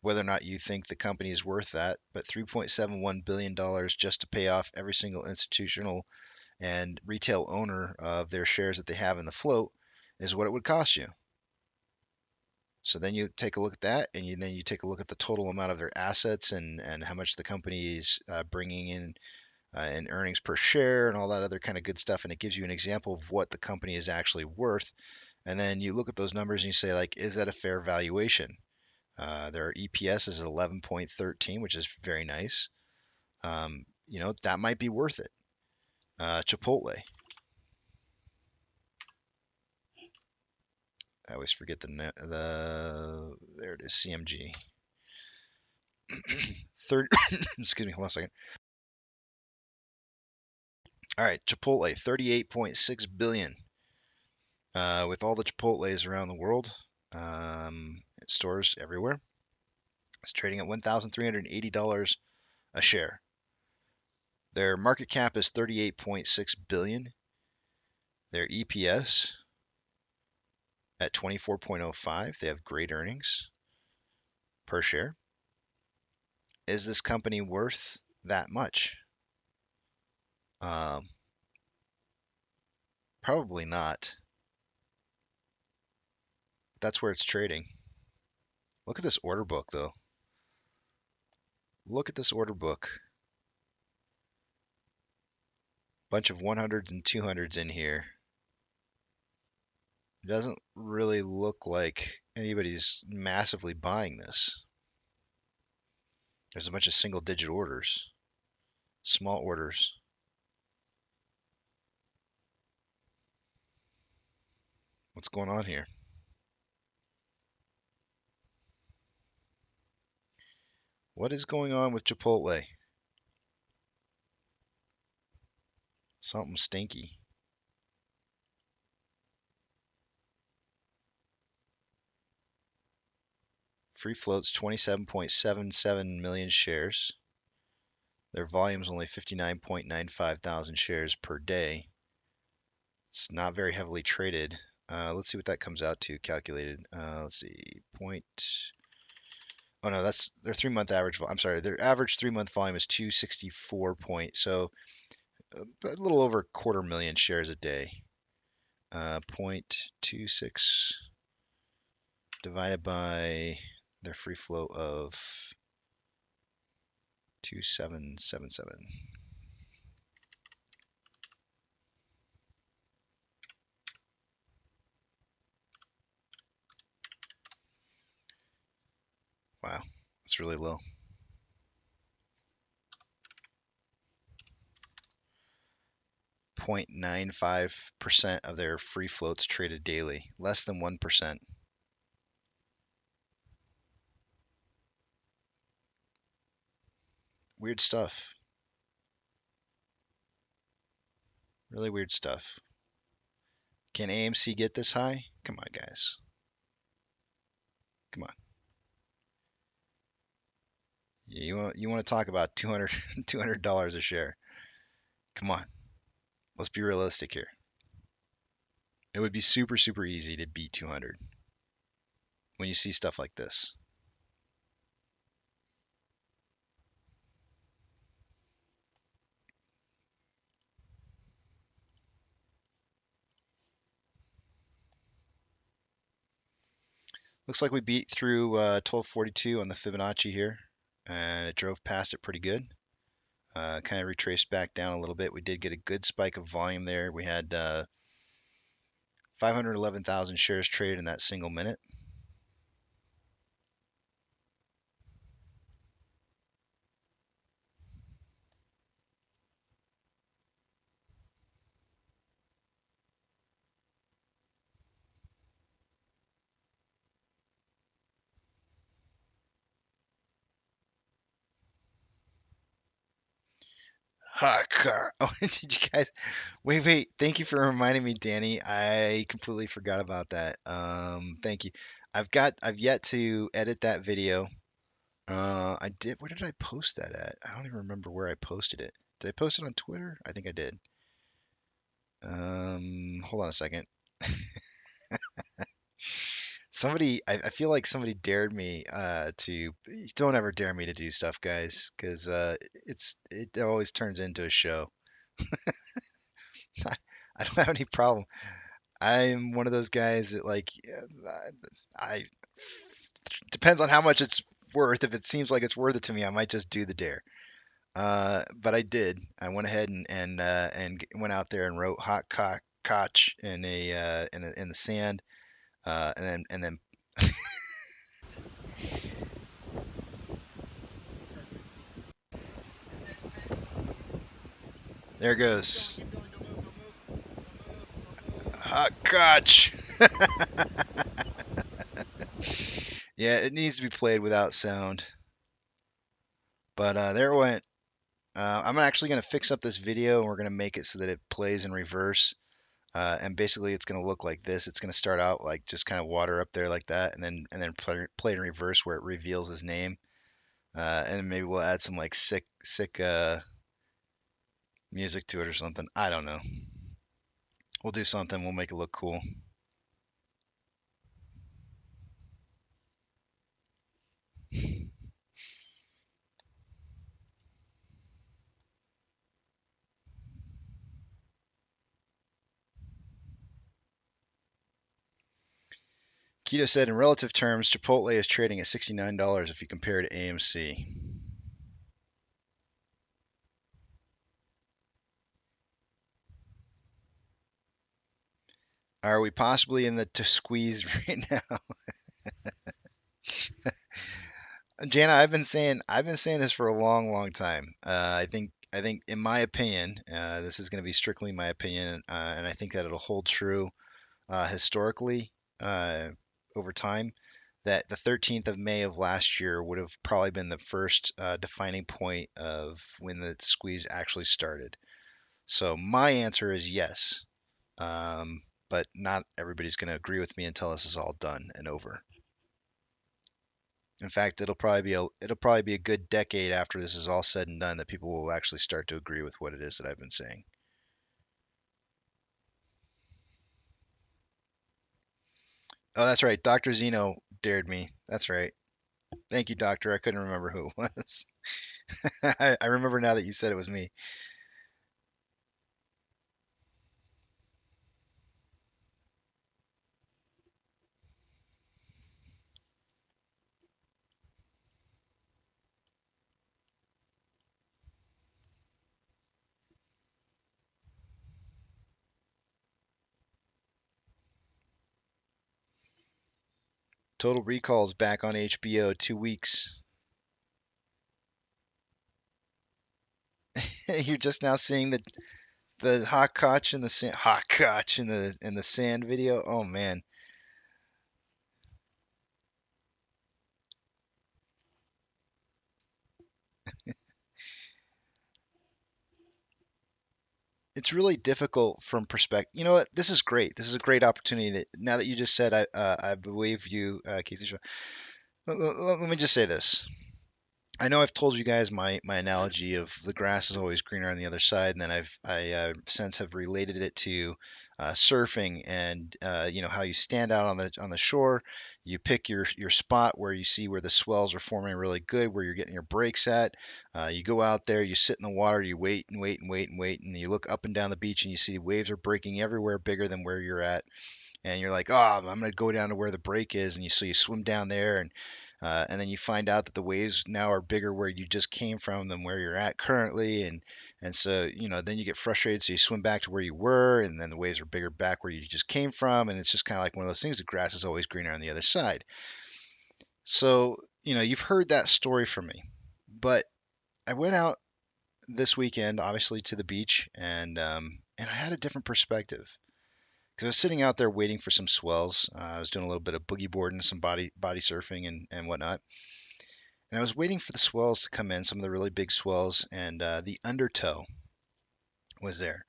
whether or not you think the company is worth that. But $3.71 billion just to pay off every single institutional and retail owner of their shares that they have in the float is what it would cost you. So then you take a look at that, and then you take a look at the total amount of their assets and how much the company is bringing in earnings per share and all that other kind of good stuff. And it gives you an example of what the company is actually worth. And then you look at those numbers and you say, like, is that a fair valuation? Their EPS is 11.13, which is very nice. That might be worth it. Chipotle. I always forget there it is, CMG. Excuse me, hold on a second. All right, Chipotle, 38.6 billion. With all the Chipotles around the world, stores everywhere, it's trading at $1,380 a share. Their market cap is 38.6 billion. Their EPS at 24.05. They have great earnings per share. Is this company worth that much? Probably not. That's where it's trading. Look at this order book, though. Look at this order book. Bunch of 100s and 200s in here. It doesn't really look like anybody's massively buying this. There's a bunch of single-digit orders, small orders. What's going on here? What is going on with Chipotle? Something stinky. Free float's 27.77 million shares. Their volume's only 59.95 thousand shares per day. It's not very heavily traded. Let's see what that comes out to calculated. Let's see, oh no, that's their 3-month average. I'm sorry, their average 3-month volume is 264 so a little over 250,000 shares a day. 0.26 divided by their free float of 2777. Wow, that's really low. 0.95% of their free floats traded daily, less than 1%. Weird stuff. Really weird stuff. Can AMC get this high? Come on, guys. Come on. You want to talk about $200 a share? Come on. Let's be realistic here. It would be super, super easy to beat 200 when you see stuff like this. Looks like we beat through 1242 on the Fibonacci here, and it drove past it pretty good. Kind of retraced back down a little bit. We did get a good spike of volume there. We had 511,000 shares traded in that single minute. Hot car. Oh, did you guys? Wait. Thank you for reminding me, Danny. I completely forgot about that. Thank you. I've yet to edit that video. I did. Where did I post that at? I don't even remember where I posted it. Did I post it on Twitter? I think I did. Hold on a second. I feel like somebody dared me to. Don't ever dare me to do stuff, guys, because it always turns into a show. I don't have any problem. I'm one of those guys that like I depends on how much it's worth. If it seems like it's worth it to me, I might just do the dare. But I did. I went ahead and went out there and wrote hot koch in the sand, and then there goes hot koch. Yeah, it needs to be played without sound. But there it went. I'm actually going to fix up this video and we're going to make it so that it plays in reverse. And basically, it's going to look like this. It's going to start out like just kind of water up there like that, and then play in reverse where it reveals his name. And maybe we'll add some like sick music to it or something. I don't know. We'll do something. We'll make it look cool. Keto said in relative terms, Chipotle is trading at $69 if you compare to AMC. Are we possibly in the to squeeze right now? Jana, I've been saying this for a long time. I think in my opinion, this is going to be strictly my opinion, and I think that it'll hold true historically uh, over time. That the 13th of May of last year would have probably been the first defining point of when the squeeze actually started. So my answer is yes, but not everybody's going to agree with me until this is all done and over. In fact, it'll probably be a good decade after this is all said and done that people will actually start to agree with what it is that I've been saying. Oh, that's right. Dr. Zeno dared me. That's right. Thank you, Doctor. I couldn't remember who it was. I remember now that you said it was me. Total Recall's back on HBO 2 weeks. You're just now seeing the hot koch in the sand, hot koch in the sand video. Oh man, it's really difficult from perspective. You know what? This is great. This is a great opportunity. That now that you just said, I believe you, Casey. Let me just say this. I know I've told you guys my analogy of the grass is always greener on the other side, and then I since have related it to surfing and how you stand out on the shore, you pick your spot where you see where the swells are forming really good, where you're getting your breaks at. You go out there, you sit in the water, you wait and wait and wait and wait, and you look up and down the beach and you see waves are breaking everywhere bigger than where you're at, and you're like, oh, I'm gonna go down to where the break is, and you swim down there, and then you find out that the waves now are bigger where you just came from than where you're at currently, and so then you get frustrated, so you swim back to where you were, and then the waves are bigger back where you just came from, and it's just kind of like one of those things. The grass is always greener on the other side. So you've heard that story from me, but I went out this weekend, obviously to the beach, and I had a different perspective. Because I was sitting out there waiting for some swells. I was doing a little bit of boogie boarding, some body surfing, and whatnot. And I was waiting for the swells to come in, some of the really big swells, and the undertow. was there.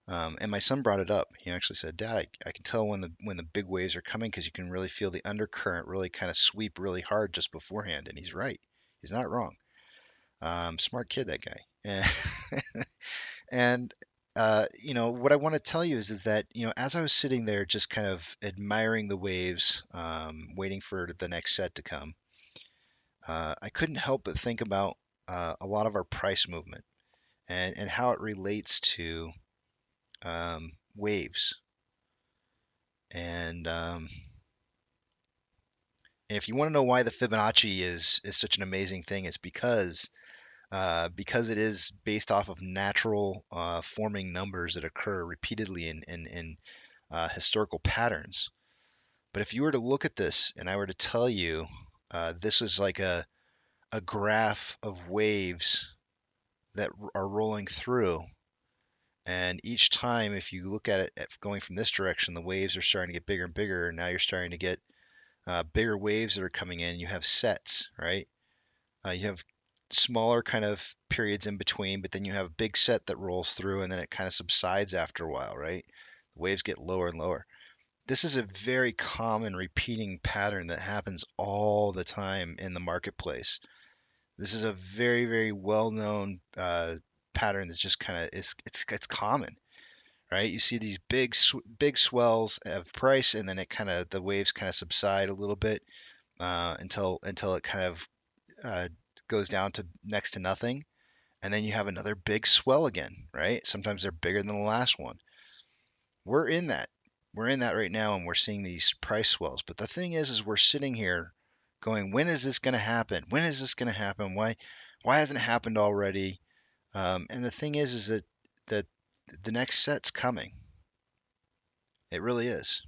And my son brought it up. He actually said, "Dad, I can tell when the big waves are coming because you can really feel the undercurrent really kind of sweep really hard just beforehand." And he's right. He's not wrong. Smart kid, that guy. And what I want to tell you is that as I was sitting there just kind of admiring the waves, waiting for the next set to come, I couldn't help but think about a lot of our price movement and how it relates to waves. And if you want to know why the Fibonacci is such an amazing thing, it's because it is based off of natural forming numbers that occur repeatedly in historical patterns. But if you were to look at this and I were to tell you this is like a graph of waves that are rolling through, and each time if you look at it going from this direction, the waves are starting to get bigger and bigger, and now you're starting to get bigger waves that are coming in. You have sets, right? You have smaller kind of periods in between, but then you have a big set that rolls through and then it kind of subsides after a while, right? The waves get lower and lower. This is a very common repeating pattern that happens all the time in the marketplace. This is a very, very well-known pattern that's just kind of it's common, right? You see these big swells of price, and then the waves kind of subside a little bit until it kind of goes down to next to nothing, and then you have another big swell again, right? Sometimes they're bigger than the last one. We're in that. We're in that right now, and we're seeing these price swells. But the thing is we're sitting here going, when is this going to happen? When is this going to happen? Why hasn't it happened already? And the thing is that the next set's coming. It really is.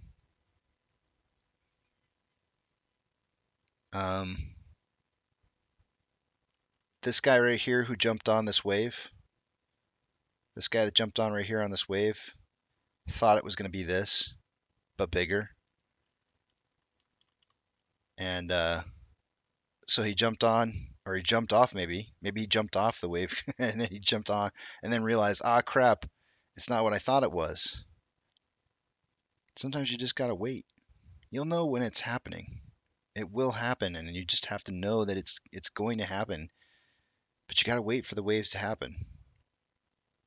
This guy right here who jumped on this wave, this guy that jumped on right here on this wave, thought it was going to be this, but bigger. And so he jumped on, or he jumped off maybe. Maybe he jumped off the wave and then he jumped on and then realized, ah, crap, it's not what I thought it was. Sometimes you just got to wait. You'll know when it's happening. It will happen, and you just have to know that it's going to happen. But you got to wait for the waves to happen.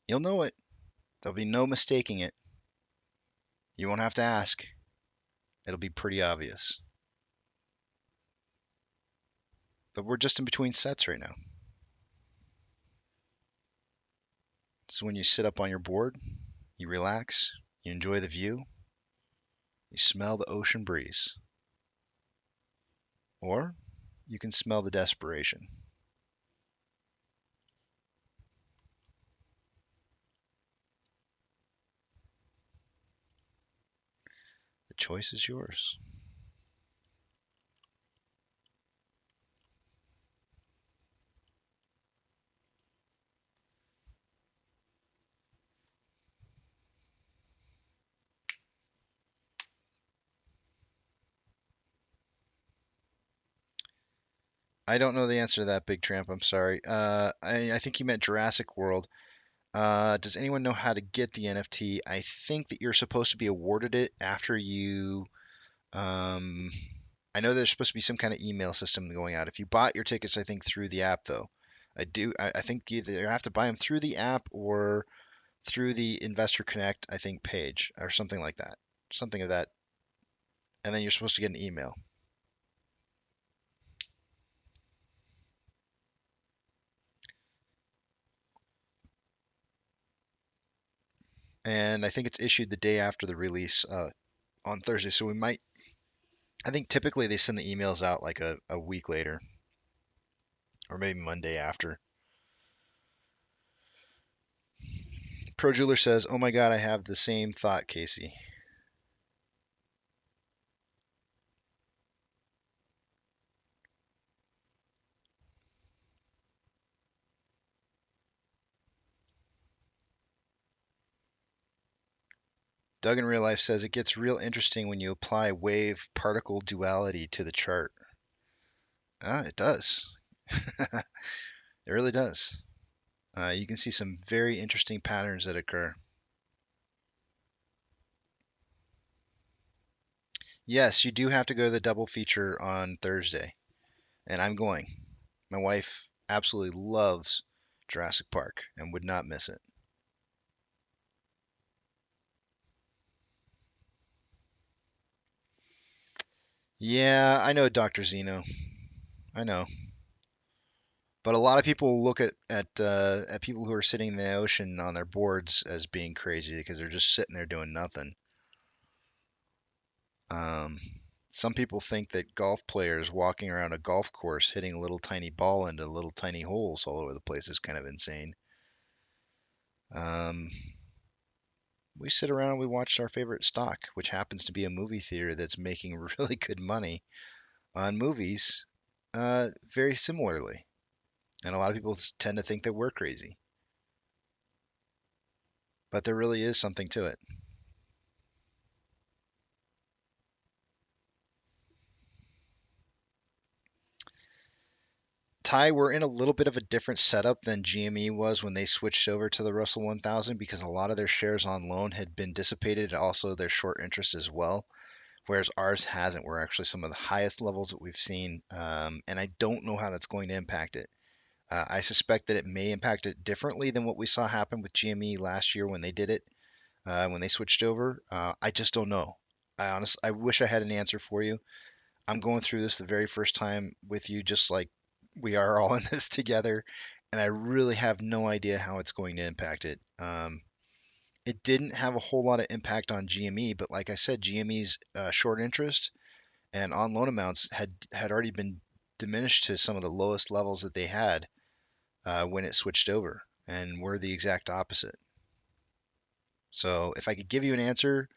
You'll know it. There'll be no mistaking it. You won't have to ask. It'll be pretty obvious. But we're just in between sets right now. So when you sit up on your board, you relax, you enjoy the view, you smell the ocean breeze. Or you can smell the desperation. The choice is yours. I don't know the answer to that, Big Tramp. I'm sorry. I think you meant Jurassic World. Does anyone know how to get the NFT? I think that you're supposed to be awarded it after you. Um, I know there's supposed to be some kind of email system going out. If you bought your tickets, I think through the app, though. I think you either have to buy them through the app or through the Investor Connect, I think, page or something like that. Something of that. And then you're supposed to get an email. And I think it's issued the day after the release on Thursday. So we might, I think typically they send the emails out like a week later or maybe Monday after. Pro Jeweler says, "Oh my God, I have the same thought, Casey." Doug in Real Life says, "It gets real interesting when you apply wave particle duality to the chart." It does. It really does. You can see some very interesting patterns that occur. Yes, you do have to go to the double feature on Thursday, and I'm going. My wife absolutely loves Jurassic Park and would not miss it. Yeah, I know, Dr. Zeno. I know. But a lot of people look at people who are sitting in the ocean on their boards as being crazy because they're just sitting there doing nothing. Um, some people think that golf players walking around a golf course hitting a little tiny ball into little tiny holes all over the place is kind of insane. Um, we sit around and we watch our favorite stock, which happens to be a movie theater that's making really good money on movies, very similarly. And a lot of people tend to think that we're crazy, but there really is something to it. Ty, we're in a little bit of a different setup than GME was when they switched over to the Russell 1000 because a lot of their shares on loan had been dissipated, and also their short interest as well, whereas ours hasn't. We're actually some of the highest levels that we've seen, and I don't know how that's going to impact it. I suspect that it may impact it differently than what we saw happen with GME last year when they did it, when they switched over. I just don't know. I wish I had an answer for you. I'm going through this the very first time with you, just like we are all in this together, and I really have no idea how it's going to impact it. It didn't have a whole lot of impact on GME, but like I said, GME's short interest and on loan amounts had already been diminished to some of the lowest levels that they had when it switched over, and we're the exact opposite. So if I could give you an answer,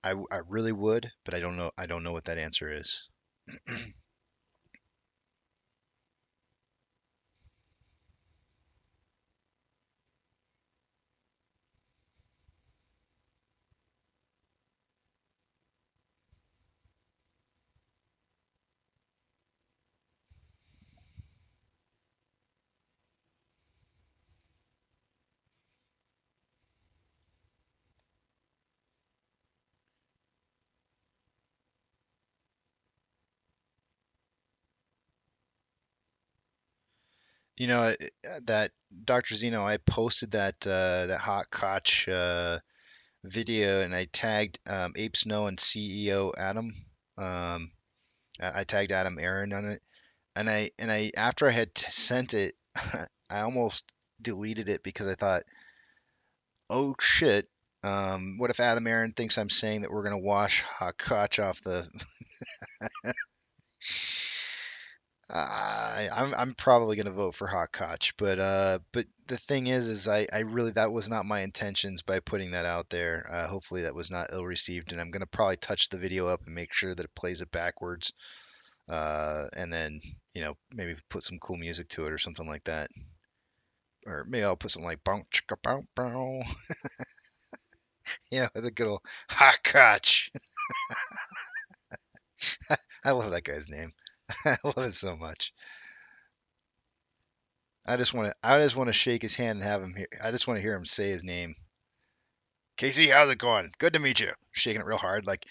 I really would, but I don't know. I don't know what that answer is. You know, that Dr. Zeno, I posted that hot Koch video, and I tagged Ape Snow and CEO Adam. Um, I tagged Adam Aaron on it, and I after I had sent it, I almost deleted it because I thought, oh shit, what if Adam Aaron thinks I'm saying that we're gonna wash hot Koch off the I'm probably gonna vote for Hot Koch, but the thing is I really that was not my intentions by putting that out there. Hopefully that was not ill received, and I'm gonna probably touch the video up and make sure that it plays it backwards, and then maybe put some cool music to it or something like that, or maybe I'll put something like bow chicka bow bow, the good old Hot Koch. I love that guy's name. I love it so much. I just want to shake his hand and have him here. I just want to hear him say his name. Casey, how's it going? Good to meet you. Shaking it real hard, like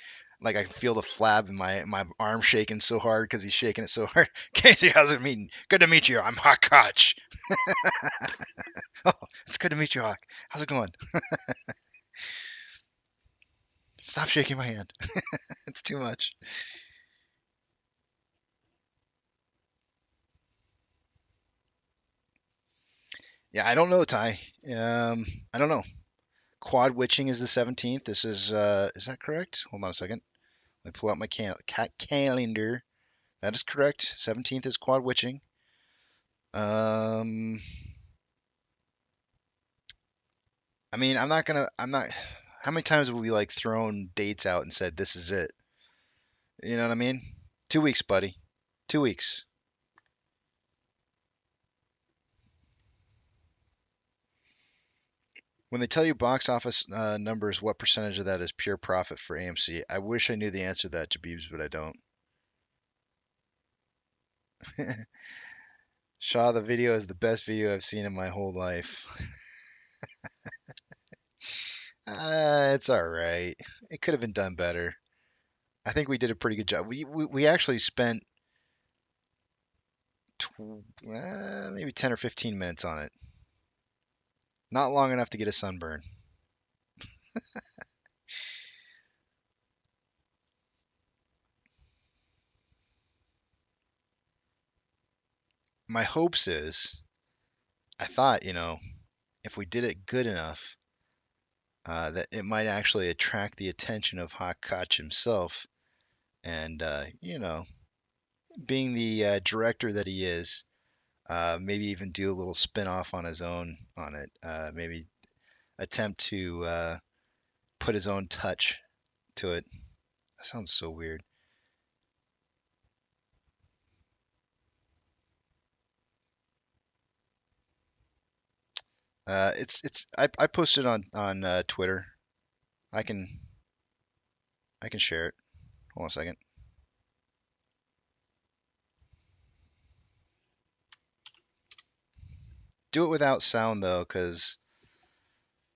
I can feel the flab in my arm shaking so hard because he's shaking it so hard. Casey, how's it meeting? Good to meet you. I'm Hawk Koch. Oh, it's good to meet you, Hawk. How's it going? Stop shaking my hand. It's too much. Yeah, I don't know, Ty. I don't know. Quad witching is the 17th. Is that correct? Hold on a second. Let me pull out my calendar. That is correct. 17th is quad witching. Um, I mean, I'm not. How many times have we like thrown dates out and said this is it? You know what I mean? 2 weeks, buddy. 2 weeks. When they tell you box office numbers, what percentage of that is pure profit for AMC? I wish I knew the answer to that, Jabibs, but I don't. Shaw, the video is the best video I've seen in my whole life. It's all right. It could have been done better. I think we did a pretty good job. We actually spent maybe 10 or 15 minutes on it. Not long enough to get a sunburn. My hopes is, I thought, if we did it good enough, that it might actually attract the attention of Hakach himself. And, being the director that he is, maybe even do a little spin-off on his own on it. Maybe attempt to put his own touch to it. That sounds so weird. I posted on Twitter. I can share it. Hold on a second. Do it without sound though, because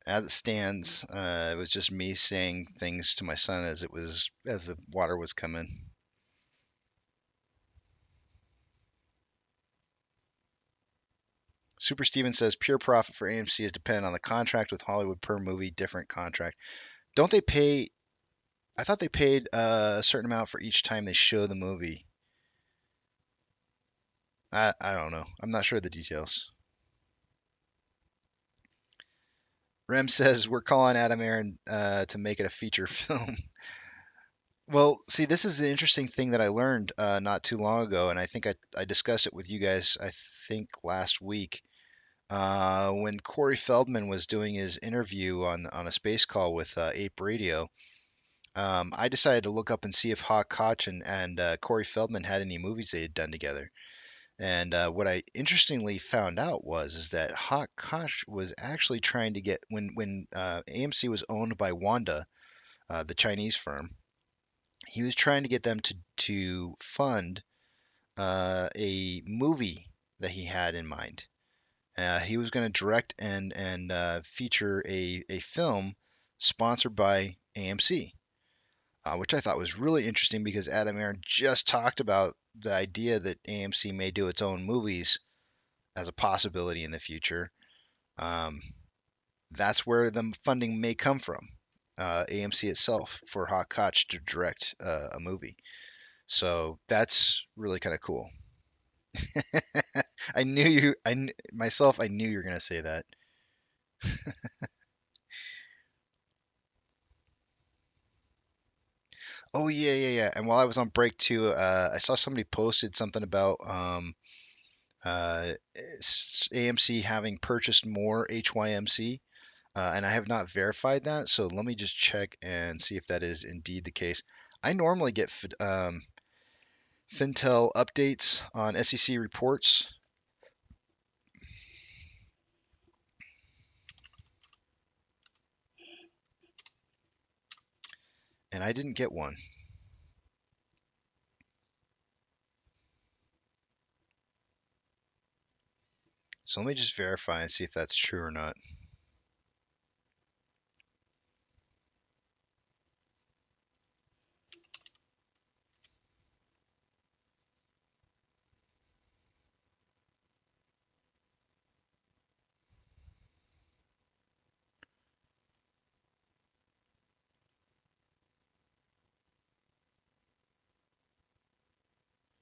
as it stands, it was just me saying things to my son as the water was coming. Super Steven says pure profit for AMC is dependent on the contract with Hollywood per movie, different contract. Don't they pay? I thought they paid a certain amount for each time they show the movie. I don't know. I'm not sure of the details. Rem says we're calling Adam Aaron to make it a feature film. Well, see, this is the interesting thing that I learned not too long ago, and I think I discussed it with you guys, I think last week, when Corey Feldman was doing his interview on a space call with Ape Radio. I decided to look up and see if Hawk Koch and Corey Feldman had any movies they had done together. And what I interestingly found out was is that Hawk Koch was actually trying to get when AMC was owned by Wanda, the Chinese firm. He was trying to get them to fund a movie that he had in mind. He was going to direct and feature a film sponsored by AMC. Which I thought was really interesting because Adam Aaron just talked about the idea that AMC may do its own movies as a possibility in the future. Um, that's where the funding may come from, AMC itself, for Hawk Koch to direct a movie. So that's really kind of cool. I knew you, myself, I knew you were going to say that. Oh yeah, yeah, yeah. And while I was on break too, I saw somebody posted something about AMC having purchased more HYMC, and I have not verified that. So let me just check and see if that is indeed the case. I normally get Fintel updates on SEC reports. And I didn't get one. So let me just verify and see if that's true or not.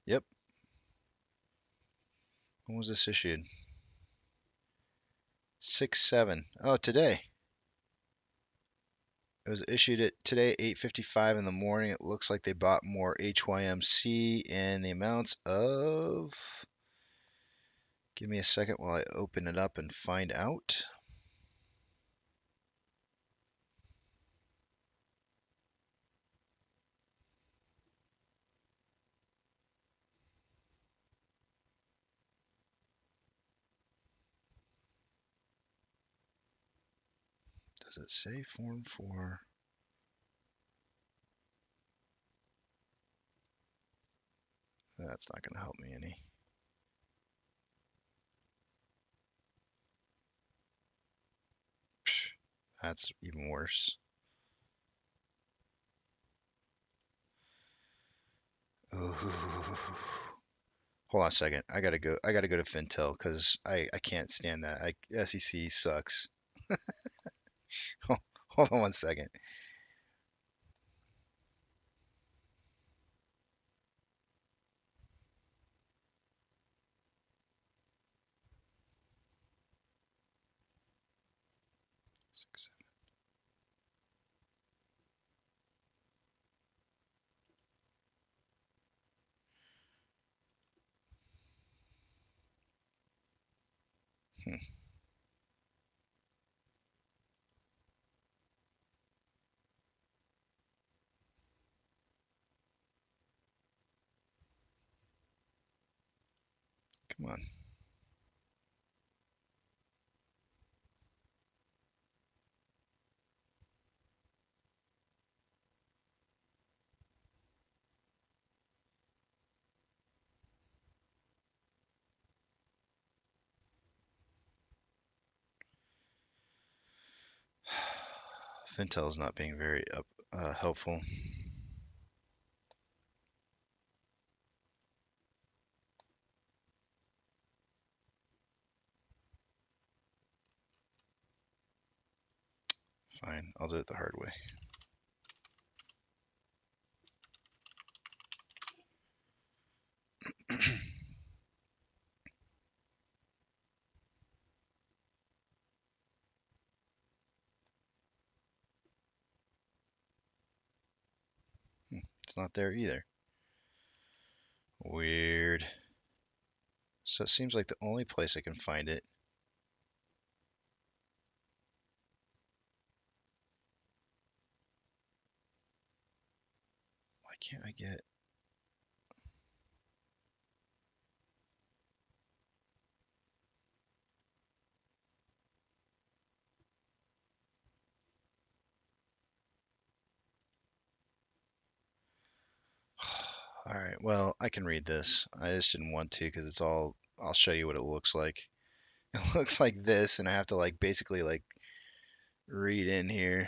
Yep. When was this issued? 6/7. Oh, today. It was issued at today, 8:55 in the morning. It looks like they bought more HYMC in the amounts of. Give me a second while I open it up and find out. Does it say form 4? That's not going to help me any. That's even worse. Ooh. Hold on a second. I gotta go. I gotta go to Fintel because I can't stand that. SEC sucks. Hold on one second. Hmm, come on. Fintel's not being very helpful. Fine, I'll do it the hard way. It's not there either. Weird. So it seems like the only place I can find it. Why can't I get? All right, well, I can read this. I just didn't want to because it's all, I'll show you what it looks like. It looks like this, and I have to like basically like read in here.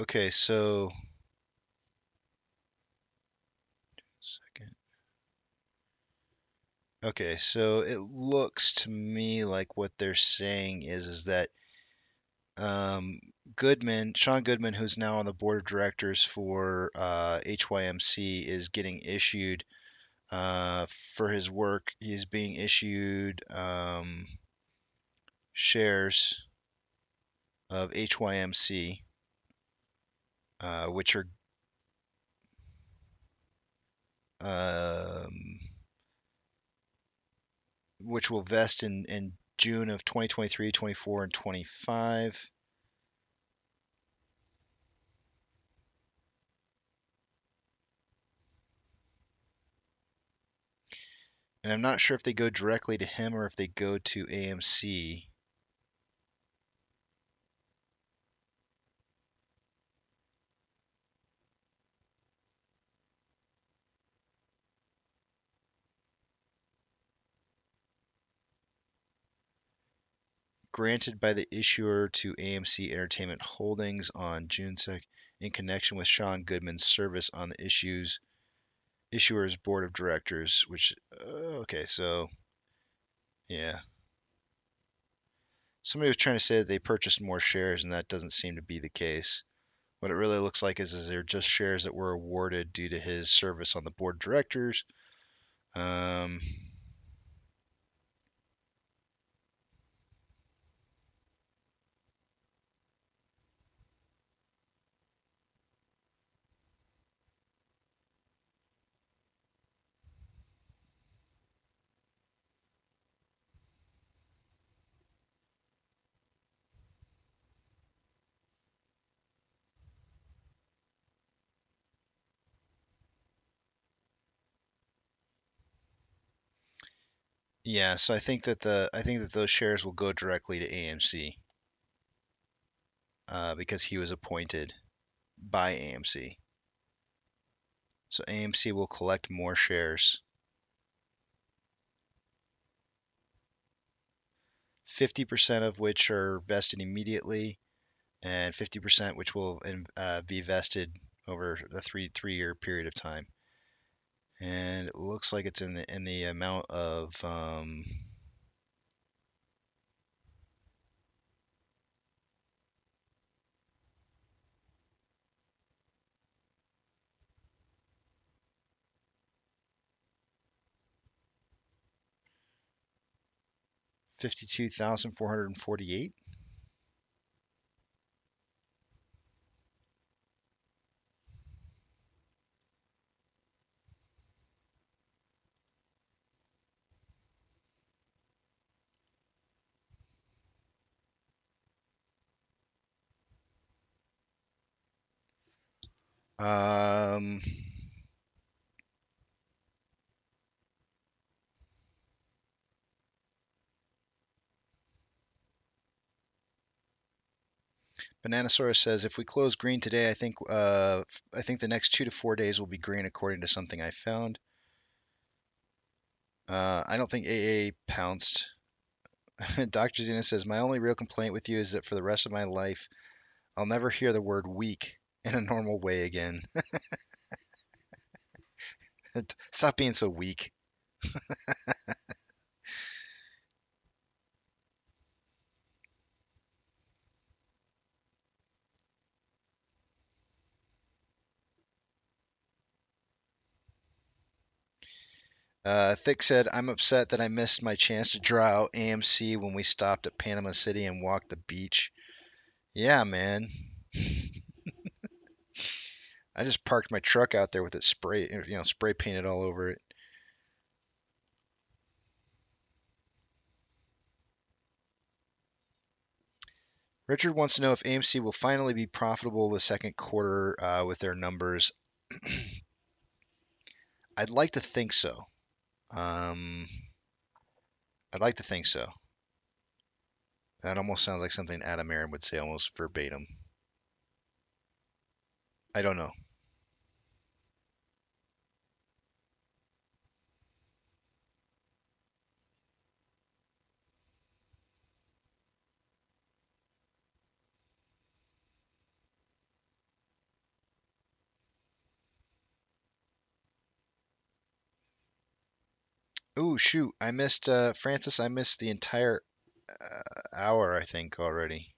Okay, so second. Okay, so it looks to me like what they're saying is that Sean Goodman, who's now on the board of directors for HYMC, is getting issued for his work. He's being issued shares of HYMC, which are um, which will vest in June of 2023, 24, and 25. And I'm not sure if they go directly to him or if they go to AMC. Granted by the issuer to AMC Entertainment Holdings on June 2nd in connection with Sean Goodman's service on the issuer's board of directors, which, okay, so, yeah. Somebody was trying to say that they purchased more shares, and that doesn't seem to be the case. What it really looks like is they're just shares that were awarded due to his service on the board of directors. Um, Yeah, so I think that those shares will go directly to AMC because he was appointed by AMC. So AMC will collect more shares, 50% of which are vested immediately, and 50% which will be vested over a three-year period of time. And it looks like it's in the amount of 52,448. Um, Bananasaurus says if we close green today, I think the next 2 to 4 days will be green according to something I found. I don't think AA pounced. Dr. Zena says my only real complaint with you is that for the rest of my life, I'll never hear the word weak in a normal way again. Stop being so weak. Thick said, I'm upset that I missed my chance to draw out AMC when we stopped at Panama City and walked the beach. Yeah, man. I just parked my truck out there with it spray painted all over it. Richard wants to know if AMC will finally be profitable the second quarter with their numbers. I'd like to think so. Um, I'd like to think so. That almost sounds like something Adam Aaron would say almost verbatim. I don't know. Ooh, shoot. I missed, Francis, I missed the entire hour, I think, already.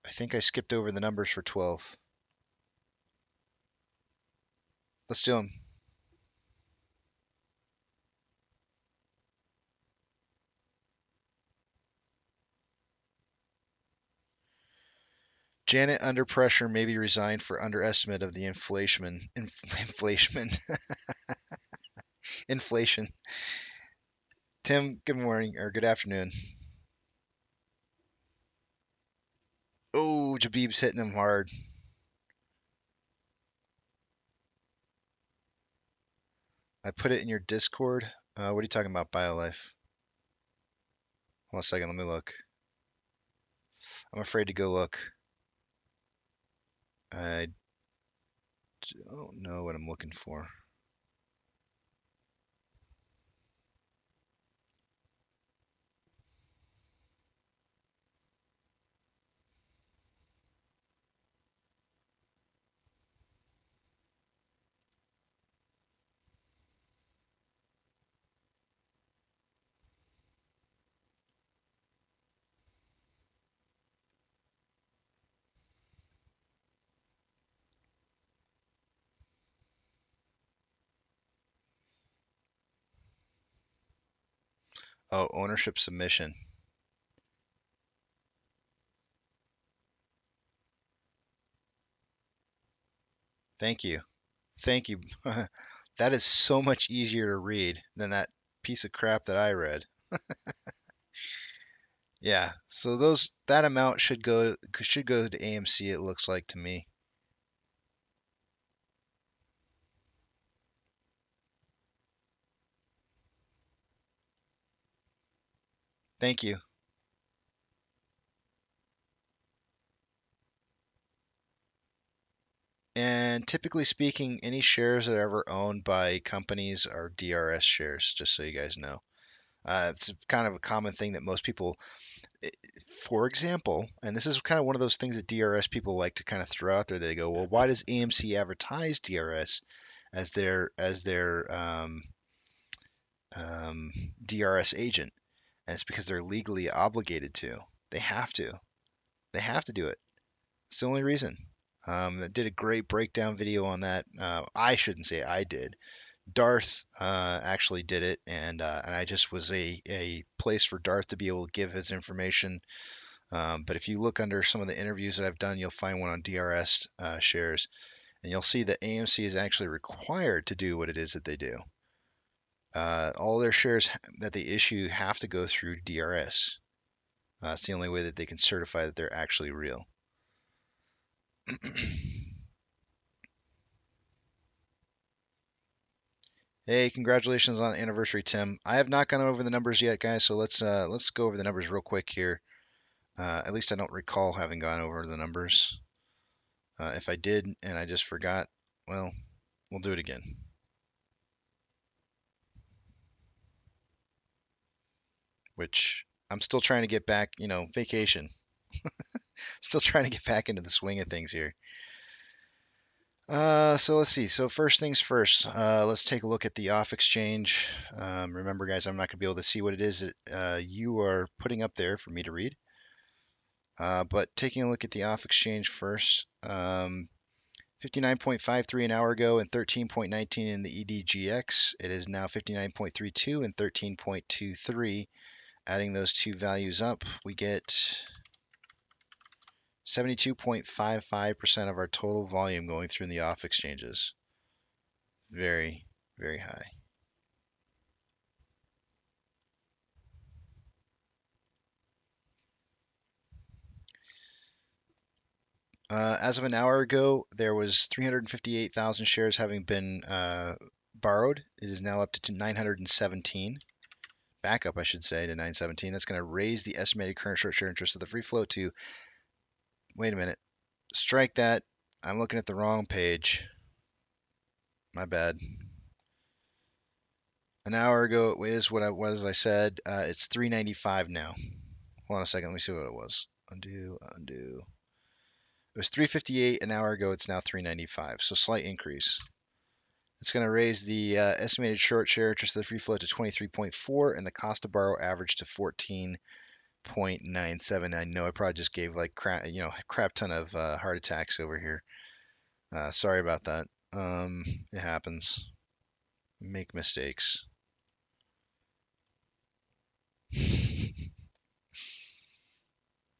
I think I skipped over the numbers for 12. Let's do them. Janet under pressure, maybe resigned for underestimate of the inflation. Tim, good morning or good afternoon. Oh, Jabib's hitting him hard. I put it in your Discord. What are you talking about, BioLife? Hold on a second, let me look. I'm afraid to go look. I don't know what I'm looking for. Oh, ownership submission. Thank you. Thank you. That is so much easier to read than that piece of crap that I read. Yeah, so that amount should go to AMC, it looks like to me. Thank you. And typically speaking, any shares that are ever owned by companies are DRS shares, just so you guys know. It's kind of a common thing that most people, for example, and this is kind of one of those things that DRS people like to kind of throw out there. They go, well, why does AMC advertise DRS as their DRS agent? And it's because they're legally obligated to. They have to. They have to do it. It's the only reason. I did a great breakdown video on that. I shouldn't say I did. Darth actually did it, and I just was a place for Darth to be able to give his information. But if you look under some of the interviews that I've done, you'll find one on DRS shares, and you'll see that AMC is actually required to do what it is that they do. All their shares that they issue have to go through DRS. It's the only way that they can certify that they're actually real. Hey, congratulations on the anniversary, Tim. I have not gone over the numbers yet, guys, so let's go over the numbers real quick here. At least I don't recall having gone over the numbers. If I did and I just forgot, well, we'll do it again. Which I'm still trying to get back, vacation. Still trying to get back into the swing of things here. So let's see. So first things first, let's take a look at the off exchange. Remember, guys, I'm not going to be able to see what it is that you are putting up there for me to read. But taking a look at the off exchange first, 59.53 an hour ago and 13.19 in the EDGX. It is now 59.32 and 13.23. Adding those two values up, we get 72.55% of our total volume going through in the off exchanges. Very, very high. As of an hour ago, there was 358,000 shares having been borrowed. It is now up to 917. Back up, I should say, to 917. That's going to raise the estimated current short share interest of the free float to, wait a minute, strike that. I'm looking at the wrong page. My bad. An hour ago it was what I said. It's 395 now. Hold on a second. Let me see what it was. Undo. It was 358 an hour ago. It's now 395. So slight increase. It's going to raise the estimated short share interest of the free float to 23.4 and the cost to borrow average to 14.97. I know I probably just gave like crap ton of heart attacks over here. Sorry about that. It happens. Make mistakes.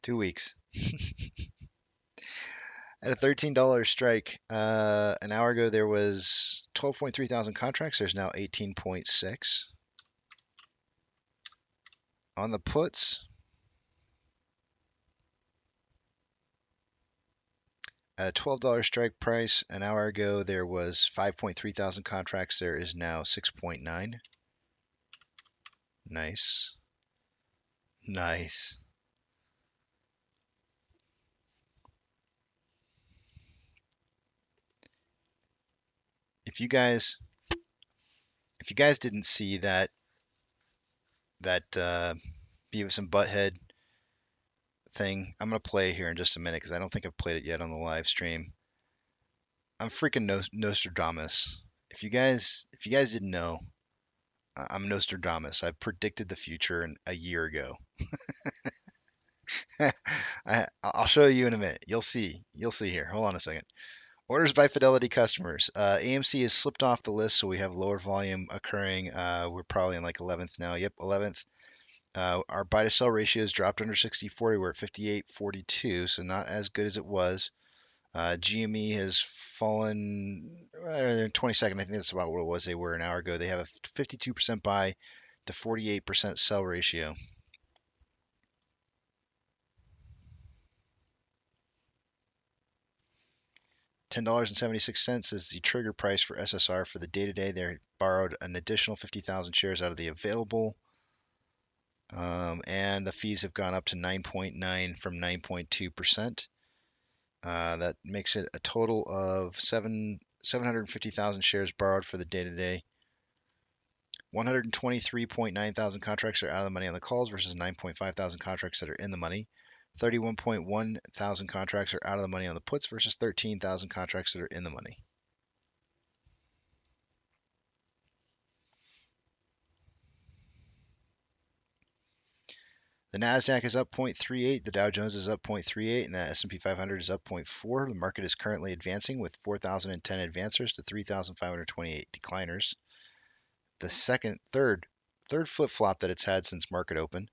Two weeks. At a $13 strike, an hour ago there was 12.3 thousand contracts. There's now 18.6. On the puts, at a $12 strike price, an hour ago there was 5.3 thousand contracts. There is now 6.9. Nice. Nice. If you guys didn't see that Beavis and Butthead thing, I'm gonna play here in just a minute because I don't think I've played it yet on the live stream. I'm freaking Nostradamus. If you guys didn't know, I'm Nostradamus. I predicted the future a year ago. I'll show you in a minute. You'll see. You'll see here. Hold on a second. Orders by Fidelity customers. AMC has slipped off the list, so we have lower volume occurring. We're probably in like 11th now. Yep, 11th. Our buy to sell ratio has dropped under 60-40. We're at 58-42, so not as good as it was. GME has fallen 22nd. I think that's about what it was. They were an hour ago. They have a 52% buy to 48% sell ratio. $10.76 is the trigger price for SSR for the day-to-day. They borrowed an additional 50,000 shares out of the available And the fees have gone up to 9.9 from 9.2%. That makes it a total of 750,000 shares borrowed for the day-to-day. 123.9 thousand contracts are out of the money on the calls versus 9.5 thousand contracts that are in the money. 31.1 thousand contracts are out of the money on the puts versus 13,000 contracts that are in the money. The Nasdaq is up 0.38, the Dow Jones is up 0.38, and the S&P 500 is up 0.4. The market is currently advancing with 4,010 advancers to 3,528 decliners. The third flip-flop that it's had since market open.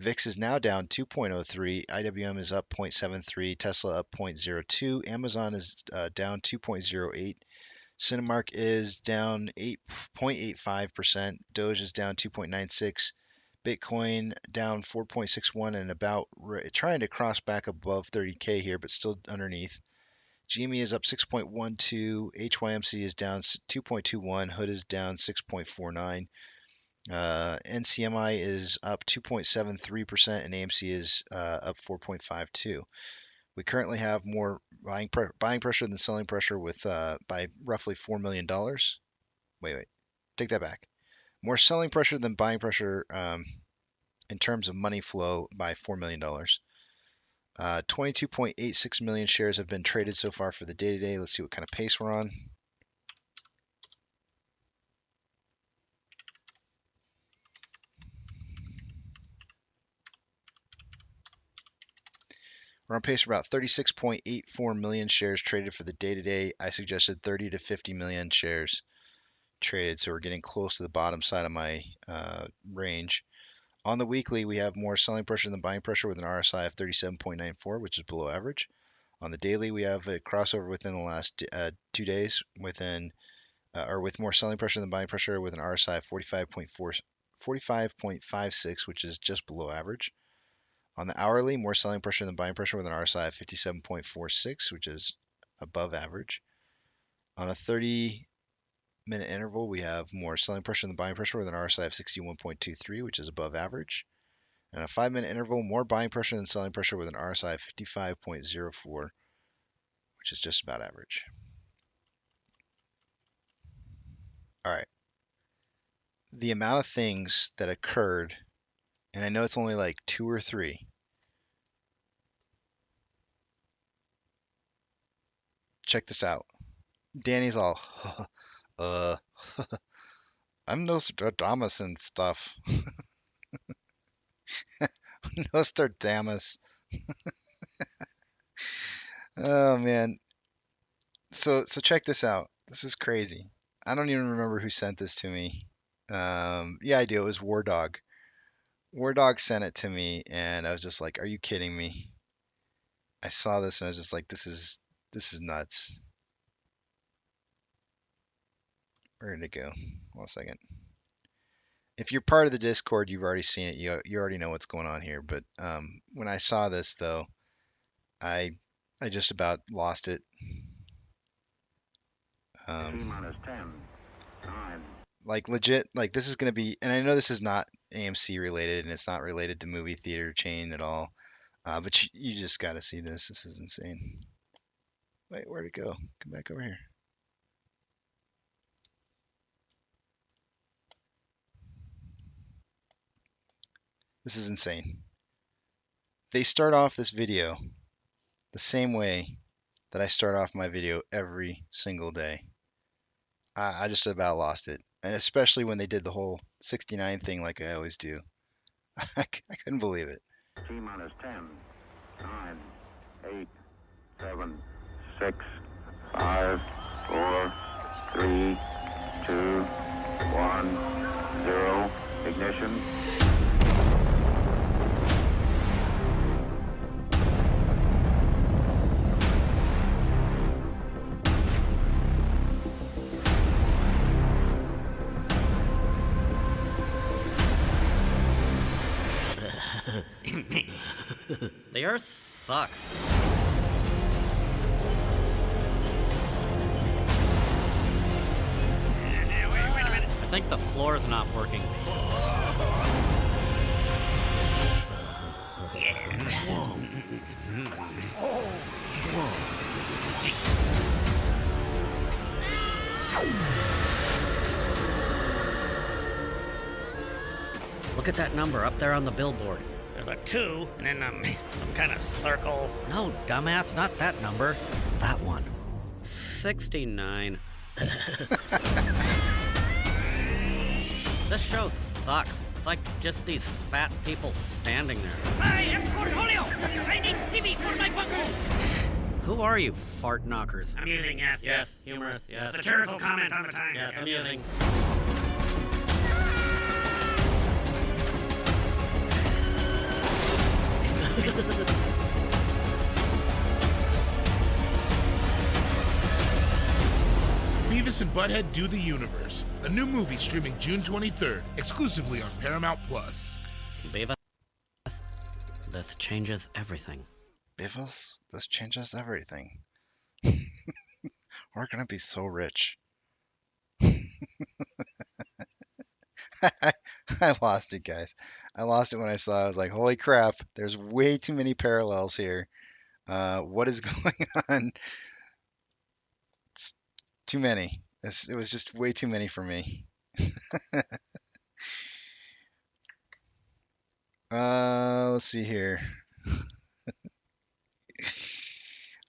VIX is now down 2.03, IWM is up 0.73, Tesla up 0.02, Amazon is down 2.08, Cinemark is down 8.85%, Doge is down 2.96%, Bitcoin down 4.61 and about trying to cross back above 30K here, but still underneath. GME is up 6.12, HYMC is down 2.21, Hood is down 6.49. NCMI is up 2.73% and AMC is up 4.52. We currently have more buying pressure than selling pressure with by roughly $4 million. Wait, take that back. More selling pressure than buying pressure in terms of money flow by $4 million. 22.86 million shares have been traded so far for the day-to-day. Let's see what kind of pace we're on. We're on pace for about 36.84 million shares traded for the day-to-day. I suggested 30 to 50 million shares traded, so we're getting close to the bottom side of my range. On the weekly, we have more selling pressure than buying pressure with an RSI of 37.94, which is below average. On the daily, we have a crossover within the last 2 days with more selling pressure than buying pressure with an RSI of 45.56, which is just below average. On the hourly, more selling pressure than buying pressure with an RSI of 57.46, which is above average. On a 30-minute interval, we have more selling pressure than buying pressure with an RSI of 61.23, which is above average. And a 5-minute interval, more buying pressure than selling pressure with an RSI of 55.04, which is just about average. All right. The amount of things that occurred, and I know it's only like 2 or 3. Check this out. Danny's all, I'm Nostradamus and stuff. Nostradamus. Oh man. So check this out. This is crazy. I don't even remember who sent this to me. Yeah, I do. It was War Dog. War Dog sent it to me, and I was just like, "Are you kidding me?" I saw this, and I was just like, "This is nuts." Where did it go? One second. If you're part of the Discord, you've already seen it. You already know what's going on here. But when I saw this, though, I just about lost it. T-minus 10, 9. Like legit, like this is gonna be, and I know this is not AMC related, and it's not related to movie theater chain at all. But you just got to see this. This is insane. Wait, where'd it go? Come back over here. This is insane. They start off this video the same way that I start off my video every single day. I just about lost it. And especially when they did the whole 69 thing like I always do. I couldn't believe it. T-minus 10, 9, 8, 7, 6, 5, 4, 3, 2, 1, 0. Ignition. The Earth sucks. Wait a minute. I think the floor is not working. Look at that number up there on the billboard. There's a 2, and then some kind of circle. No, dumbass, not that number. That one. 69. This show sucks. It's like just these fat people standing there. I am Cornholio! I need TV for my bunker! Who are you, fart knockers? Amusing, yes. Humorous, yes. Satirical comment on the time. Yes, amusing. Beavis and Butthead Do the Universe, a new movie streaming June 23rd, exclusively on Paramount Plus. Beavis, this changes everything. Beavis, this changes everything. We're gonna be so rich. I lost it, guys. I lost it when I saw it. I was like, holy crap, there's way too many parallels here. What is going on? It's too many. It was just way too many for me. Let's see here.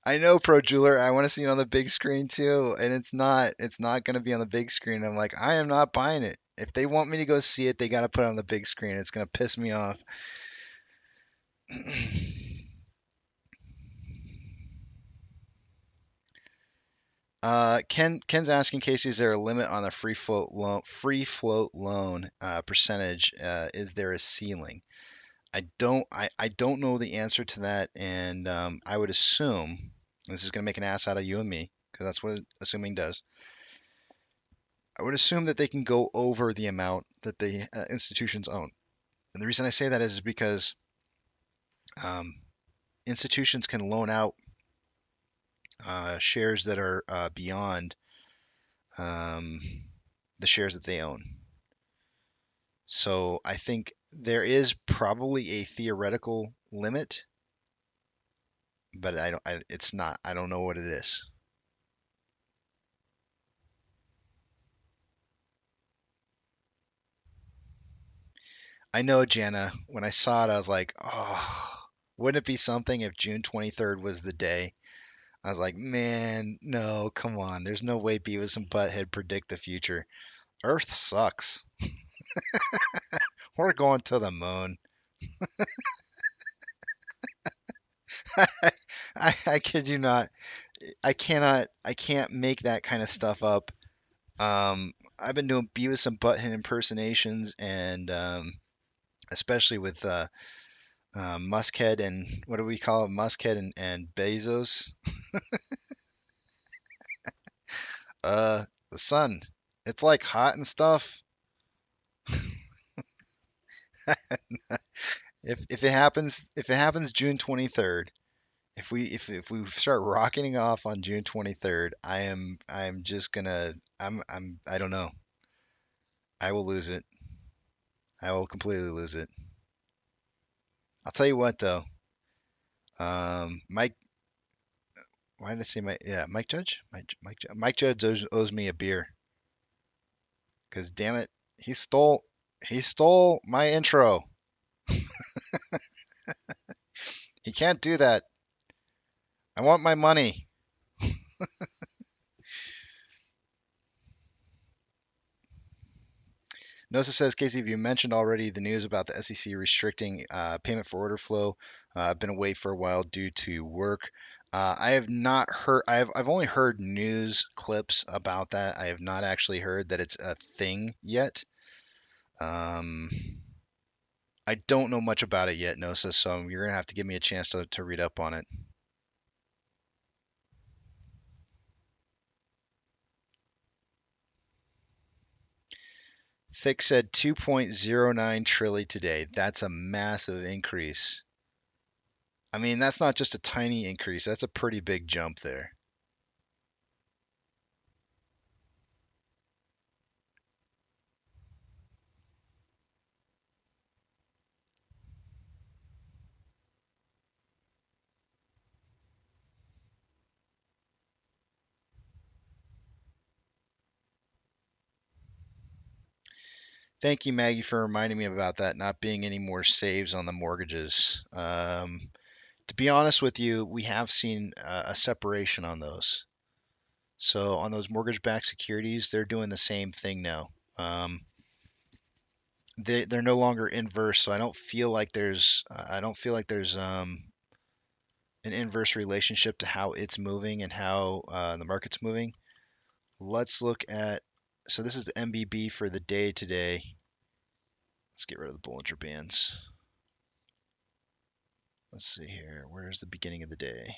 I know, Pro Jeweler. I want to see it on the big screen too, and it's not going to be on the big screen. I'm like, I am not buying it. If they want me to go see it, they got to put it on the big screen. It's going to piss me off. Ken's asking Casey, is there a limit on the free float loan percentage? Is there a ceiling? I don't know the answer to that, and I would assume this is going to make an ass out of you and me, because that's what assuming does. I would assume that they can go over the amount that the institutions own, and the reason I say that is because institutions can loan out shares that are beyond the shares that they own. So I think there is probably a theoretical limit, but it's not. I don't know what it is. I know, Jana, when I saw it, I was like, oh, wouldn't it be something if June 23rd was the day? I was like, man, no, come on. There's no way Beavis and Butthead predict the future. Earth sucks. We're going to the moon. I kid you not. I can't make that kind of stuff up. I've been doing Beavis and Butthead impersonations, and especially with Muskhead and what do we call it? Muskhead and Bezos. The sun. It's like hot and stuff. If it happens June 23rd, if we start rocketing off on June 23rd, I'm just gonna I don't know. I will lose it. I will completely lose it. I'll tell you what though. Mike, why did I say Mike? Yeah, Mike Judge. Mike Judge owes me a beer. Cause damn it, he stole my intro. He can't do that. I want my money. Nosa says, Casey, have you mentioned already the news about the SEC restricting payment for order flow? I've been away for a while due to work. I have not heard. I've only heard news clips about that. I have not actually heard that it's a thing yet. I don't know much about it yet, Nosa, so you're gonna have to give me a chance to read up on it. Thick said 2.09 trillion today. That's a massive increase. I mean, that's not just a tiny increase. That's a pretty big jump there. Thank you, Maggie, for reminding me about that not being any more saves on the mortgages. To be honest with you, we have seen a separation on those. So on those mortgage-backed securities, they're doing the same thing now. They're no longer inverse, so I don't feel like there's an inverse relationship to how it's moving and how the market's moving. Let's look at, so this is the MBB for the day today. Let's get rid of the Bollinger Bands. Let's see here. Where's the beginning of the day?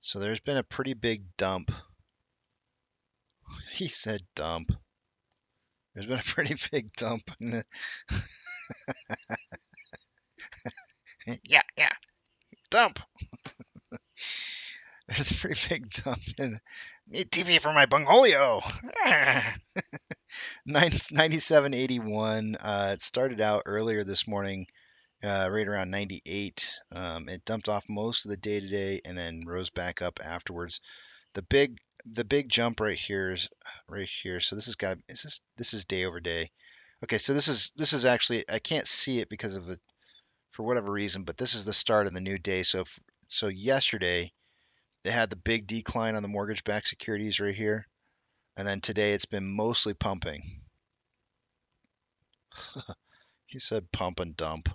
So there's been a pretty big dump. He said dump. There's been a pretty big dump in the yeah, dump. There's a pretty big dump in need TV for my Bungholio. 97.81. It started out earlier this morning, right around 98. It dumped off most of the day today and then rose back up afterwards. The big jump right here is right here. So this is day over day. Okay, so this is actually I can't see it because of the for whatever reason, but this is the start of the new day. So yesterday they had the big decline on the mortgage-backed securities right here, and then today it's been mostly pumping. He said pump and dump.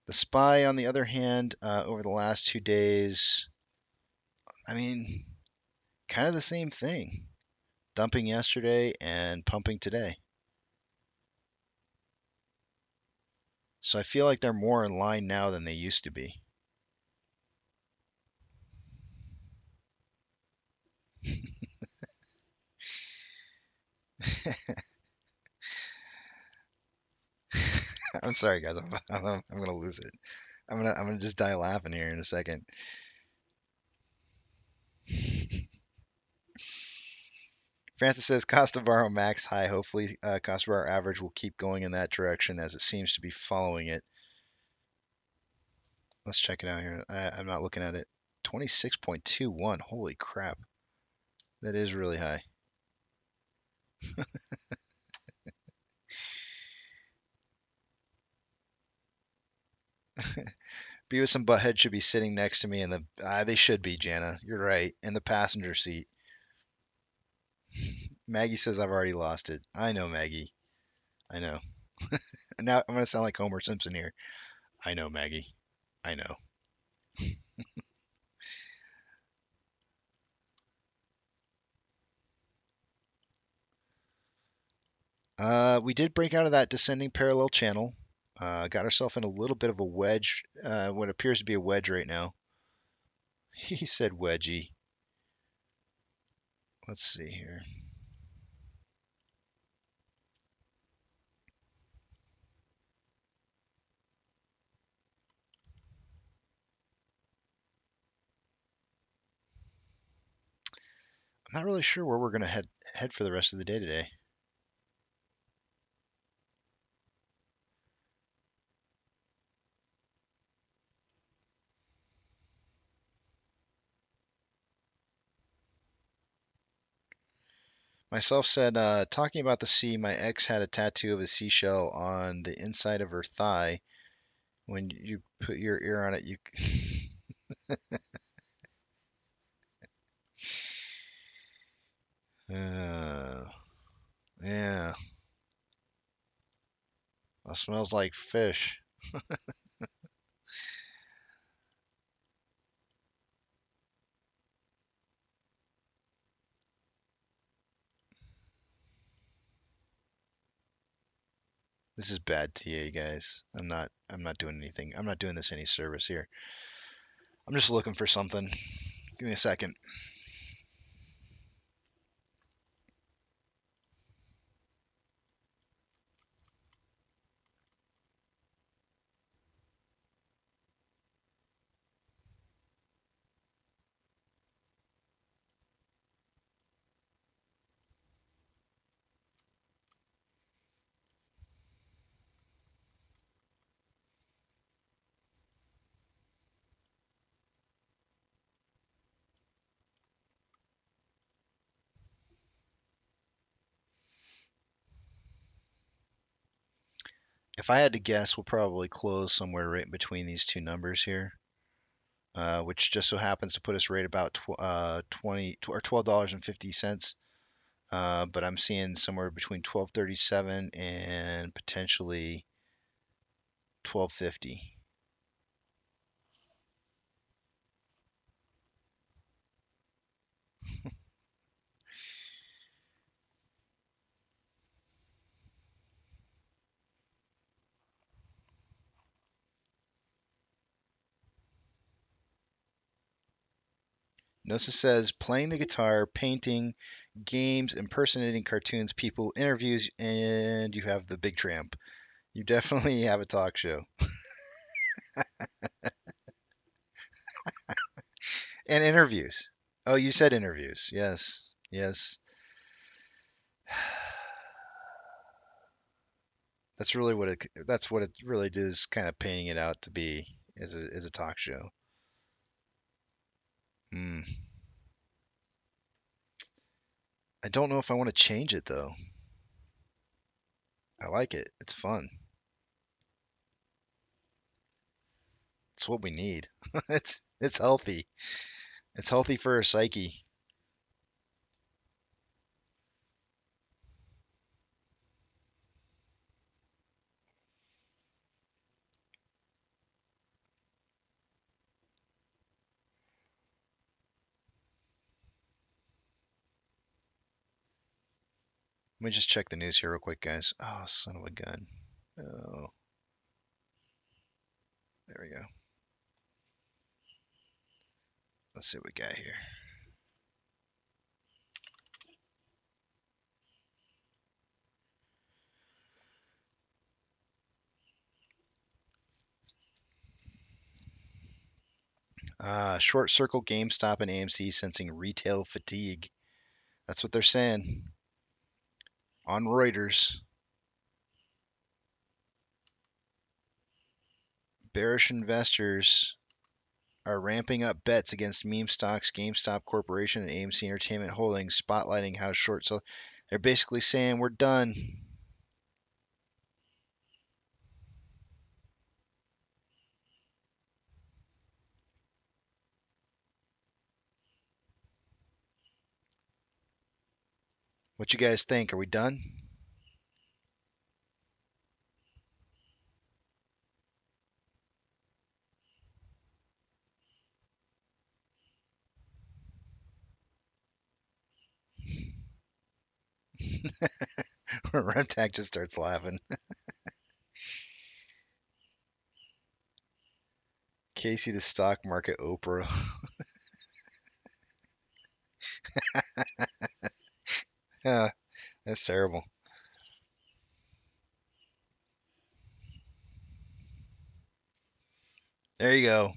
The SPY, on the other hand, over the last 2 days, I mean, kind of the same thing. Dumping yesterday and pumping today. So I feel like they're more in line now than they used to be. I'm sorry, guys. I'm gonna lose it. I'm gonna just die laughing here in a second. Francis says cost of borrow max high. Hopefully, cost of borrow average will keep going in that direction as it seems to be following it. Let's check it out here. I'm not looking at it. 26.21. Holy crap. That is really high. Beavis and Butthead should be sitting next to me in the. They should be, Jana. You're right. In the passenger seat. Maggie says I've already lost it. I know, Maggie. I know. Now I'm gonna sound like Homer Simpson here. I know, Maggie. I know. We did break out of that descending parallel channel. Got ourselves in a little bit of a wedge, what appears to be a wedge right now. He said wedgie. Let's see here. I'm not really sure where we're going to head for the rest of the day today. Myself said, talking about the sea, my ex had a tattoo of a seashell on the inside of her thigh. When you put your ear on it, you. Yeah. That smells like fish. This is bad TA, guys. I'm not doing anything. I'm not doing this any service here. I'm just looking for something. Give me a second. If I had to guess, we'll probably close somewhere right in between these two numbers here, which just so happens to put us right about 20 or $12.50. But I'm seeing somewhere between 12.37 and potentially 12.50. Nosa says playing the guitar, painting, games, impersonating cartoons, people, interviews, and you have the big tramp. You definitely have a talk show. And interviews. Oh, you said interviews. Yes. Yes. That's what it really is kind of painting it out to be as a talk show. Hmm. I don't know if I want to change it though. I like it. It's fun. It's what we need. It's healthy. It's healthy for our psyche. Let me just check the news here real quick, guys. Oh, son of a gun. Oh, there we go. Let's see what we got here. Short circle GameStop and AMC sensing retail fatigue. That's what they're saying on Reuters. Bearish investors are ramping up bets against meme stocks, GameStop Corporation, and AMC Entertainment Holdings, spotlighting how short sell. They're basically saying we're done. What you guys think? Are we done? Remtac just starts laughing. Casey, the stock market Oprah. Yeah, that's terrible. There you go.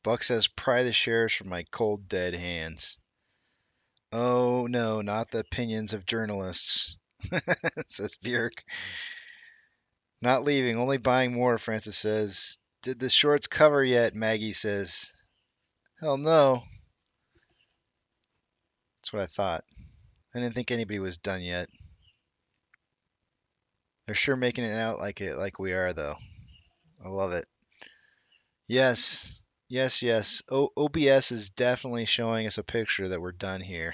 Buck says, pry the shares from my cold, dead hands. Oh, no, not the opinions of journalists, says Bjork. Not leaving, only buying more, Francis says. Did the shorts cover yet? Maggie says. Hell no. That's what I thought. I didn't think anybody was done yet. They're sure making it out like we are, though. I love it. Yes. Yes, yes. OBS is definitely showing us a picture that we're done here.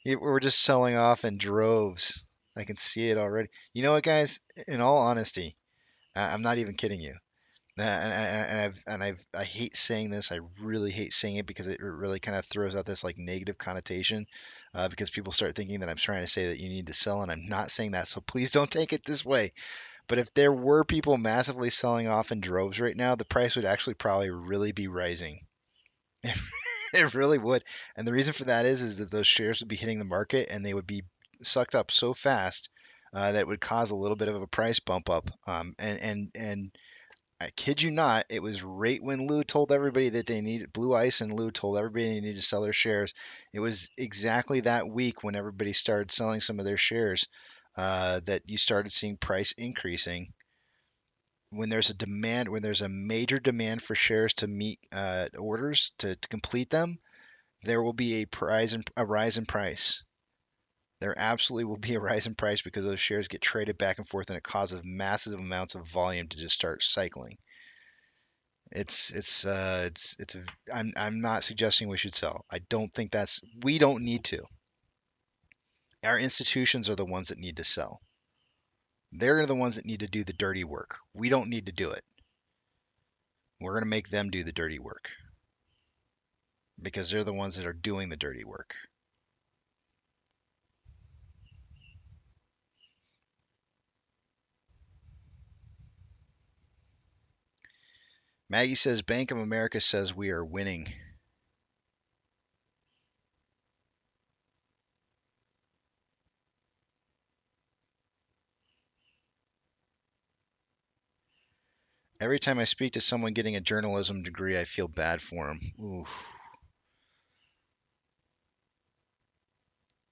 We're just selling off in droves. I can see it already. You know what, guys? In all honesty, I'm not even kidding you. I hate saying this. I really hate saying it because it really kind of throws out this like negative connotation, because people start thinking that I'm trying to say that you need to sell, and I'm not saying that. So please don't take it this way. But if there were people massively selling off in droves right now, the price would actually probably really be rising. It really would. And the reason for that is that those shares would be hitting the market and they would be sucked up so fast that it would cause a little bit of a price bump up. And I kid you not, it was right when Lou told everybody that they needed Blue Ice and Lou told everybody they needed to sell their shares. It was exactly that week when everybody started selling some of their shares that you started seeing price increasing. When there's a demand, when there's a major demand for shares to meet orders to complete them, there will be a rise in price. There absolutely will be a rise in price because those shares get traded back and forth and it causes massive amounts of volume to just start cycling. I'm not suggesting we should sell. I don't think we don't need to. Our institutions are the ones that need to sell. They're the ones that need to do the dirty work. We don't need to do it. We're going to make them do the dirty work because they're the ones that are doing the dirty work. Maggie says Bank of America says we are winning. Every time I speak to someone getting a journalism degree, I feel bad for them. Oof.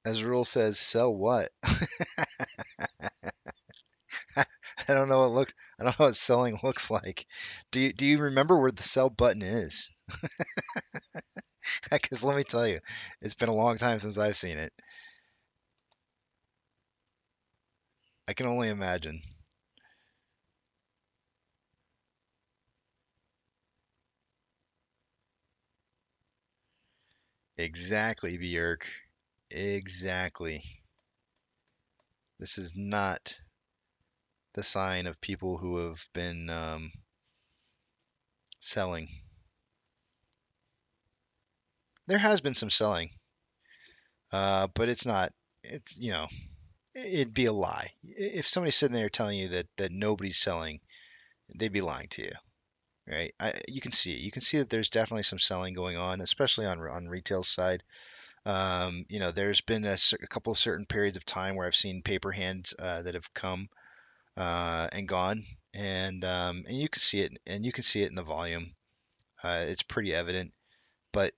As Rule says, sell what? I don't know I don't know what selling looks like. Do you remember where the sell button is? Because let me tell you, it's been a long time since I've seen it. I can only imagine. Exactly, Björk. Exactly. This is not the sign of people who have been selling. There has been some selling, but it's not. It's it'd be a lie. If somebody's sitting there telling you that nobody's selling, they'd be lying to you, right? You can see it. You can see that there's definitely some selling going on, especially on retail side. There's been a couple of certain periods of time where I've seen paper hands that have come and gone, and you can see it, and you can see it in the volume. It's pretty evident, but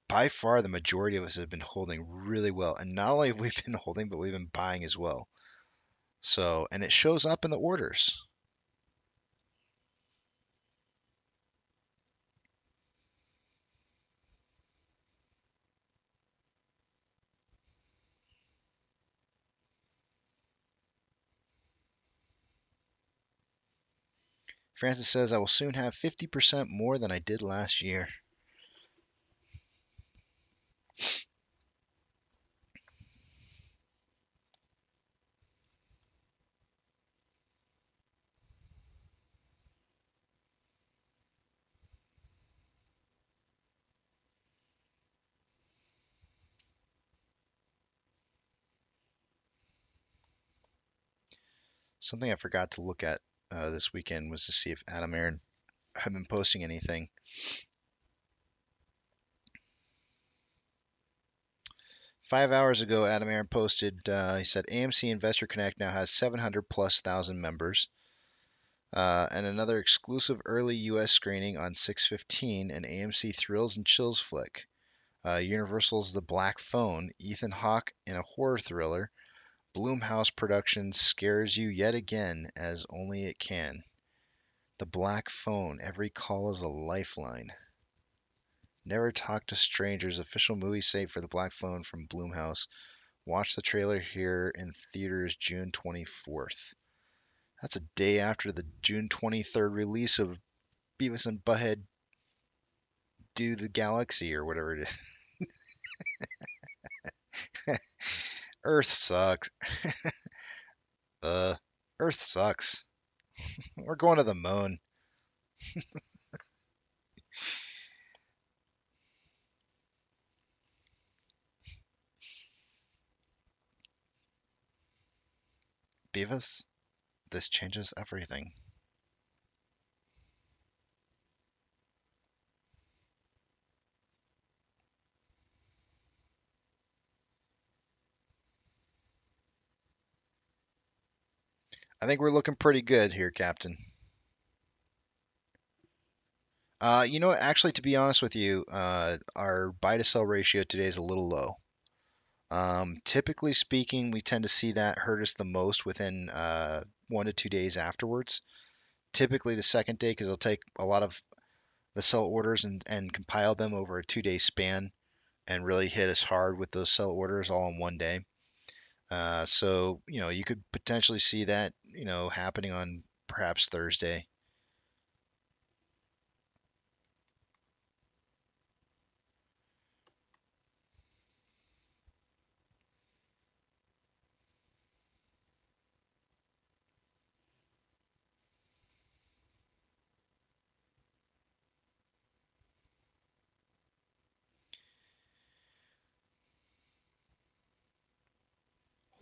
by far the majority of us have been holding really well, and not only have we been holding, but we've been buying as well. So, and it shows up in the orders. Francis says, I will soon have 50% more than I did last year. Something I forgot to look at this weekend was to see if Adam Aaron had been posting anything. 5 hours ago, Adam Aaron posted, he said, AMC Investor Connect now has 700 plus thousand members. And another exclusive early U.S. screening on 6/15, an AMC Thrills and Chills flick. Universal's The Black Phone, Ethan Hawke in a horror thriller. Blumhouse Productions scares you yet again as only it can. The Black Phone, every call is a lifeline. Never Talk to Strangers, official movie site for The Black Phone from Blumhouse. Watch the trailer here in theaters June 24th. That's a day after the June 23rd release of Beavis and Butthead Do the Galaxy or whatever it is. Earth sucks. Earth sucks. We're going to the moon. Beavis, this changes everything. I think we're looking pretty good here, Captain. You know what? Actually, to be honest with you, our buy to sell ratio today is a little low. Typically speaking, we tend to see that hurt us the most within 1 to 2 days afterwards. Typically the second day, because it'll take a lot of the sell orders and compile them over a 2-day span and really hit us hard with those sell orders all in one day. So, you could potentially see that, happening on perhaps Thursday.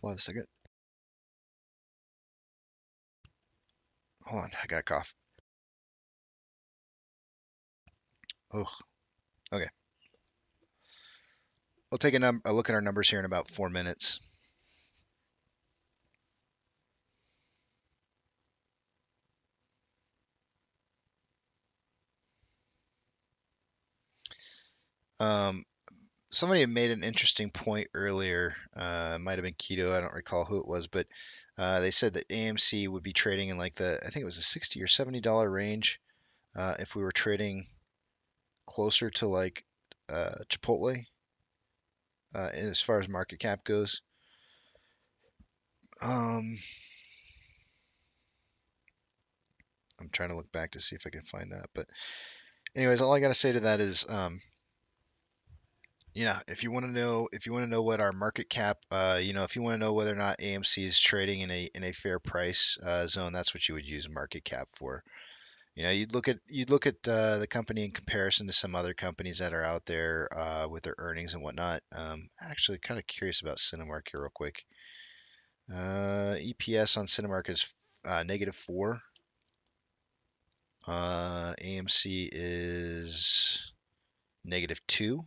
Hold on a second. Hold on, I got a cough. Oh, okay. We'll take a look at our numbers here in about 4 minutes. Somebody had made an interesting point earlier. It might have been Keto. I don't recall who it was, but they said that AMC would be trading in like I think it was a $60 or $70 range if we were trading closer to like Chipotle as far as market cap goes. I'm trying to look back to see if I can find that, but anyways, all I got to say to that is, if you want to know what our market cap, if you want to know whether or not AMC is trading in a fair price zone, that's what you would use market cap for. You'd look at the company in comparison to some other companies that are out there with their earnings and whatnot. Actually, kind of curious about Cinemark here, real quick. EPS on Cinemark is -4. AMC is -2.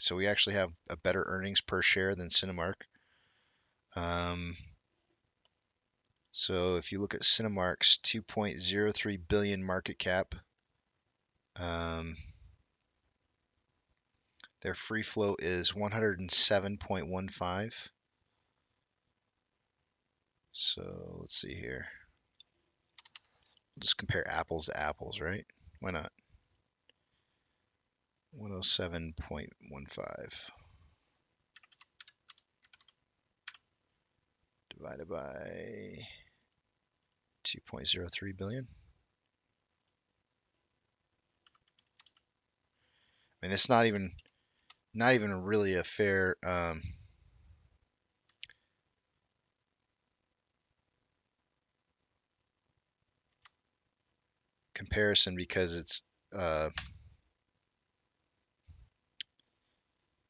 So we actually have a better earnings per share than Cinemark. So if you look at Cinemark's 2.03 billion market cap, their free float is 107.15. So let's see here. We'll just compare apples to apples, right? Why not? 107.15 divided by 2.03 billion. I mean, it's not even really a fair comparison because it's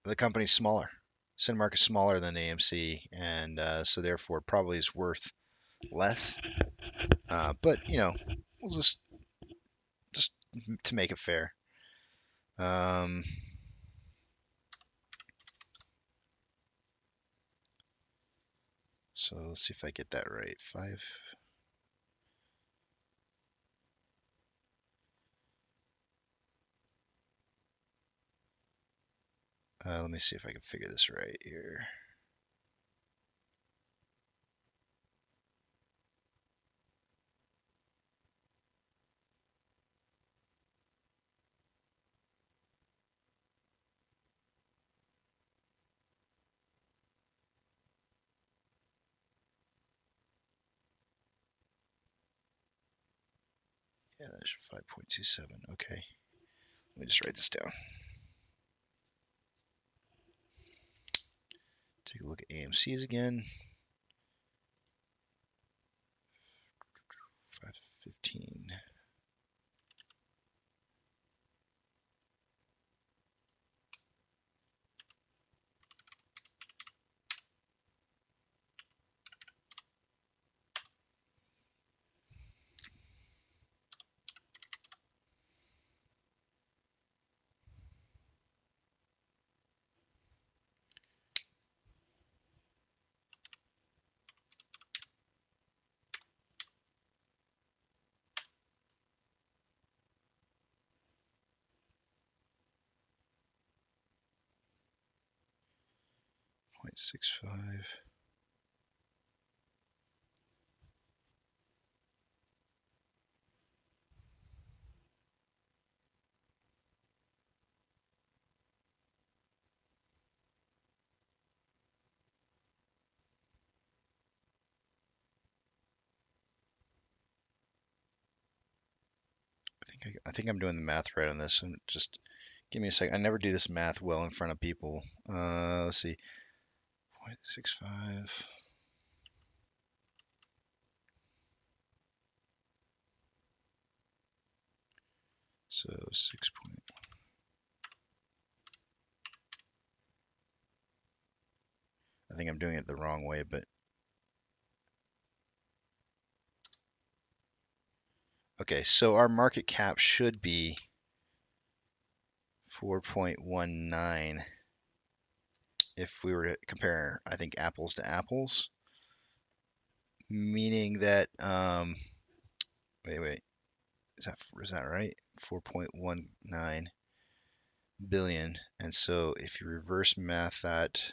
the company's smaller. Cinemark is smaller than AMC, and so therefore probably is worth less. But we'll just to make it fair. So let's see if I get that right. 5. Let me see if I can figure this right here. Yeah, that's 5.27. Okay. Let me just write this down. Take a look at AMC's again. 515. .65. I think I'm doing the math right on this. And just give me a second. I never do this math well in front of people. Let's see. 0.65. So 6. I think I'm doing it the wrong way, but okay. So our market cap should be 4.19 if we were to compare, I think, apples to apples, meaning that wait, is that right? 4.19 billion. And so if you reverse math that,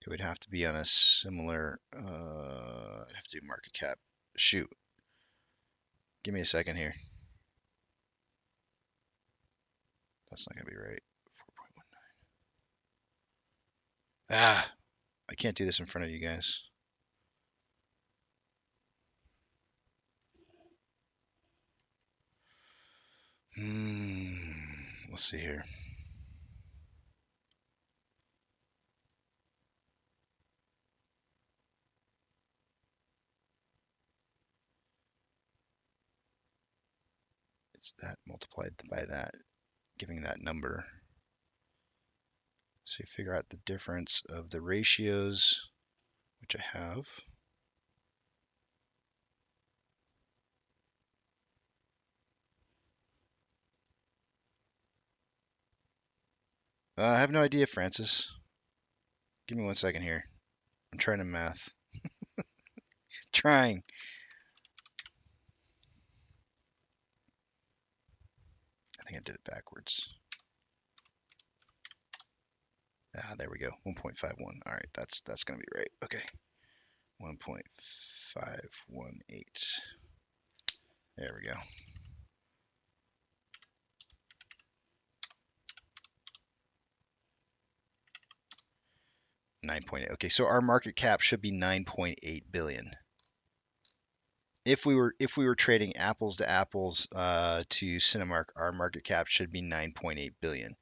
it would have to be on a similar, I'd have to do market cap. Shoot. Give me a second here. That's not going to be right. 4.19. Ah, I can't do this in front of you guys. Let's see here. It's that multiplied by that, giving that number. So you figure out the difference of the ratios, which I have. I have no idea, Francis. Give me 1 second here. I'm trying to math. Trying. I think I did it backwards. Ah, there we go. 1.51. All right, that's going to be right. Okay. 1.518. There we go. 9.8. Okay, so our market cap should be 9.8 billion. If we were trading apples to apples to Cinemark, our market cap should be 9.8 billion.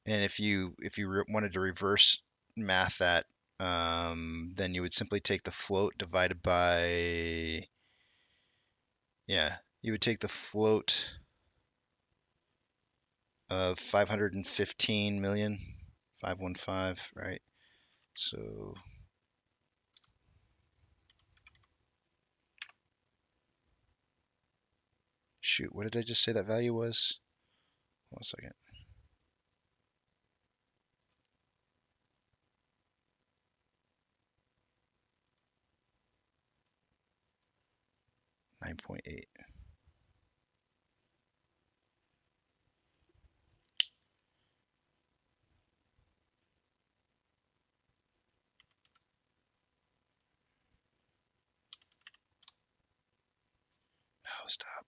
And if you wanted to reverse math that, then you would simply take the float divided by, you would take the float of 515 million, 515, right? So shoot, what did I just say that value was? Hold on a second. 9.8. Oh, stop.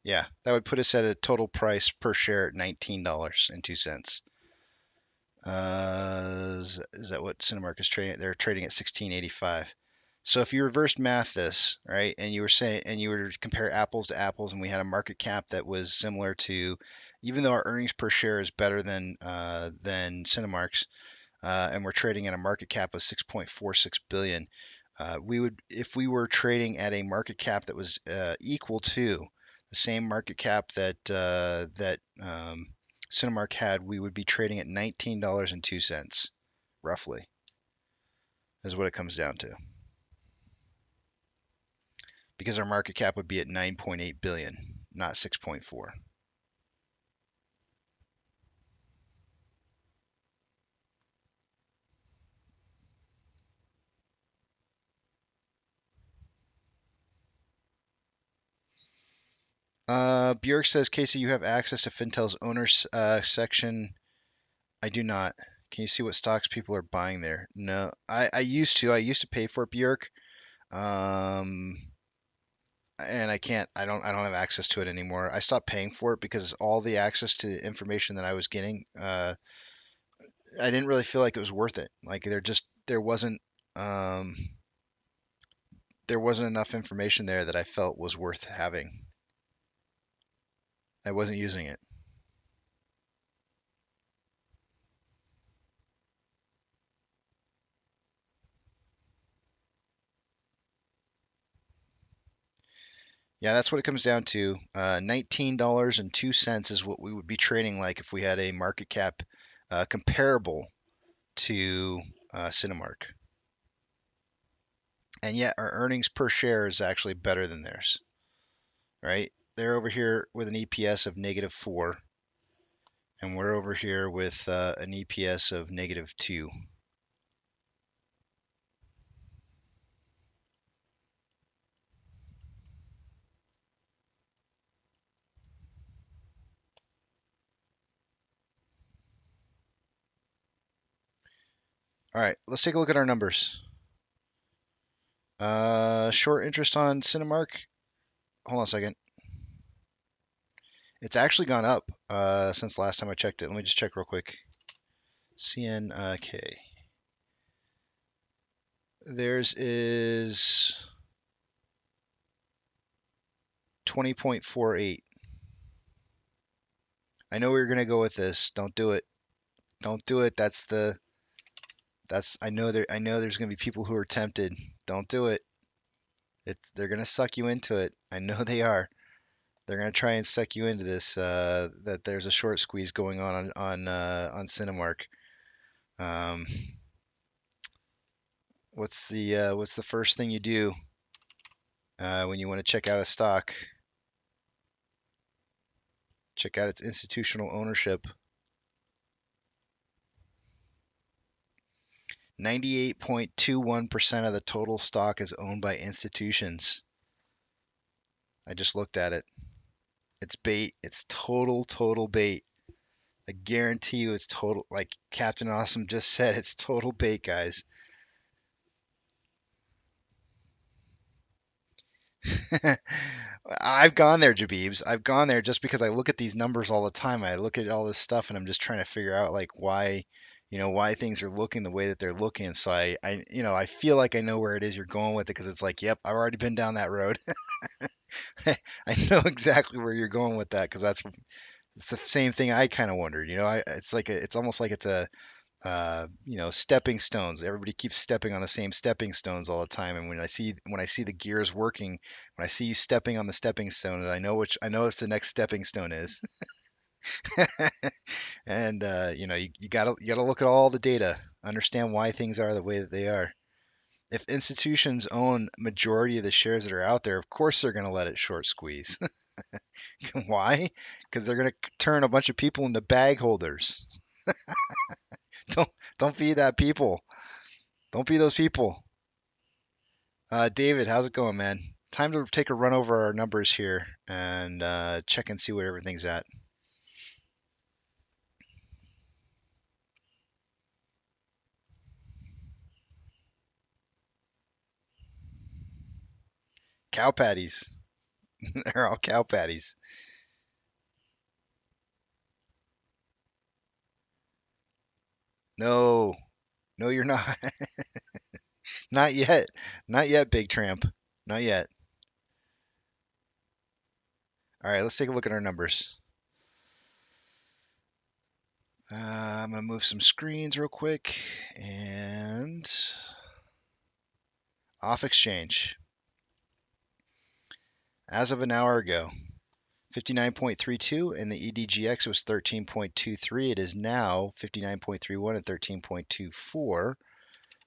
Yeah, that would put us at a total price per share at $19.02. Is that what Cinemark is trading? They're trading at 16.85. So if you reverse math this, right, and you were to compare apples to apples, and we had a market cap that was similar to, even though our earnings per share is better than Cinemark's, and we're trading at a market cap of 6.46 billion, if we were trading at a market cap that was equal to the same market cap that Cinemark had, we would be trading at $19.02, roughly, is what it comes down to. Because our market cap would be at 9.8 billion, not 6.4. Bjork says, Casey, you have access to Fintel's owners section. I do not. Can you see what stocks people are buying there? No, I used to. I used to pay for it, Bjork. and I don't have access to it anymore. I stopped paying for it because all the access to the information that I was getting, I didn't really feel like it was worth it. Like um, there wasn't enough information there that I felt was worth having. I wasn't using it. Yeah, that's what it comes down to. $19.02 is what we would be trading like if we had a market cap comparable to Cinemark. And yet our earnings per share is actually better than theirs, right? They're over here with an EPS of -4, and we're over here with an EPS of -2. All right, let's take a look at our numbers. Short interest on Cinemark. Hold on a second. It's actually gone up since last time I checked it. Let me just check real quick. CNK. Theirs is 20.48. I know we were gonna go with this. Don't do it. Don't do it. I know there's gonna be people who are tempted. Don't do it. They're gonna suck you into it. I know they are. They're gonna try and suck you into this. That there's a short squeeze going on Cinemark. Um, what's the first thing you do when you want to check out a stock? Check out its institutional ownership. 98.21% of the total stock is owned by institutions. I just looked at it. It's bait. It's total bait. I guarantee you it's total, like Captain Awesome just said, it's total bait, guys. I've gone there, Jabibs. I've gone there just because I look at these numbers all the time. I look at all this stuff and I'm just trying to figure out like why things are looking the way that they're looking. So I feel like I know where it is you're going with it because it's like, yep, I've already been down that road. I know exactly where you're going with that because it's the same thing I kind of wondered. It's almost like it's a stepping stones. Everybody keeps stepping on the same stepping stones all the time. And when I see the gears working, when I see you stepping on the stepping stone, I know it's the next stepping stone is. And you gotta look at all the data, understand why things are the way that they are. If institutions own majority of the shares that are out there, of course they're gonna let it short squeeze. Why? Because they're gonna turn a bunch of people into bag holders. Don't don't be that people. Don't be those people. David, how's it going, man? Time to take a run over our numbers here and check and see where everything's at. Cow patties. They're all cow patties. No, no, you're not. Not yet. Not yet, Big Tramp. Not yet. All right, let's take a look at our numbers. I'm going to move some screens real quick and off exchange. As of an hour ago, 59.32 and the EDGX was 13.23. It is now 59.31 and 13.24.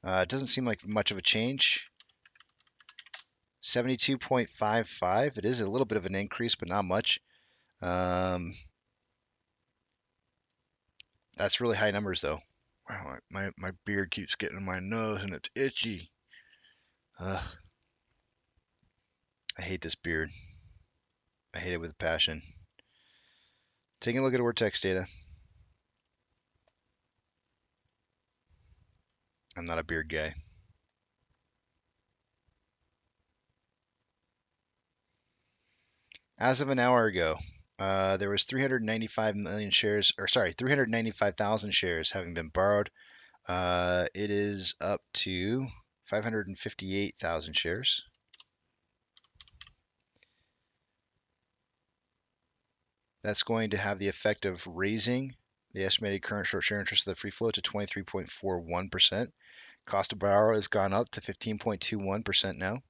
It doesn't seem like much of a change. 72.55. It is a little bit of an increase, but not much. That's really high numbers, though. Wow, my beard keeps getting in my nose and it's itchy. Ugh. I hate this beard. I hate it with a passion. Taking a look at Ortex data. I'm not a beard guy. As of an hour ago, there was 395 million shares, or sorry, 395,000 shares having been borrowed. It is up to 558,000 shares. That's going to have the effect of raising the estimated current short share interest of the free float to 23.41%. Cost to borrow has gone up to 15.21% now.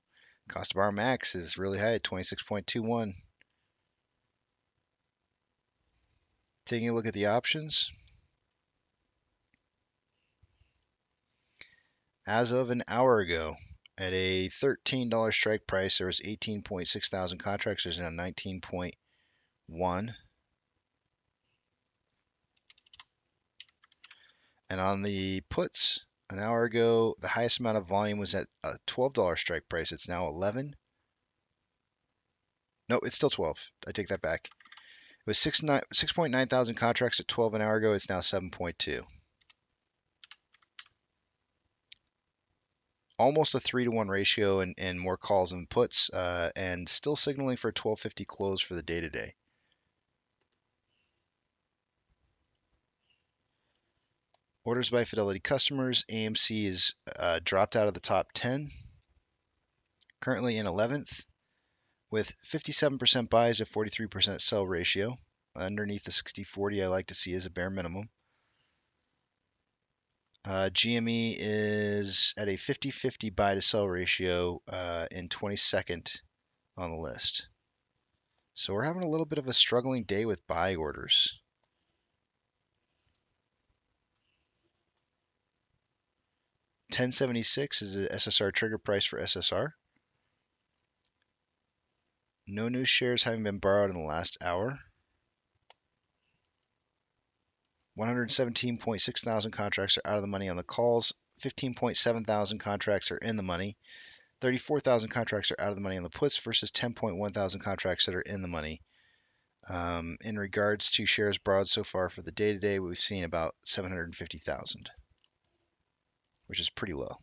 Cost to borrow max is really high at 26.21. Taking a look at the options. As of an hour ago, at a $13 strike price, there was 18.6 thousand contracts. There's now 19.1. And on the puts, an hour ago, the highest amount of volume was at a $12 strike price. It's now 11. No, it's still 12. I take that back. It was 6.9 thousand contracts at 12 an hour ago. It's now 7.2. Almost a 3-to-1 ratio and more calls than puts, and still signaling for a 12.50 close for the day today. Orders by Fidelity customers. AMC is dropped out of the top 10. Currently in 11th with 57% buys, a 43% sell ratio. Underneath the 60-40, I like to see as a bare minimum. GME is at a 50-50 buy to sell ratio in 22nd on the list. So we're having a little bit of a struggling day with buy orders. $10.76 is the SSR trigger price for SSR. No new shares having been borrowed in the last hour. 117.6 thousand contracts are out of the money on the calls. 15.7 thousand contracts are in the money. 34,000 contracts are out of the money on the puts versus 10.1 thousand contracts that are in the money. In regards to shares borrowed so far for the day today, we've seen about 750,000, which is pretty low.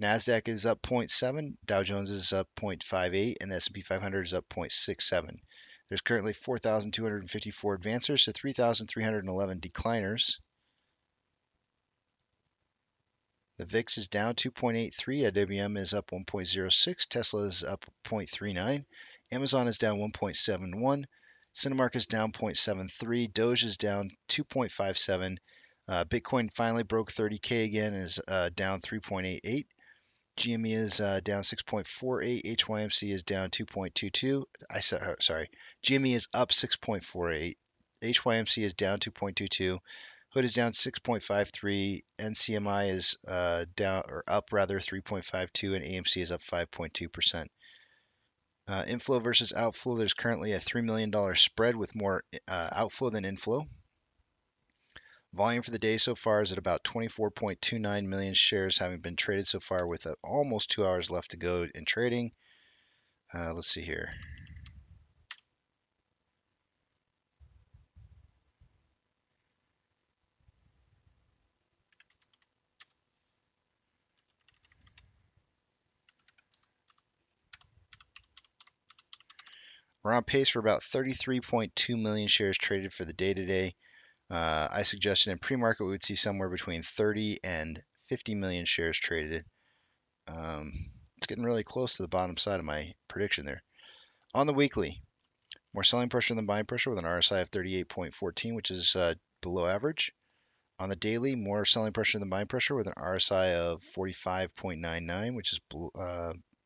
NASDAQ is up 0.7, Dow Jones is up 0.58, and the S&P 500 is up 0.67. There's currently 4,254 advancers to 3,311 decliners. The VIX is down 2.83, IWM is up 1.06, Tesla is up 0.39, Amazon is down 1.71, Cinemark is down 0.73, Doge is down 2.57, Bitcoin finally broke 30K again and is down 3.88. GME is down 6.48. HYMC is down 2.22. GME is up 6.48. HYMC is down 2.22. Hood is down 6.53. NCMI is down or up rather 3.52, and AMC is up 5.2%. Inflow versus outflow. There's currently a $3 million spread with more outflow than inflow. Volume for the day so far is at about 24.29 million shares having been traded so far, with almost 2 hours left to go in trading. Let's see here. We're on pace for about 33.2 million shares traded for the day today. I suggested in pre-market we would see somewhere between 30 and 50 million shares traded. It's getting really close to the bottom side of my prediction there. On the weekly, more selling pressure than buying pressure with an RSI of 38.14, which is below average. On the daily, more selling pressure than buying pressure with an RSI of 45.99, which is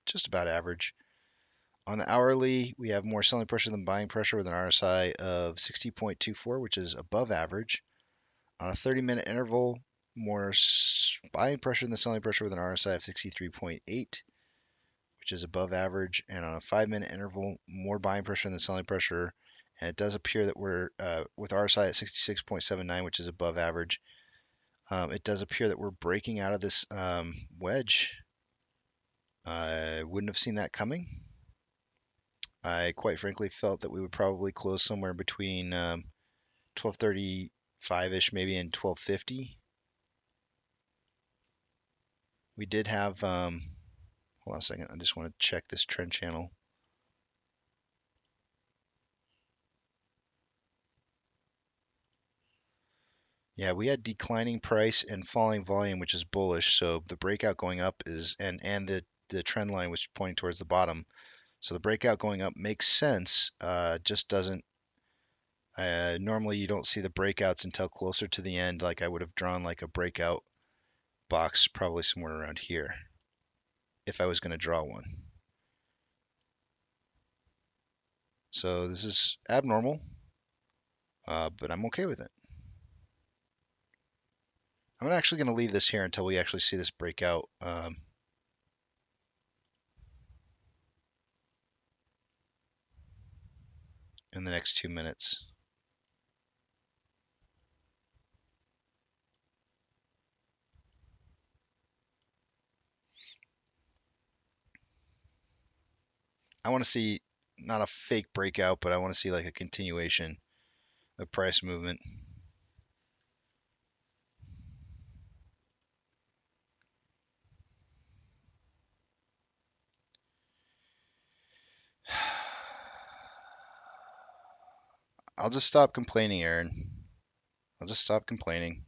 just about average. On the hourly, we have more selling pressure than buying pressure with an RSI of 60.24, which is above average. On a 30-minute interval, more buying pressure than selling pressure with an RSI of 63.8, which is above average. And on a 5-minute interval, more buying pressure than selling pressure. And it does appear that we're, with RSI at 66.79, which is above average, it does appear that we're breaking out of this wedge. I wouldn't have seen that coming. I quite frankly felt that we would probably close somewhere between 1235-ish maybe and 1250. We did have, hold on a second, I just want to check this trend channel. Yeah, we had declining price and falling volume, which is bullish. So the breakout going up is, and the trend line was pointing towards the bottom. So the breakout going up makes sense. Just doesn't. Normally you don't see the breakouts until closer to the end. Like I would have drawn like a breakout box probably somewhere around here if I was going to draw one. So this is abnormal, but I'm okay with it. I'm actually going to leave this here until we actually see this breakout. In the next 2 minutes. I want to see not a fake breakout, but I want to see like a continuation of price movement. I'll just stop complaining, Aaron. I'll just stop complaining.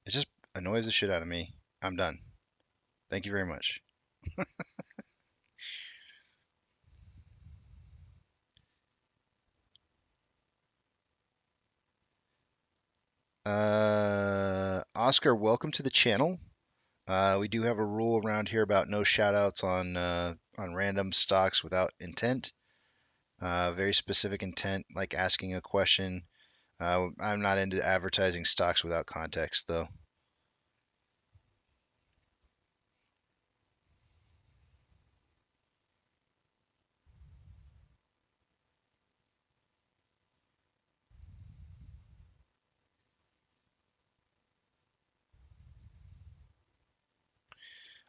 It just annoys the shit out of me. I'm done. Thank you very much. Oscar, welcome to the channel. We do have a rule around here about no shoutouts on random stocks without intent. Very specific intent, like asking a question. I'm not into advertising stocks without context, though.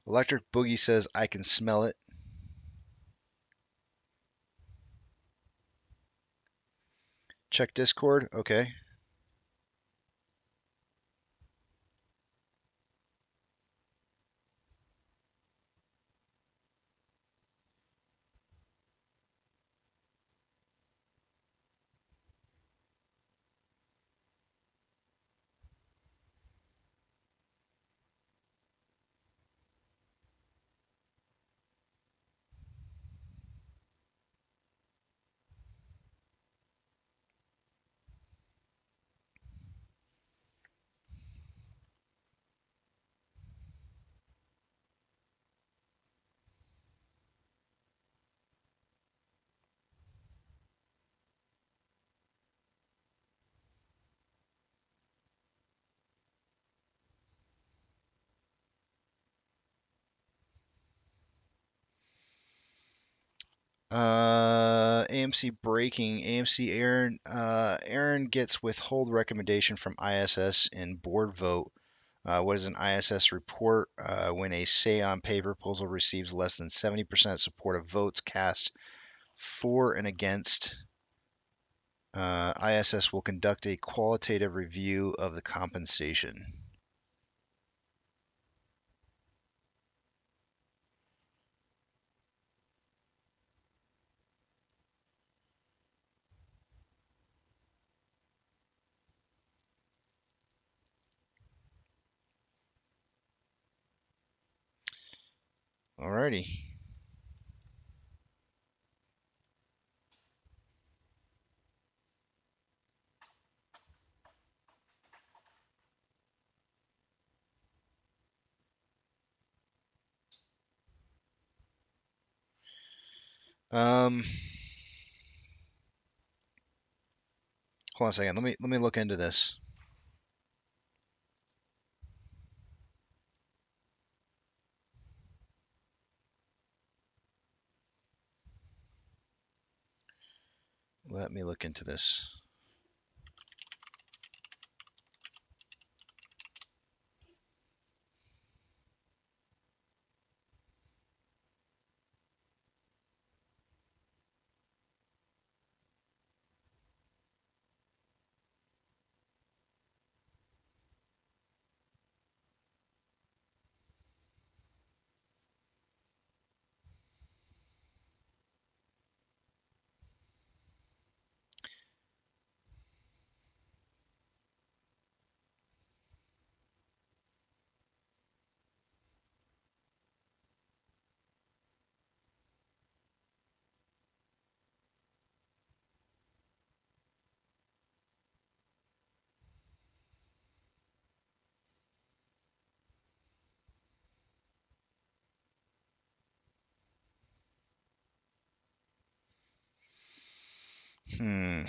Electric Boogie says, I can smell it. Check Discord. Okay. AMC breaking. AMC Aaron gets withhold recommendation from ISS in board vote. What is an ISS report? When a say on pay proposal receives less than 70% support of votes cast for and against, ISS will conduct a qualitative review of the compensation. Alrighty. Hold on a second. Let me look into this. Let me look into this. Hmm.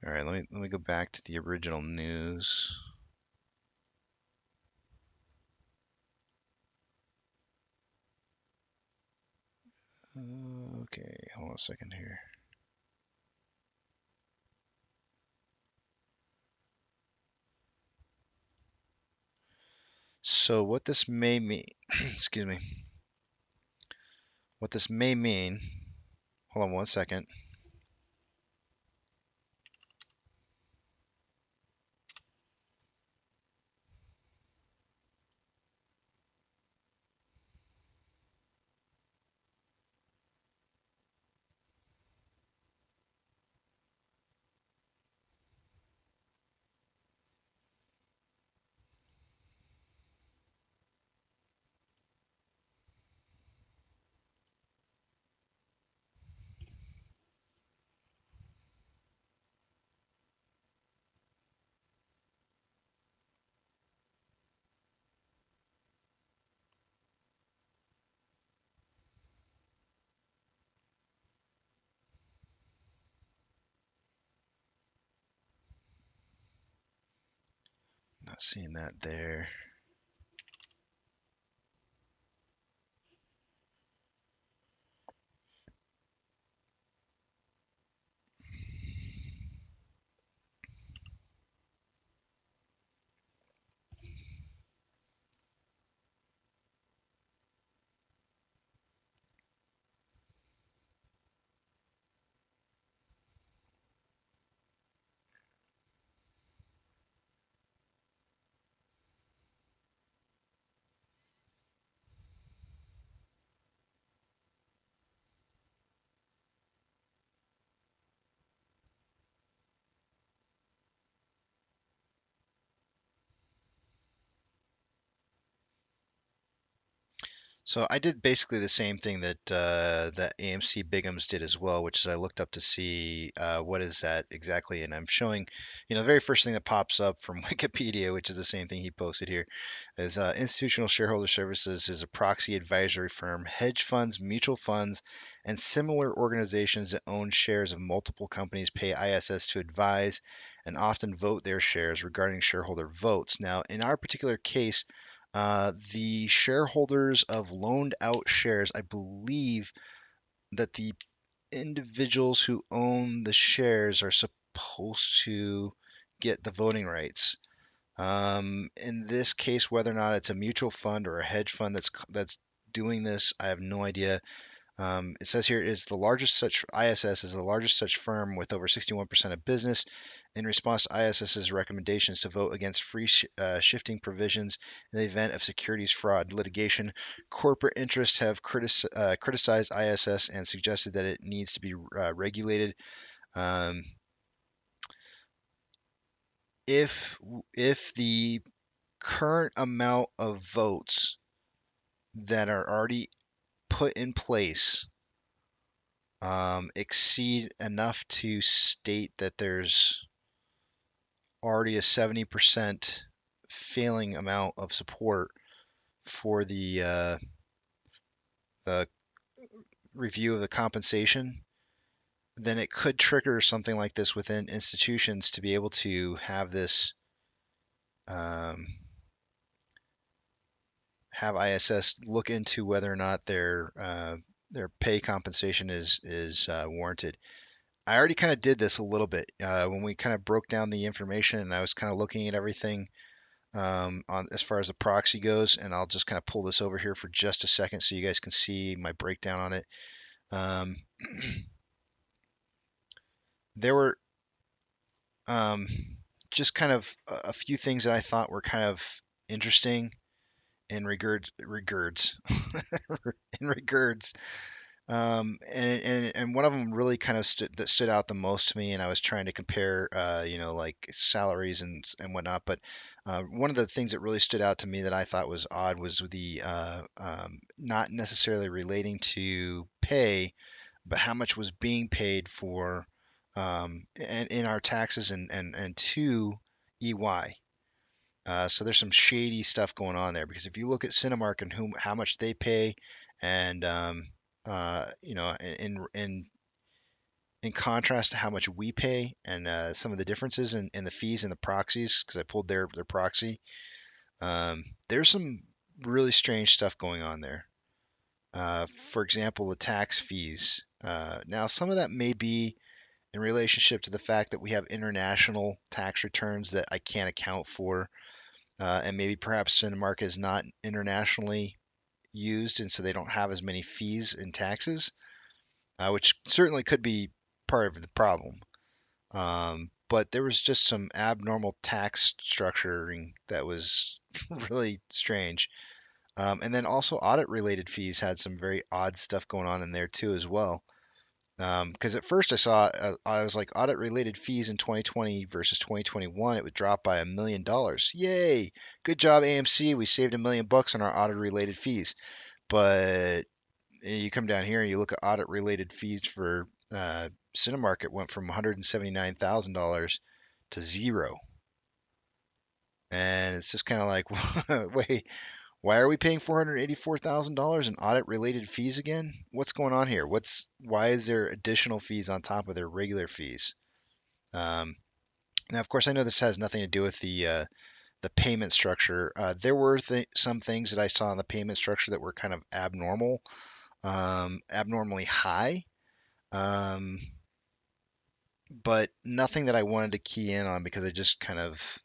All right, let me go back to the original news. Okay, hold on a second here. So what this may mean, excuse me, what this may mean, hold on one second. Not seeing that there. So I did basically the same thing that AMC Bigham's did as well, which is I looked up to see what is that exactly, and I'm showing, the very first thing that pops up from Wikipedia, which is the same thing he posted here, is Institutional Shareholder Services is a proxy advisory firm. Hedge funds, mutual funds, and similar organizations that own shares of multiple companies pay ISS to advise and often vote their shares regarding shareholder votes. Now, in our particular case, the shareholders of loaned out shares, I believe that the individuals who own the shares are supposed to get the voting rights. In this case, whether or not it's a mutual fund or a hedge fund that's doing this, I have no idea. It says here is the largest such ISS is the largest such firm with over 61% of business. In response to ISS's recommendations to vote against free shifting provisions in the event of securities fraud litigation, corporate interests have criticized ISS and suggested that it needs to be regulated. Um, if the current amount of votes that are already put in place exceed enough to state that there's already a 70% failing amount of support for the review of the compensation, then it could trigger something like this within institutions to be able to have this um, have ISS look into whether or not their pay compensation is warranted. I already kind of did this a little bit when we kind of broke down the information, and I was kind of looking at everything on as far as the proxy goes. And I'll just kind of pull this over here for just a second so you guys can see my breakdown on it. Um, there were just kind of a few things that I thought were kind of interesting in regards in regards. And one of them really kind of stood out the most to me, and I was trying to compare, like salaries and whatnot. But one of the things that really stood out to me that I thought was odd was the not necessarily relating to pay, but how much was being paid for, and in our taxes and to EY. So there's some shady stuff going on there because if you look at Cinemark and how much they pay, and in contrast to how much we pay, and some of the differences in the fees and the proxies, because I pulled their proxy, there's some really strange stuff going on there. For example, the tax fees. Now, some of that may be in relationship to the fact that we have international tax returns that I can't account for, and maybe perhaps Cinemark is not internationally used, and so they don't have as many fees and taxes, which certainly could be part of the problem. But there was just some abnormal tax structuring that was really strange. And then also audit related fees had some very odd stuff going on in there too as well. Because at first I was like, audit related fees in 2020 versus 2021, it would drop by $1 million. Yay! Good job, AMC. We saved $1 million on our audit related fees. But you come down here and you look at audit related fees for Cinemark, it went from $179,000 to zero. And it's just kind of like, wait, why are we paying $484,000 in audit related fees again? What's going on here? Why is there additional fees on top of their regular fees? Now, of course, I know this has nothing to do with the payment structure. There were some things that I saw in the payment structure that were kind of abnormally high, um, but nothing that I wanted to key in on because I just kind of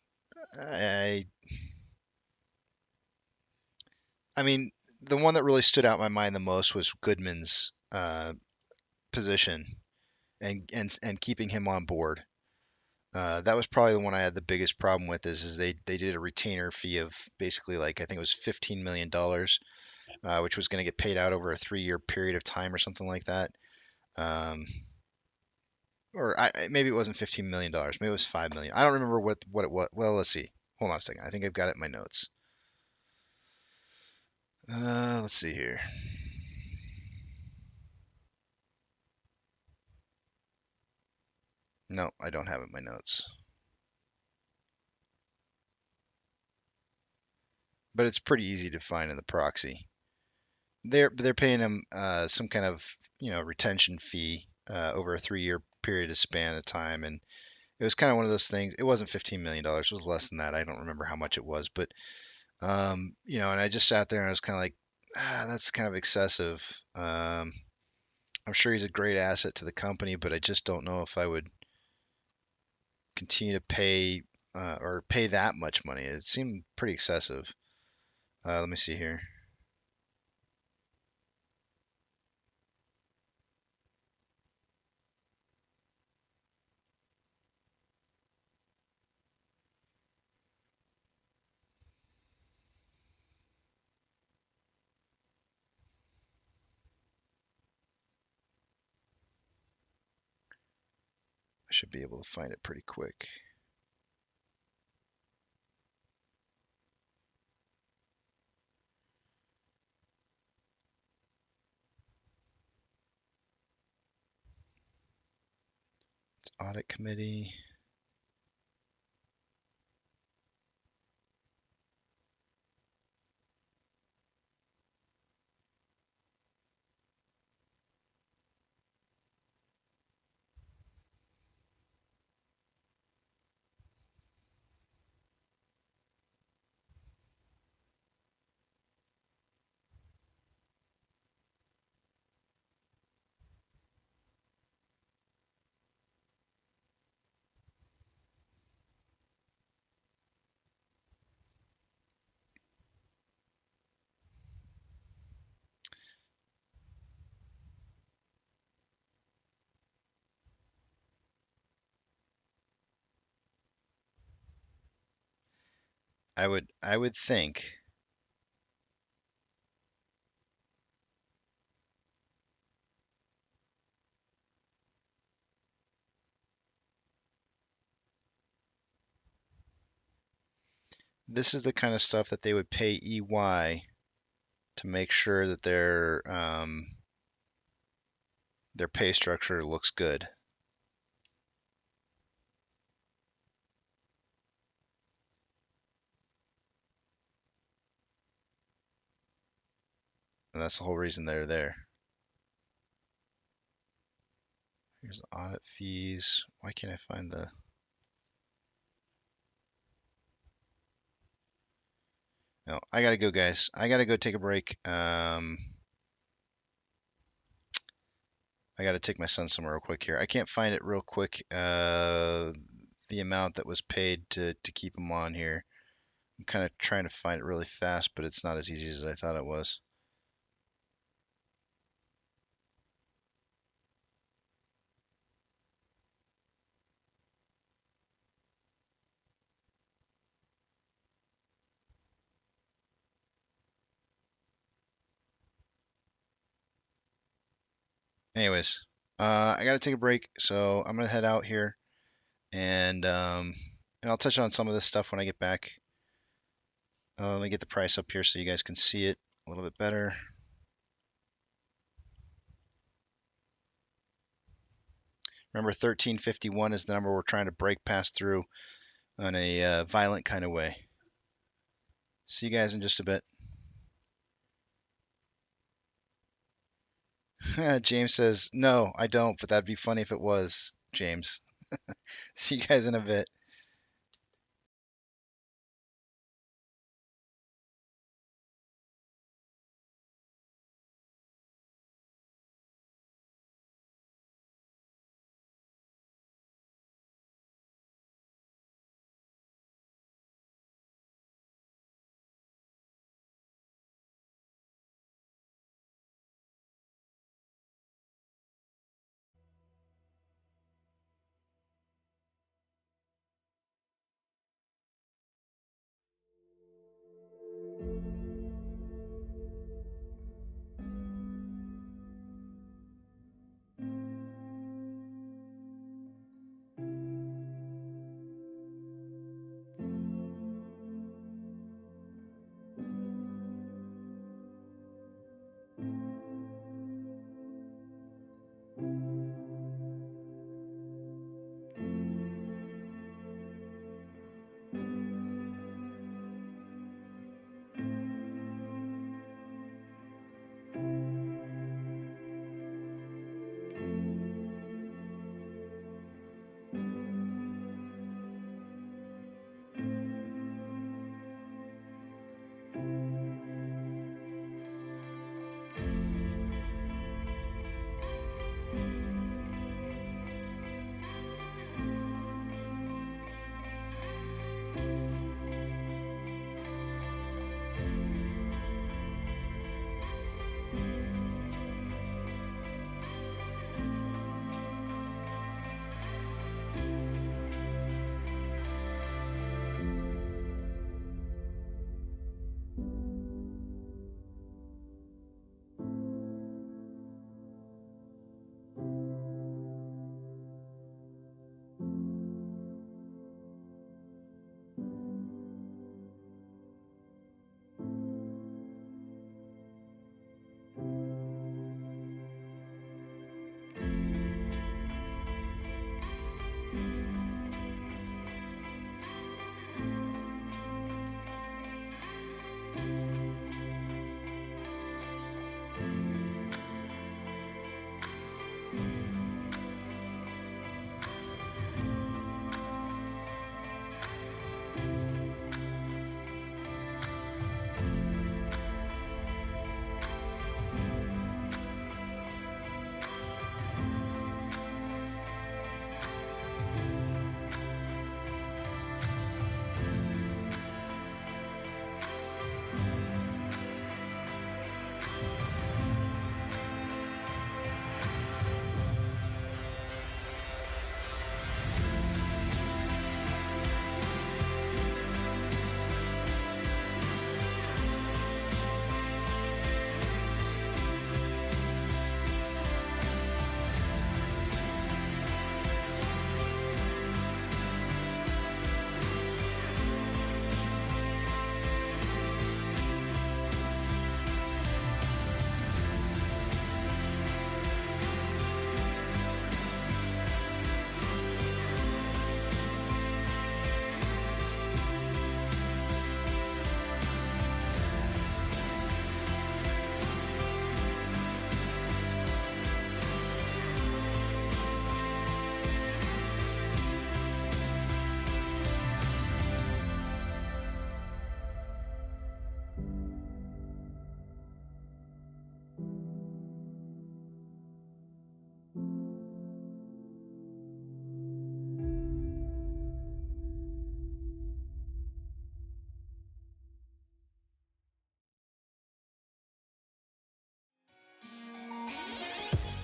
I mean, the one that really stood out in my mind the most was Goodman's position and keeping him on board. That was probably the one I had the biggest problem with. Is they did a retainer fee of basically, like, I think it was $15 million, which was going to get paid out over a 3-year period of time or something like that. Um, maybe it wasn't $15 million. Maybe it was $5 million. I don't remember what it was. Well, let's see. Hold on a second. I think I've got it in my notes. Let's see here. No, I don't have it in my notes. But it's pretty easy to find in the proxy. They're paying him some kind of retention fee over a 3-year period of span of time, and it was kind of one of those things. It wasn't $15 million; it was less than that. I don't remember how much it was, but and I just sat there and I was kind of like, that's kind of excessive. I'm sure he's a great asset to the company, but I just don't know if I would continue to pay or pay that much money. It seemed pretty excessive. Let me see here. I should be able to find it pretty quick. It's audit committee. I would think this is the kind of stuff that they would pay EY to make sure that their pay structure looks good. And that's the whole reason they're there. Here's the audit fees. Why can't I find the... No, I gotta go, guys. I gotta go take a break. I gotta take my son somewhere real quick here. I can't find it real quick. The amount that was paid to keep him on here. I'm kind of trying to find it really fast, but it's not as easy as I thought it was. Anyways, I gotta take a break, so I'm gonna head out here, and I'll touch on some of this stuff when I get back. Let me get the price up here so you guys can see it a little bit better. Remember, 1351 is the number we're trying to break past through in a violent kind of way. See you guys in just a bit. James says, no, I don't, but that'd be funny if it was, James. See you guys in a bit.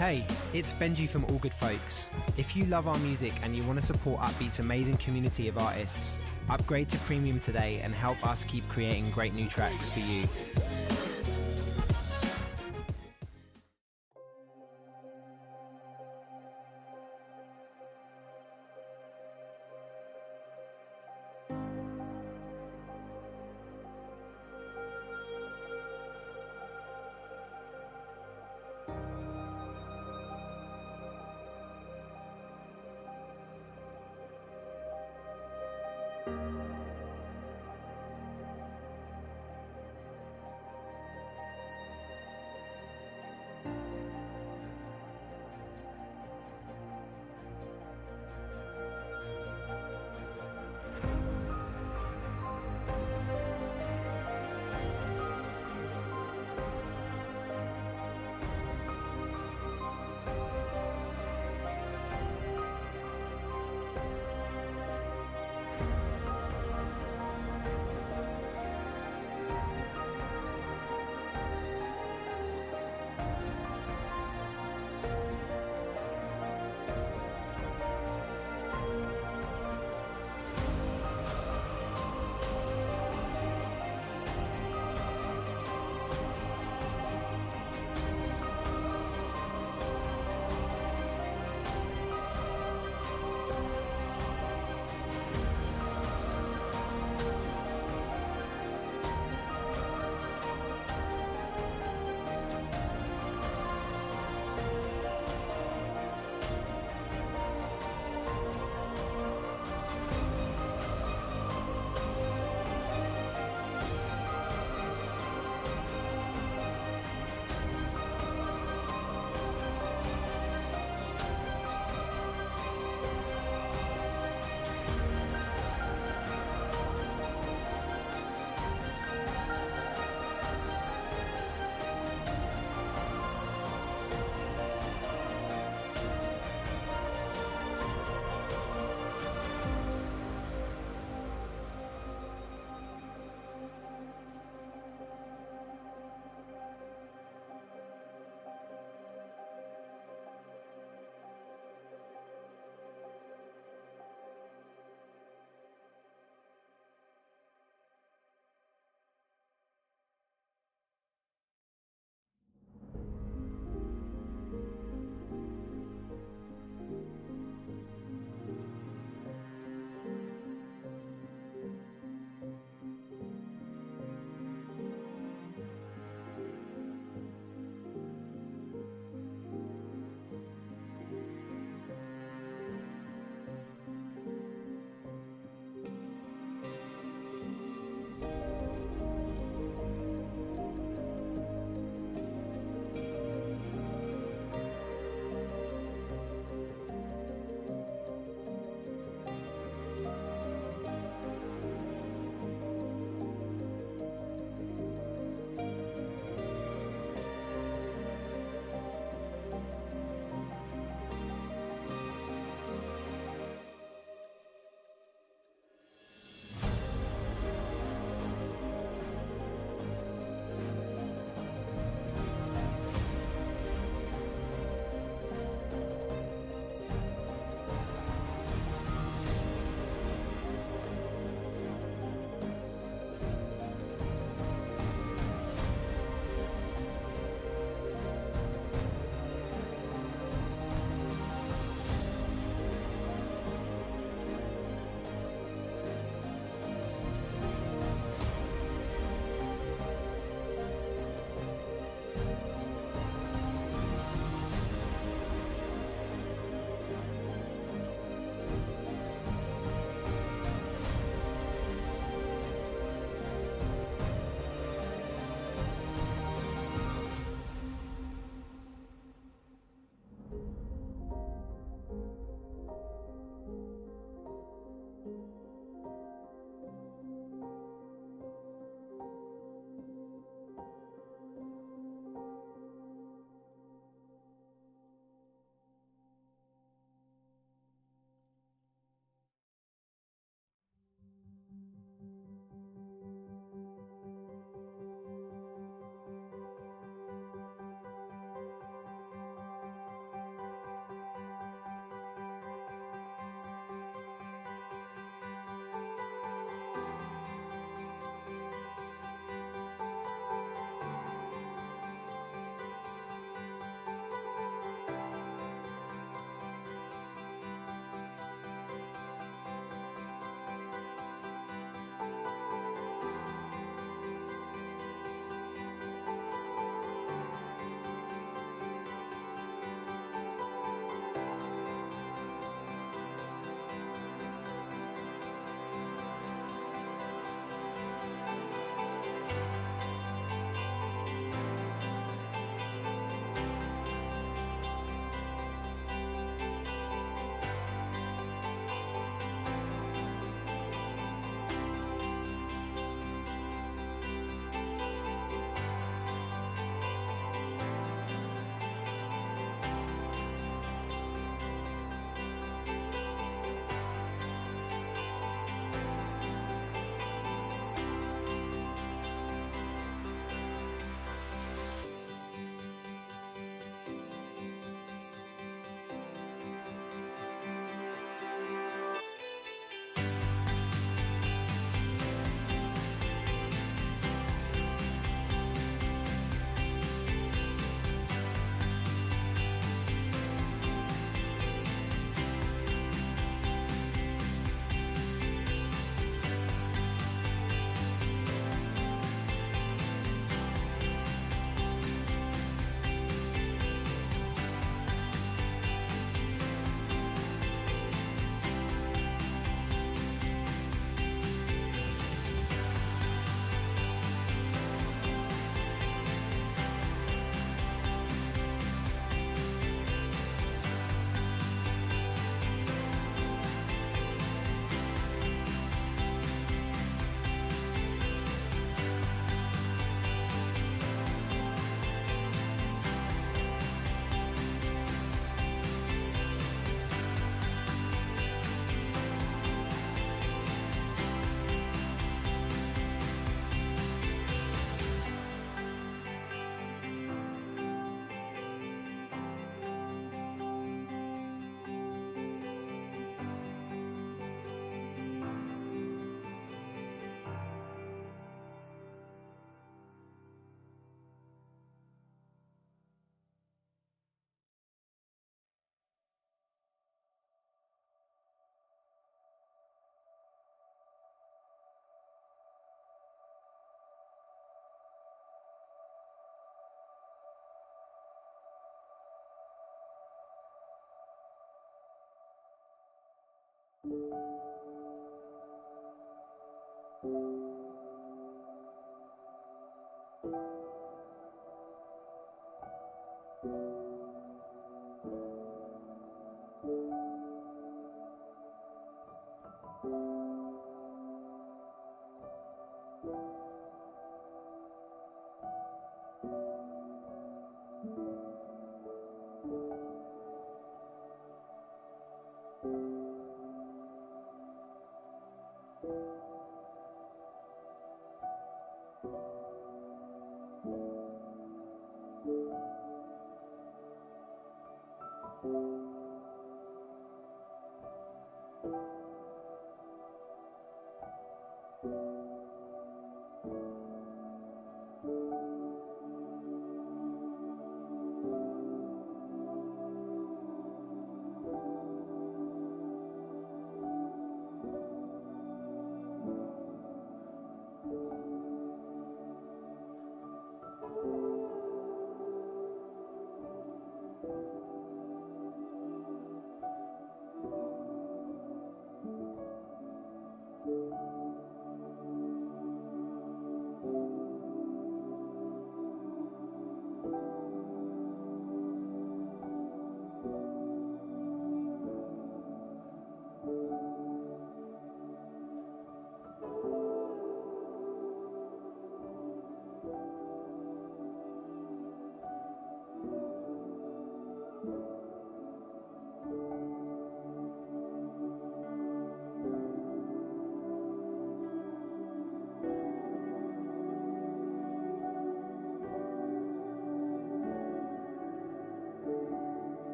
Hey, it's Benji from All Good Folks. If you love our music and you want to support Upbeat's amazing community of artists, upgrade to Premium today and help us keep creating great new tracks for you.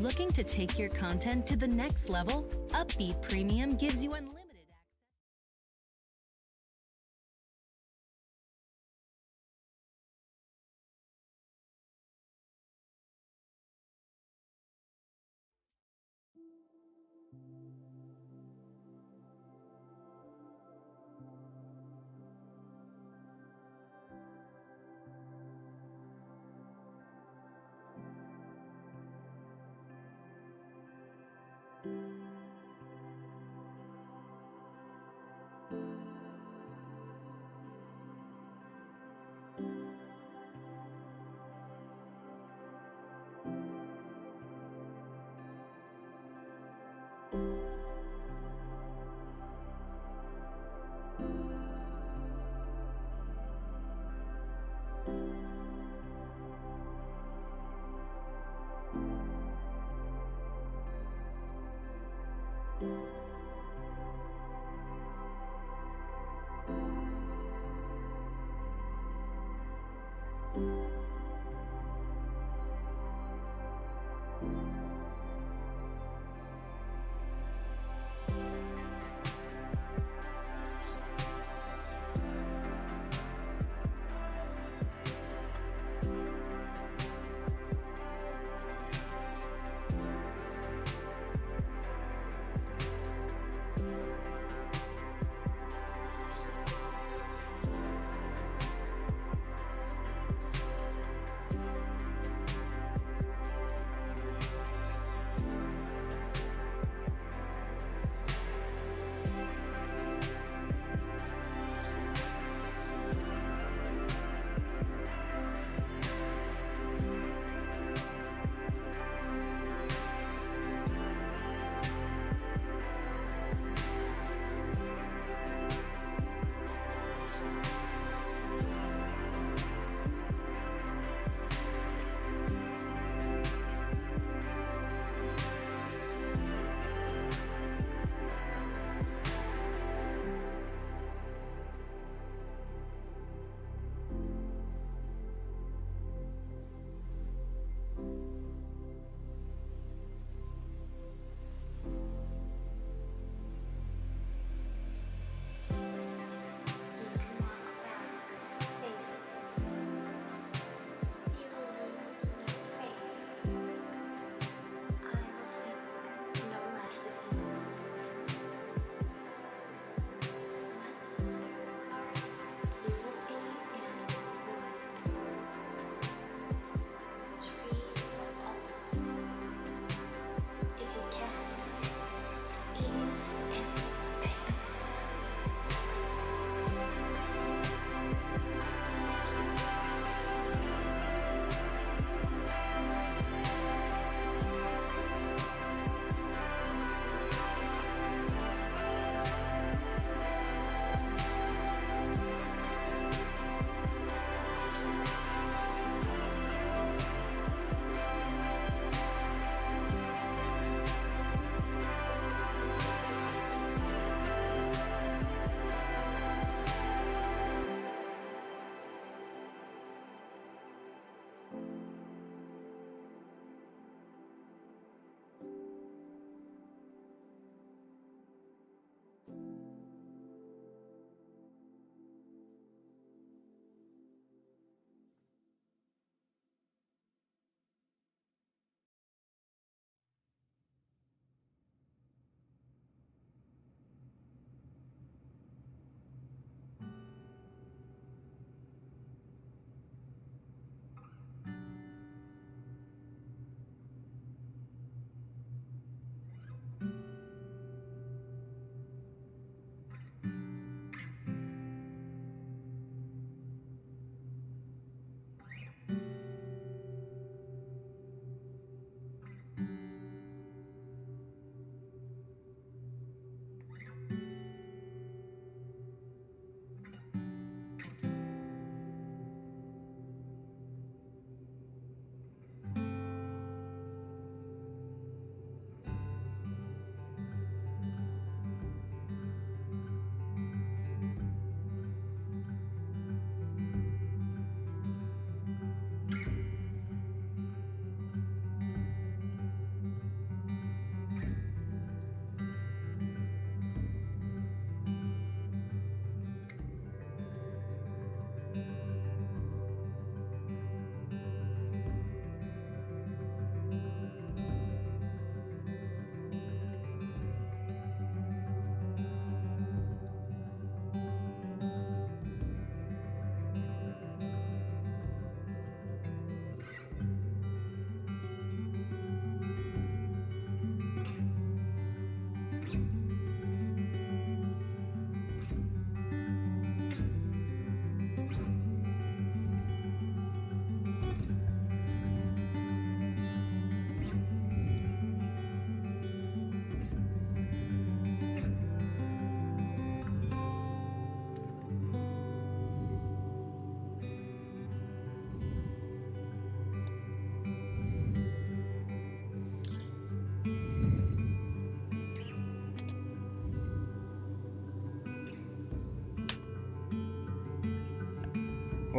Looking to take your content to the next level? Upbeat Premium gives you unlimited access.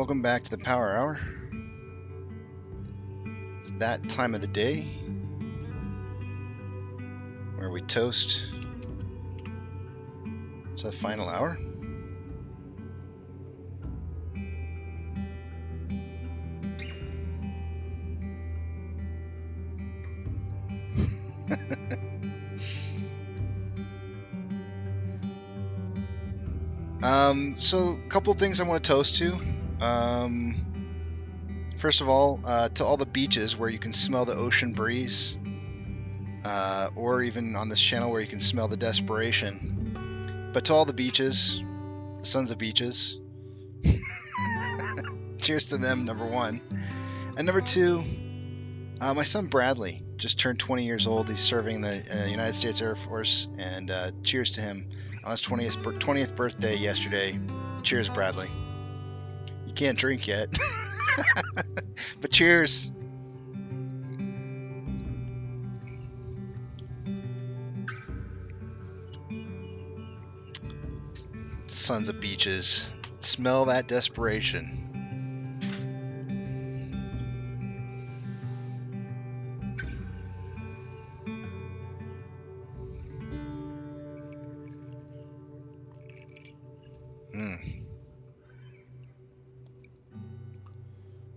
Welcome back to the Power Hour. It's that time of the day where we toast to the final hour. So a couple things I want to toast to. First of all, to all the beaches where you can smell the ocean breeze, or even on this channel where you can smell the desperation. But to all the beaches, the sons of beaches, cheers to them, number one. And number two, my son Bradley just turned 20 years old. He's serving the United States Air Force, and cheers to him on his 20th birthday yesterday. Cheers, Bradley. You can't drink yet, but cheers. Sons of beaches. Smell that desperation.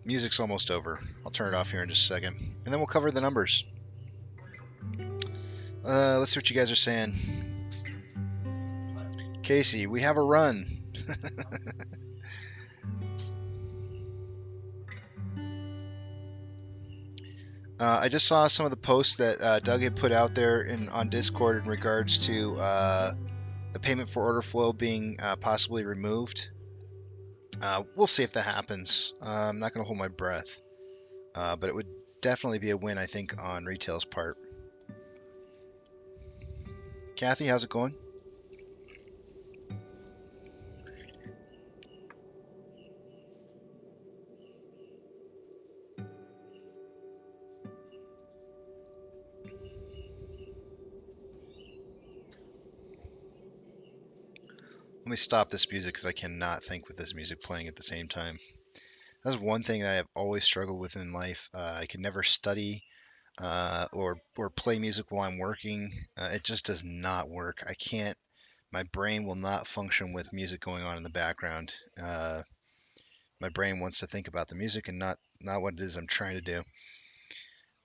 Music's almost over. I'll turn it off here in just a second. And then we'll cover the numbers. Let's see what you guys are saying. Casey, we have a run. I just saw some of the posts that Doug had put out there on Discord in regards to the payment for order flow being possibly removed. We'll see if that happens. I'm not going to hold my breath. But it would definitely be a win, I think, on retail's part. Kathy, how's it going? Let me stop this music because I cannot think with this music playing at the same time. That's one thing that I have always struggled with in life. I can never study or play music while I'm working. It just does not work. I can't. My brain will not function with music going on in the background. My brain wants to think about the music and not what it is I'm trying to do.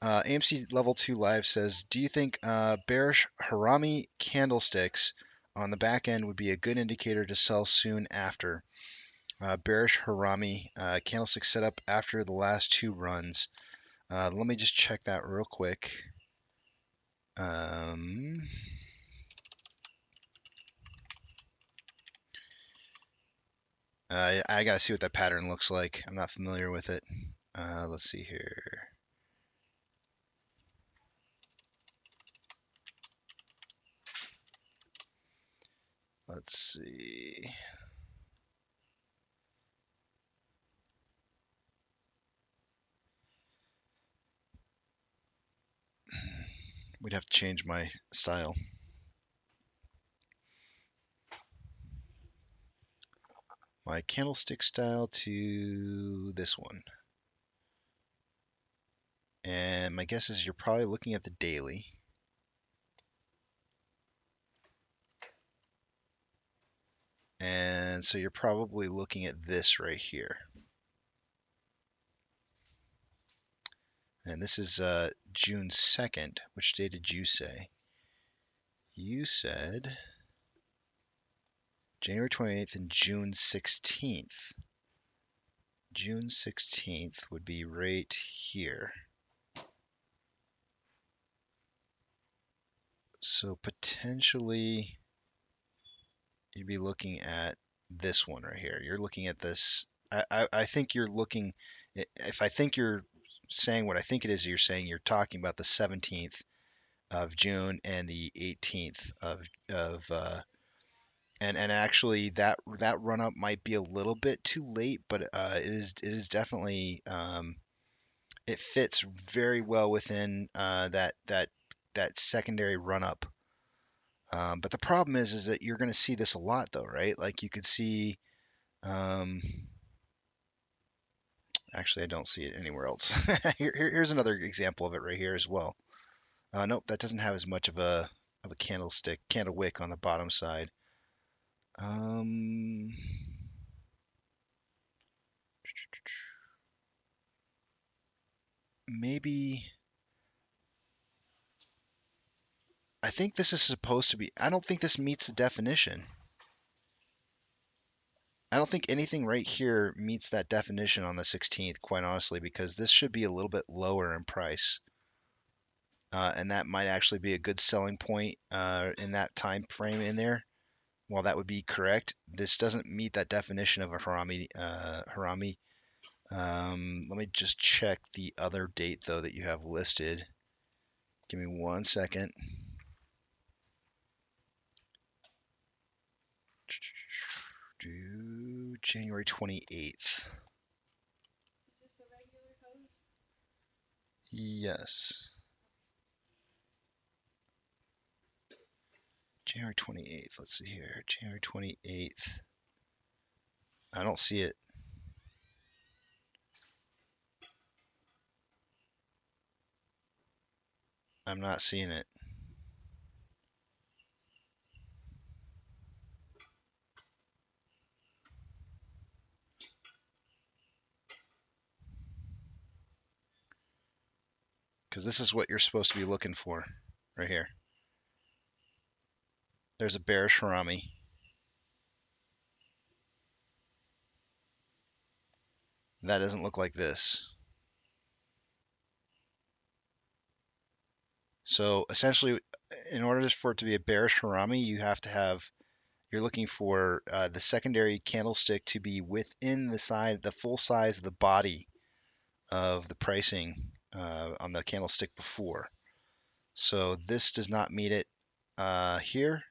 AMC Level 2 Live says, do you think bearish Harami candlesticks on the back end would be a good indicator to sell soon after? Bearish Harami candlestick setup after the last two runs. Let me just check that real quick. I gotta see what that pattern looks like. I'm not familiar with it. Let's see here. Let's see. We'd have to change my style. My candlestick style to this one. And my guess is you're probably looking at the daily. And so you're probably looking at this right here. And this is June 2nd. Which day did you say? You said January 28th and June 16th. June 16th would be right here. So potentially you'd be looking at this one right here. You're looking at this. I think you're looking, if I think you're saying what I think it is you're saying, you're talking about the 17th of June and the 18th and actually that run up might be a little bit too late, but it is definitely it fits very well within that secondary run up. But the problem is that you're going to see this a lot though, right? Like you could see Actually, I don't see it anywhere else. Here's another example of it right here as well. Nope, that doesn't have as much of a candle wick on the bottom side. Maybe I think this is supposed to be. I don't think this meets the definition. I don't think anything right here meets that definition on the 16th, quite honestly, because this should be a little bit lower in price. And that might actually be a good selling point in that time frame in there. While that would be correct, this doesn't meet that definition of a harami. Let me just check the other date though that you have listed. Give me 1 second. January 28th. Yes. January 28th. Let's see here. January 28th. I don't see it. I'm not seeing it. Because this is what you're supposed to be looking for right here. There's a bearish harami. That doesn't look like this. So essentially, in order for it to be a bearish harami, you're looking for the secondary candlestick to be within the full size of the body of the pricing on the candlestick before. So this does not meet it here,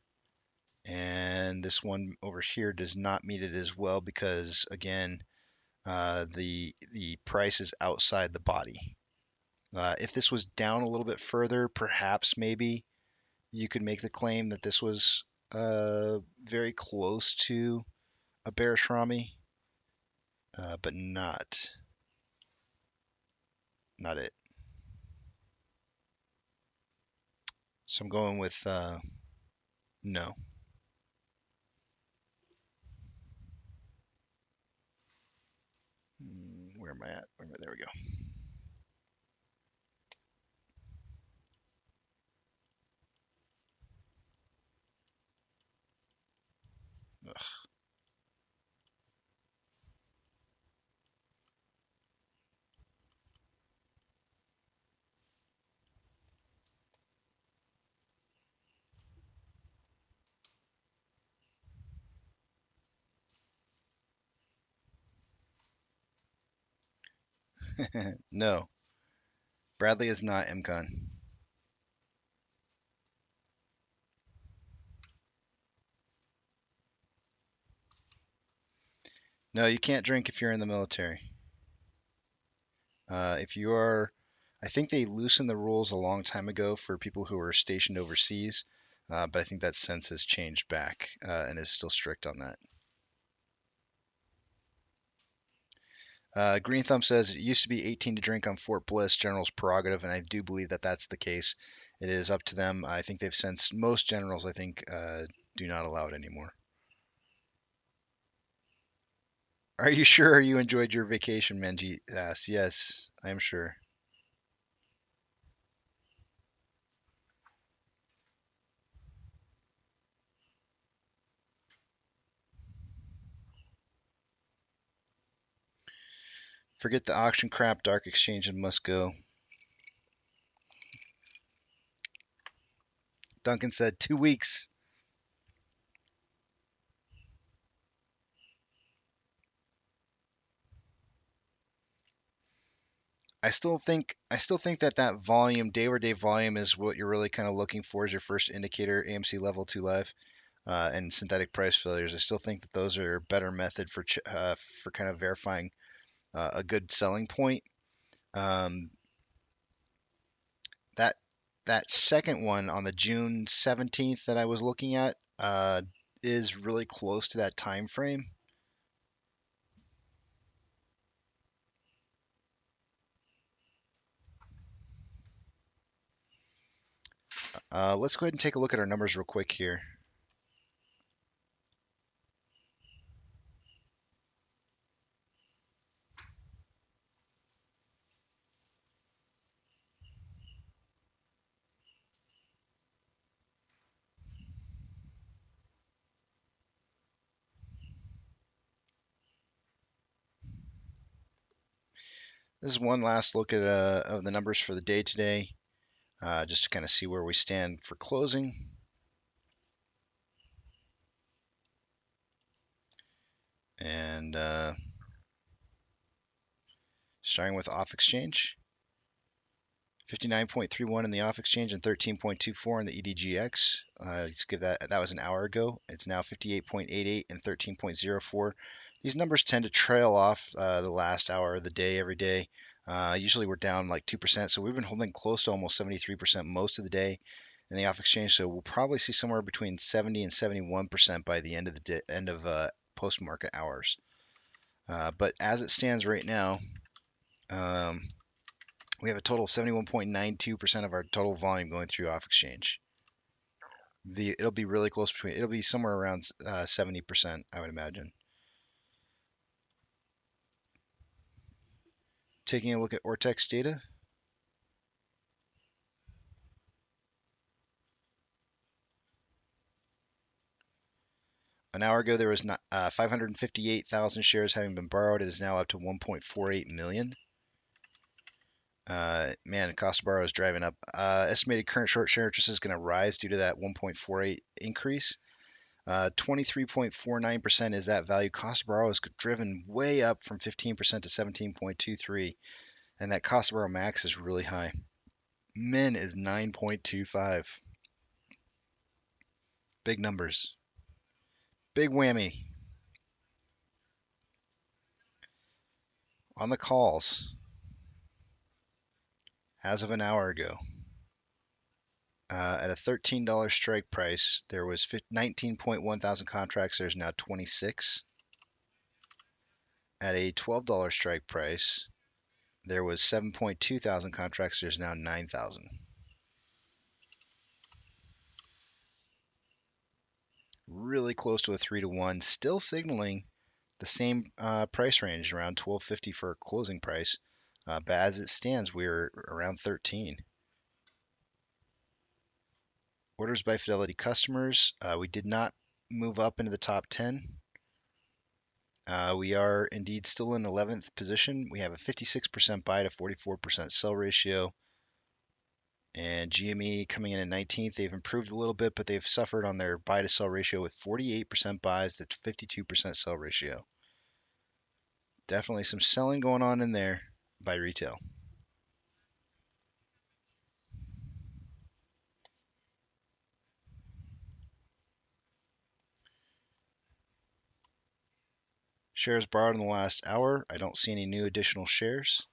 and this one over here does not meet it as well because again, the price is outside the body. If this was down a little bit further, perhaps maybe you could make the claim that this was very close to a bearish harami, but not it. So I'm going with no. Where am I at? There we go. No, Bradley is not MCon. No, you can't drink if you're in the military. If you are, I think they loosened the rules a long time ago for people who are stationed overseas, but I think that since has changed back and is still strict on that. Green Thumb says it used to be 18 to drink on Fort Bliss, general's prerogative, and I do believe that that's the case. It is up to them. I think they've since most generals, I think, do not allow it anymore. Are you sure you enjoyed your vacation, Menji asks. Yes, I am sure. Forget the auction crap, dark exchange and must go. Duncan said 2 weeks. I still think that volume, day over day volume, is what you're really kind of looking for as your first indicator. AMC level 2 live and synthetic price failures. I still think that those are a better method for kind of verifying a good selling point. That second one on the June 17th that I was looking at is really close to that time frame. Let's go ahead and take a look at our numbers real quick here. This is one last look at of the numbers for the day today, just to kind of see where we stand for closing. And starting with off exchange, 59.31 in the off exchange and 13.24 in the EDGX. Let's give that was an hour ago. It's now 58.88 and 13.04. These numbers tend to trail off the last hour of the day every day. Usually we're down like 2%, so we've been holding close to almost 73% most of the day in the off exchange. So we'll probably see somewhere between 70 and 71% by the end of the end of post market hours. But as it stands right now, we have a total of 71.92% of our total volume going through off exchange. It'll be really close between. It'll be somewhere around 70%, I would imagine. Taking a look at Ortex data. An hour ago, there was 558,000 shares having been borrowed. It is now up to 1.48 million. Man, cost to borrow is driving up. Estimated current short share interest is going to rise due to that 1.48 increase. 23.49% is that value. Cost to borrow is driven way up from 15% to 17.23, and that cost to borrow max is really high. Min is 9.25. Big numbers. Big whammy. On the calls, as of an hour ago, at a $13 strike price, there was 19.1 thousand contracts. There's now 26. At a $12 strike price, there was 7.2 thousand contracts. There's now 9,000. Really close to a 3-to-1. Still signaling the same price range, around $12.50 for a closing price. But as it stands, we're around 13. Orders by Fidelity customers. We did not move up into the top 10. We are indeed still in 11th position. We have a 56% buy to 44% sell ratio. And GME coming in at 19th. They've improved a little bit, but they've suffered on their buy to sell ratio with 48% buys to 52% sell ratio. Definitely some selling going on in there by retail. Shares borrowed in the last hour. I don't see any new additional shares.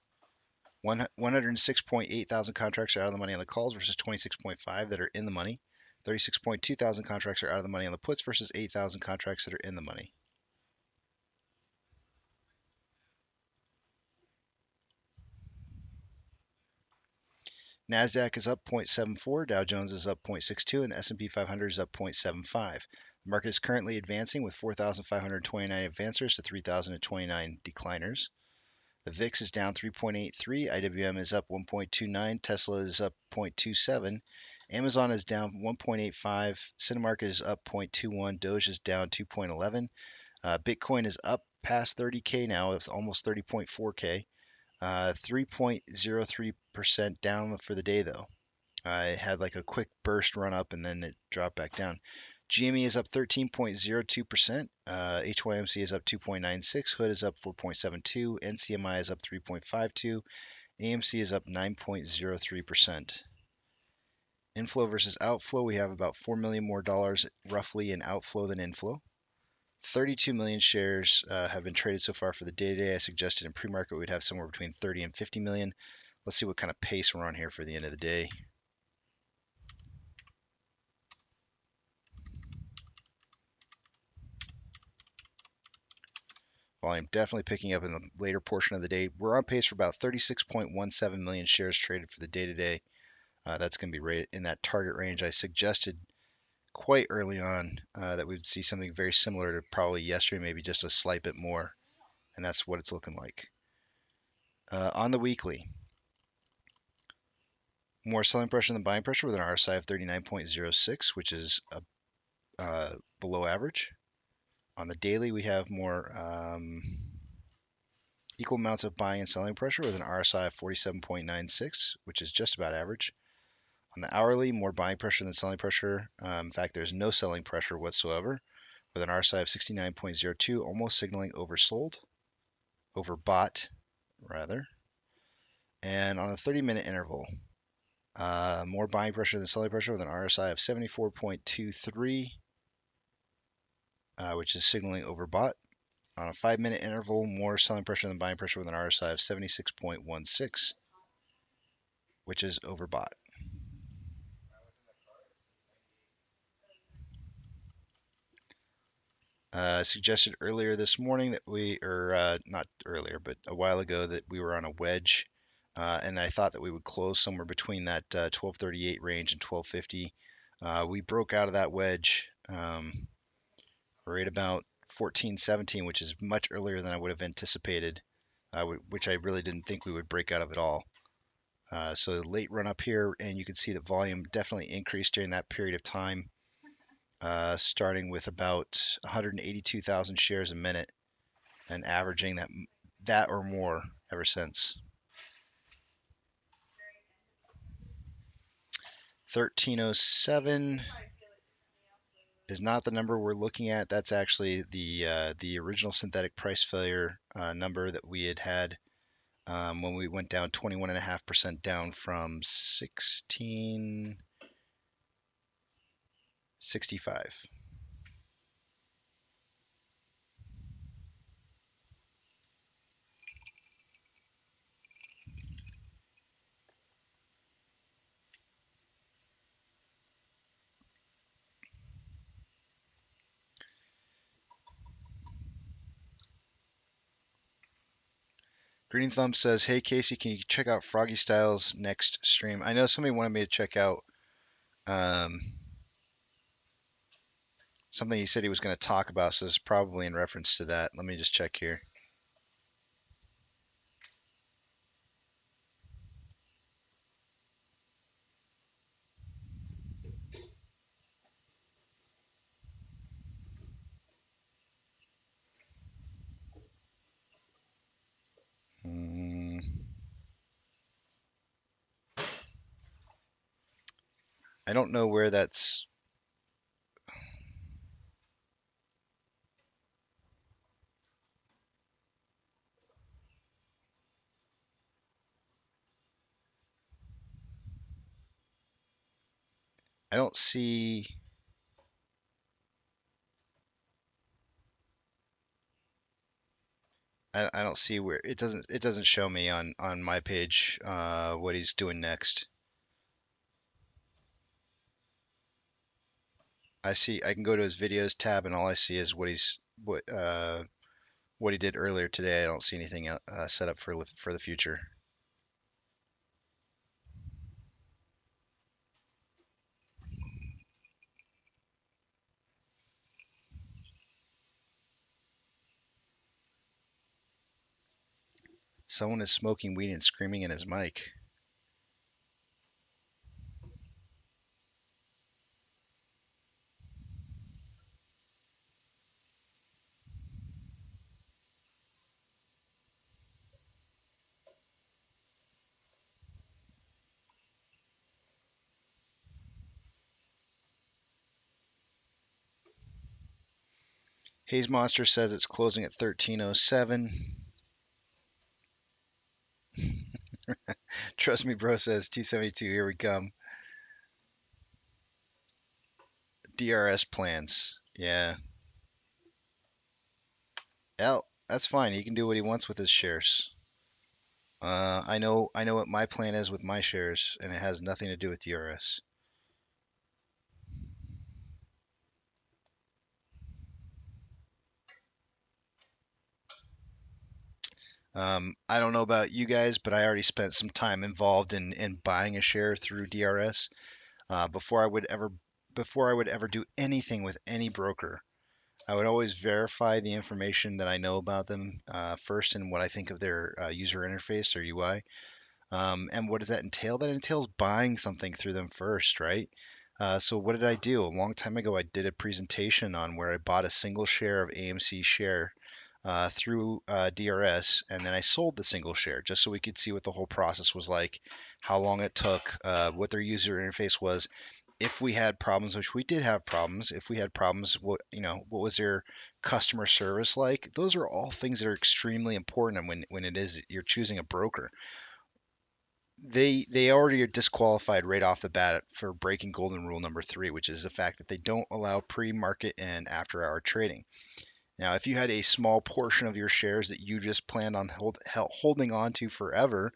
106.8 thousand contracts are out of the money on the calls versus 26.5 that are in the money. 36.2 thousand contracts are out of the money on the puts versus 8,000 contracts that are in the money. NASDAQ is up 0.74, Dow Jones is up 0.62, and the S&P 500 is up 0.75. The market is currently advancing with 4,529 advancers to 3,029 decliners. The VIX is down 3.83, IWM is up 1.29, Tesla is up 0.27, Amazon is down 1.85, Cinemark is up 0.21, Doge is down 2.11, Bitcoin is up past 30K now, it's almost 30.4K, 3.03% down for the day though. It had like a quick burst run up and then it dropped back down. GME is up 13.02%. HYMC is up 2.96. Hood is up 4.72. NCMI is up 3.52. AMC is up 9.03%. Inflow versus outflow, we have about $4 million more dollars roughly in outflow than inflow. 32 million shares have been traded so far for the day today. I suggested in pre-market we'd have somewhere between 30 and 50 million. Let's see what kind of pace we're on here for the end of the day. Volume definitely picking up in the later portion of the day. We're on pace for about 36.17 million shares traded for the day today. That's going to be right in that target range. I suggested quite early on that we'd see something very similar to probably yesterday, maybe just a slight bit more, and that's what it's looking like. On the weekly, more selling pressure than buying pressure with an RSI of 39.06, which is below average. On the daily, we have more equal amounts of buying and selling pressure with an RSI of 47.96, which is just about average. On the hourly, more buying pressure than selling pressure. In fact, there's no selling pressure whatsoever with an RSI of 69.02, almost signaling oversold, overbought rather. And on the 30-minute interval, more buying pressure than selling pressure with an RSI of 74.23, which is signaling overbought. On a 5-minute interval, more selling pressure than buying pressure with an RSI of 76.16, which is overbought. Suggested earlier this morning that not earlier, but a while ago, that we were on a wedge, and I thought that we would close somewhere between that 1238 range and 1250. We broke out of that wedge right about 1417, which is much earlier than I would have anticipated, which I really didn't think we would break out of at all. So late run up here, and you can see that volume definitely increased during that period of time. Starting with about 182,000 shares a minute and averaging that or more ever since. 1307 is not the number we're looking at. That's actually the original synthetic price failure number that we had when we went down 21.5% down from 1665. Green Thumb says, "Hey Casey, can you check out Froggy Styles' next stream?" I know somebody wanted me to check out something he said he was going to talk about, so it's probably in reference to that. Let me just check here. I don't know where that's. I don't see. I don't see where it doesn't show me on my page what he's doing next. I can go to his videos tab, and all I see is what he did earlier today. I don't see anything set up for the future. Someone is smoking weed and screaming in his mic. Haze Monster says it's closing at 1307. Trust me, bro says 272. Here we come. DRS plans. Yeah. That's fine. He can do what he wants with his shares. I know what my plan is with my shares, and it has nothing to do with DRS. I don't know about you guys, but I already spent some time involved in buying a share through DRS before I would ever do anything with any broker. I would always verify the information that I know about them first and what I think of their user interface or UI. And what does that entail? That entails buying something through them first, right? So what did I do? A long time ago, I did a presentation on where I bought a single share of AMC share through DRS, and then I sold the single share just so we could see what the whole process was like, how long it took, what their user interface was. If we had problems, which we did have problems, if we had problems, what was their customer service like? Those are all things that are extremely important when it is you're choosing a broker. They already are disqualified right off the bat for breaking golden rule number 3, which is the fact that they don't allow pre-market and after-hour trading. Now, if you had a small portion of your shares that you just planned on holding on to forever,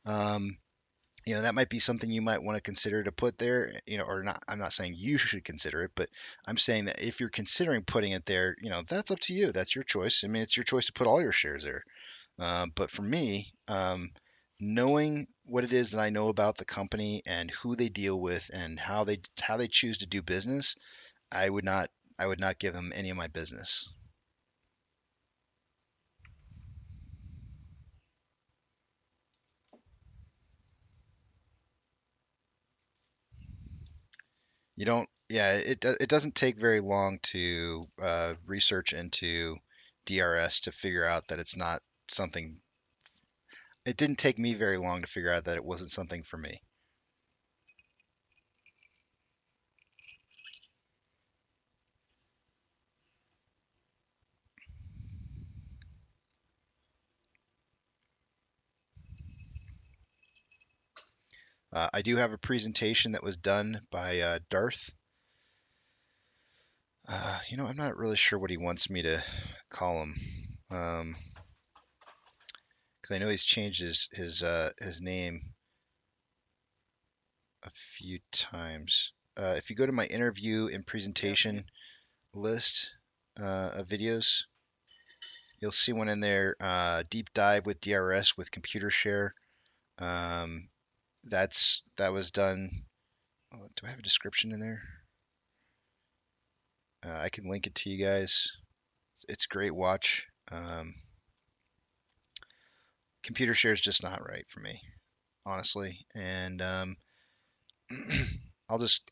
um, that might be something you might want to consider to put there, or not. I'm not saying you should consider it, but I'm saying that if you're considering putting it there, that's up to you. That's your choice. I mean, it's your choice to put all your shares there. But for me, knowing what it is that I know about the company and who they deal with and how they choose to do business, I would not give them any of my business. You don't, yeah, it doesn't take very long to research into DRS to figure out that it's not something. It didn't take me very long to figure out that it wasn't something for me. I do have a presentation that was done by Darth. I'm not really sure what he wants me to call him, because I know he's changed his name a few times. If you go to my interview and presentation list of videos, you'll see one in there, deep dive with DRS with computer share. That was done. Oh, do I have a description in there? I can link it to you guys. It's a great watch. Computer share is just not right for me, honestly. And I'll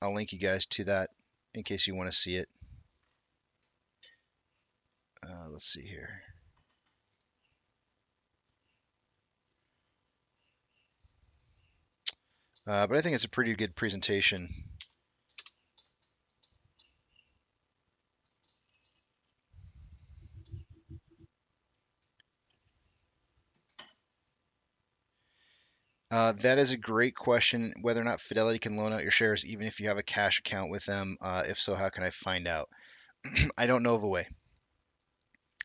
link you guys to that in case you want to see it. Let's see here. But I think it's a pretty good presentation. That is a great question. Whether or not Fidelity can loan out your shares, even if you have a cash account with them. If so, how can I find out? I don't know of a way.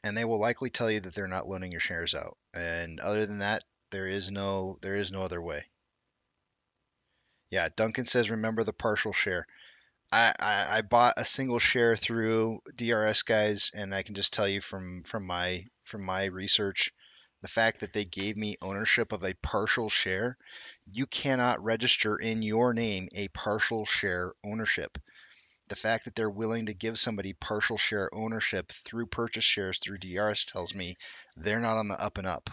And they will likely tell you that they're not loaning your shares out. And other than that, there is no other way. Yeah, Duncan says, remember the partial share. I bought a single share through DRS, guys, and I can just tell you from my research, the fact that they gave me ownership of a partial share, you cannot register in your name a partial share ownership. The fact that they're willing to give somebody partial share ownership through purchase shares through DRS tells me they're not on the up and up.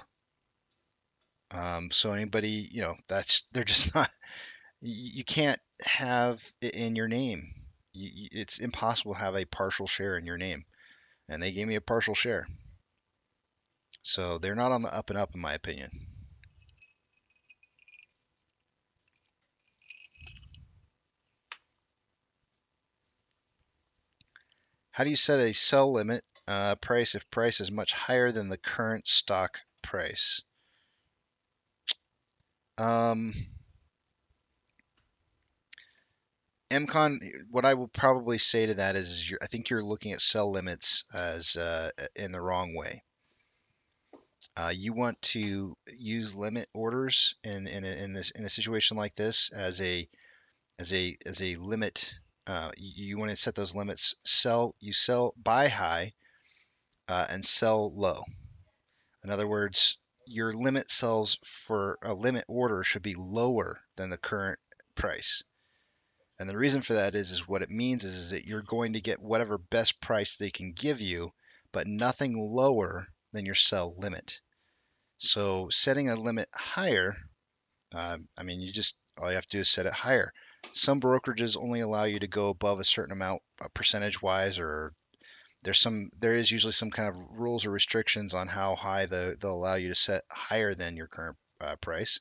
So anybody, they're just not. You can't have it in your name. It's impossible to have a partial share in your name. And they gave me a partial share. So they're not on the up and up, in my opinion. How do you set a sell limit price if price is much higher than the current stock price? MCon, what I will probably say to that is I think you're looking at sell limits as in the wrong way. You want to use limit orders in a situation like this as a limit. You want to set those limits. Buy high and sell low. In other words, your limit sells for a limit order should be lower than the current price. And the reason for that is what it means is that you're going to get whatever best price they can give you, but nothing lower than your sell limit. So setting a limit higher, I mean, all you have to do is set it higher. Some brokerages only allow you to go above a certain amount, percentage wise, or there is usually some kind of rules or restrictions on how high they'll allow you to set higher than your current price.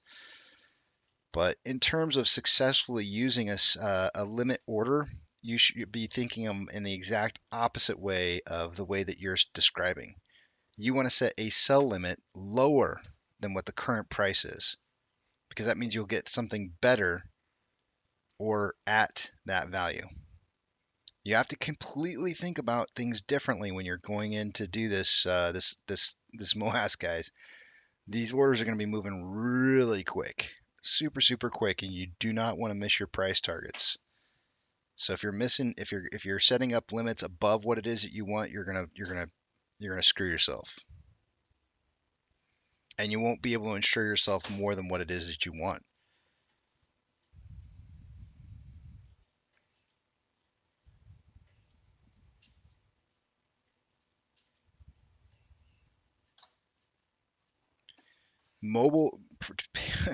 But in terms of successfully using a limit order, you should be thinking them in the exact opposite way of the way that you're describing. You want to set a sell limit lower than what the current price is, because that means you'll get something better or at that value. You have to completely think about things differently when you're going in to do this MOASS, guys. These orders are going to be moving really quick, super quick, and you do not want to miss your price targets. So if you're setting up limits above what it is that you want, you're gonna screw yourself, and you won't be able to insure yourself more than what it is that you want. Mobile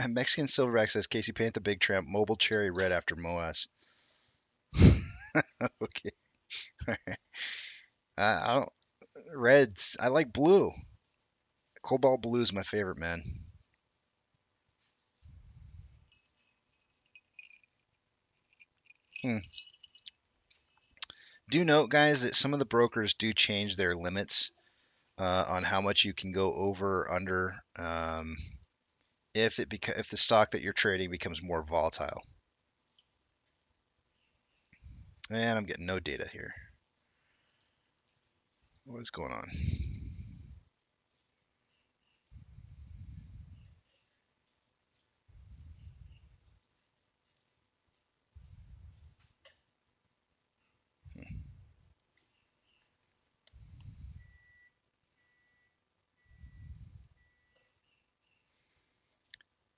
Mexican Silverback says Casey Paint the Big Tramp Mobile Cherry Red after MOASS. Okay. I don't reds. I like blue. Cobalt blue is my favorite, man. Do note, guys, that some of the brokers do change their limits on how much you can go over or under if the stock that you're trading becomes more volatile. And I'm getting no data here. What is going on?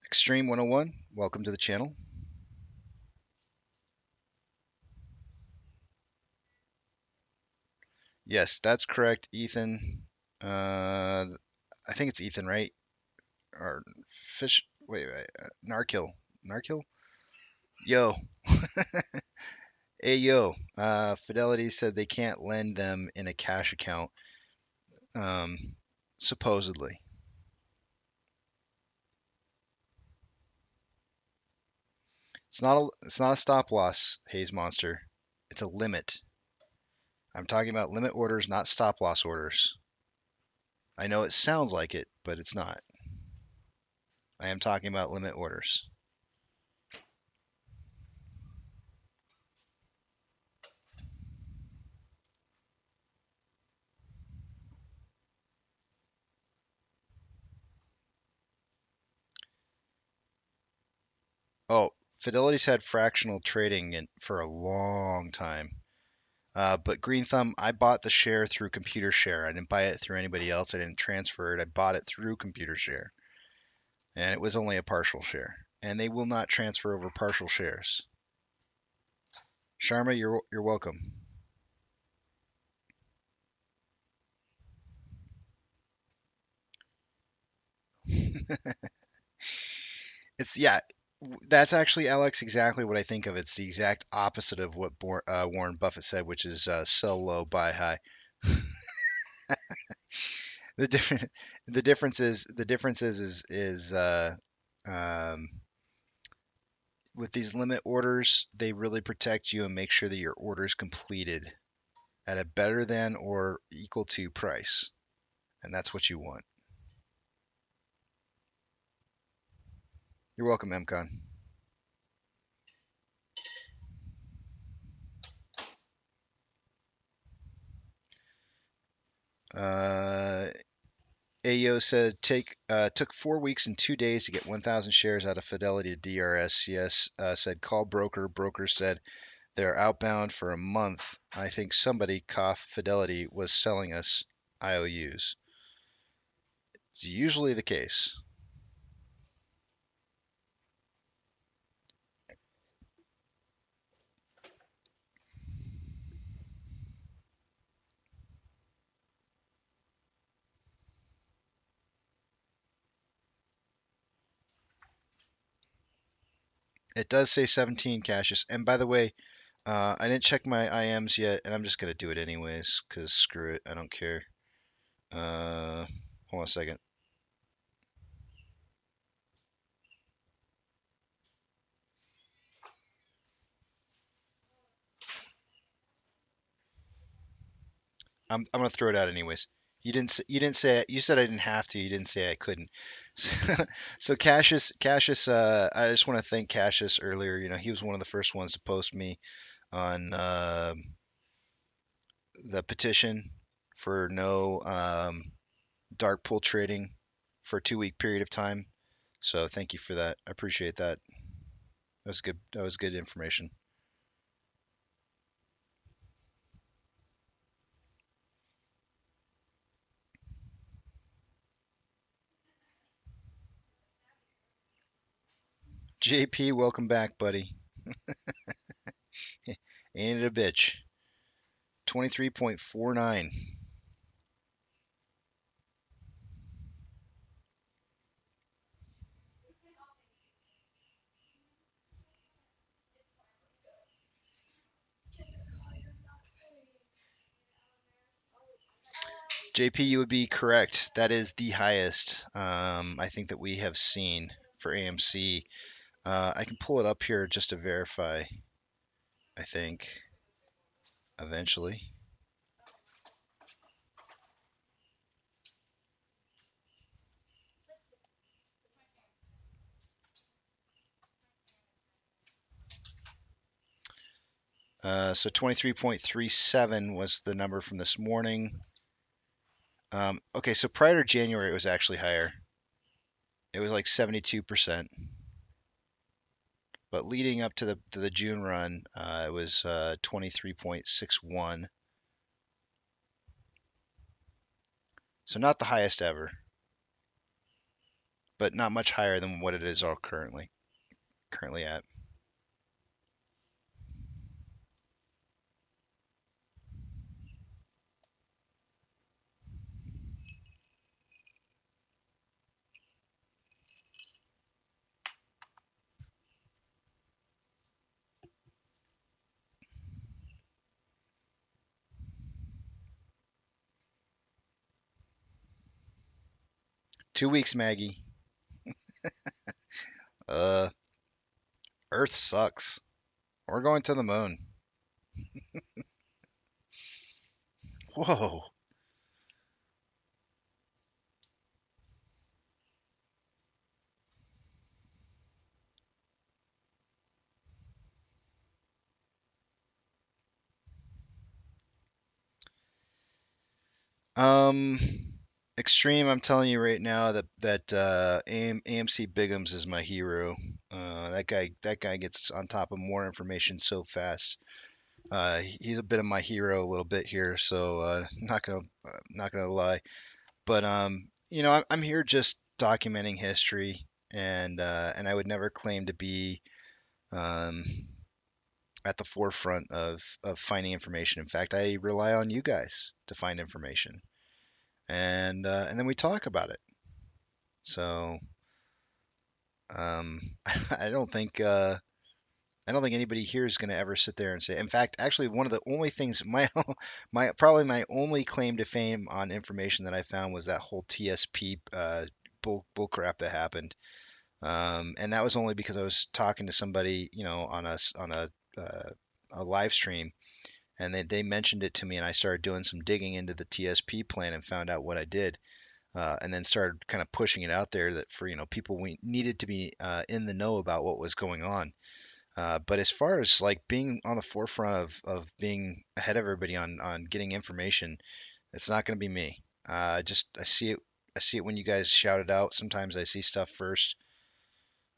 Extreme 101, welcome to the channel. Yes, that's correct, Ethan. I think it's Ethan, right? Or Fish. Wait. Narkill. Narkill? Yo. Hey, yo. Fidelity said they can't lend them in a cash account, supposedly. It's not a stop loss, Haze Monster. It's a limit. I'm talking about limit orders, not stop loss orders. I know it sounds like it, but it's not. I am talking about limit orders. Oh, Fidelity's had fractional trading for a long time. But Green Thumb, I bought the share through Computer Share. I didn't buy it through anybody else. I didn't transfer it. I bought it through Computer Share. And it was only a partial share. And they will not transfer over partial shares. Sharma, you're welcome. That's actually, Alex, exactly what I think of. It's the exact opposite of what Warren Buffett said, which is sell low, buy high. The difference is with these limit orders, they really protect you and make sure that your order is completed at a better than or equal to price, and that's what you want. You're welcome, MCon. Ayo said took 4 weeks and 2 days to get 1,000 shares out of Fidelity to DRS. Yes, said call broker. Broker said they're outbound for a month. I think somebody, cough, Fidelity was selling us IOUs. It's usually the case. It does say 17 caches. And by the way, I didn't check my IMs yet, and I'm just gonna do it anyways, cause screw it, I don't care. Hold on a second. I'm gonna throw it out anyways. You said I didn't have to. You didn't say I couldn't. So Cassius, I just want to thank Cassius earlier. You know, he was one of the first ones to post me on the petition for no dark pool trading for a 2 week period of time. So thank you for that. I appreciate that. That was good. That was good information. JP, welcome back, buddy. Ain't it a bitch? 23.49. JP, you would be correct. That is the highest I think that we have seen for AMC. I can pull it up here just to verify, I think, eventually. So 23.37 was the number from this morning. Okay, so prior to January, it was actually higher. It was like 72%. But leading up to the June run, it was 23.61. So not the highest ever, but not much higher than what it is all currently at. 2 weeks, Maggie. Uh, Earth sucks. We're going to the moon. Whoa. Um, Extreme. I'm telling you right now that AMC Bigums is my hero. That guy gets on top of more information so fast. He's a bit of my hero a little bit here, so not gonna lie. But you know, I'm here just documenting history, and I would never claim to be um, at the forefront of finding information. In fact, I rely on you guys to find information, and then we talk about it. So I don't think anybody here is going to ever sit there and say. In fact, actually, one of the only things my only claim to fame on information that I found was that whole TSP bull crap that happened. And that was only because I was talking to somebody, you know, on a live stream, and they mentioned it to me, and I started doing some digging into the TSP plan and found out what I did, and then started kind of pushing it out there that for people we needed to be in the know about what was going on. But as far as like being on the forefront of being ahead of everybody on getting information, it's not going to be me. I see it. I see it when you guys shout it out. Sometimes I see stuff first.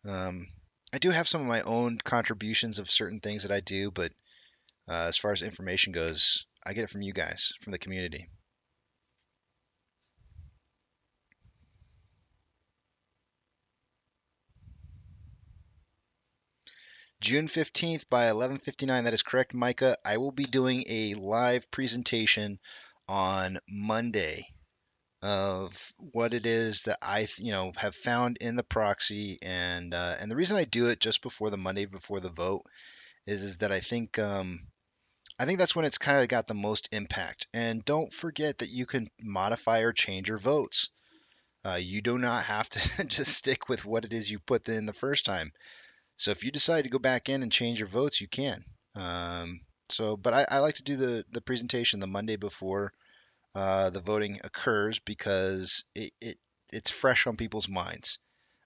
Um, I do have some of my own contributions of certain things that I do, but as far as information goes, I get it from you guys, from the community. June 15th by 11:59. That is correct, Micah. I will be doing a live presentation on Monday of what it is that I, have found in the proxy, and the reason I do it just before the Monday before the vote is that I think that's when it's kind of got the most impact. And don't forget that you can modify or change your votes. You do not have to just stick with what it is you put in the first time. So if you decide to go back in and change your votes, you can. But I like to do the presentation the Monday before the voting occurs because it's fresh on people's minds.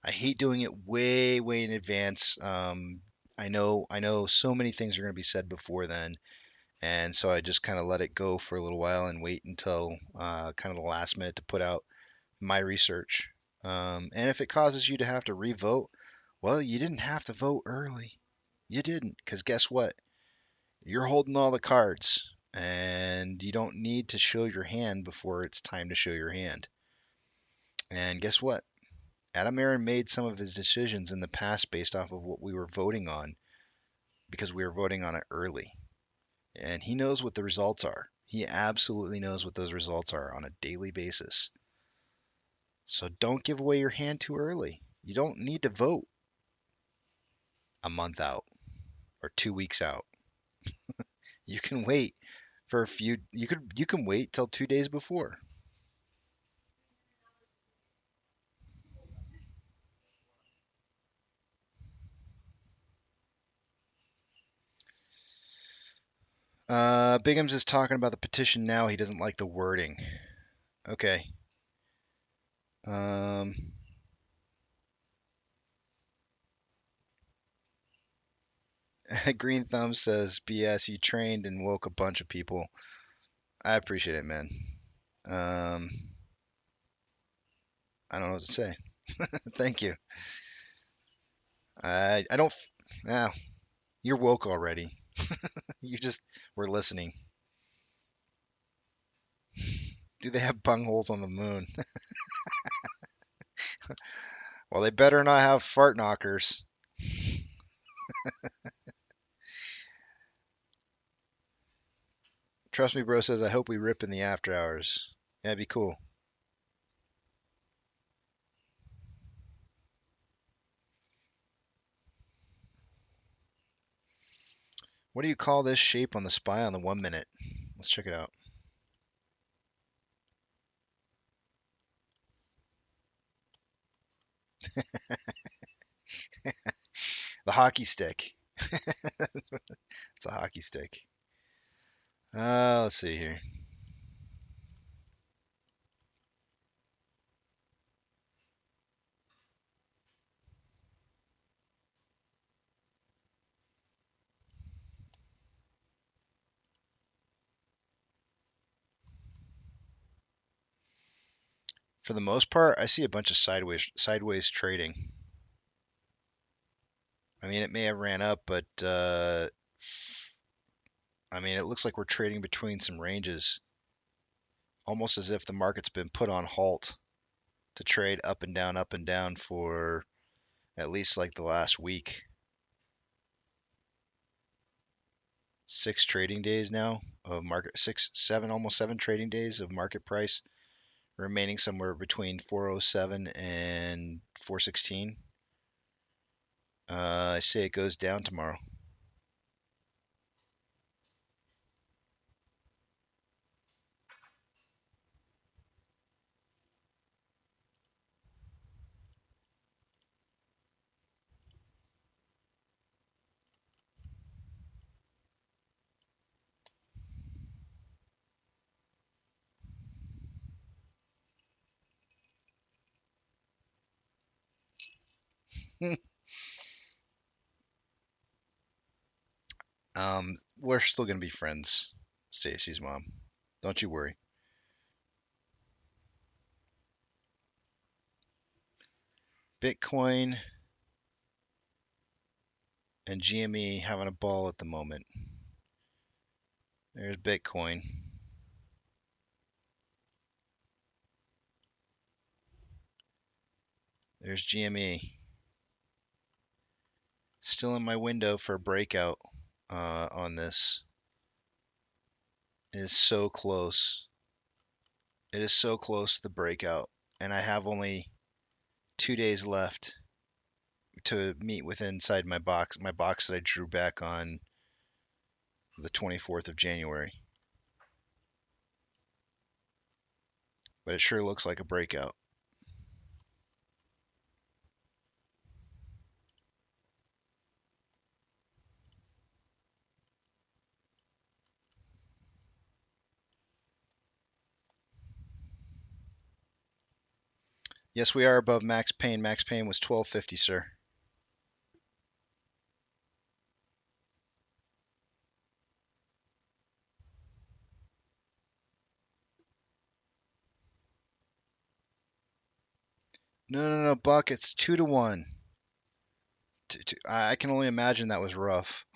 I hate doing it way in advance. I know so many things are going to be said before then, and so I just kind of let it go for a little while and wait until kind of the last minute to put out my research. And if it causes you to have to re-vote, well, you didn't have to vote early. You didn't, because guess what? You're holding all the cards, and you don't need to show your hand before it's time to show your hand. And guess what? Adam Aaron made some of his decisions in the past based off of what we were voting on because we were voting on it early. And he knows what the results are. He absolutely knows what those results are on a daily basis. So don't give away your hand too early. You don't need to vote a month out or 2 weeks out. You can wait for a few. You can wait till 2 days before. Bigham's is talking about the petition now. He doesn't like the wording. Okay. Green Thumb says, BS, you trained and woke a bunch of people. I appreciate it, man. I don't know what to say. Thank you. I don't. Now, you're woke already. You just were listening. Do they have bungholes on the moon? Well, they better not have fart knockers. Trust me, bro says, I hope we rip in the after hours. Yeah, it'd be cool. What do you call this shape on the spy on the 1 minute? Let's check it out. The hockey stick. It's a hockey stick. Let's see here. For the most part, I see a bunch of sideways trading. I mean, it may have ran up, but I mean, it looks like we're trading between some ranges, almost as if the market's been put on halt to trade up and down for at least like the last week. 6 trading days now of market, 6, 7, almost 7 trading days of market price remaining somewhere between 407 and 416. I say it goes down tomorrow. We're still gonna be friends, Stacy's mom. Don't you worry. Bitcoin and GME having a ball at the moment. There's Bitcoin. There's GME. Still in my window for a breakout on this. It is so close. It is so close to the breakout, and I have only 2 days left to meet within inside my box that I drew back on the 24th of January. But it sure looks like a breakout. Yes, we are above max pain. Max pain was 1250, sir. No, Buck. It's 2-1. I can only imagine that was rough.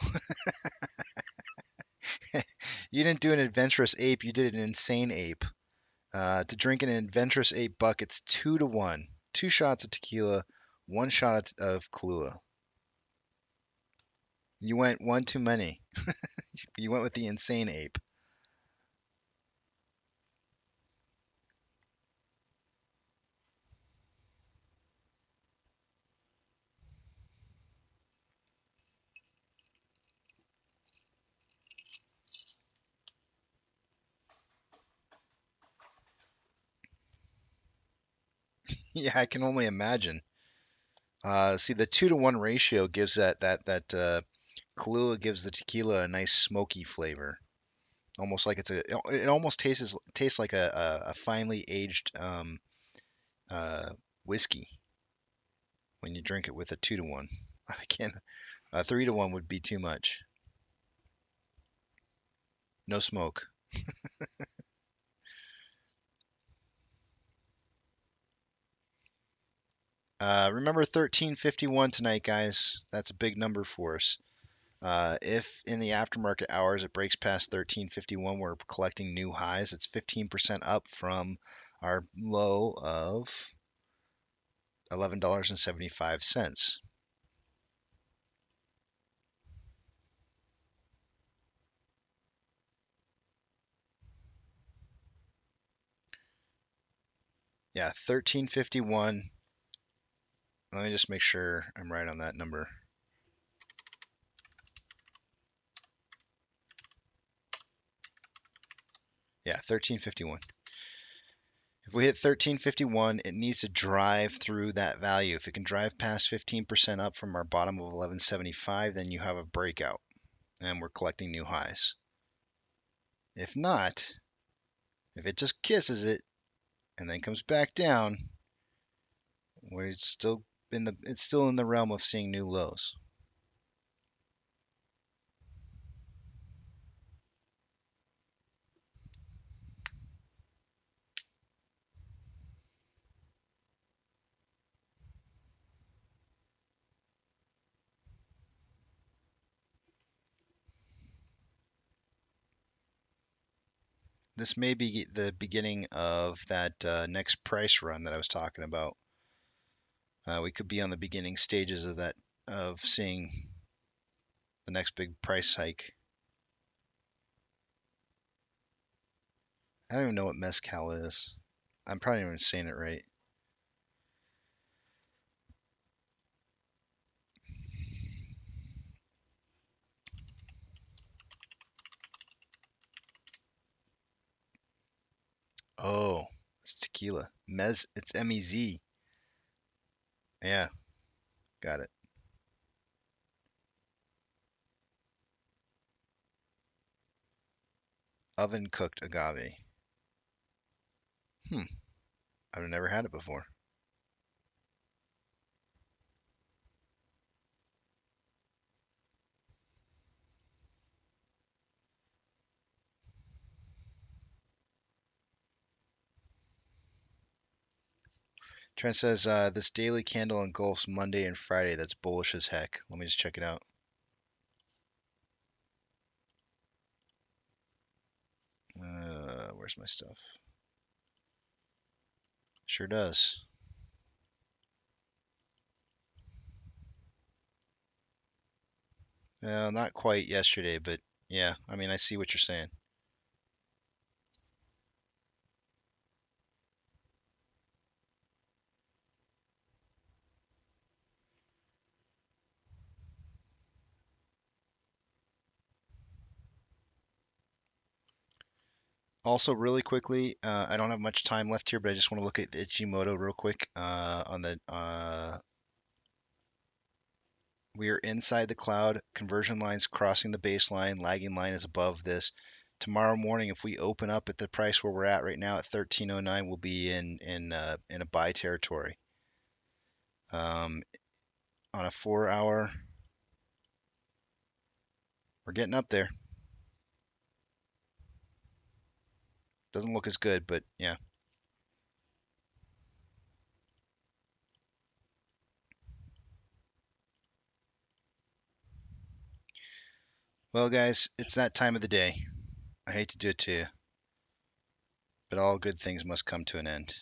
You didn't do an adventurous ape. You did an insane ape. To drink an adventurous ape, Buck, it's 2-1. 2 shots of tequila, 1 shot of Kahlua. You went one too many. You went with the insane ape. Yeah, I can only imagine. See, the 2-1 ratio gives that Kahlua gives the tequila a nice smoky flavor, almost like it almost tastes like a finely aged whiskey when you drink it with a 2-1. I can't. A 3-1 would be too much. No smoke. Remember 1351 tonight, guys. That's a big number for us. If in the aftermarket hours it breaks past 1351, we're collecting new highs. It's 15% up from our low of $11.75. Yeah, 1351. Let me just make sure I'm right on that number. Yeah, 1351. If we hit 1351, it needs to drive through that value. If it can drive past 15% up from our bottom of 1175, then you have a breakout and we're collecting new highs. If not, if it just kisses it and then comes back down, it's still in the realm of seeing new lows. This may be the beginning of that next price run that I was talking about. We could be on the beginning stages of that, of seeing the next big price hike. I don't even know what mezcal is. I'm probably not even saying it right. Oh, it's tequila. It's MEZ. Yeah, got it. Oven cooked agave. I've never had it before. Trent says this daily candle engulfs Monday and Friday. That's bullish as heck. Let me just check it out. Where's my stuff? Sure does. Not quite yesterday, but yeah, I mean, I see what you're saying. Also, really quickly, I don't have much time left here, but I just want to look at the Ichimoto real quick. We are inside the cloud. Conversion lines crossing the baseline. Lagging line is above this. Tomorrow morning, if we open up at the price where we're at right now at 1309, we'll be in a buy territory. On a 4-hour, we're getting up there. Doesn't look as good, but yeah. Well, guys, it's that time of the day. I hate to do it to you, but all good things must come to an end.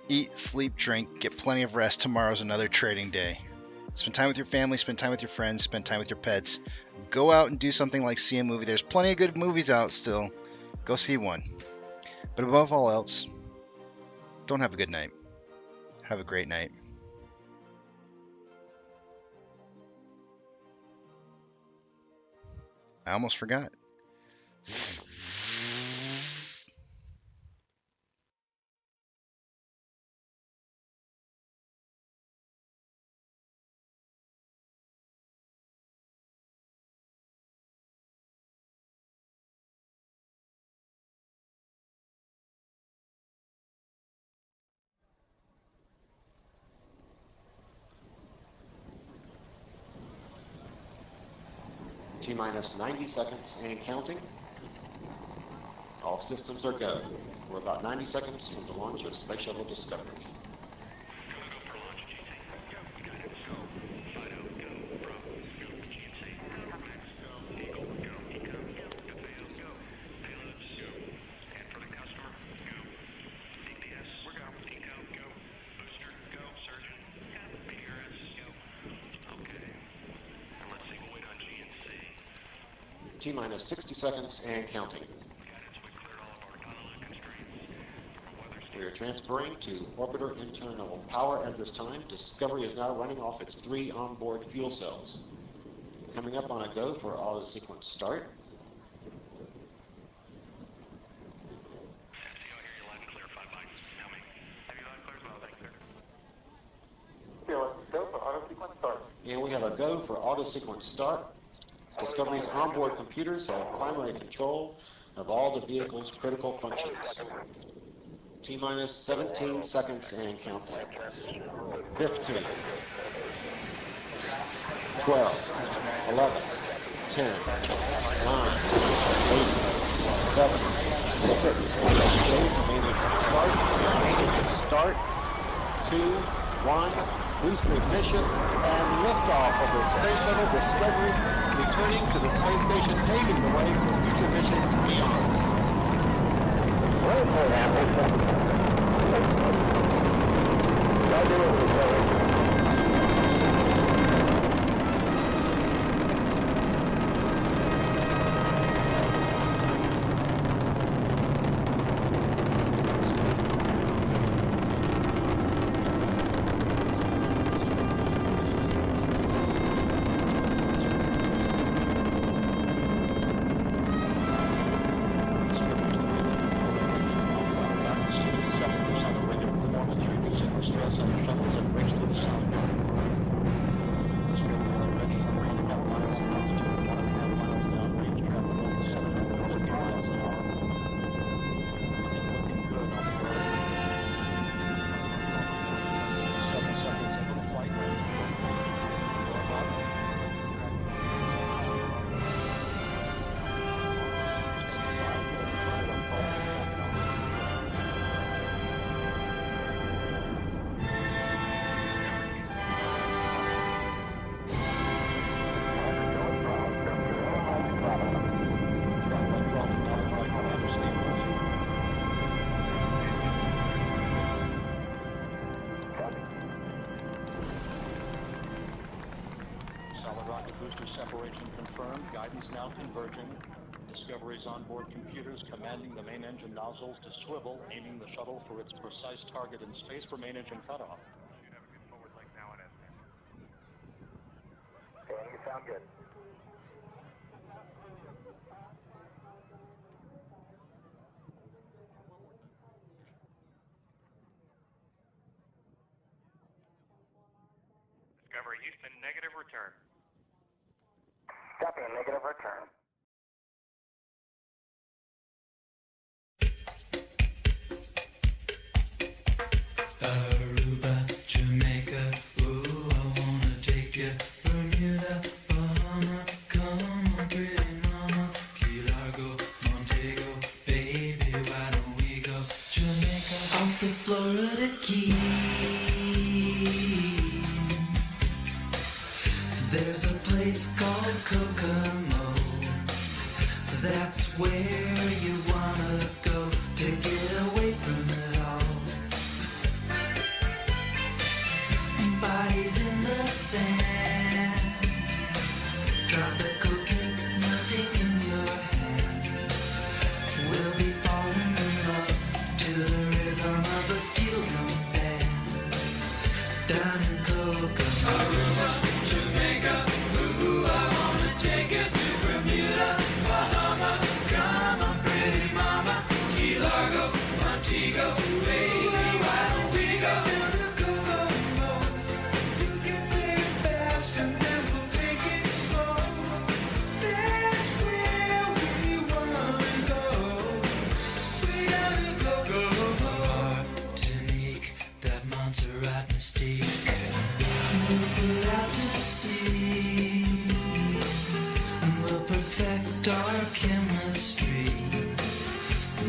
Eat, sleep, drink, get plenty of rest. Tomorrow's another trading day. Spend time with your family, spend time with your friends, spend time with your pets. Go out and do something like see a movie. There's plenty of good movies out still. Go see one. But above all else, don't have a good night. Have a great night. I almost forgot. T-minus 90 seconds and counting. All systems are go. We're about 90 seconds from the launch of Space Shuttle Discovery. T-minus 60 seconds and counting. We are transferring to orbiter internal power at this time. Discovery is now running off its 3 onboard fuel cells. Coming up on a go for auto sequence start. Go for auto sequence start. And we have a go for auto sequence start. Discovery's onboard computers have primary control of all the vehicle's critical functions. T-minus 17 seconds and counting. 15, 12, 11, 10, 9, 8, 7, 6, start, 2, 1, booster ignition, and liftoff of the Space Shuttle Discovery, returning to the space station, paving the way for future missions beyond. confirmed. Guidance now converging. Discovery's onboard computers commanding the main engine nozzles to swivel, aiming the shuttle for its precise target in space for main engine cutoff. Okay, you sound good. Discovery Houston, negative return. Copy, negative return. Aruba, Jamaica, ooh, I wanna take you. Bermuda, Bahama, come on, pretty mama. Key Largo, Montego, baby, why don't we go? Jamaica, off the Florida Keys. There's a place called Kokomo. That's where you wanna go to get away from it all. Bodies in the sand, tropical drink melting in your hand. We'll be falling in love to the rhythm of a steel drum band. Down in Kokomo, Aruba, Jamaica, ooh, I wanna take you to Bermuda, Bahama, come on, pretty mama, Key Largo, Montego, baby, why don't we go down to Kokomo? You can play fast and then we'll take it slow. That's where we wanna go. We gotta go. Martinique, that Montserrat mystique. We'll put out to sea, and we'll perfect our chemistry.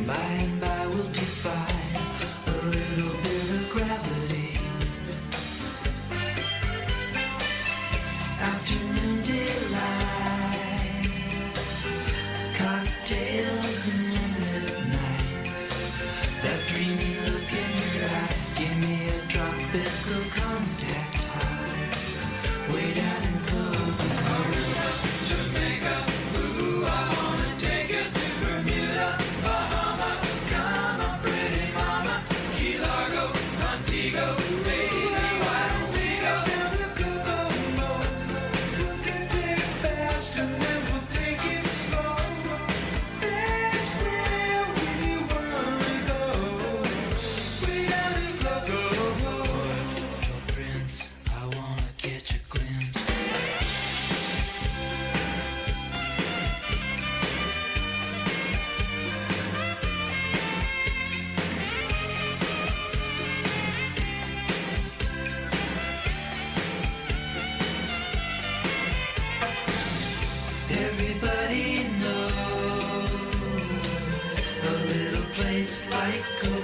By and by we'll defy a little bit of gravity. Afternoon delight, cocktails and moonlit nights. That dreamy look in your eye, give me a tropical contact high. Way down in Kokomo, Aruba, Jamaica, ooh, I wanna take you to Bermuda, Bahama, come on, pretty mama, Key Largo, Montego, baby, why don't we go down to Kokomo? You can play fast and then we'll take it slow. That's where we wanna go. We gotta go. Your prince, I wanna catch a glimpse. Everybody knows a little place like Kokomo.